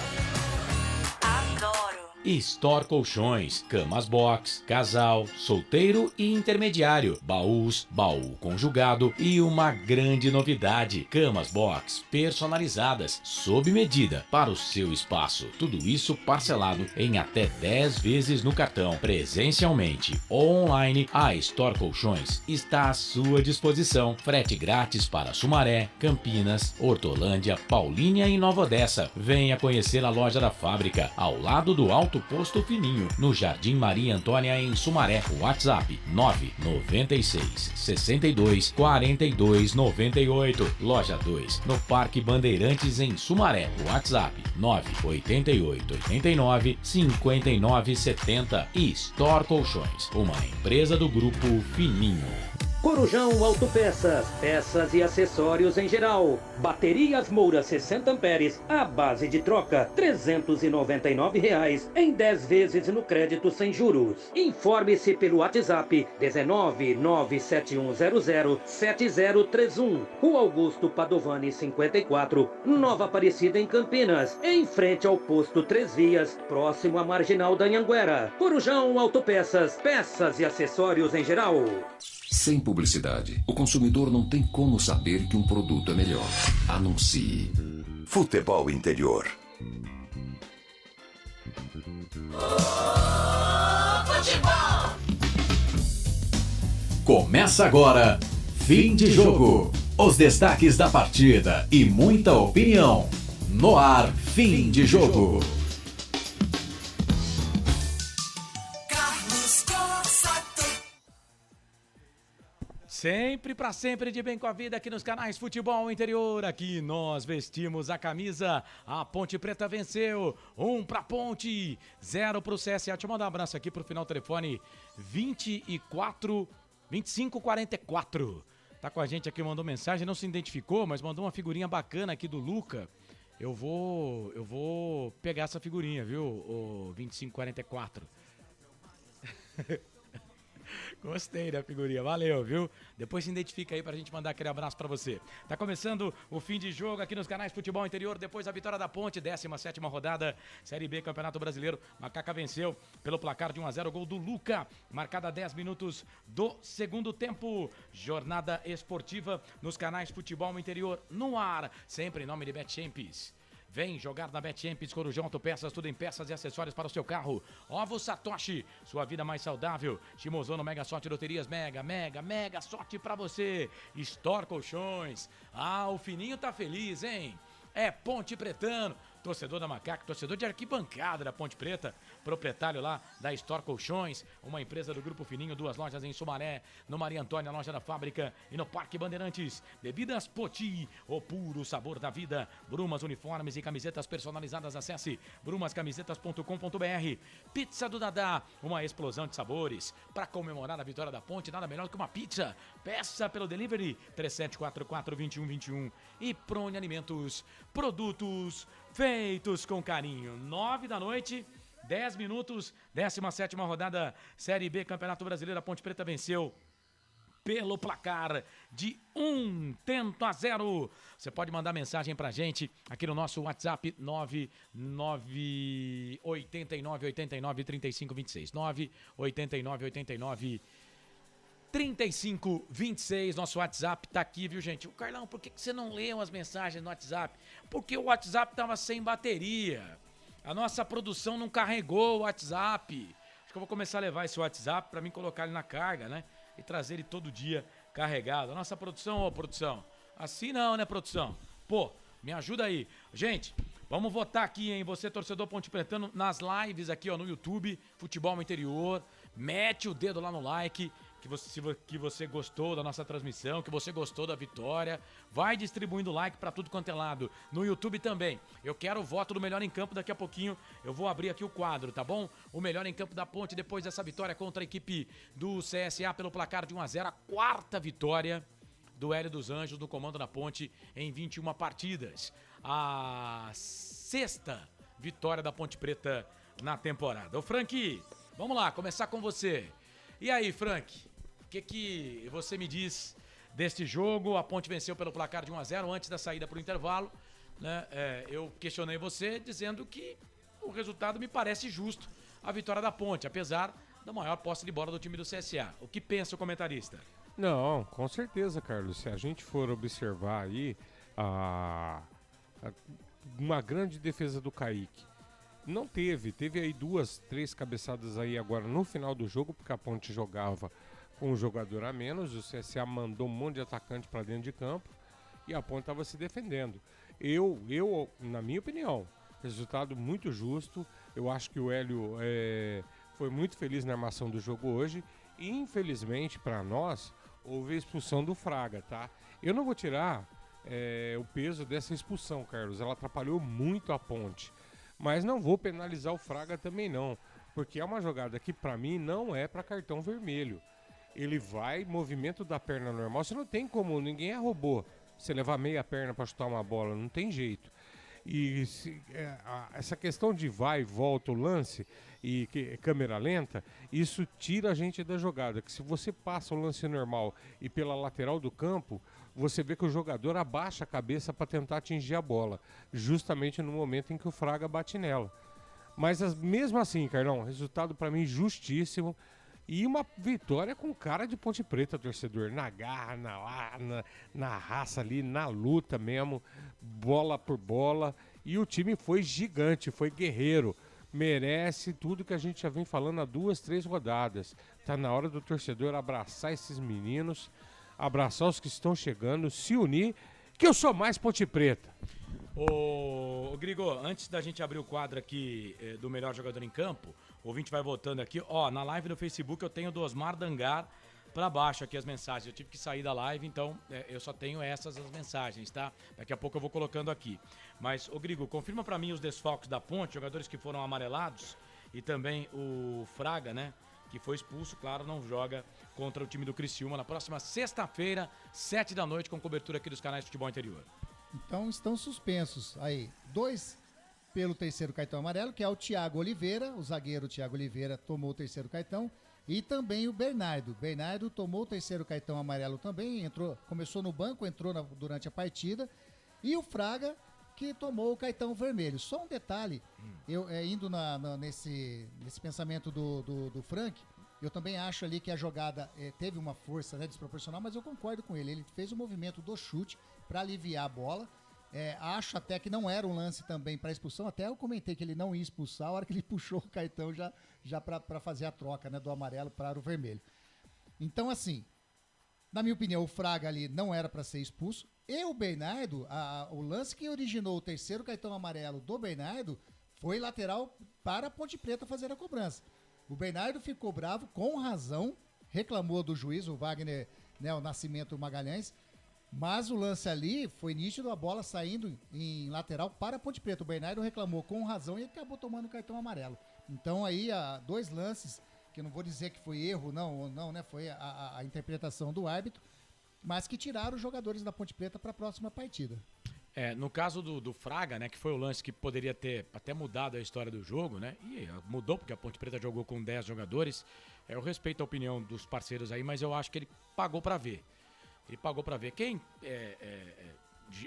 Adoro! Store Colchões, camas box, casal, solteiro e intermediário, baús, baú conjugado e uma grande novidade, camas box personalizadas, sob medida para o seu espaço. Tudo isso parcelado em até 10 vezes no cartão. Presencialmente ou online, a Store Colchões está à sua disposição. Frete grátis para Sumaré, Campinas, Hortolândia, Paulínia e Nova Odessa. Venha conhecer a loja da fábrica, ao lado do Alto Posto Fininho, no Jardim Maria Antônia, em Sumaré. WhatsApp 996 62 42 98. Loja 2, no Parque Bandeirantes, em Sumaré. WhatsApp 988 89 59 70. E Store Colchões, uma empresa do Grupo Fininho. Corujão Autopeças, peças e acessórios em geral. Baterias Moura 60 amperes, à base de troca, R$ 399 em 10 vezes no crédito sem juros. Informe-se pelo WhatsApp 19971007031. Rua Augusto Padovani 54, Nova Aparecida, em Campinas, em frente ao posto 3 Vias, próximo à Marginal da Anhanguera. Corujão Autopeças, peças e acessórios em geral. Sem publicidade, o consumidor não tem como saber que um produto é melhor. Anuncie. Futebol Interior. Futebol! Começa agora, fim de jogo. Os destaques da partida e muita opinião. No ar, fim de jogo. Sempre pra sempre de bem com a vida aqui nos canais Futebol Interior. Aqui nós vestimos a camisa. A Ponte Preta venceu. 1 pra Ponte, 0 pro CSA. Deixa eu mandar um abraço aqui pro final do telefone 2544. Tá com a gente aqui, mandou mensagem, não se identificou, mas mandou uma figurinha bacana aqui do Luca. Eu vou pegar essa figurinha, viu, o 2544. Gostei da figurinha, valeu, viu? Depois se identifica aí pra gente mandar aquele abraço pra você. Tá começando o fim de jogo aqui nos canais Futebol Interior, depois da vitória da Ponte, 17ª rodada, Série B, Campeonato Brasileiro. Macaca venceu pelo placar de 1-0, gol do Luca, marcada 10 minutos do segundo tempo. Jornada esportiva nos canais Futebol Interior no ar, sempre em nome de Betchamps. Vem jogar na Betchamps, Corujão Autopeças, tudo em peças e acessórios para o seu carro. Ovo Satoshi, sua vida mais saudável. Shimozono, Mega Sorte Loterias, mega sorte para você. Store Colchões. O Fininho tá feliz, hein? É Ponte Pretano, torcedor da Macaca, torcedor de arquibancada da Ponte Preta, proprietário lá da Store Colchões, uma empresa do Grupo Fininho, 2 lojas em Sumaré, no Maria Antônia, loja da fábrica, e no Parque Bandeirantes. Bebidas Poti, o puro sabor da vida. Brumas, uniformes e camisetas personalizadas, acesse brumascamisetas.com.br. Pizza do Dadá, uma explosão de sabores. Para comemorar a vitória da Ponte, nada melhor que uma pizza. Peça pelo delivery 3744-2121. E Prone Alimentos, produtos feitos com carinho. 9 da noite, 10 minutos, 17ª rodada, Série B, Campeonato Brasileiro. A Ponte Preta venceu pelo placar de 1-0. Você pode mandar mensagem pra gente aqui no nosso WhatsApp 989893526. 989893526. Nosso WhatsApp tá aqui, viu, gente? O Carlão, por que você não lê umas mensagens no WhatsApp? Porque o WhatsApp tava sem bateria. A nossa produção não carregou o WhatsApp. Acho que eu vou começar a levar esse WhatsApp pra mim colocar ele na carga, né? E trazer ele todo dia carregado. A nossa produção, produção. Assim não, né, produção? Pô, me ajuda aí. Gente, vamos votar aqui, hein? Você, torcedor Ponte Pretano, nas lives aqui, ó, no YouTube, Futebol Interior. Mete o dedo lá no like, que você gostou da nossa transmissão, que você gostou da vitória. Vai distribuindo like pra tudo quanto é lado. No YouTube também. Eu quero o voto do melhor em campo. Daqui a pouquinho eu vou abrir aqui o quadro, tá bom? O melhor em campo da Ponte depois dessa vitória contra a equipe do CSA pelo placar de 1-0. A 4ª vitória do Hélio dos Anjos no comando da Ponte em 21 partidas. A 6ª vitória da Ponte Preta na temporada. Ô Frank, vamos lá, começar com você. E aí, Frank? O que você me diz deste jogo? A Ponte venceu pelo placar de 1-0 antes da saída para o intervalo, né? Eu questionei você dizendo que o resultado me parece justo, a vitória da Ponte, apesar da maior posse de bola do time do CSA. O que pensa o comentarista? Não, com certeza, Carlos. Se a gente for observar aí uma grande defesa do Kaique. Não teve aí 2, 3 cabeçadas aí agora no final do jogo, porque a Ponte jogava com um jogador a menos, o CSA mandou um monte de atacante para dentro de campo e a Ponte estava se defendendo. Eu, na minha opinião, resultado muito justo. Eu acho que o Hélio foi muito feliz na armação do jogo hoje. E, infelizmente, para nós, houve a expulsão do Fraga, tá? Eu não vou tirar o peso dessa expulsão, Carlos. Ela atrapalhou muito a Ponte. Mas não vou penalizar o Fraga também não, porque é uma jogada que para mim não é para cartão vermelho. Ele vai, movimento da perna normal, você não tem como, ninguém é robô. Você levar meia perna para chutar uma bola, não tem jeito. E essa questão de vai e volta o lance e câmera lenta, isso tira a gente da jogada. Que se você passa o lance normal e pela lateral do campo, você vê que o jogador abaixa a cabeça para tentar atingir a bola, justamente no momento em que o Fraga bate nela. Mas mesmo assim, Carlão, resultado para mim justíssimo. E uma vitória com cara de Ponte Preta, torcedor. Na garra, na raça ali, na luta mesmo, bola por bola. E o time foi gigante, foi guerreiro. Merece tudo que a gente já vem falando há 2, 3 rodadas. Tá na hora do torcedor abraçar esses meninos, abraçar os que estão chegando, se unir, que eu sou mais Ponte Preta. Ô Grigo, antes da gente abrir o quadro aqui do melhor jogador em campo, o ouvinte vai votando aqui. Ó, na live do Facebook eu tenho do Osmar Dangar pra baixo aqui as mensagens. Eu tive que sair da live, então eu só tenho essas as mensagens, tá? Daqui a pouco eu vou colocando aqui. Mas, ô Grigo, confirma pra mim os desfalques da Ponte, jogadores que foram amarelados, e também o Fraga, né? Que foi expulso, claro, não joga contra o time do Criciúma na próxima sexta-feira, 7 da noite, com cobertura aqui dos canais de Futebol Interior. Então estão suspensos aí 2 pelo terceiro cartão amarelo, que é o Thiago Oliveira, o zagueiro Thiago Oliveira tomou o terceiro cartão, e também o Bernardo. Bernardo tomou o terceiro cartão amarelo também, começou no banco, entrou durante a partida, e o Fraga, que tomou o cartão vermelho. Só um detalhe, eu indo nesse pensamento do Frank, eu também acho ali que a jogada teve uma força desproporcional, mas eu concordo com ele. Ele fez o movimento do chute para aliviar a bola. Acho até que não era um lance também para expulsão. Até eu comentei que ele não ia expulsar a hora que ele puxou o cartão já para fazer a troca, do amarelo para o vermelho. Então, assim, na minha opinião, o Fraga ali não era para ser expulso. E o Bernardo, o lance que originou o terceiro cartão amarelo do Bernardo foi lateral para a Ponte Preta fazer a cobrança. O Bernardo ficou bravo, com razão, reclamou do juiz, o Wagner, o Nascimento Magalhães, mas o lance ali foi nítido, a bola saindo em lateral para a Ponte Preta. O Bernardo reclamou com razão e acabou tomando o cartão amarelo. Então aí, 2 lances, que eu não vou dizer que foi erro, não, foi a interpretação do árbitro, mas que tiraram os jogadores da Ponte Preta para a próxima partida. No caso do Fraga, que foi o lance que poderia ter até mudado a história do jogo, e mudou porque a Ponte Preta jogou com 10 jogadores. Eu respeito a opinião dos parceiros aí, mas eu acho que ele pagou pra ver. Ele pagou pra ver. Quem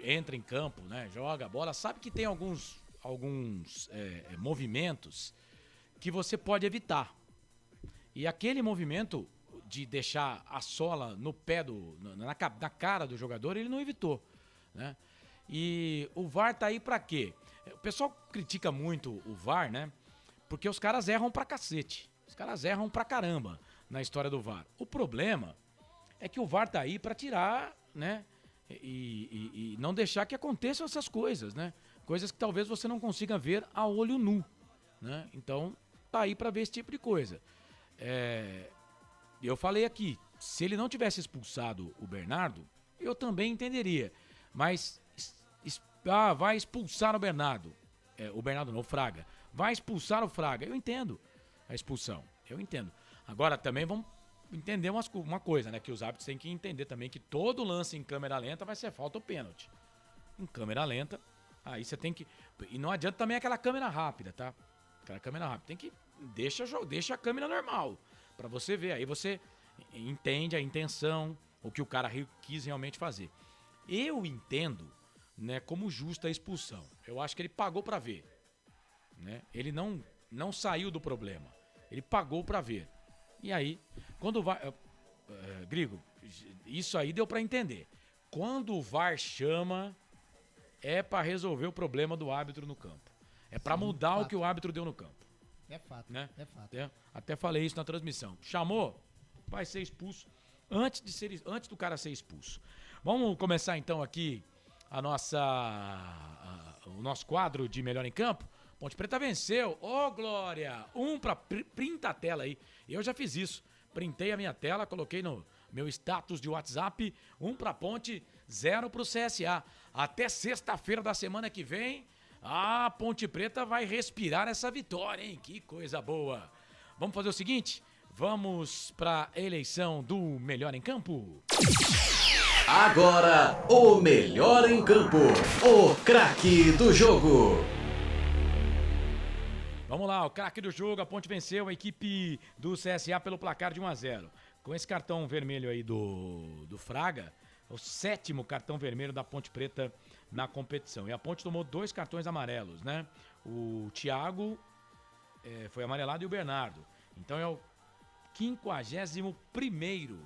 entra em campo, joga a bola, sabe que tem alguns movimentos que você pode evitar. E aquele movimento de deixar a sola no pé, na cara do jogador, ele não evitou, E o VAR tá aí pra quê? O pessoal critica muito o VAR, porque os caras erram pra cacete. Os caras erram pra caramba na história do VAR. O problema é que o VAR tá aí pra tirar, e não deixar que aconteçam essas coisas, Coisas que talvez você não consiga ver a olho nu, Então, tá aí pra ver esse tipo de coisa. Eu falei aqui, se ele não tivesse expulsado o Bernardo, eu também entenderia. Mas vai expulsar o Bernardo. O Bernardo não, o Fraga. Vai expulsar o Fraga. Eu entendo a expulsão. Eu entendo. Agora, também vamos entender uma coisa, que os árbitros têm que entender também que todo lance em câmera lenta vai ser falta ou pênalti. Em câmera lenta, aí você tem que... E não adianta também aquela câmera rápida, tá? Aquela câmera rápida. Tem que... Deixa a câmera normal pra você ver. Aí você entende a intenção, o que o cara quis realmente fazer. Eu entendo... como justa a expulsão. Eu acho que ele pagou pra ver. né? Ele não saiu do problema. Ele pagou para ver. E aí, quando vai... Grigo, isso aí deu para entender. Quando o VAR chama, é para resolver o problema do árbitro no campo. É para mudar o que o árbitro deu no campo. É fato, né? É fato. Até falei isso na transmissão. Chamou, vai ser expulso antes do cara ser expulso. Vamos começar então aqui o nosso quadro de melhor em campo. Ponte Preta venceu. Ô, Glória! Printa a tela aí. Eu já fiz isso. Printei a minha tela, coloquei no meu status de WhatsApp. 1 pra Ponte, 0 pro CSA. Até sexta-feira da semana que vem, a Ponte Preta vai respirar essa vitória, hein? Que coisa boa. Vamos fazer o seguinte? Vamos pra eleição do melhor em campo? Agora, o melhor em campo. O craque do jogo. Vamos lá, o craque do jogo, a Ponte venceu a equipe do CSA pelo placar de 1-0. Com esse cartão vermelho aí do Fraga, o 7º cartão vermelho da Ponte Preta na competição. E a Ponte tomou 2 cartões amarelos, né? O Thiago foi amarelado e o Bernardo. Então é o 51º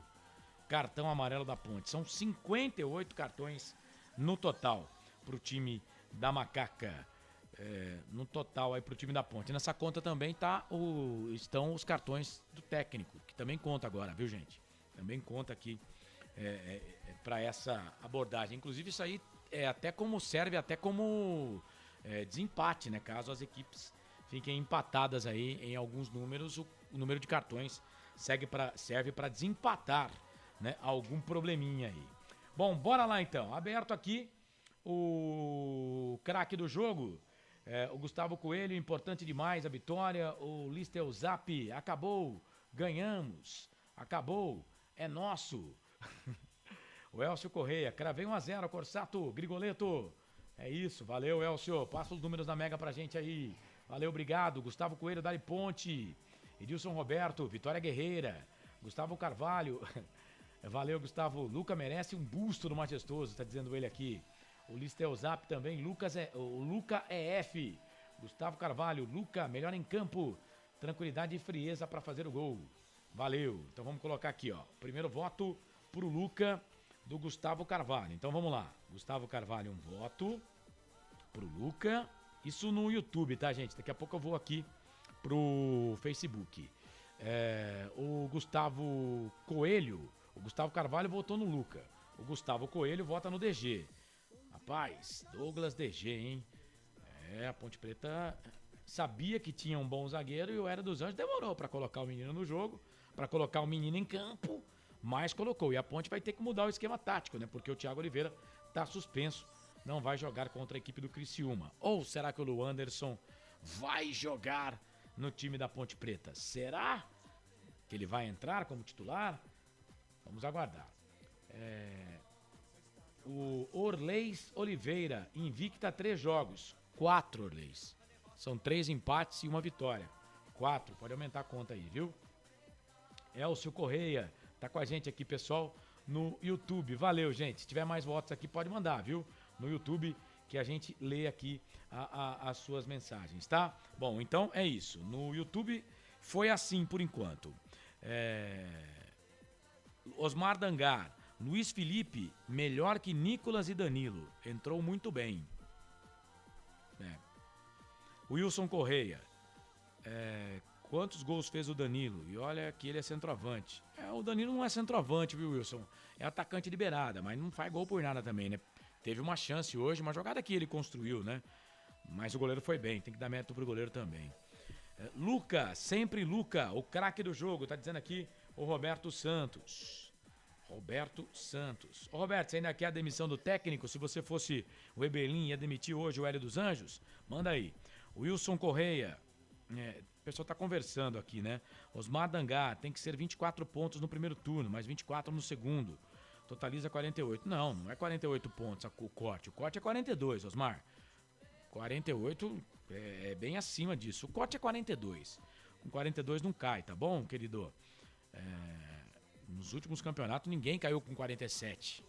cartão amarelo da Ponte. São 58 cartões no total pro time da Macaca. No total aí pro time da Ponte. Nessa conta também estão os cartões do técnico, que também conta agora, viu, gente? Também conta aqui para essa abordagem. Inclusive isso aí serve até como desempate, né? Caso as equipes fiquem empatadas aí em alguns números, o número de cartões serve para desempatar, né? Algum probleminha aí. Bom, bora lá então. Aberto aqui o craque do jogo. O Gustavo Coelho, importante demais a vitória. O Listel Zap, acabou, ganhamos, acabou, é nosso. O Elcio Correia, cravei 1-0, Corsato, Grigoleto. É isso, valeu, Elcio. Passa os números da Mega pra gente aí. Valeu, obrigado. Gustavo Coelho, Dali Ponte. Edilson Roberto, Vitória Guerreira. Gustavo Carvalho. Valeu, Gustavo. Luca merece um busto do Majestoso, tá dizendo ele aqui. O Listel Zap também, o Luca EF, Gustavo Carvalho, Luca, melhor em campo, tranquilidade e frieza para fazer o gol. Valeu. Então vamos colocar aqui, ó, primeiro voto pro Luca do Gustavo Carvalho. Então vamos lá, Gustavo Carvalho, um voto pro Luca, isso no YouTube, tá, gente? Daqui a pouco eu vou aqui pro Facebook. O Gustavo Coelho, o Gustavo Carvalho votou no Luca, o Gustavo Coelho vota no DG. Rapaz, Douglas DG, hein? A Ponte Preta sabia que tinha um bom zagueiro e o Hélio dos Anjos demorou pra colocar o menino no jogo, pra colocar o menino em campo, mas colocou. E a Ponte vai ter que mudar o esquema tático, né? Porque o Thiago Oliveira tá suspenso, não vai jogar contra a equipe do Criciúma. Ou será que o Luanderson vai jogar no time da Ponte Preta? Será que ele vai entrar como titular? Vamos aguardar. O Orleis Oliveira, invicta 3 jogos. 4, Orleis. São 3 empates e 1 vitória. 4, pode aumentar a conta aí, viu? Elcio Correia, tá com a gente aqui, pessoal, no YouTube. Valeu, gente. Se tiver mais votos aqui, pode mandar, viu? No YouTube, que a gente lê aqui as suas mensagens, tá? Bom, então é isso. No YouTube foi assim por enquanto. Osmar Dangar. Luiz Felipe, melhor que Nicolas e Danilo. Entrou muito bem. Wilson Correia. Quantos gols fez o Danilo? E olha que ele é centroavante. O Danilo não é centroavante, viu, Wilson? É atacante de beirada, mas não faz gol por nada também, né? Teve uma chance hoje, uma jogada que ele construiu, né? Mas o goleiro foi bem, tem que dar mérito pro goleiro também. Luca, sempre Luca, o craque do jogo, tá dizendo aqui o Roberto Santos. Roberto Santos. Ô Roberto, você ainda quer a demissão do técnico? Se você fosse o Eberlin, ia demitir hoje o Hélio dos Anjos? Manda aí. Wilson Correia. O pessoal tá conversando aqui, né? Osmar Dangar, tem que ser 24 pontos no primeiro turno, mais 24 no segundo. Totaliza 48. Não é 48 pontos o corte. O corte é 42, Osmar. 48 é bem acima disso. O corte é 42. Com 42 não cai, tá bom, querido? Nos últimos campeonatos ninguém caiu com 47.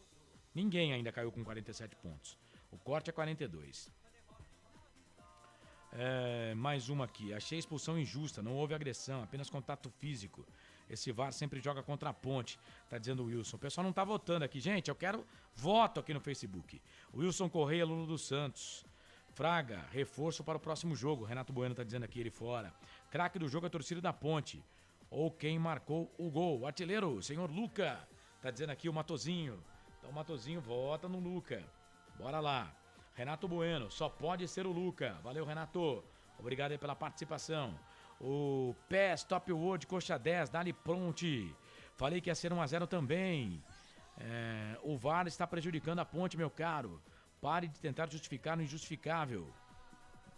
Ninguém ainda caiu com 47 pontos. O corte é 42. Mais uma aqui. Achei a expulsão injusta, não houve agressão, apenas contato físico. Esse VAR sempre joga contra a Ponte, tá dizendo o Wilson. O pessoal não tá votando aqui. Gente, eu quero voto aqui no Facebook. Wilson Correia, Lula dos Santos. Fraga, reforço para o próximo jogo. Renato Bueno tá dizendo aqui, ele fora. Craque do jogo, a torcida da Ponte. Ou quem marcou o gol. Artilheiro, senhor Luca. Tá dizendo aqui o Matozinho. Então o Matozinho vota no Luca. Bora lá. Renato Bueno, só pode ser o Luca. Valeu, Renato. Obrigado aí pela participação. O PES Top World Coxa 10, Dali Ponte. Falei que ia ser 1-0 também. O VAR está prejudicando a Ponte, meu caro. Pare de tentar justificar no injustificável.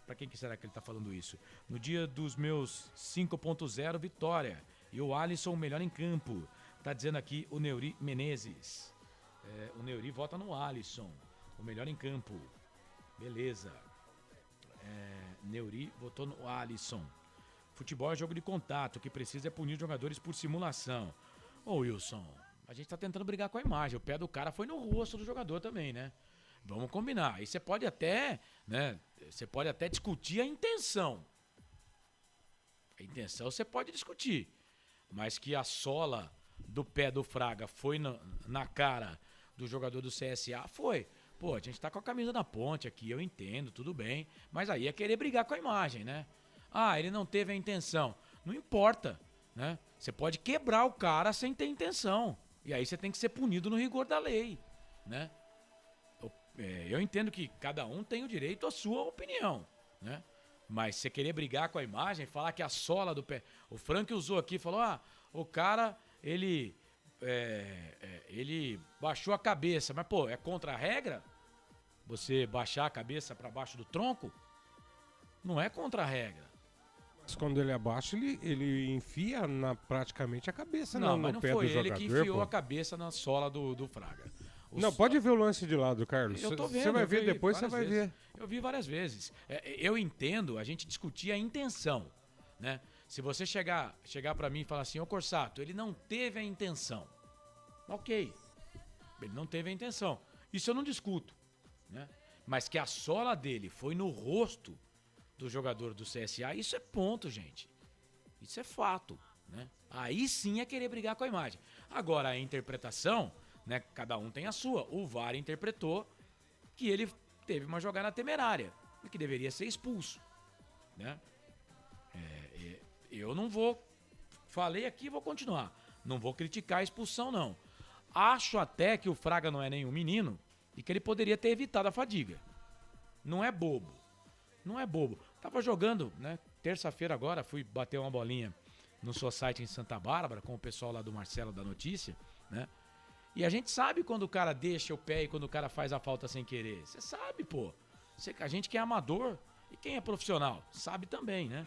Pra quem que será que ele tá falando isso? No dia dos meus 5.0, vitória. E o Alisson, melhor em campo. Tá dizendo aqui o Neuri Menezes. O Neuri vota no Alisson. O melhor em campo. Beleza. Neuri votou no Alisson. Futebol é jogo de contato. O que precisa é punir jogadores por simulação. Ô Wilson, a gente tá tentando brigar com a imagem. O pé do cara foi no rosto do jogador também, né? Vamos combinar. Aí você pode até, né? Você pode até discutir a intenção. A intenção você pode discutir. Mas que a sola do pé do Fraga foi na cara do jogador do CSA, foi. Pô, a gente tá com a camisa da Ponte aqui, eu entendo, tudo bem. Mas aí é querer brigar com a imagem, né? Ah, ele não teve a intenção. Não importa, né? Você pode quebrar o cara sem ter intenção. E aí você tem que ser punido no rigor da lei, né? Eu entendo que cada um tem o direito à sua opinião, né? Mas você querer brigar com a imagem, falar que a sola do pé... O Frank usou aqui, falou, o cara, ele baixou a cabeça. Mas, pô, é contra a regra? Você baixar a cabeça para baixo do tronco? Não é contra a regra. Mas quando ele abaixa, ele enfia praticamente a cabeça não, no mas não pé foi do ele jogador, que enfiou pô. a cabeça na sola do Fraga. Pode ver o lance de lado, Carlos. Eu tô vendo. Você vai ver depois, você vai ver. Eu vi várias vezes. Eu entendo a gente discutir a intenção, né? Se você chegar para mim e falar assim, ô Corsato, ele não teve a intenção. Ok. Ele não teve a intenção. Isso eu não discuto, né? Mas que a sola dele foi no rosto do jogador do CSA, isso é ponto, gente. Isso é fato, né? Aí sim é querer brigar com a imagem. Agora, a interpretação, né? Cada um tem a sua. O VAR interpretou que ele teve uma jogada temerária e que deveria ser expulso, né? Eu não vou... Falei aqui e vou continuar. Não vou criticar a expulsão, não. Acho até que o Fraga não é nenhum menino e que ele poderia ter evitado a fadiga. Não é bobo. Não é bobo. Tava jogando, né? Terça-feira agora, fui bater uma bolinha no Society em Santa Bárbara com o pessoal lá do Marcelo da Notícia, né? E a gente sabe quando o cara deixa o pé e quando o cara faz a falta sem querer. Você sabe, pô. A gente que é amador e quem é profissional sabe também, né?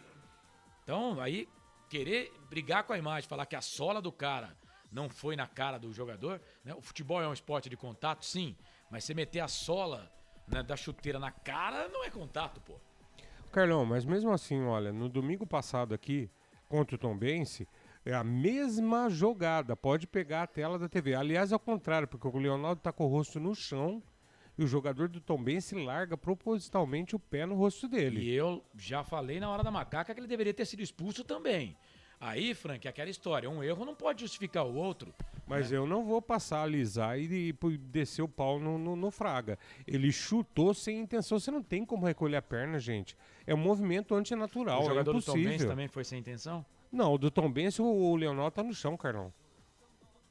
Então, aí, querer brigar com a imagem, falar que a sola do cara não foi na cara do jogador, né? O futebol é um esporte de contato, sim, mas você meter a sola, né, da chuteira na cara não é contato, pô. Carlão, mas mesmo assim, olha, no domingo passado aqui, contra o Tombense, é a mesma jogada, pode pegar a tela da TV. Aliás, ao contrário, porque o Leonardo tá com o rosto no chão e o jogador do Tombense larga propositalmente o pé no rosto dele. E eu já falei na hora da macaca que ele deveria ter sido expulso também. Aí, Frank, aquela história, um erro não pode justificar o outro. Mas eu não vou passar a alisar e descer o pau no Fraga. Ele chutou sem intenção, você não tem como recolher a perna, gente. É um movimento antinatural, O jogador é do impossível. Tombense também foi sem intenção? Não, o do Tombense o Leonardo tá no chão, Carlão.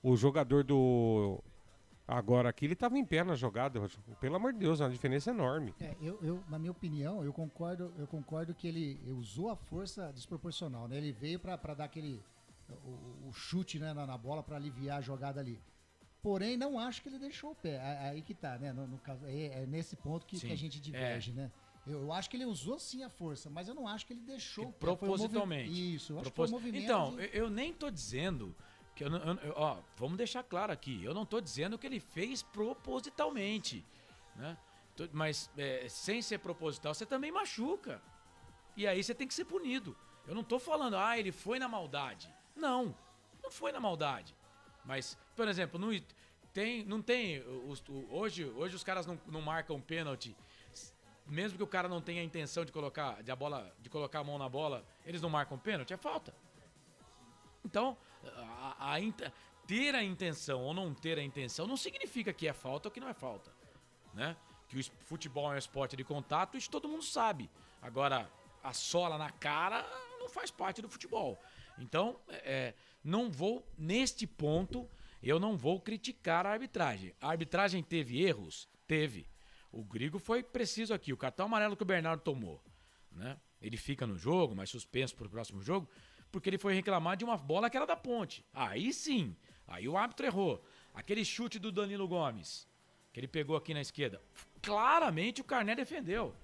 O jogador do... Agora aqui ele tava em pé na jogada, pelo amor de Deus, é uma diferença enorme. Na minha opinião, eu concordo que ele usou a força desproporcional, né? Ele veio para dar aquele o chute, né, na bola para aliviar a jogada ali. Porém, não acho que ele deixou o pé. Aí que tá, né? No caso, é nesse ponto que a gente diverge, né? Eu acho que ele usou sim a força, mas eu não acho que ele deixou o pé. Propositalmente. Isso, eu acho que foi um movimento. Então, eu nem tô dizendo que vamos deixar claro aqui, eu não tô dizendo que ele fez propositalmente, né? Mas sem ser proposital, você também machuca. E aí você tem que ser punido. Eu não tô falando, ele foi na maldade. Não foi na maldade. Mas, por exemplo, hoje os caras não marcam pênalti mesmo que o cara não tenha a intenção de colocar a mão na bola, eles não marcam pênalti, é falta. Então, ter a intenção ou não ter a intenção não significa que é falta ou que não é falta, né? Que o futebol é um esporte de contato, isso todo mundo sabe. Agora, a sola na cara não faz parte do futebol. Então, não vou, neste ponto, eu não vou criticar a arbitragem. A arbitragem teve erros? Teve. O Grigo foi preciso aqui. O cartão amarelo que o Bernardo tomou, né? Ele fica no jogo, mas suspenso para o próximo jogo, porque ele foi reclamar de uma bola que era da Ponte. Aí sim, aí o árbitro errou. Aquele chute do Danilo Gomes, que ele pegou aqui na esquerda, claramente o Carné defendeu,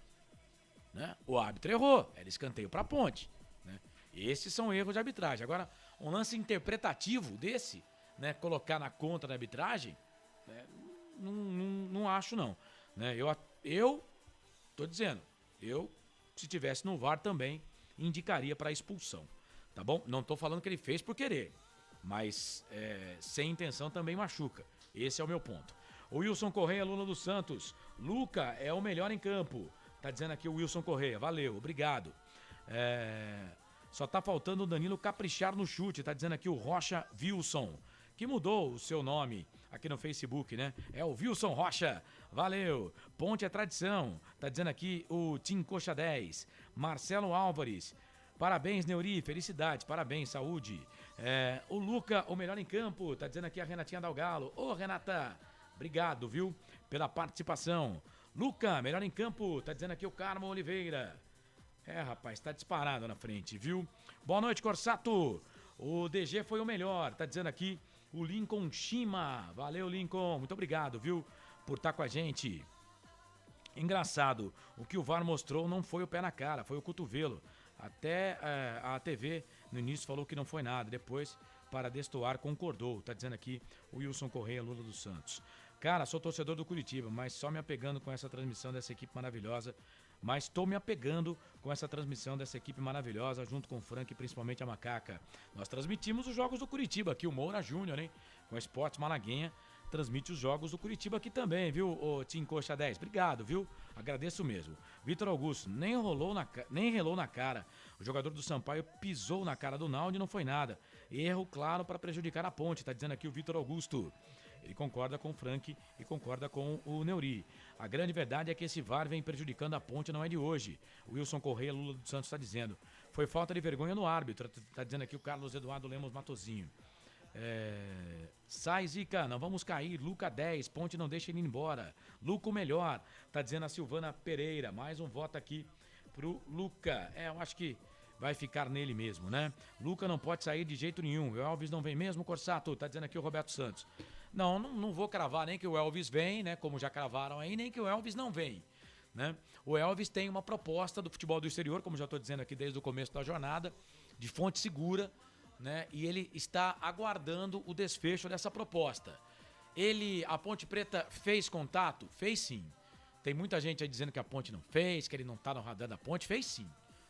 né? O árbitro errou, era escanteio para a Ponte, né? Esses são erros de arbitragem. Agora, um lance interpretativo desse, né, colocar na conta da arbitragem, né, não acho não, né? Eu tô dizendo, se tivesse no VAR também indicaria para expulsão, tá bom? Não tô falando que ele fez por querer, mas sem intenção também machuca. Esse é o meu ponto. O Wilson Correia, Lula dos Santos. Luca é o melhor em campo. Tá dizendo aqui o Wilson Correia. Valeu, obrigado. Só tá faltando o Danilo caprichar no chute. Tá dizendo aqui o Rocha Wilson, que mudou o seu nome aqui no Facebook, né? É o Wilson Rocha. Valeu. Ponte é tradição. Tá dizendo aqui o Tim Coxa 10. Marcelo Álvares. Parabéns, Neuri, felicidades, parabéns, saúde. O Luca, o melhor em campo, tá dizendo aqui a Renatinha Dalgalo. Ô, Renata, obrigado, viu, pela participação. Luca, melhor em campo, tá dizendo aqui o Carmo Oliveira. Rapaz, tá disparado na frente, viu? Boa noite, Corsato. O DG foi o melhor, tá dizendo aqui o Lincoln Shima. Valeu, Lincoln, muito obrigado, viu, por estar com a gente. Engraçado, o que o VAR mostrou não foi o pé na cara, foi o cotovelo. Até a TV no início falou que não foi nada. Depois, para destoar, concordou. Tá dizendo aqui o Wilson Correia, Lula dos Santos. Cara, sou torcedor do Curitiba, mas só me apegando com essa transmissão dessa equipe maravilhosa. Mas estou me apegando com essa transmissão dessa equipe maravilhosa, junto com o Frank e principalmente a Macaca. Nós transmitimos os jogos do Curitiba aqui, o Moura Júnior, hein? Com a Esportes Malaguinha. Transmite os jogos do Curitiba aqui também, viu, o Tim Coxa 10? Obrigado, viu? Agradeço mesmo. Vitor Augusto, nem relou na cara. O jogador do Sampaio pisou na cara do Naldo e não foi nada. Erro claro para prejudicar a Ponte, tá dizendo aqui o Vitor Augusto. Ele concorda com o Frank e concorda com o Neuri. A grande verdade é que esse VAR vem prejudicando a Ponte, não é de hoje. O Wilson Correia, Lula dos Santos, está dizendo. Foi falta de vergonha no árbitro, tá dizendo aqui o Carlos Eduardo Lemos Matozinho. Sai, Zica, não vamos cair. Luca 10, Ponte não deixa ele ir embora. Luca o melhor, tá dizendo a Silvana Pereira. Mais um voto aqui pro Luca. Eu acho que vai ficar nele mesmo, né? Luca não pode sair de jeito nenhum. O Elvis não vem mesmo, Corsato, tá dizendo aqui o Roberto Santos. Não vou cravar nem que o Elvis vem, né? Como já cravaram aí, nem que o Elvis não vem, né? O Elvis tem uma proposta do futebol do exterior, como já estou dizendo aqui desde o começo da jornada, de fonte segura, né? E ele está aguardando o desfecho dessa proposta. A Ponte Preta fez contato? Fez sim. Tem muita gente aí dizendo que a Ponte não fez, que ele não está no radar da Ponte. Fez sim.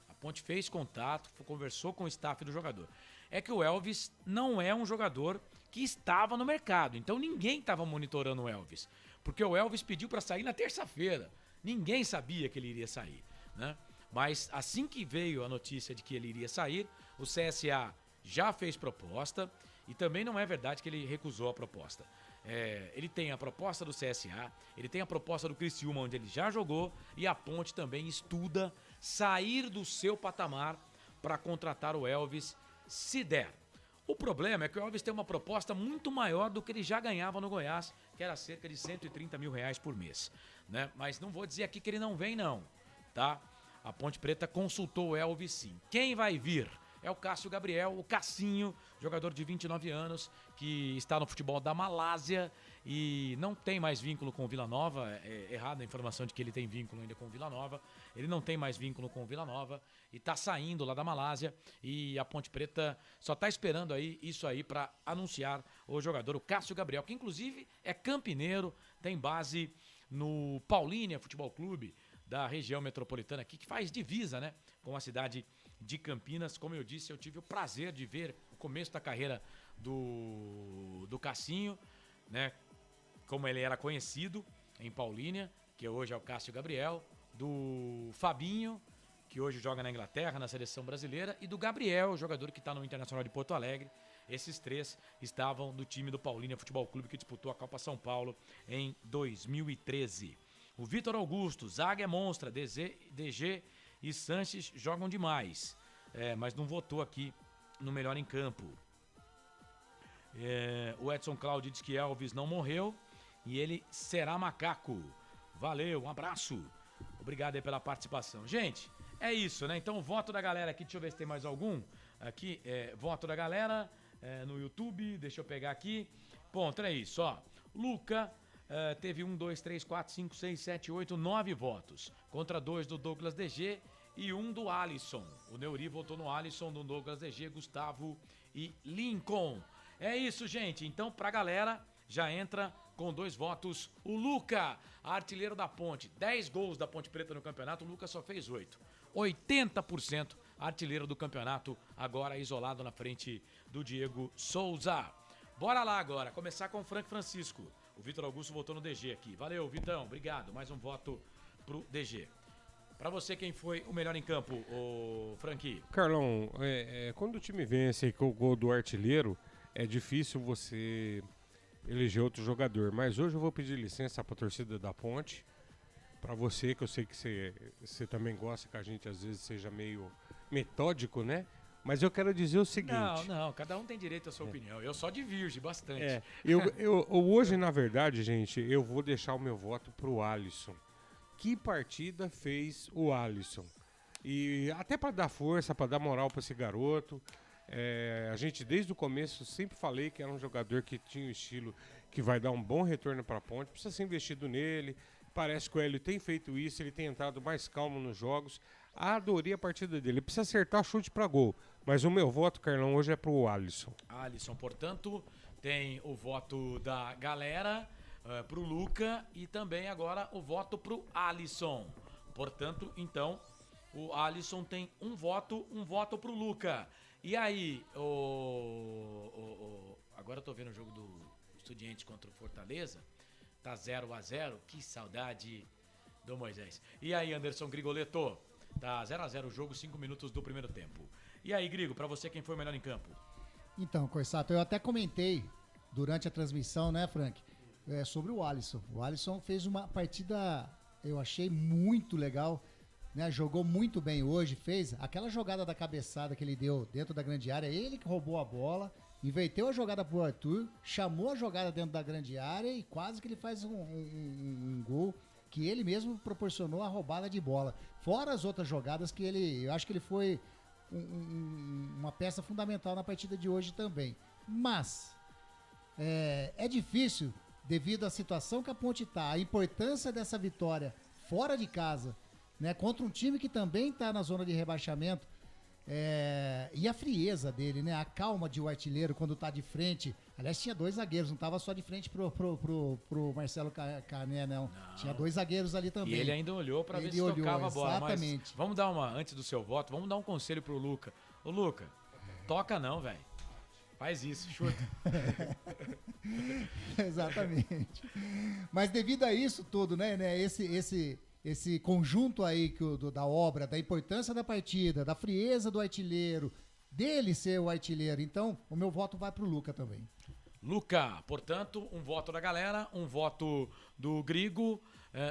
A Ponte fez contato, conversou com o staff do jogador. É que o Elvis não é um jogador que estava no mercado, então ninguém estava monitorando o Elvis, porque o Elvis pediu para sair na terça-feira. Ninguém sabia que ele iria sair, né? Mas assim que veio a notícia de que ele iria sair, o CSA já fez proposta e também não é verdade que ele recusou a proposta. Ele tem a proposta do CSA, ele tem a proposta do Criciúma, onde ele já jogou, e a Ponte também estuda sair do seu patamar para contratar o Elvis, se der. O problema é que o Elvis tem uma proposta muito maior do que ele já ganhava no Goiás, que era cerca de R$130 mil por mês, né? Mas não vou dizer aqui que ele não vem não, tá? A Ponte Preta consultou o Elvis sim. Quem vai vir? É o Cássio Gabriel, o Cassinho, jogador de 29 anos, que está no futebol da Malásia e não tem mais vínculo com o Vila Nova. É errada a informação de que ele tem vínculo ainda com o Vila Nova. Ele não tem mais vínculo com o Vila Nova e está saindo lá da Malásia. E a Ponte Preta só está esperando isso aí para anunciar o jogador, o Cássio Gabriel, que inclusive é campineiro, tem base no Paulínia Futebol Clube, da região metropolitana aqui, que faz divisa, né, com a cidade de Campinas. Como eu disse, eu tive o prazer de ver o começo da carreira do Cassinho, né, como ele era conhecido em Paulínia, que hoje é o Cássio Gabriel, do Fabinho, que hoje joga na Inglaterra, na seleção brasileira, e do Gabriel, jogador que está no Internacional de Porto Alegre. Esses três estavam no time do Paulínia Futebol Clube, que disputou a Copa São Paulo em 2013. O Vitor Augusto, zaga é monstra, DG e Sanches jogam demais, mas não votou aqui no melhor em campo. O Edson Cláudio diz que Elvis não morreu e ele será macaco. Valeu, um abraço. Obrigado aí pela participação. Gente, é isso, né? Então, voto da galera aqui, deixa eu ver se tem mais algum. Aqui, voto da galera no YouTube, deixa eu pegar aqui. Ponto, é isso, ó. Luca teve 1, 2, 3, 4, 5, 6, 7, 8, 9 votos. Contra 2 do Douglas DG e 1 do Alisson. O Neuri votou no Alisson, do Douglas DG, Gustavo e Lincoln. É isso, gente. Então, pra galera, já entra com 2 votos o Luca, artilheiro da Ponte. 10 gols da Ponte Preta no campeonato, o Luca só fez 8. 80% artilheiro do campeonato, agora isolado na frente do Diego Souza. Bora lá agora, começar com o Frank Francisco. O Vitor Augusto votou no DG aqui. Valeu, Vitão, obrigado. Mais um voto pro DG. Pra você, quem foi o melhor em campo, o Franqui? Carlão, quando o time vence com o gol do artilheiro, é difícil você eleger outro jogador. Mas hoje eu vou pedir licença pra torcida da Ponte, pra você, que eu sei que você também gosta que a gente às vezes seja meio metódico, né? Mas eu quero dizer o seguinte... Não, cada um tem direito à sua opinião. Eu só divirjo bastante. Eu hoje, na verdade, gente, eu vou deixar o meu voto pro Alisson. Que partida fez o Alisson? E até para dar força, para dar moral para esse garoto. A gente, desde o começo, sempre falei que era um jogador que tinha um estilo que vai dar um bom retorno para a Ponte. Precisa ser investido nele. Parece que o Hélio tem feito isso, ele tem entrado mais calmo nos jogos. Adorei a partida dele. Ele precisa acertar chute para gol. Mas o meu voto, Carlão, hoje é pro Alisson. Alisson, portanto, tem o voto da galera pro Luca e também agora o voto pro Alisson. Portanto, então, o Alisson tem um voto pro Luca. E aí, agora eu tô vendo o jogo do Estudiantes contra o Fortaleza. Tá 0-0, que saudade do Moisés. E aí, Anderson Grigoletto? Tá 0-0 o jogo, 5 minutos do primeiro tempo. E aí, Grigo, pra você, quem foi o melhor em campo? Então, Corsato, eu até comentei durante a transmissão, né, Frank? Sobre o Alisson. O Alisson fez uma partida, eu achei muito legal, né? Jogou muito bem hoje, fez aquela jogada da cabeçada que ele deu dentro da grande área, ele que roubou a bola, inverteu a jogada pro Arthur, chamou a jogada dentro da grande área e quase que ele faz um gol que ele mesmo proporcionou a roubada de bola. Fora as outras jogadas que eu acho que ele foi uma peça fundamental na partida de hoje também. Mas é difícil, devido à situação que a Ponte tá, a importância dessa vitória fora de casa, né, contra um time que também tá na zona de rebaixamento, e a frieza dele, né, a calma de o artilheiro quando tá de frente. Aliás, tinha 2 zagueiros, não tava só de frente pro Marcelo Carné, não. Tinha 2 zagueiros ali também. E ele ainda olhou pra ver se tocava a bola. Exatamente. Mas vamos dar antes do seu voto, vamos dar um conselho pro Luca. Ô, Luca, toca não, velho. Faz isso, chuta. Exatamente. Mas devido a isso tudo, né, esse conjunto aí da obra, da importância da partida, da frieza do artilheiro, dele ser o artilheiro. Então, o meu voto vai pro Luca também. Luca, portanto, um voto da galera, um voto do Grigo,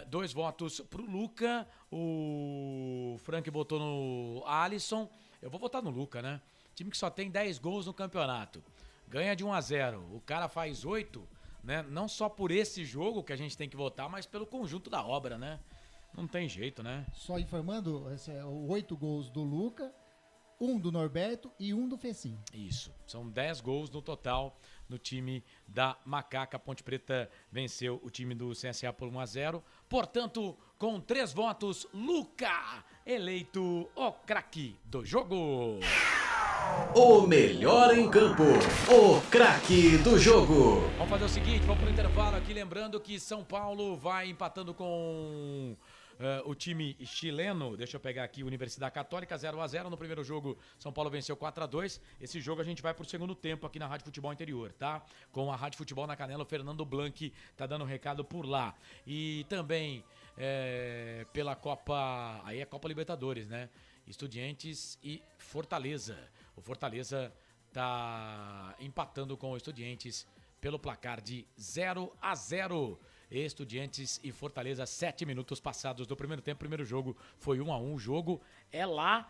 2 votos pro Luca, o Frank votou no Alisson, eu vou votar no Luca, né? Time que só tem 10 gols no campeonato, ganha de 1-0, o cara faz 8, né? Não só por esse jogo que a gente tem que votar, mas pelo conjunto da obra, né? Não tem jeito, né? Só informando, 8 gols do Luca, 1 do Norberto e 1 do Fecim. Isso, são 10 gols no total no time da Macaca. Ponte Preta venceu o time do CSA por 1-0. Portanto, com 3 votos, Luca, eleito o craque do jogo. O melhor em campo, o craque do jogo. Vamos fazer o seguinte, vamos pro intervalo aqui, lembrando que São Paulo vai empatando com o time chileno, deixa eu pegar aqui, Universidade Católica 0-0 no primeiro jogo, São Paulo venceu 4-2. Esse jogo a gente vai pro segundo tempo aqui na Rádio Futebol Interior, tá? Com a Rádio Futebol na Canela, o Fernando Blanc tá dando um recado por lá. E também pela Copa, aí é Copa Libertadores, né? Estudiantes e Fortaleza. O Fortaleza tá empatando com o Estudiantes pelo placar de 0-0. Estudiantes e Fortaleza, 7 minutos passados do primeiro tempo. Primeiro jogo foi 1-1. O jogo é lá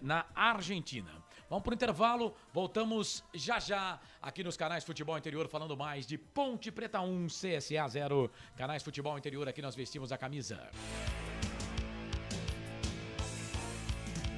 na Argentina. Vamos pro intervalo. Voltamos já aqui nos canais Futebol Interior, falando mais de Ponte Preta 1, CSA 0. Canais Futebol Interior, aqui nós vestimos a camisa.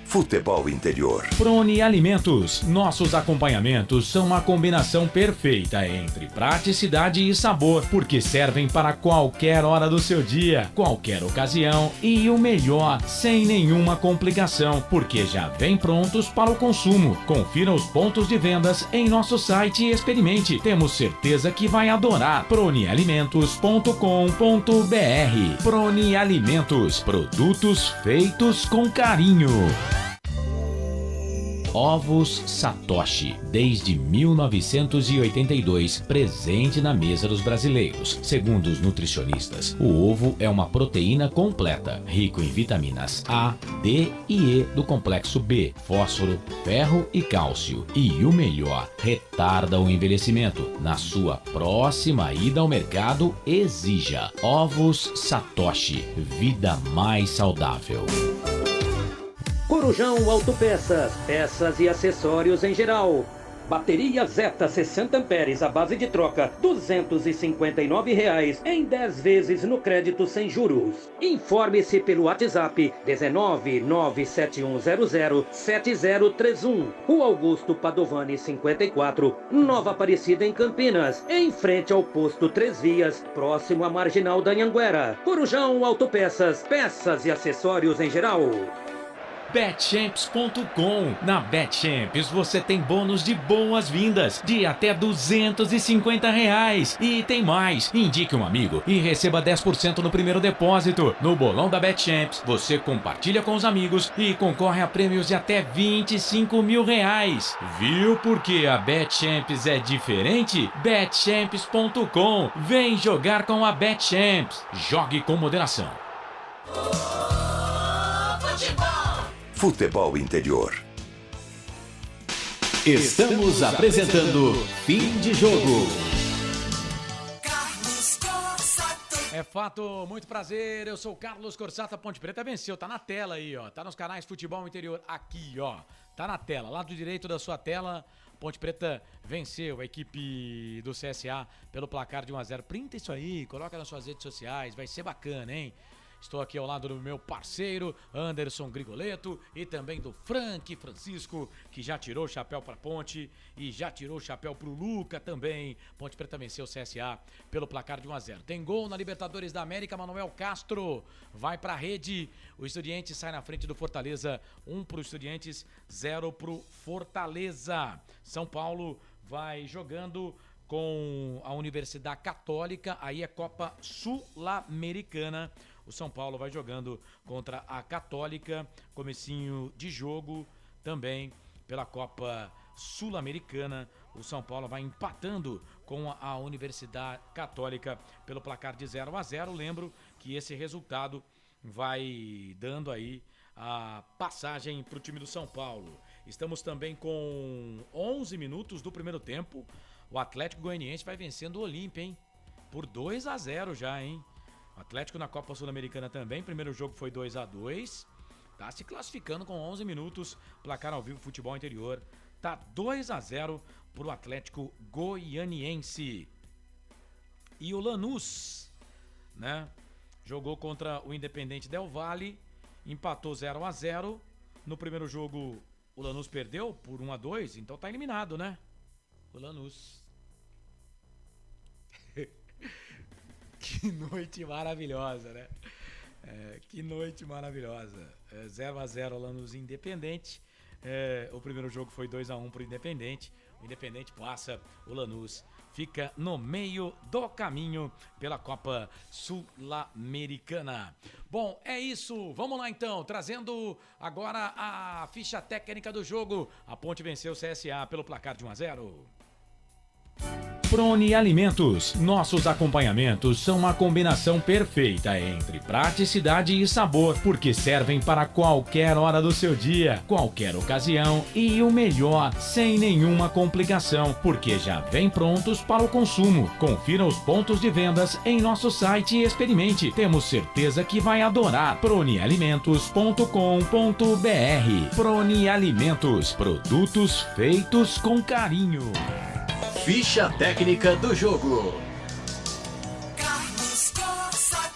Futebol Interior. Prone Alimentos. Nossos acompanhamentos são uma combinação perfeita entre praticidade e sabor, porque servem para qualquer hora do seu dia, qualquer ocasião e o melhor, sem nenhuma complicação, porque já vem prontos para o consumo. Confira os pontos de vendas em nosso site e experimente. Temos certeza que vai adorar. pronealimentos.com.br. Prone Alimentos. Produtos feitos com carinho. Ovos Satoshi, desde 1982, presente na mesa dos brasileiros. Segundo os nutricionistas, o ovo é uma proteína completa, rico em vitaminas A, D e E do complexo B, fósforo, ferro e cálcio. E o melhor, retarda o envelhecimento. Na sua próxima ida ao mercado, exija Ovos Satoshi, vida mais saudável. Corujão Autopeças, peças e acessórios em geral. Bateria Zeta 60 amperes à base de troca, R$ 259 em 10 vezes no crédito sem juros. Informe-se pelo WhatsApp 19971007031. Rua Augusto Padovani 54, Nova Aparecida em Campinas, em frente ao posto 3 Vias, próximo à Marginal da Anhanguera. Corujão Autopeças, peças e acessórios em geral. Betchamps.com. Na Betchamps você tem bônus de boas-vindas de até R$250. E tem mais. Indique um amigo e receba 10% no primeiro depósito. No bolão da Betchamps, você compartilha com os amigos e concorre a prêmios de até R$25 mil. Viu por que a Betchamps é diferente? Betchamps.com. Vem jogar com a Betchamps. Jogue com moderação. Futebol Interior. Estamos apresentando Fim de Jogo. É fato, muito prazer, eu sou o Carlos Corsata. Ponte Preta venceu, tá na tela aí, ó, tá nos canais Futebol Interior, aqui, ó, tá na tela, lado direito da sua tela. Ponte Preta venceu a equipe do CSA pelo placar de 1-0. Printa isso aí, coloca nas suas redes sociais, vai ser bacana, hein? Estou aqui ao lado do meu parceiro, Anderson Grigoleto, e também do Francisco, que já tirou o chapéu para Ponte e já tirou o chapéu para o Luca também. Ponte Preta venceu o CSA pelo placar de 1-0. Tem gol na Libertadores da América, Manuel Castro vai para a rede. O Estudiantes sai na frente do Fortaleza, 1 para o Estudiantes, 0 para o Fortaleza. São Paulo vai jogando com a Universidade Católica, aí é Copa Sul-Americana. O São Paulo vai jogando contra a Católica, comecinho de jogo também pela Copa Sul-Americana. O São Paulo vai empatando com a Universidade Católica pelo placar de 0-0. Lembro que esse resultado vai dando aí a passagem para o time do São Paulo. Estamos também com 11 minutos do primeiro tempo. O Atlético Goianiense vai vencendo o Olímpia, hein? Por 2-0 já, hein? O Atlético na Copa Sul-Americana também. Primeiro jogo foi 2-2. Tá se classificando com 11 minutos. Placar ao vivo, Futebol Interior. Tá 2-0 pro Atlético Goianiense. E o Lanús, né? Jogou contra o Independente Del Valle. Empatou 0-0. No primeiro jogo, o Lanús perdeu por 1-2. Então tá eliminado, né? O Lanús. Que noite maravilhosa, né? Que noite maravilhosa. 0-0 Lanús Independente. O primeiro jogo foi 2-1 pro Independente. Independente passa, o Lanús fica no meio do caminho pela Copa Sul-Americana. Bom, é isso. Vamos lá então, trazendo agora a ficha técnica do jogo. A Ponte venceu o CSA pelo placar de 1-0. Prone Alimentos. Nossos acompanhamentos são uma combinação perfeita entre praticidade e sabor, porque servem para qualquer hora do seu dia, qualquer ocasião e o melhor, sem nenhuma complicação, porque já vem prontos para o consumo. Confira os pontos de vendas em nosso site e experimente. Temos certeza que vai adorar. pronealimentos.com.br. Prone Alimentos. Produtos feitos com carinho. Ficha técnica do jogo.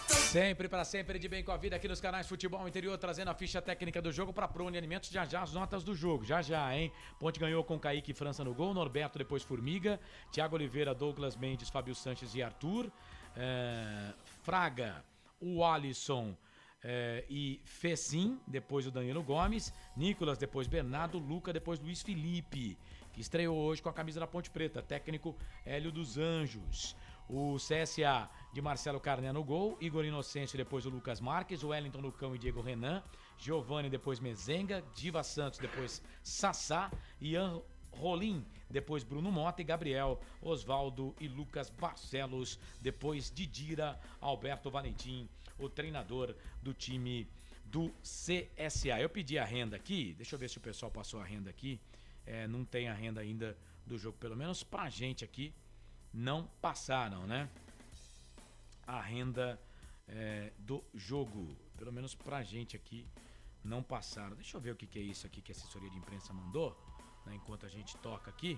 Sempre para sempre de bem com a vida aqui nos canais Futebol Interior, trazendo a ficha técnica do jogo para Prone Alimentos. Já as notas do jogo, já, hein? Ponte ganhou com Kaique e França no gol, Norberto depois Formiga, Thiago Oliveira, Douglas Mendes, Fábio Sanches e Arthur, Fraga, o Alisson e Fecim, depois o Danilo Gomes, Nicolas, depois Bernardo, Luca, depois Luiz Felipe, que estreou hoje com a camisa da Ponte Preta, técnico Hélio dos Anjos. O CSA de Marcelo Carné no gol, Igor Inocêncio, depois o Lucas Marques, o Wellington Lucão e Diego Renan, Giovani, depois Mezenga, Diva Santos, depois Sassá, Ian Rolim, depois Bruno Mota e Gabriel, Osvaldo e Lucas Barcelos, depois Didira, Alberto Valentim, o treinador do time do CSA. Eu pedi a renda aqui, deixa eu ver se o pessoal passou a renda aqui. Não tem a renda ainda do jogo, pelo menos pra gente aqui não passaram, né? A renda do jogo, pelo menos pra gente aqui não passaram. Deixa eu ver o que é isso aqui que a assessoria de imprensa mandou, né, enquanto a gente toca aqui,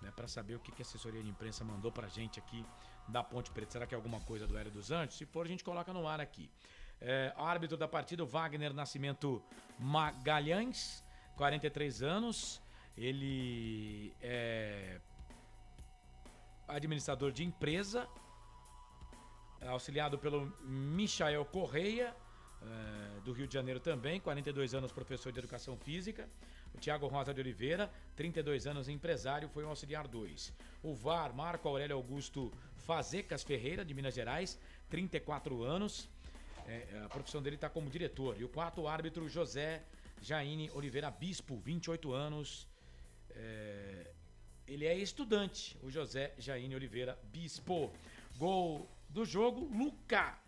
né, pra saber o que a assessoria de imprensa mandou pra gente aqui da Ponte Preta. Será que é alguma coisa do Hélio dos Anjos? Se for, a gente coloca no ar aqui. Árbitro da partida, o Wagner Nascimento Magalhães, 43 anos. Ele é administrador de empresa, auxiliado pelo Michael Correia, do Rio de Janeiro também, 42 anos, professor de educação física. O Thiago Rosa de Oliveira, 32 anos, empresário, foi um auxiliar 2. O VAR, Marco Aurélio Augusto Fazecas Ferreira, de Minas Gerais, 34 anos. A profissão dele está como diretor. E o quarto árbitro, José Jaine Oliveira Bispo, 28 anos. Ele é estudante, o José Jaine Oliveira Bispo. Gol do jogo, Luca.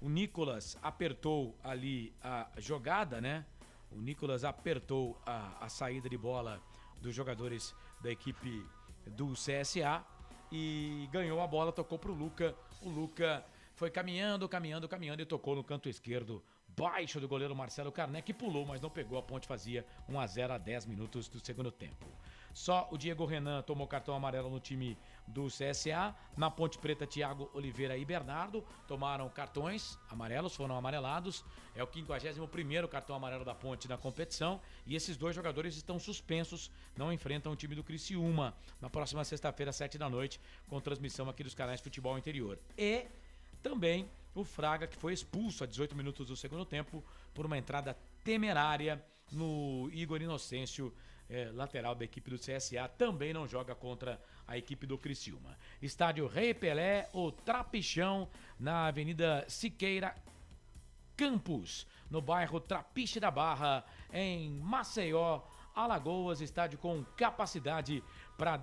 O Nicolas apertou ali a jogada, né? O Nicolas apertou a saída de bola dos jogadores da equipe do CSA e ganhou a bola, tocou pro Luca. O Luca foi caminhando e tocou no canto esquerdo, baixo do goleiro Marcelo Carné, que pulou, mas não pegou. A Ponte fazia 1-0 a 10 minutos do segundo tempo. Só o Diego Renan tomou cartão amarelo no time do CSA. Na Ponte Preta, Thiago Oliveira e Bernardo tomaram cartões amarelos, foram amarelados. É o 51º cartão amarelo da Ponte na competição. E esses dois jogadores estão suspensos, não enfrentam o time do Criciúma na próxima sexta-feira, 7 da noite, com transmissão aqui dos canais Futebol Interior. E também o Fraga, que foi expulso a 18 minutos do segundo tempo por uma entrada temerária no Igor Inocêncio, lateral da equipe do CSA, também não joga contra a equipe do Criciúma. Estádio Rei Pelé, o Trapichão, na Avenida Siqueira Campos, no bairro Trapiche da Barra, em Maceió, Alagoas. Estádio com capacidade para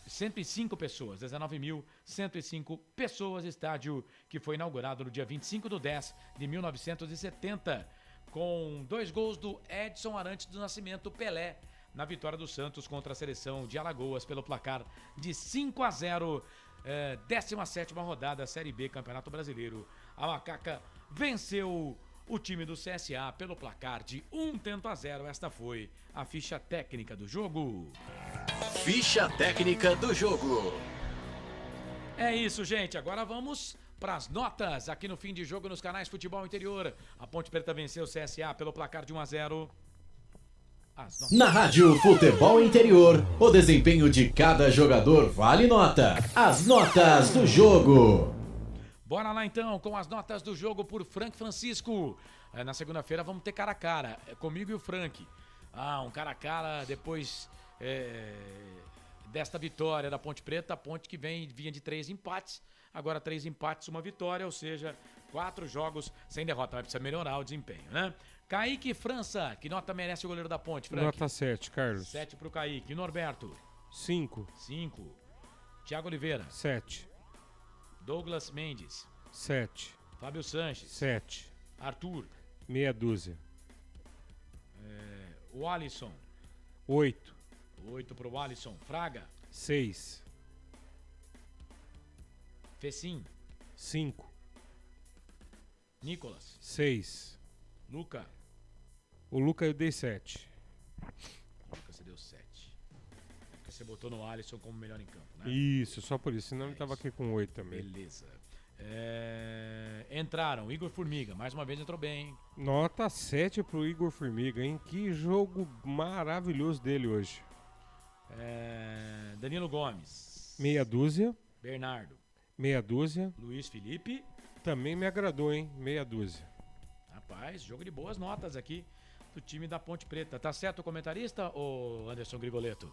105 pessoas, 19.105 pessoas, estádio que foi inaugurado no dia 25/10/1970, com 2 gols do Edson Arantes do Nascimento Pelé, na vitória do Santos contra a seleção de Alagoas pelo placar de 5-0, 17ª rodada, Série B, Campeonato Brasileiro. A Macaca venceu o time do CSA pelo placar de 1-0. Esta foi a ficha técnica do jogo. Ficha técnica do jogo. É isso, gente. Agora vamos para as notas aqui no fim de jogo nos canais Futebol Interior. A Ponte Preta venceu o CSA pelo placar de 1-0. Na Rádio Futebol Interior, o desempenho de cada jogador vale nota. As notas do jogo. Bora lá então com as notas do jogo por Frank Francisco. Na segunda-feira vamos ter cara a cara, comigo e o Frank. um cara a cara depois desta vitória da Ponte Preta, a Ponte que vinha de 3 empates, agora 3 empates, 1 vitória, ou seja, 4 jogos sem derrota, mas precisa melhorar o desempenho, né? Kaique França, que nota merece o goleiro da Ponte, Frank? Nota 7, Carlos. 7 pro Kaique. E Norberto? 5. 5. Thiago Oliveira? 7. Douglas Mendes? 7. Fábio Sanches? 7. Arthur? Meia dúzia. O Alisson? 8. 8 pro Alisson. Fraga? 6. Fecim? 5. Nicolas? 6. Luca? O Luca eu dei 7. Luca, você deu 7. Porque você botou no Alisson como melhor em campo, né? Isso, só por isso. Senão ele tava aqui com 8 também. Beleza. Entraram. Igor Formiga, mais uma vez entrou bem, hein? Nota 7 pro Igor Formiga, hein? Que jogo maravilhoso dele hoje. Danilo Gomes. Meia dúzia. Bernardo. Meia dúzia. Luiz Felipe. Também me agradou, hein? Meia dúzia. Rapaz, jogo de boas notas aqui do time da Ponte Preta. Tá certo o comentarista, ou Anderson Grigoleto?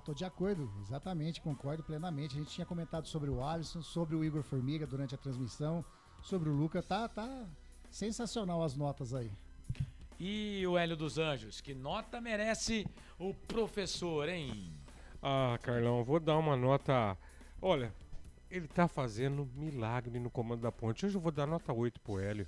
Tô de acordo, exatamente, concordo plenamente. A gente tinha comentado sobre o Alisson, sobre o Igor Formiga durante a transmissão, sobre o Luca. Tá sensacional as notas aí. E o Hélio dos Anjos, que nota merece o professor, hein? Carlão, vou dar uma nota... Olha, ele tá fazendo milagre no comando da Ponte. Hoje eu vou dar nota 8 pro Hélio.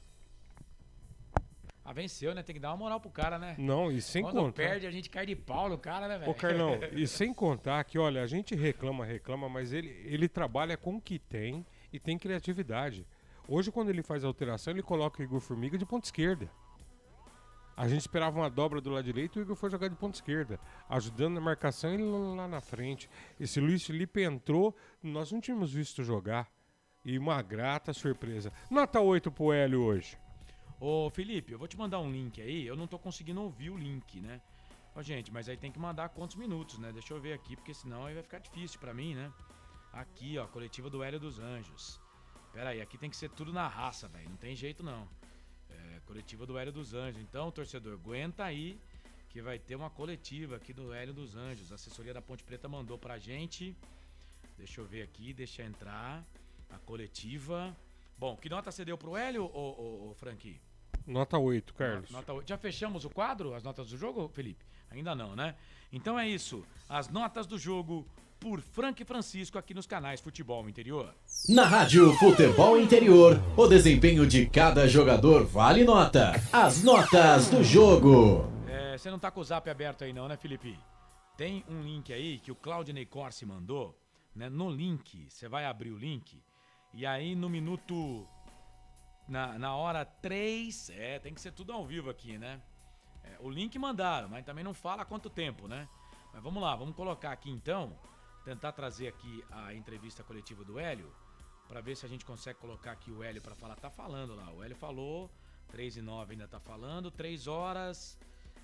Venceu, né? Tem que dar uma moral pro cara, né? Não, e sem Quando contar... perde, a gente cai de pau no cara, né, velho? Ô, Carlão, e sem contar que, olha, a gente reclama, mas ele trabalha com o que tem e tem criatividade. Hoje, quando ele faz a alteração, ele coloca o Igor Formiga de ponta esquerda. A gente esperava uma dobra do lado direito e o Igor foi jogar de ponta esquerda, ajudando na marcação e lá na frente. Esse Luiz Felipe entrou, nós não tínhamos visto jogar. E uma grata surpresa. Nota 8 pro Hélio hoje. Ô, Felipe, eu vou te mandar um link aí. Eu não tô conseguindo ouvir o link, né? Ó, gente, mas aí tem que mandar quantos minutos, né? Deixa eu ver aqui, porque senão aí vai ficar difícil pra mim, né? Aqui, ó, coletiva do Hélio dos Anjos. Pera aí, aqui tem que ser tudo na raça, velho. Não tem jeito, não. Coletiva do Hélio dos Anjos. Então, torcedor, aguenta aí que vai ter uma coletiva aqui do Hélio dos Anjos. A assessoria da Ponte Preta mandou pra gente. Deixa eu ver aqui, deixa entrar a coletiva. Bom, que nota você deu pro Hélio, ô Franqui? Nota 8, Carlos. Nota 8. Já fechamos o quadro, as notas do jogo, Felipe? Ainda não, né? Então é isso. As notas do jogo por Frank Francisco aqui nos canais Futebol Interior. Na Rádio Futebol Interior, o desempenho de cada jogador vale nota. As notas do jogo. Você não tá com o zap aberto aí não, né, Felipe? Tem um link aí que o Claudinei Corsi mandou, né? No link, você vai abrir o link e aí no minuto... Na hora 3, tem que ser tudo ao vivo aqui, né? O link mandaram, mas também não fala há quanto tempo, né? Mas vamos lá, vamos colocar aqui então, tentar trazer aqui a entrevista coletiva do Hélio, pra ver se a gente consegue colocar aqui o Hélio pra falar. Tá falando lá, o Hélio falou, 3:09 ainda tá falando, 3 horas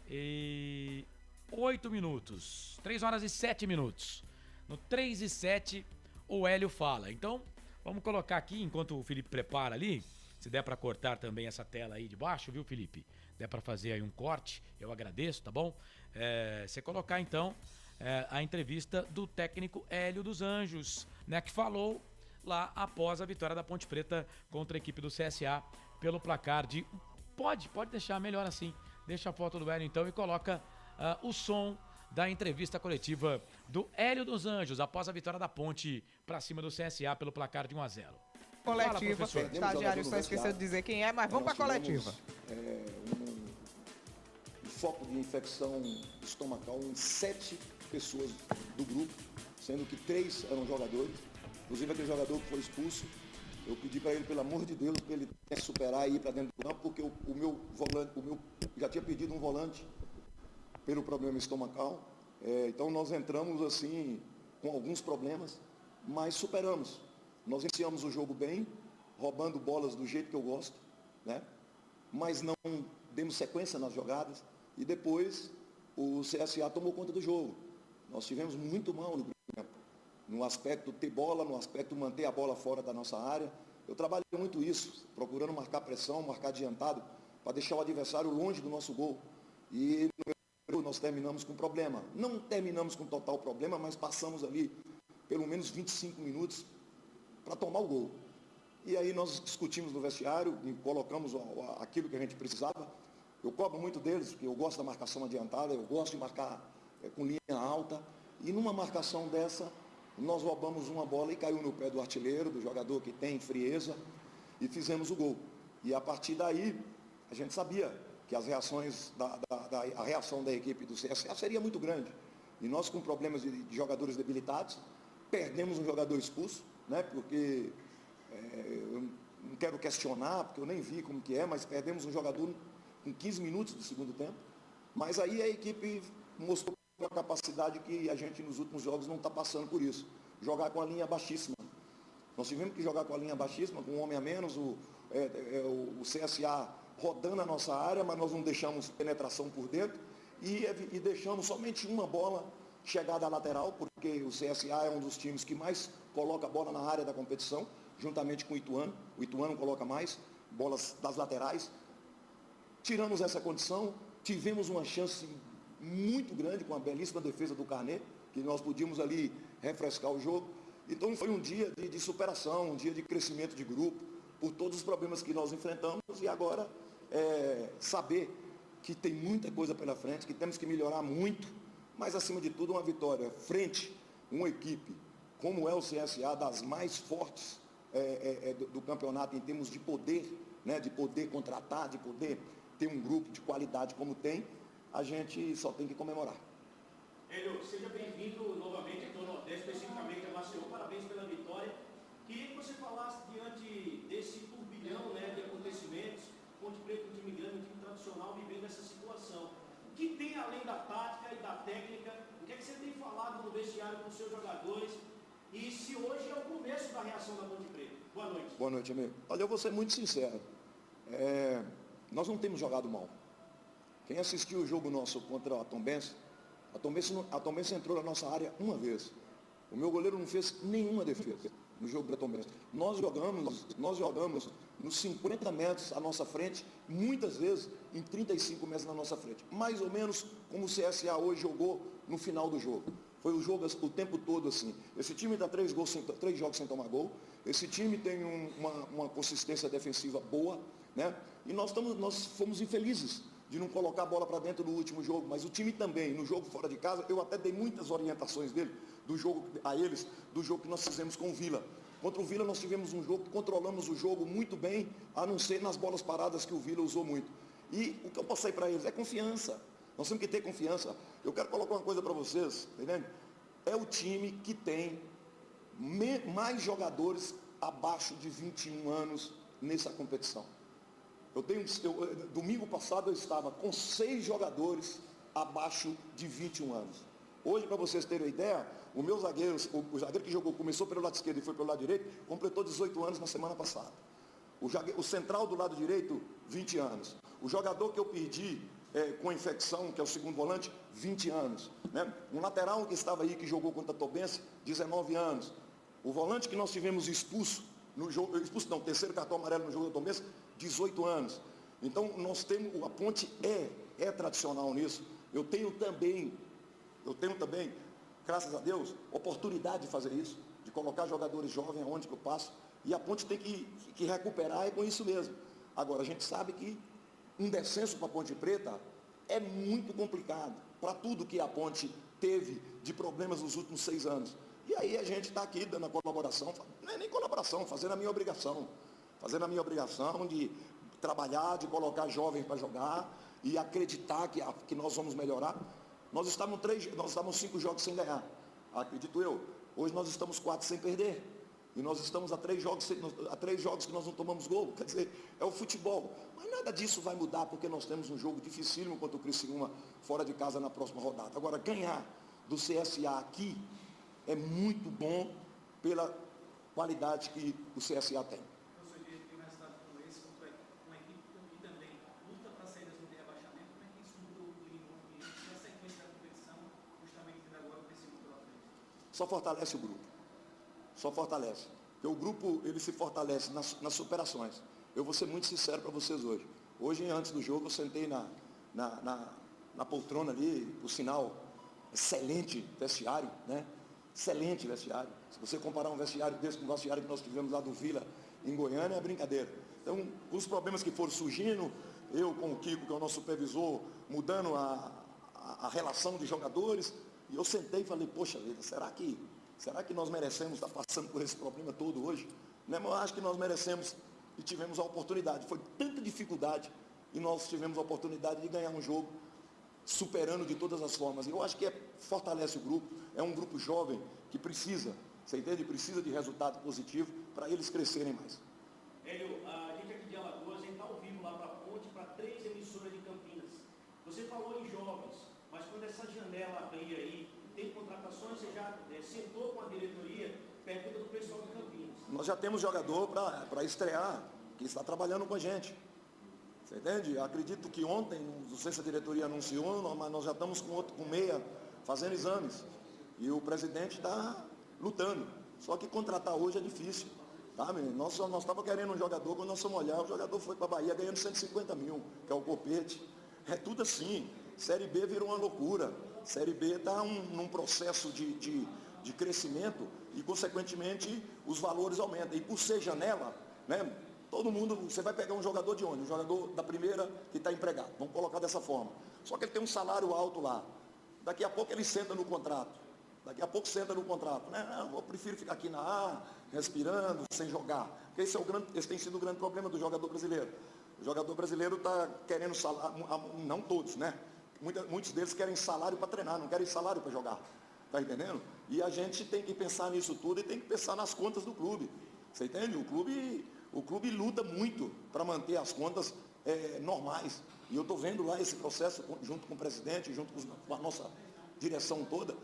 e 8 minutos, 3 horas e 7 minutos. No 3:07 o Hélio fala. Então, vamos colocar aqui, enquanto o Felipe prepara ali. Se der pra cortar também essa tela aí de baixo, viu, Felipe? Der pra fazer aí um corte, eu agradeço, tá bom? Você colocar então a entrevista do técnico Hélio dos Anjos, né? Que falou lá após a vitória da Ponte Preta contra a equipe do CSA pelo placar de... Pode deixar melhor assim. Deixa a foto do Hélio então e coloca o som da entrevista coletiva do Hélio dos Anjos após a vitória da Ponte pra cima do CSA pelo placar de 1-0. Coletiva, Fala, estagiário só esqueceu de dizer quem é, mas vamos para a coletiva. Um foco de infecção estomacal em 7 pessoas do grupo, sendo que 3 eram jogadores, inclusive aquele jogador que foi expulso. Eu pedi para ele, pelo amor de Deus, para ele superar e ir para dentro do campo, porque o meu volante, já tinha pedido um volante pelo problema estomacal. Então nós entramos assim com alguns problemas, mas superamos. Nós iniciamos o jogo bem, roubando bolas do jeito que eu gosto, né? Mas não demos sequência nas jogadas e depois o CSA tomou conta do jogo. Nós tivemos muito mal no primeiro tempo, no aspecto ter bola, no aspecto manter a bola fora da nossa área. Eu trabalhei muito isso, procurando marcar pressão, marcar adiantado, para deixar o adversário longe do nosso gol. E no nós terminamos com problema. Não terminamos com total problema, mas passamos ali pelo menos 25 minutos para tomar o gol. E aí nós discutimos no vestiário e colocamos aquilo que a gente precisava. Eu cobro muito deles, porque eu gosto da marcação adiantada, eu gosto de marcar com linha alta. E numa marcação dessa, nós roubamos uma bola e caiu no pé do artilheiro, do jogador que tem frieza, e fizemos o gol. E a partir daí, a gente sabia que as reações, a reação da equipe do CSA seria muito grande. E nós, com problemas de jogadores debilitados, perdemos um jogador expulso, né? Porque eu não quero questionar, porque eu nem vi como que é, mas perdemos um jogador com 15 minutos do segundo tempo. Mas aí a equipe mostrou a capacidade que a gente nos últimos jogos não está passando por isso. Jogar com a linha baixíssima. Nós tivemos que jogar com a linha baixíssima, com um homem a menos, o CSA rodando a nossa área, mas nós não deixamos penetração por dentro e deixamos somente uma bola chegada à lateral, porque o CSA é um dos times que mais coloca a bola na área da competição, juntamente com o Ituano. O Ituano coloca mais bolas das laterais. Tiramos essa condição, tivemos uma chance muito grande com a belíssima defesa do Carnet, que nós podíamos ali refrescar o jogo. Então foi um dia de superação, um dia de crescimento de grupo, por todos os problemas que nós enfrentamos, e agora saber que tem muita coisa pela frente, que temos que melhorar muito, mas acima de tudo uma vitória frente a uma equipe como é o CSA, das mais fortes do campeonato em termos de poder, né, de poder contratar, de poder ter um grupo de qualidade como tem, a gente só tem que comemorar. Hélio, seja bem-vindo novamente aqui ao Nordeste, especificamente a Maceió. Parabéns pela vitória. Queria que você falasse diante desse turbilhão, né, de acontecimentos, Ponte Preta, um time grande, um time tradicional, vivendo essa situação. O que tem além da tática e da técnica? O que é que você tem falado no vestiário com os seus jogadores? E se hoje é o começo da reação da Ponte Preta? Boa noite. Boa noite, amigo. Olha, eu vou ser muito sincero. Nós não temos jogado mal. Quem assistiu o jogo nosso contra a Tombense entrou na nossa área uma vez. O meu goleiro não fez nenhuma defesa no jogo da Tombense. Nós jogamos nos 50 metros à nossa frente, muitas vezes em 35 metros na nossa frente. Mais ou menos como o CSA hoje jogou no final do jogo. Foi o jogo o tempo todo assim. Esse time dá 3 jogos sem tomar gol. Esse time tem uma consistência defensiva boa, né? E nós fomos infelizes de não colocar a bola para dentro do último jogo, mas o time também, no jogo fora de casa, eu até dei muitas orientações do jogo que nós fizemos com o Vila. Contra o Vila nós tivemos um jogo que controlamos o jogo muito bem, a não ser nas bolas paradas que o Vila usou muito. E o que eu passei para eles é confiança. Nós temos que ter confiança. Eu quero colocar uma coisa para vocês, tá entendendo? É o time que tem mais jogadores abaixo de 21 anos nessa competição. Domingo passado eu estava com 6 jogadores abaixo de 21 anos. Hoje, para vocês terem uma ideia, o meu zagueiro, o zagueiro que começou pelo lado esquerdo e foi pelo lado direito, completou 18 anos na semana passada. O central do lado direito, 20 anos. O jogador que eu perdi com infecção, que é o segundo volante, 20 anos. Né? Um lateral que estava aí, que jogou contra a Tombense, 19 anos. O volante que nós tivemos expulso no jogo, terceiro cartão amarelo no jogo da Tombense, 18 anos. Então nós temos, a Ponte é tradicional nisso. Eu tenho também, graças a Deus, oportunidade de fazer isso, de colocar jogadores jovens aonde que eu passo. E a Ponte tem que recuperar, é com isso mesmo. Agora, a gente sabe que um descenso para a Ponte Preta é muito complicado, para tudo que a Ponte teve de problemas nos últimos 6 anos. E aí a gente está aqui dando a colaboração, não é nem colaboração, fazendo a minha obrigação de trabalhar, de colocar jovens para jogar e acreditar que nós vamos melhorar. Nós estávamos 5 jogos sem ganhar, acredito eu. Hoje nós estamos 4 sem perder. E nós estamos a 3 jogos que nós não tomamos gol. Quer dizer, é o futebol. Mas nada disso vai mudar porque nós temos um jogo dificílimo contra o Criciúma fora de casa na próxima rodada. Agora, ganhar do CSA aqui é muito bom pela qualidade que o CSA tem. Só fortalece o grupo. Só fortalece. Porque o grupo, ele se fortalece nas superações. Eu vou ser muito sincero para vocês hoje. Hoje, antes do jogo, eu sentei na poltrona ali, por sinal, excelente vestiário, né? Excelente vestiário. Se você comparar um vestiário desse com o vestiário que nós tivemos lá do Vila, em Goiânia, é brincadeira. Então, os problemas que foram surgindo, eu com o Kiko, que é o nosso supervisor, mudando a relação de jogadores, e eu sentei e falei, poxa vida, será que nós merecemos estar passando por esse problema todo hoje? Né? Mas eu acho que nós merecemos e tivemos a oportunidade. Foi tanta dificuldade e nós tivemos a oportunidade de ganhar um jogo superando de todas as formas. Eu acho que fortalece o grupo, é um grupo jovem que precisa, você entende? Precisa de resultado positivo para eles crescerem mais. Hélio, a gente aqui de Alagoas, a gente está ao vivo lá para a Ponte, para 3 emissoras de Campinas. Você falou em jovens, mas quando essa janela abrir aí, tem contratações, você já sentou com a diretoria, pergunta do pessoal de Campinas. Nós já temos jogador para estrear, que está trabalhando com a gente. Você entende? Acredito que ontem, não sei se a diretoria anunciou, mas nós já estamos com meia fazendo exames. E o presidente está lutando. Só que contratar hoje é difícil. Tá, menino? Nós estávamos querendo um jogador, quando nós fomos olhar, o jogador foi para a Bahia ganhando 150 mil, que é o Copete. É tudo assim. Série B virou uma loucura. Série B está num processo de crescimento e, consequentemente, os valores aumentam. E por ser janela, né, todo mundo, você vai pegar um jogador de onde? Um jogador da primeira que está empregado. Vamos colocar dessa forma. Só que ele tem um salário alto lá. Daqui a pouco ele senta no contrato. Né? Eu prefiro ficar aqui na A, respirando, sem jogar. Porque esse tem sido o grande problema do jogador brasileiro. O jogador brasileiro está querendo salário, não todos, né? Muitos deles querem salário para treinar, não querem salário para jogar. Está entendendo? E a gente tem que pensar nisso tudo e tem que pensar nas contas do clube. Você entende? O clube luta muito para manter as contas normais. E eu estou vendo lá esse processo junto com o presidente, junto com a nossa direção toda.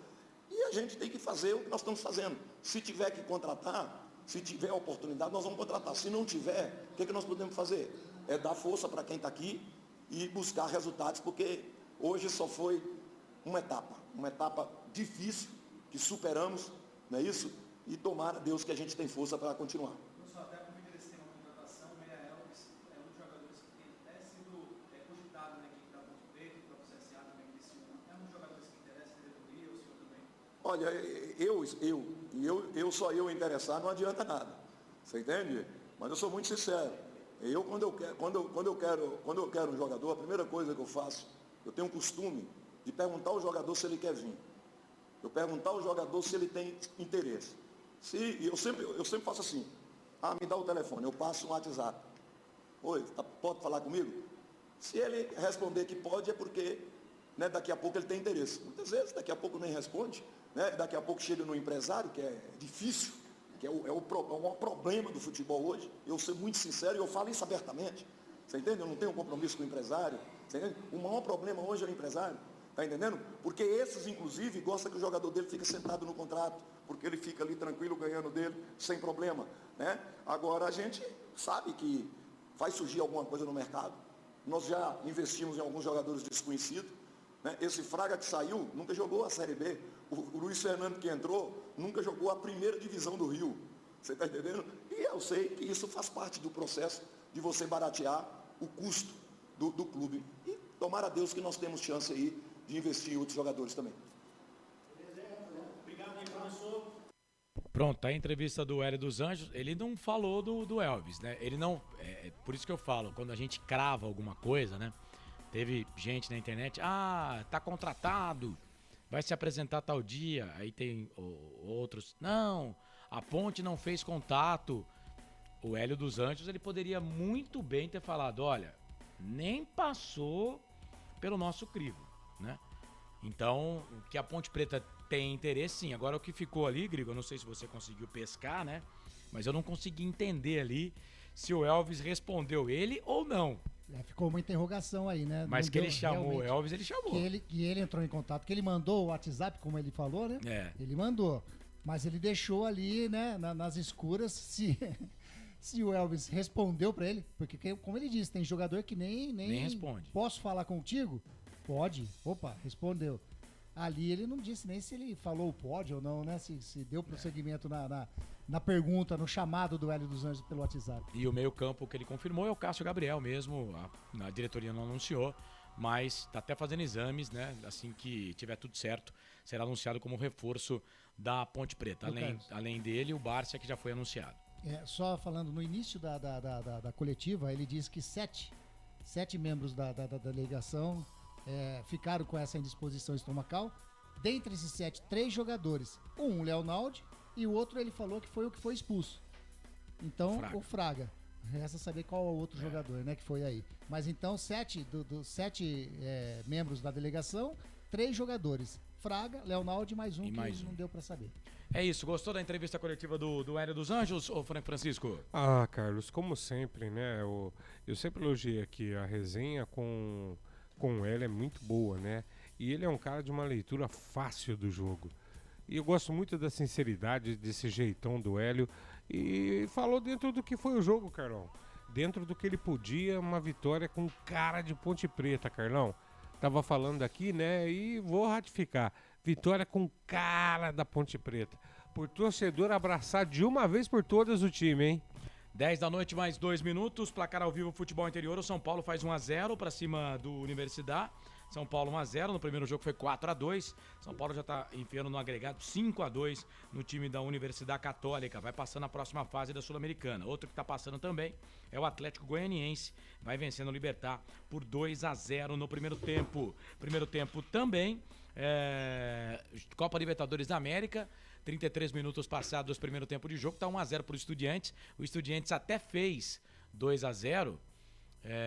E a gente tem que fazer o que nós estamos fazendo. Se tiver que contratar, se tiver oportunidade, nós vamos contratar. Se não tiver, o que nós podemos fazer? É dar força para quem está aqui e buscar resultados, porque hoje só foi uma etapa difícil, que superamos, não é isso? E tomara Deus que a gente tem força para continuar. Até por meio desse tema de contratação, o Meia Elvis é um dos jogadores que tem até sido cogitado na equipe da Ponte Preta e para o CSA também desse ano. É um dos jogadores que interessa a diretoria, o senhor também? Olha, só eu interessar não adianta nada. Você entende? Mas eu sou muito sincero. Quando eu quero um jogador, a primeira coisa que eu faço, eu tenho um costume de perguntar ao jogador se ele quer vir. Eu perguntar ao jogador se ele tem interesse. Eu sempre faço assim, me dá o telefone, eu passo um WhatsApp. Oi, pode falar comigo? Se ele responder que pode, é porque, né, daqui a pouco ele tem interesse. Muitas vezes, daqui a pouco nem responde, né, daqui a pouco chega no empresário, que é difícil, que é o maior problema do futebol hoje. Eu sou muito sincero e eu falo isso abertamente. Você entende? Eu não tenho compromisso com o empresário. Você entende? O maior problema hoje é o empresário. Está entendendo? Porque esses, inclusive, gostam que o jogador dele fique sentado no contrato, porque ele fica ali tranquilo ganhando dele, sem problema. Né? Agora, a gente sabe que vai surgir alguma coisa no mercado. Nós já investimos em alguns jogadores desconhecidos. Né? Esse Fraga que saiu, nunca jogou a Série B. O Luiz Fernando que entrou, nunca jogou a primeira divisão do Rio. Você está entendendo? E eu sei que isso faz parte do processo de você baratear o custo do clube. E tomara a Deus que nós temos chance aí de investir em outros jogadores também. Obrigado aí, professor. Pronto, a entrevista do Hélio dos Anjos, ele não falou do Elvis, né? Ele não. Por isso que eu falo, quando a gente crava alguma coisa, né? Teve gente na internet, tá contratado, vai se apresentar tal dia. Aí tem outros, não, a Ponte não fez contato. O Hélio dos Anjos, ele poderia muito bem ter falado, olha, nem passou pelo nosso crivo, né? Então, que a Ponte Preta tem interesse, sim. Agora, o que ficou ali, Grigo, eu não sei se você conseguiu pescar, né? Mas eu não consegui entender ali se o Elvis respondeu ele ou não. Ficou uma interrogação aí, né? Mas que ele chamou o Elvis, ele chamou. Que ele entrou em contato, que ele mandou o WhatsApp, como ele falou, né? Ele mandou. Mas ele deixou ali, né, nas escuras, se o Elvis respondeu pra ele. Porque, como ele disse, tem jogador que nem responde. Posso falar contigo? Pode. Opa, respondeu. Ali ele não disse nem se ele falou pode ou não, né? Se deu prosseguimento na pergunta, no chamado do Hélio dos Anjos pelo WhatsApp. E o meio-campo que ele confirmou é o Cássio Gabriel mesmo. A diretoria não anunciou, mas está até fazendo exames, né? Assim que tiver tudo certo, será anunciado como reforço da Ponte Preta. Além dele, o Bárcia, que já foi anunciado. Só falando, no início da coletiva, ele disse que sete membros da delegação ficaram com essa indisposição estomacal. Dentre esses 7, 3 jogadores. Um, o Leonaldi, e o outro ele falou que foi o que foi expulso. Então, o Fraga. Resta saber qual é o outro jogador, né, que foi aí. Mas então, 7 dos 7 membros da delegação, 3 jogadores. Fraga, Leonaldi, mais um não deu para saber. É isso, gostou da entrevista coletiva do Hélio dos Anjos, ô Francisco? Ah, Carlos, como sempre, né? Eu sempre elogiei aqui a resenha com o Hélio, é muito boa, né? E ele é um cara de uma leitura fácil do jogo. E eu gosto muito da sinceridade, desse jeitão do Hélio. E falou dentro do que foi o jogo, Carlão. Dentro do que ele podia, uma vitória com cara de Ponte Preta, Carlão. Tava falando aqui, né? E vou ratificar. Vitória com cara da Ponte Preta. Por torcedor abraçar de uma vez por todas o time, hein? 10 da noite, mais 2 minutos. Placar ao vivo, futebol interior. O São Paulo faz 1-0 para cima do Universidade. São Paulo 1-0, no primeiro jogo foi 4-2. São Paulo já está enfiando no agregado 5-2 no time da Universidade Católica. Vai passando a próxima fase da Sul-Americana. Outro que está passando também é o Atlético Goianiense. Vai vencendo o Libertad por 2-0 no primeiro tempo. Primeiro tempo também, Copa Libertadores da América. 33 minutos passados do primeiro tempo de jogo. Está 1-0 para o Estudiantes. O Estudiantes até fez 2-0.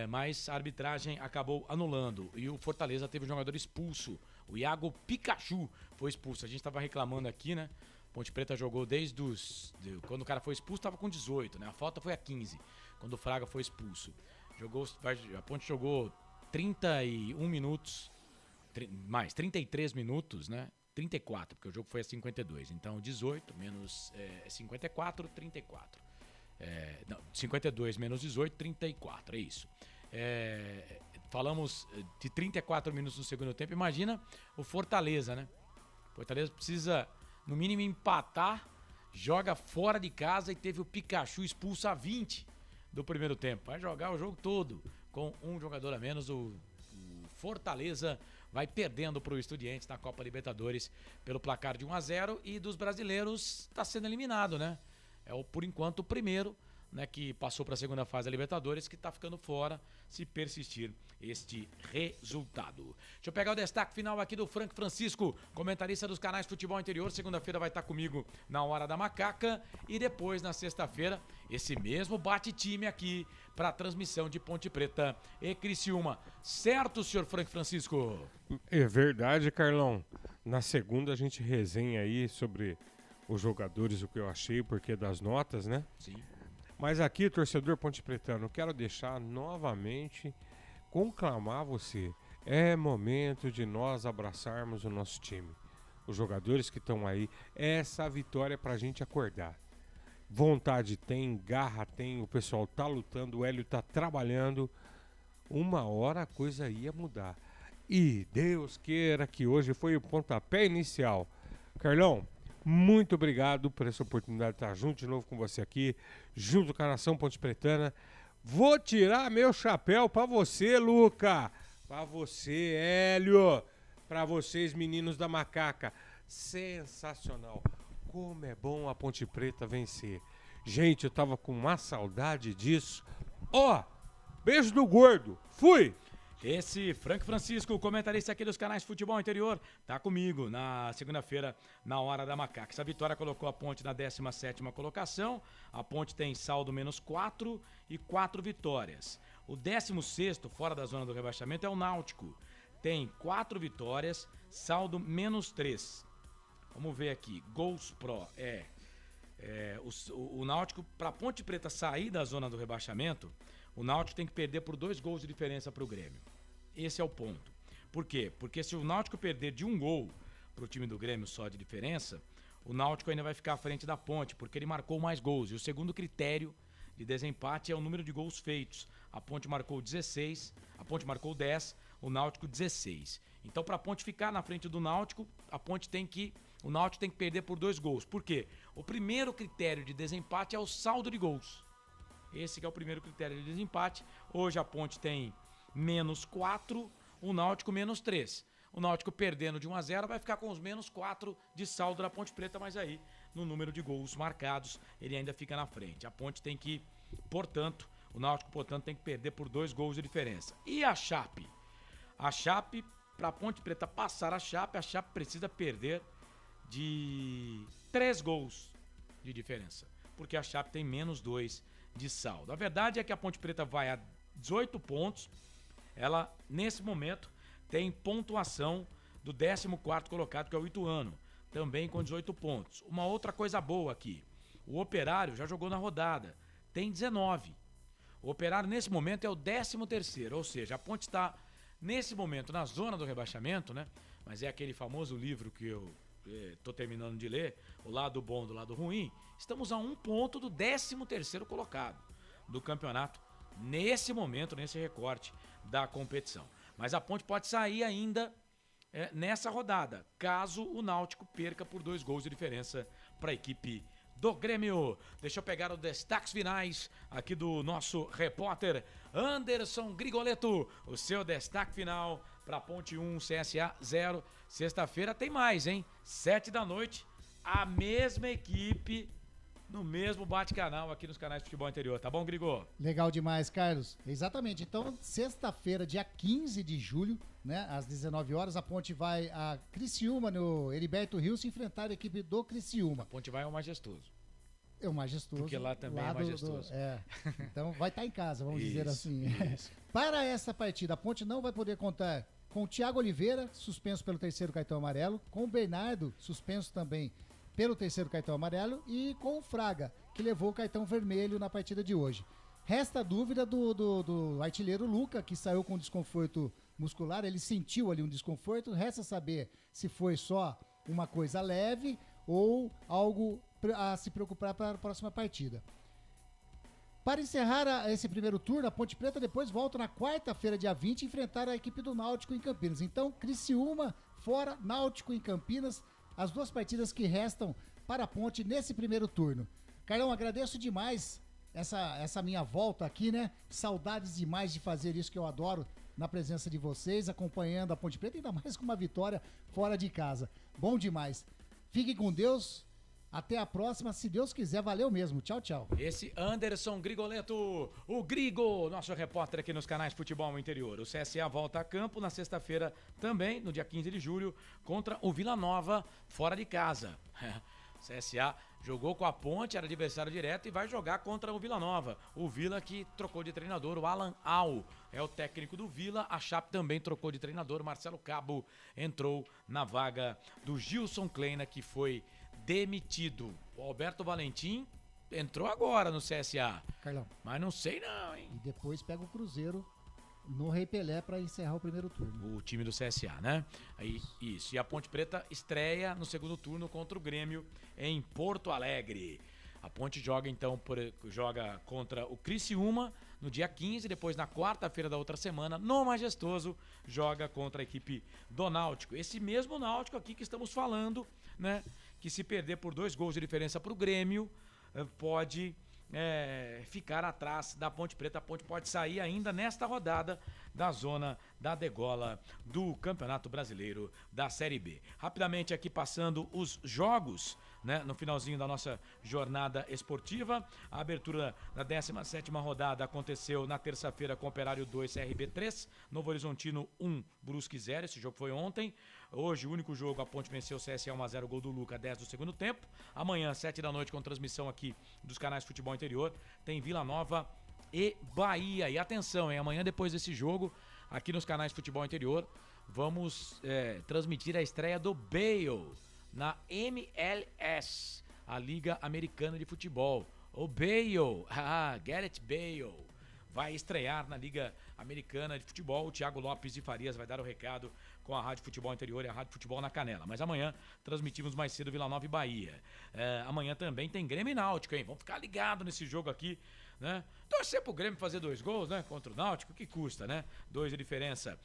Mas a arbitragem acabou anulando e o Fortaleza teve um jogador expulso, o Iago Pikachu foi expulso. A gente estava reclamando aqui, né? Ponte Preta jogou quando o cara foi expulso estava com 18, né? A falta foi a 15, quando o Fraga foi expulso. A Ponte jogou 31 minutos, 33 minutos, né? 34, porque o jogo foi a 52. Então 18 menos 54, 34. 52 menos 18, 34, é isso. Falamos de 34 minutos no segundo tempo. Imagina o Fortaleza, né? Fortaleza precisa, no mínimo, empatar, joga fora de casa e teve o Pikachu expulso a 20 do primeiro tempo. Vai jogar o jogo todo com um jogador a menos. O Fortaleza vai perdendo para o Estudiantes na Copa Libertadores pelo placar de 1-0 e dos brasileiros está sendo eliminado, né? Por enquanto, o primeiro, né, que passou para a segunda fase da Libertadores, que está ficando fora se persistir este resultado. Deixa eu pegar o destaque final aqui do Frank Francisco, comentarista dos canais Futebol Interior. Segunda-feira vai estar comigo na Hora da Macaca e depois, na sexta-feira, esse mesmo bate-time aqui para a transmissão de Ponte Preta e Criciúma. Certo, senhor Frank Francisco? É verdade, Carlão. Na segunda a gente resenha aí sobre os jogadores, o que eu achei, porque das notas, né? Sim. Mas aqui, torcedor Ponte Pretano, quero deixar novamente, conclamar você. É momento de nós abraçarmos o nosso time. Os jogadores que estão aí, essa vitória é pra gente acordar. Vontade tem, garra tem, o pessoal tá lutando, o Hélio tá trabalhando. Uma hora a coisa ia mudar. E Deus queira que hoje foi o pontapé inicial. Carlão, muito obrigado por essa oportunidade de estar junto de novo com você aqui, junto com a Nação Ponte Pretana. Vou tirar meu chapéu pra você, Luca, pra você, Hélio, pra vocês, meninos da Macaca. Sensacional. Como é bom a Ponte Preta vencer. Gente, eu tava com uma saudade disso. Beijo do gordo. Fui! Esse Frank Francisco, comentarista aqui dos canais Futebol Interior, tá comigo na segunda-feira, na Hora da Macaca. Essa vitória colocou a Ponte na 17ª colocação. A Ponte tem saldo -4 e 4 vitórias. O 16º, fora da zona do rebaixamento, é o Náutico. Tem 4 vitórias, saldo -3. Vamos ver aqui, gols pro. O Náutico, para a Ponte Preta sair da zona do rebaixamento, o Náutico tem que perder por 2 gols de diferença para o Grêmio. Esse é o ponto. Por quê? Porque se o Náutico perder de 1 gol para o time do Grêmio só de diferença, o Náutico ainda vai ficar à frente da Ponte, porque ele marcou mais gols. E o segundo critério de desempate é o número de gols feitos. A Ponte marcou 16, a Ponte marcou 10, o Náutico 16. Então, para a Ponte ficar na frente do Náutico, o Náutico tem que perder por 2 gols. Por quê? O primeiro critério de desempate é o saldo de gols. Esse que é o primeiro critério de desempate. Hoje a Ponte tem -4, o Náutico menos 3. O Náutico perdendo de 1-0 vai ficar com os menos 4 de saldo da Ponte Preta, mas aí, no número de gols marcados, ele ainda fica na frente. A Ponte tem que, portanto, o Náutico, portanto, tem que perder por 2 gols de diferença. E a Chape? A Chape, para a Ponte Preta passar a Chape precisa perder de 3 gols de diferença, porque a Chape tem menos 2 de saldo. A verdade é que a Ponte Preta vai a 18 pontos, ela, nesse momento, tem pontuação do 14º colocado, que é o Ituano, também com 18 pontos. Uma outra coisa boa aqui, o Operário já jogou na rodada, tem 19. O Operário, nesse momento, é o 13º, ou seja, a Ponte está, nesse momento, na zona do rebaixamento, né? Mas é aquele famoso livro que eu estou terminando de ler, o lado bom do lado ruim. Estamos a 1 ponto do 13º colocado do campeonato, nesse momento, nesse recorte da competição. Mas a Ponte pode sair ainda nessa rodada, caso o Náutico perca por 2 gols de diferença para a equipe do Grêmio. Deixa eu pegar os destaques finais aqui do nosso repórter Anderson Grigoleto. O seu destaque final para Ponte 1, CSA 0. Sexta-feira tem mais, hein? 7 da noite, a mesma equipe no mesmo bate-canal aqui nos canais de futebol interior. Tá bom, Grigô? Legal demais, Carlos. Exatamente. Então, sexta-feira, dia 15 de julho, né, às 19 horas, a Ponte vai a Criciúma, no Heriberto Rios, se enfrentar a equipe do Criciúma. A Ponte vai ao Majestoso. É o Majestoso. Porque lá também é Majestoso. Então, vai estar em casa, vamos dizer assim. Isso. Para essa partida, a Ponte não vai poder contar com o Thiago Oliveira, suspenso pelo 3º cartão amarelo, com o Bernardo, suspenso também pelo 3º cartão amarelo, e com o Fraga, que levou o cartão vermelho na partida de hoje. Resta a dúvida do artilheiro Luca, que saiu com desconforto muscular, ele sentiu ali um desconforto, resta saber se foi só uma coisa leve ou algo a se preocupar para a próxima partida. Para encerrar esse primeiro turno, a Ponte Preta depois volta na quarta-feira, dia 20, enfrentar a equipe do Náutico em Campinas. Então, Criciúma fora, Náutico em Campinas, as 2 partidas que restam para a Ponte nesse primeiro turno. Carlão, agradeço demais essa minha volta aqui, né? Saudades demais de fazer isso que eu adoro, na presença de vocês, acompanhando a Ponte Preta, ainda mais com uma vitória fora de casa. Bom demais. Fiquem com Deus. Até a próxima, se Deus quiser. Valeu mesmo. Tchau, tchau. Esse Anderson Grigoleto, o Grigo, nosso repórter aqui nos canais Futebol Interior. O CSA volta a campo na sexta-feira também, no dia 15 de julho, contra o Vila Nova, fora de casa. O CSA jogou com a Ponte, era adversário direto, e vai jogar contra o Vila Nova. O Vila que trocou de treinador, o Alan Al é o técnico do Vila. A Chape também trocou de treinador, Marcelo Cabo entrou na vaga do Gilson Kleina, que foi demitido. O Alberto Valentim entrou agora no CSA. Carlão. Mas não sei não, hein? E depois pega o Cruzeiro no Rei Pelé para encerrar o primeiro turno. O time do CSA, né? Aí, isso. E a Ponte Preta estreia no segundo turno contra o Grêmio em Porto Alegre. A Ponte joga então joga contra o Criciúma no dia 15, depois na quarta-feira da outra semana, no Majestoso, joga contra a equipe do Náutico. Esse mesmo Náutico aqui que estamos falando, né? Que se perder por 2 gols de diferença para o Grêmio, pode ficar atrás da Ponte Preta. A Ponte pode sair ainda nesta rodada da zona da degola do Campeonato Brasileiro da Série B. Rapidamente aqui passando os jogos, né, no finalzinho da nossa jornada esportiva. A abertura da 17ª rodada aconteceu na terça-feira com Operário 2, CRB 3, Novo Horizontino 1, Brusque 0, esse jogo foi ontem. Hoje, o único jogo, a Ponte venceu o CSA 1-0, gol do Luca, 10 do segundo tempo. Amanhã, 7 da noite, com transmissão aqui dos canais Futebol Interior, tem Vila Nova e Bahia. E atenção, hein? Amanhã, depois desse jogo, aqui nos canais Futebol Interior, vamos transmitir a estreia do Bale na MLS, a Liga Americana de Futebol. O Bale, Gareth Bale, vai estrear na Liga Americana de Futebol. O Thiago Lopes de Farias vai dar o recado com a Rádio Futebol Interior e a Rádio Futebol na Canela. Mas amanhã transmitimos mais cedo Vila Nova e Bahia. Amanhã também tem Grêmio e Náutico, hein? Vamos ficar ligados nesse jogo aqui né? Torcer pro Grêmio fazer 2 gols, né? Contra o Náutico, que custa, né? 2 de diferença.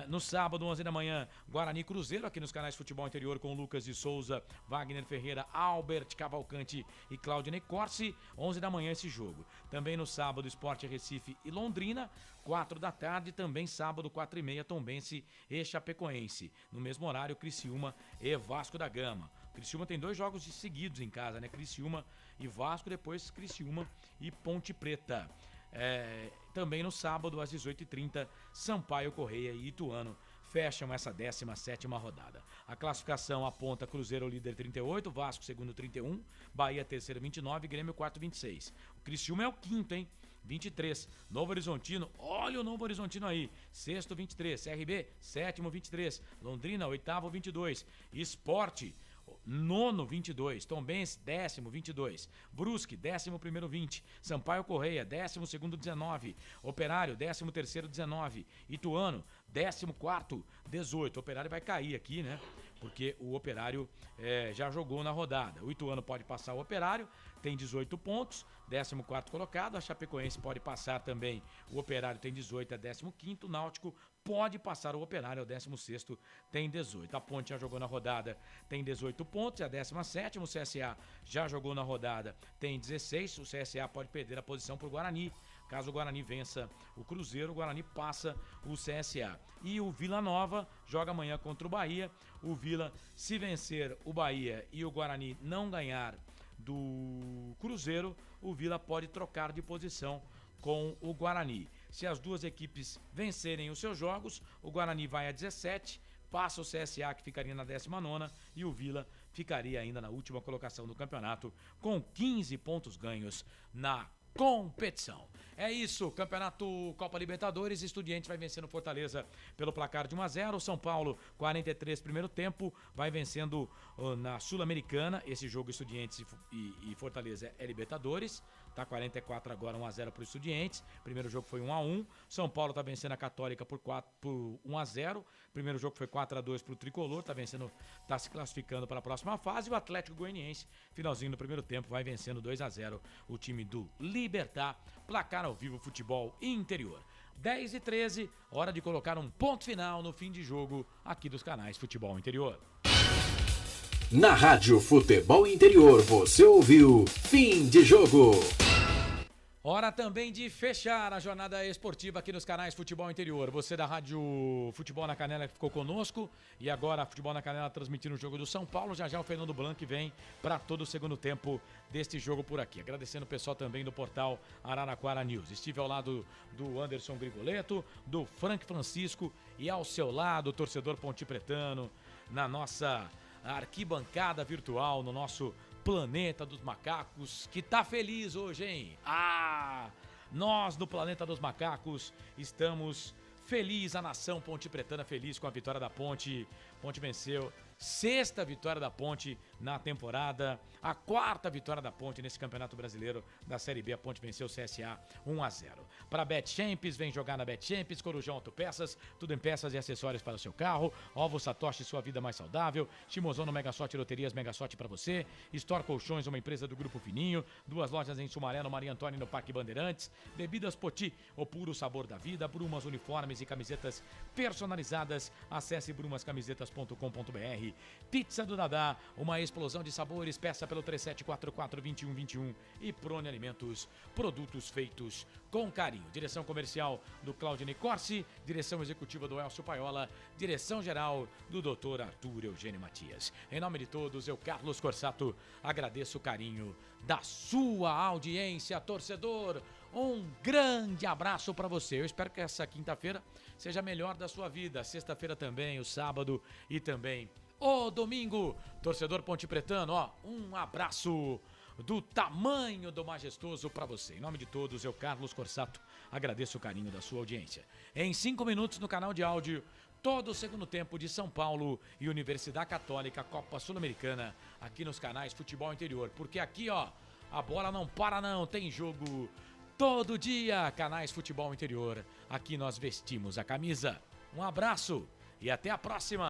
No sábado, 11 da manhã, Guarani e Cruzeiro, aqui nos canais Futebol Interior, com Lucas de Souza, Wagner Ferreira, Albert Cavalcante e Claudinei Corsi. 11 da manhã esse jogo. Também no sábado, Sport Recife e Londrina. 4 da tarde, também sábado, 4h30, Tombense e Chapecoense. No mesmo horário, Criciúma e Vasco da Gama. Criciúma tem 2 jogos seguidos em casa, né? Criciúma e Vasco, depois Criciúma e Ponte Preta. Também no sábado, às 18h30, Sampaio Correia e Ituano fecham essa 17ª rodada. A classificação aponta Cruzeiro líder 38, Vasco segundo 31, Bahia terceiro 29, Grêmio quarto 26. O Criciúma é o quinto, hein? 23. Novo Horizontino, olha o Novo Horizontino aí. Sexto 23, CRB sétimo 23, Londrina oitavo 22, Sport nono 22, Tombense décimo 22, Brusque 11º 20, Sampaio Correia 12º 19, Operário 13º 19, Ituano 14º 18. O Operário vai cair aqui, né? Porque o Operário já jogou na rodada. O Ituano pode passar o Operário, tem 18 pontos, 14º colocado. A Chapecoense pode passar também. O Operário tem 18, é 15º. O Náutico pode passar o Operário, é o 16º, tem 18. A Ponte já jogou na rodada, tem 18 pontos, é a 17ª. O CSA já jogou na rodada, tem 16. O CSA pode perder a posição para o Guarani. Caso o Guarani vença o Cruzeiro, o Guarani passa o CSA. E o Vila Nova joga amanhã contra o Bahia. O Vila, se vencer o Bahia e o Guarani não ganhar do Cruzeiro, o Vila pode trocar de posição com o Guarani. Se as duas equipes vencerem os seus jogos, o Guarani vai a 17, passa o CSA, que ficaria na 19ª, e o Vila ficaria ainda na última colocação do campeonato, com 15 pontos ganhos na competição. É isso, Campeonato Copa Libertadores, Estudiantes vai vencendo Fortaleza pelo placar de 1-0, São Paulo 43 primeiro tempo, vai vencendo na Sul-Americana. Esse jogo Estudiantes e Fortaleza é Libertadores, tá 44 agora, 1-0 pro Estudiantes. Primeiro jogo foi 1-1, São Paulo tá vencendo a Católica por 1-0. Primeiro jogo foi 4-2 pro Tricolor, tá se classificando para a próxima fase. O Atlético Goianiense, finalzinho do primeiro tempo, vai vencendo 2-0 o time do Libertad. Placar ao vivo, futebol interior. 10h13, hora de colocar um ponto final no fim de jogo aqui dos canais Futebol Interior. Na Rádio Futebol Interior, você ouviu Fim de Jogo. Hora também de fechar a jornada esportiva aqui nos canais Futebol Interior. Você da Rádio Futebol na Canela que ficou conosco, e agora Futebol na Canela transmitindo o jogo do São Paulo. Já o Fernando Blanc vem para todo o segundo tempo deste jogo por aqui. Agradecendo o pessoal também do portal Araraquara News. Estive ao lado do Anderson Grigoleto, do Frank Francisco, e ao seu lado o torcedor pontipretano, na nossa arquibancada virtual, no nosso Planeta dos Macacos, que tá feliz hoje, hein? Nós no Planeta dos Macacos estamos felizes, a nação pontipretana feliz com a vitória da Ponte. Ponte venceu, 6ª vitória da Ponte na temporada, a 4ª vitória da Ponte nesse Campeonato Brasileiro da Série B. A Ponte venceu o CSA 1-0. Para Bet Champs, vem jogar na Bet Champs, Corujão Autopeças, tudo em peças e acessórios para o seu carro. Ovo Satoshi, sua vida mais saudável. Shimozono Mega Sorte Loterias, Mega Sorte para você. Store Colchões, uma empresa do Grupo Fininho. 2 lojas em Sumaré, no Maria Antônia e no Parque Bandeirantes. Bebidas Poti, o puro sabor da vida. Brumas, uniformes e camisetas personalizadas. Acesse brumascamisetas.com.br. Pizza do Dadá, uma explosão de sabores. Peça pelo 3744-2121. E Prone Alimentos, produtos feitos com carinho. Direção comercial do Claudinei Corsi, direção executiva do Elcio Paiola, direção geral do Dr. Arthur Eugênio Matias. Em nome de todos, eu, Carlos Corsato, agradeço o carinho da sua audiência, torcedor. Um grande abraço para você. Eu espero que essa quinta-feira seja a melhor da sua vida. Sexta-feira também, o sábado e também o domingo. Torcedor pontipretano, um abraço do tamanho do majestoso para você. Em nome de todos, eu, Carlos Corsato, agradeço o carinho da sua audiência. Em 5 minutos no canal de áudio, todo o segundo tempo de São Paulo e Universidade Católica, Copa Sul-Americana, aqui nos canais Futebol Interior. Porque aqui, a bola não para não, tem jogo todo dia. Canais Futebol Interior, aqui nós vestimos a camisa. Um abraço e até a próxima.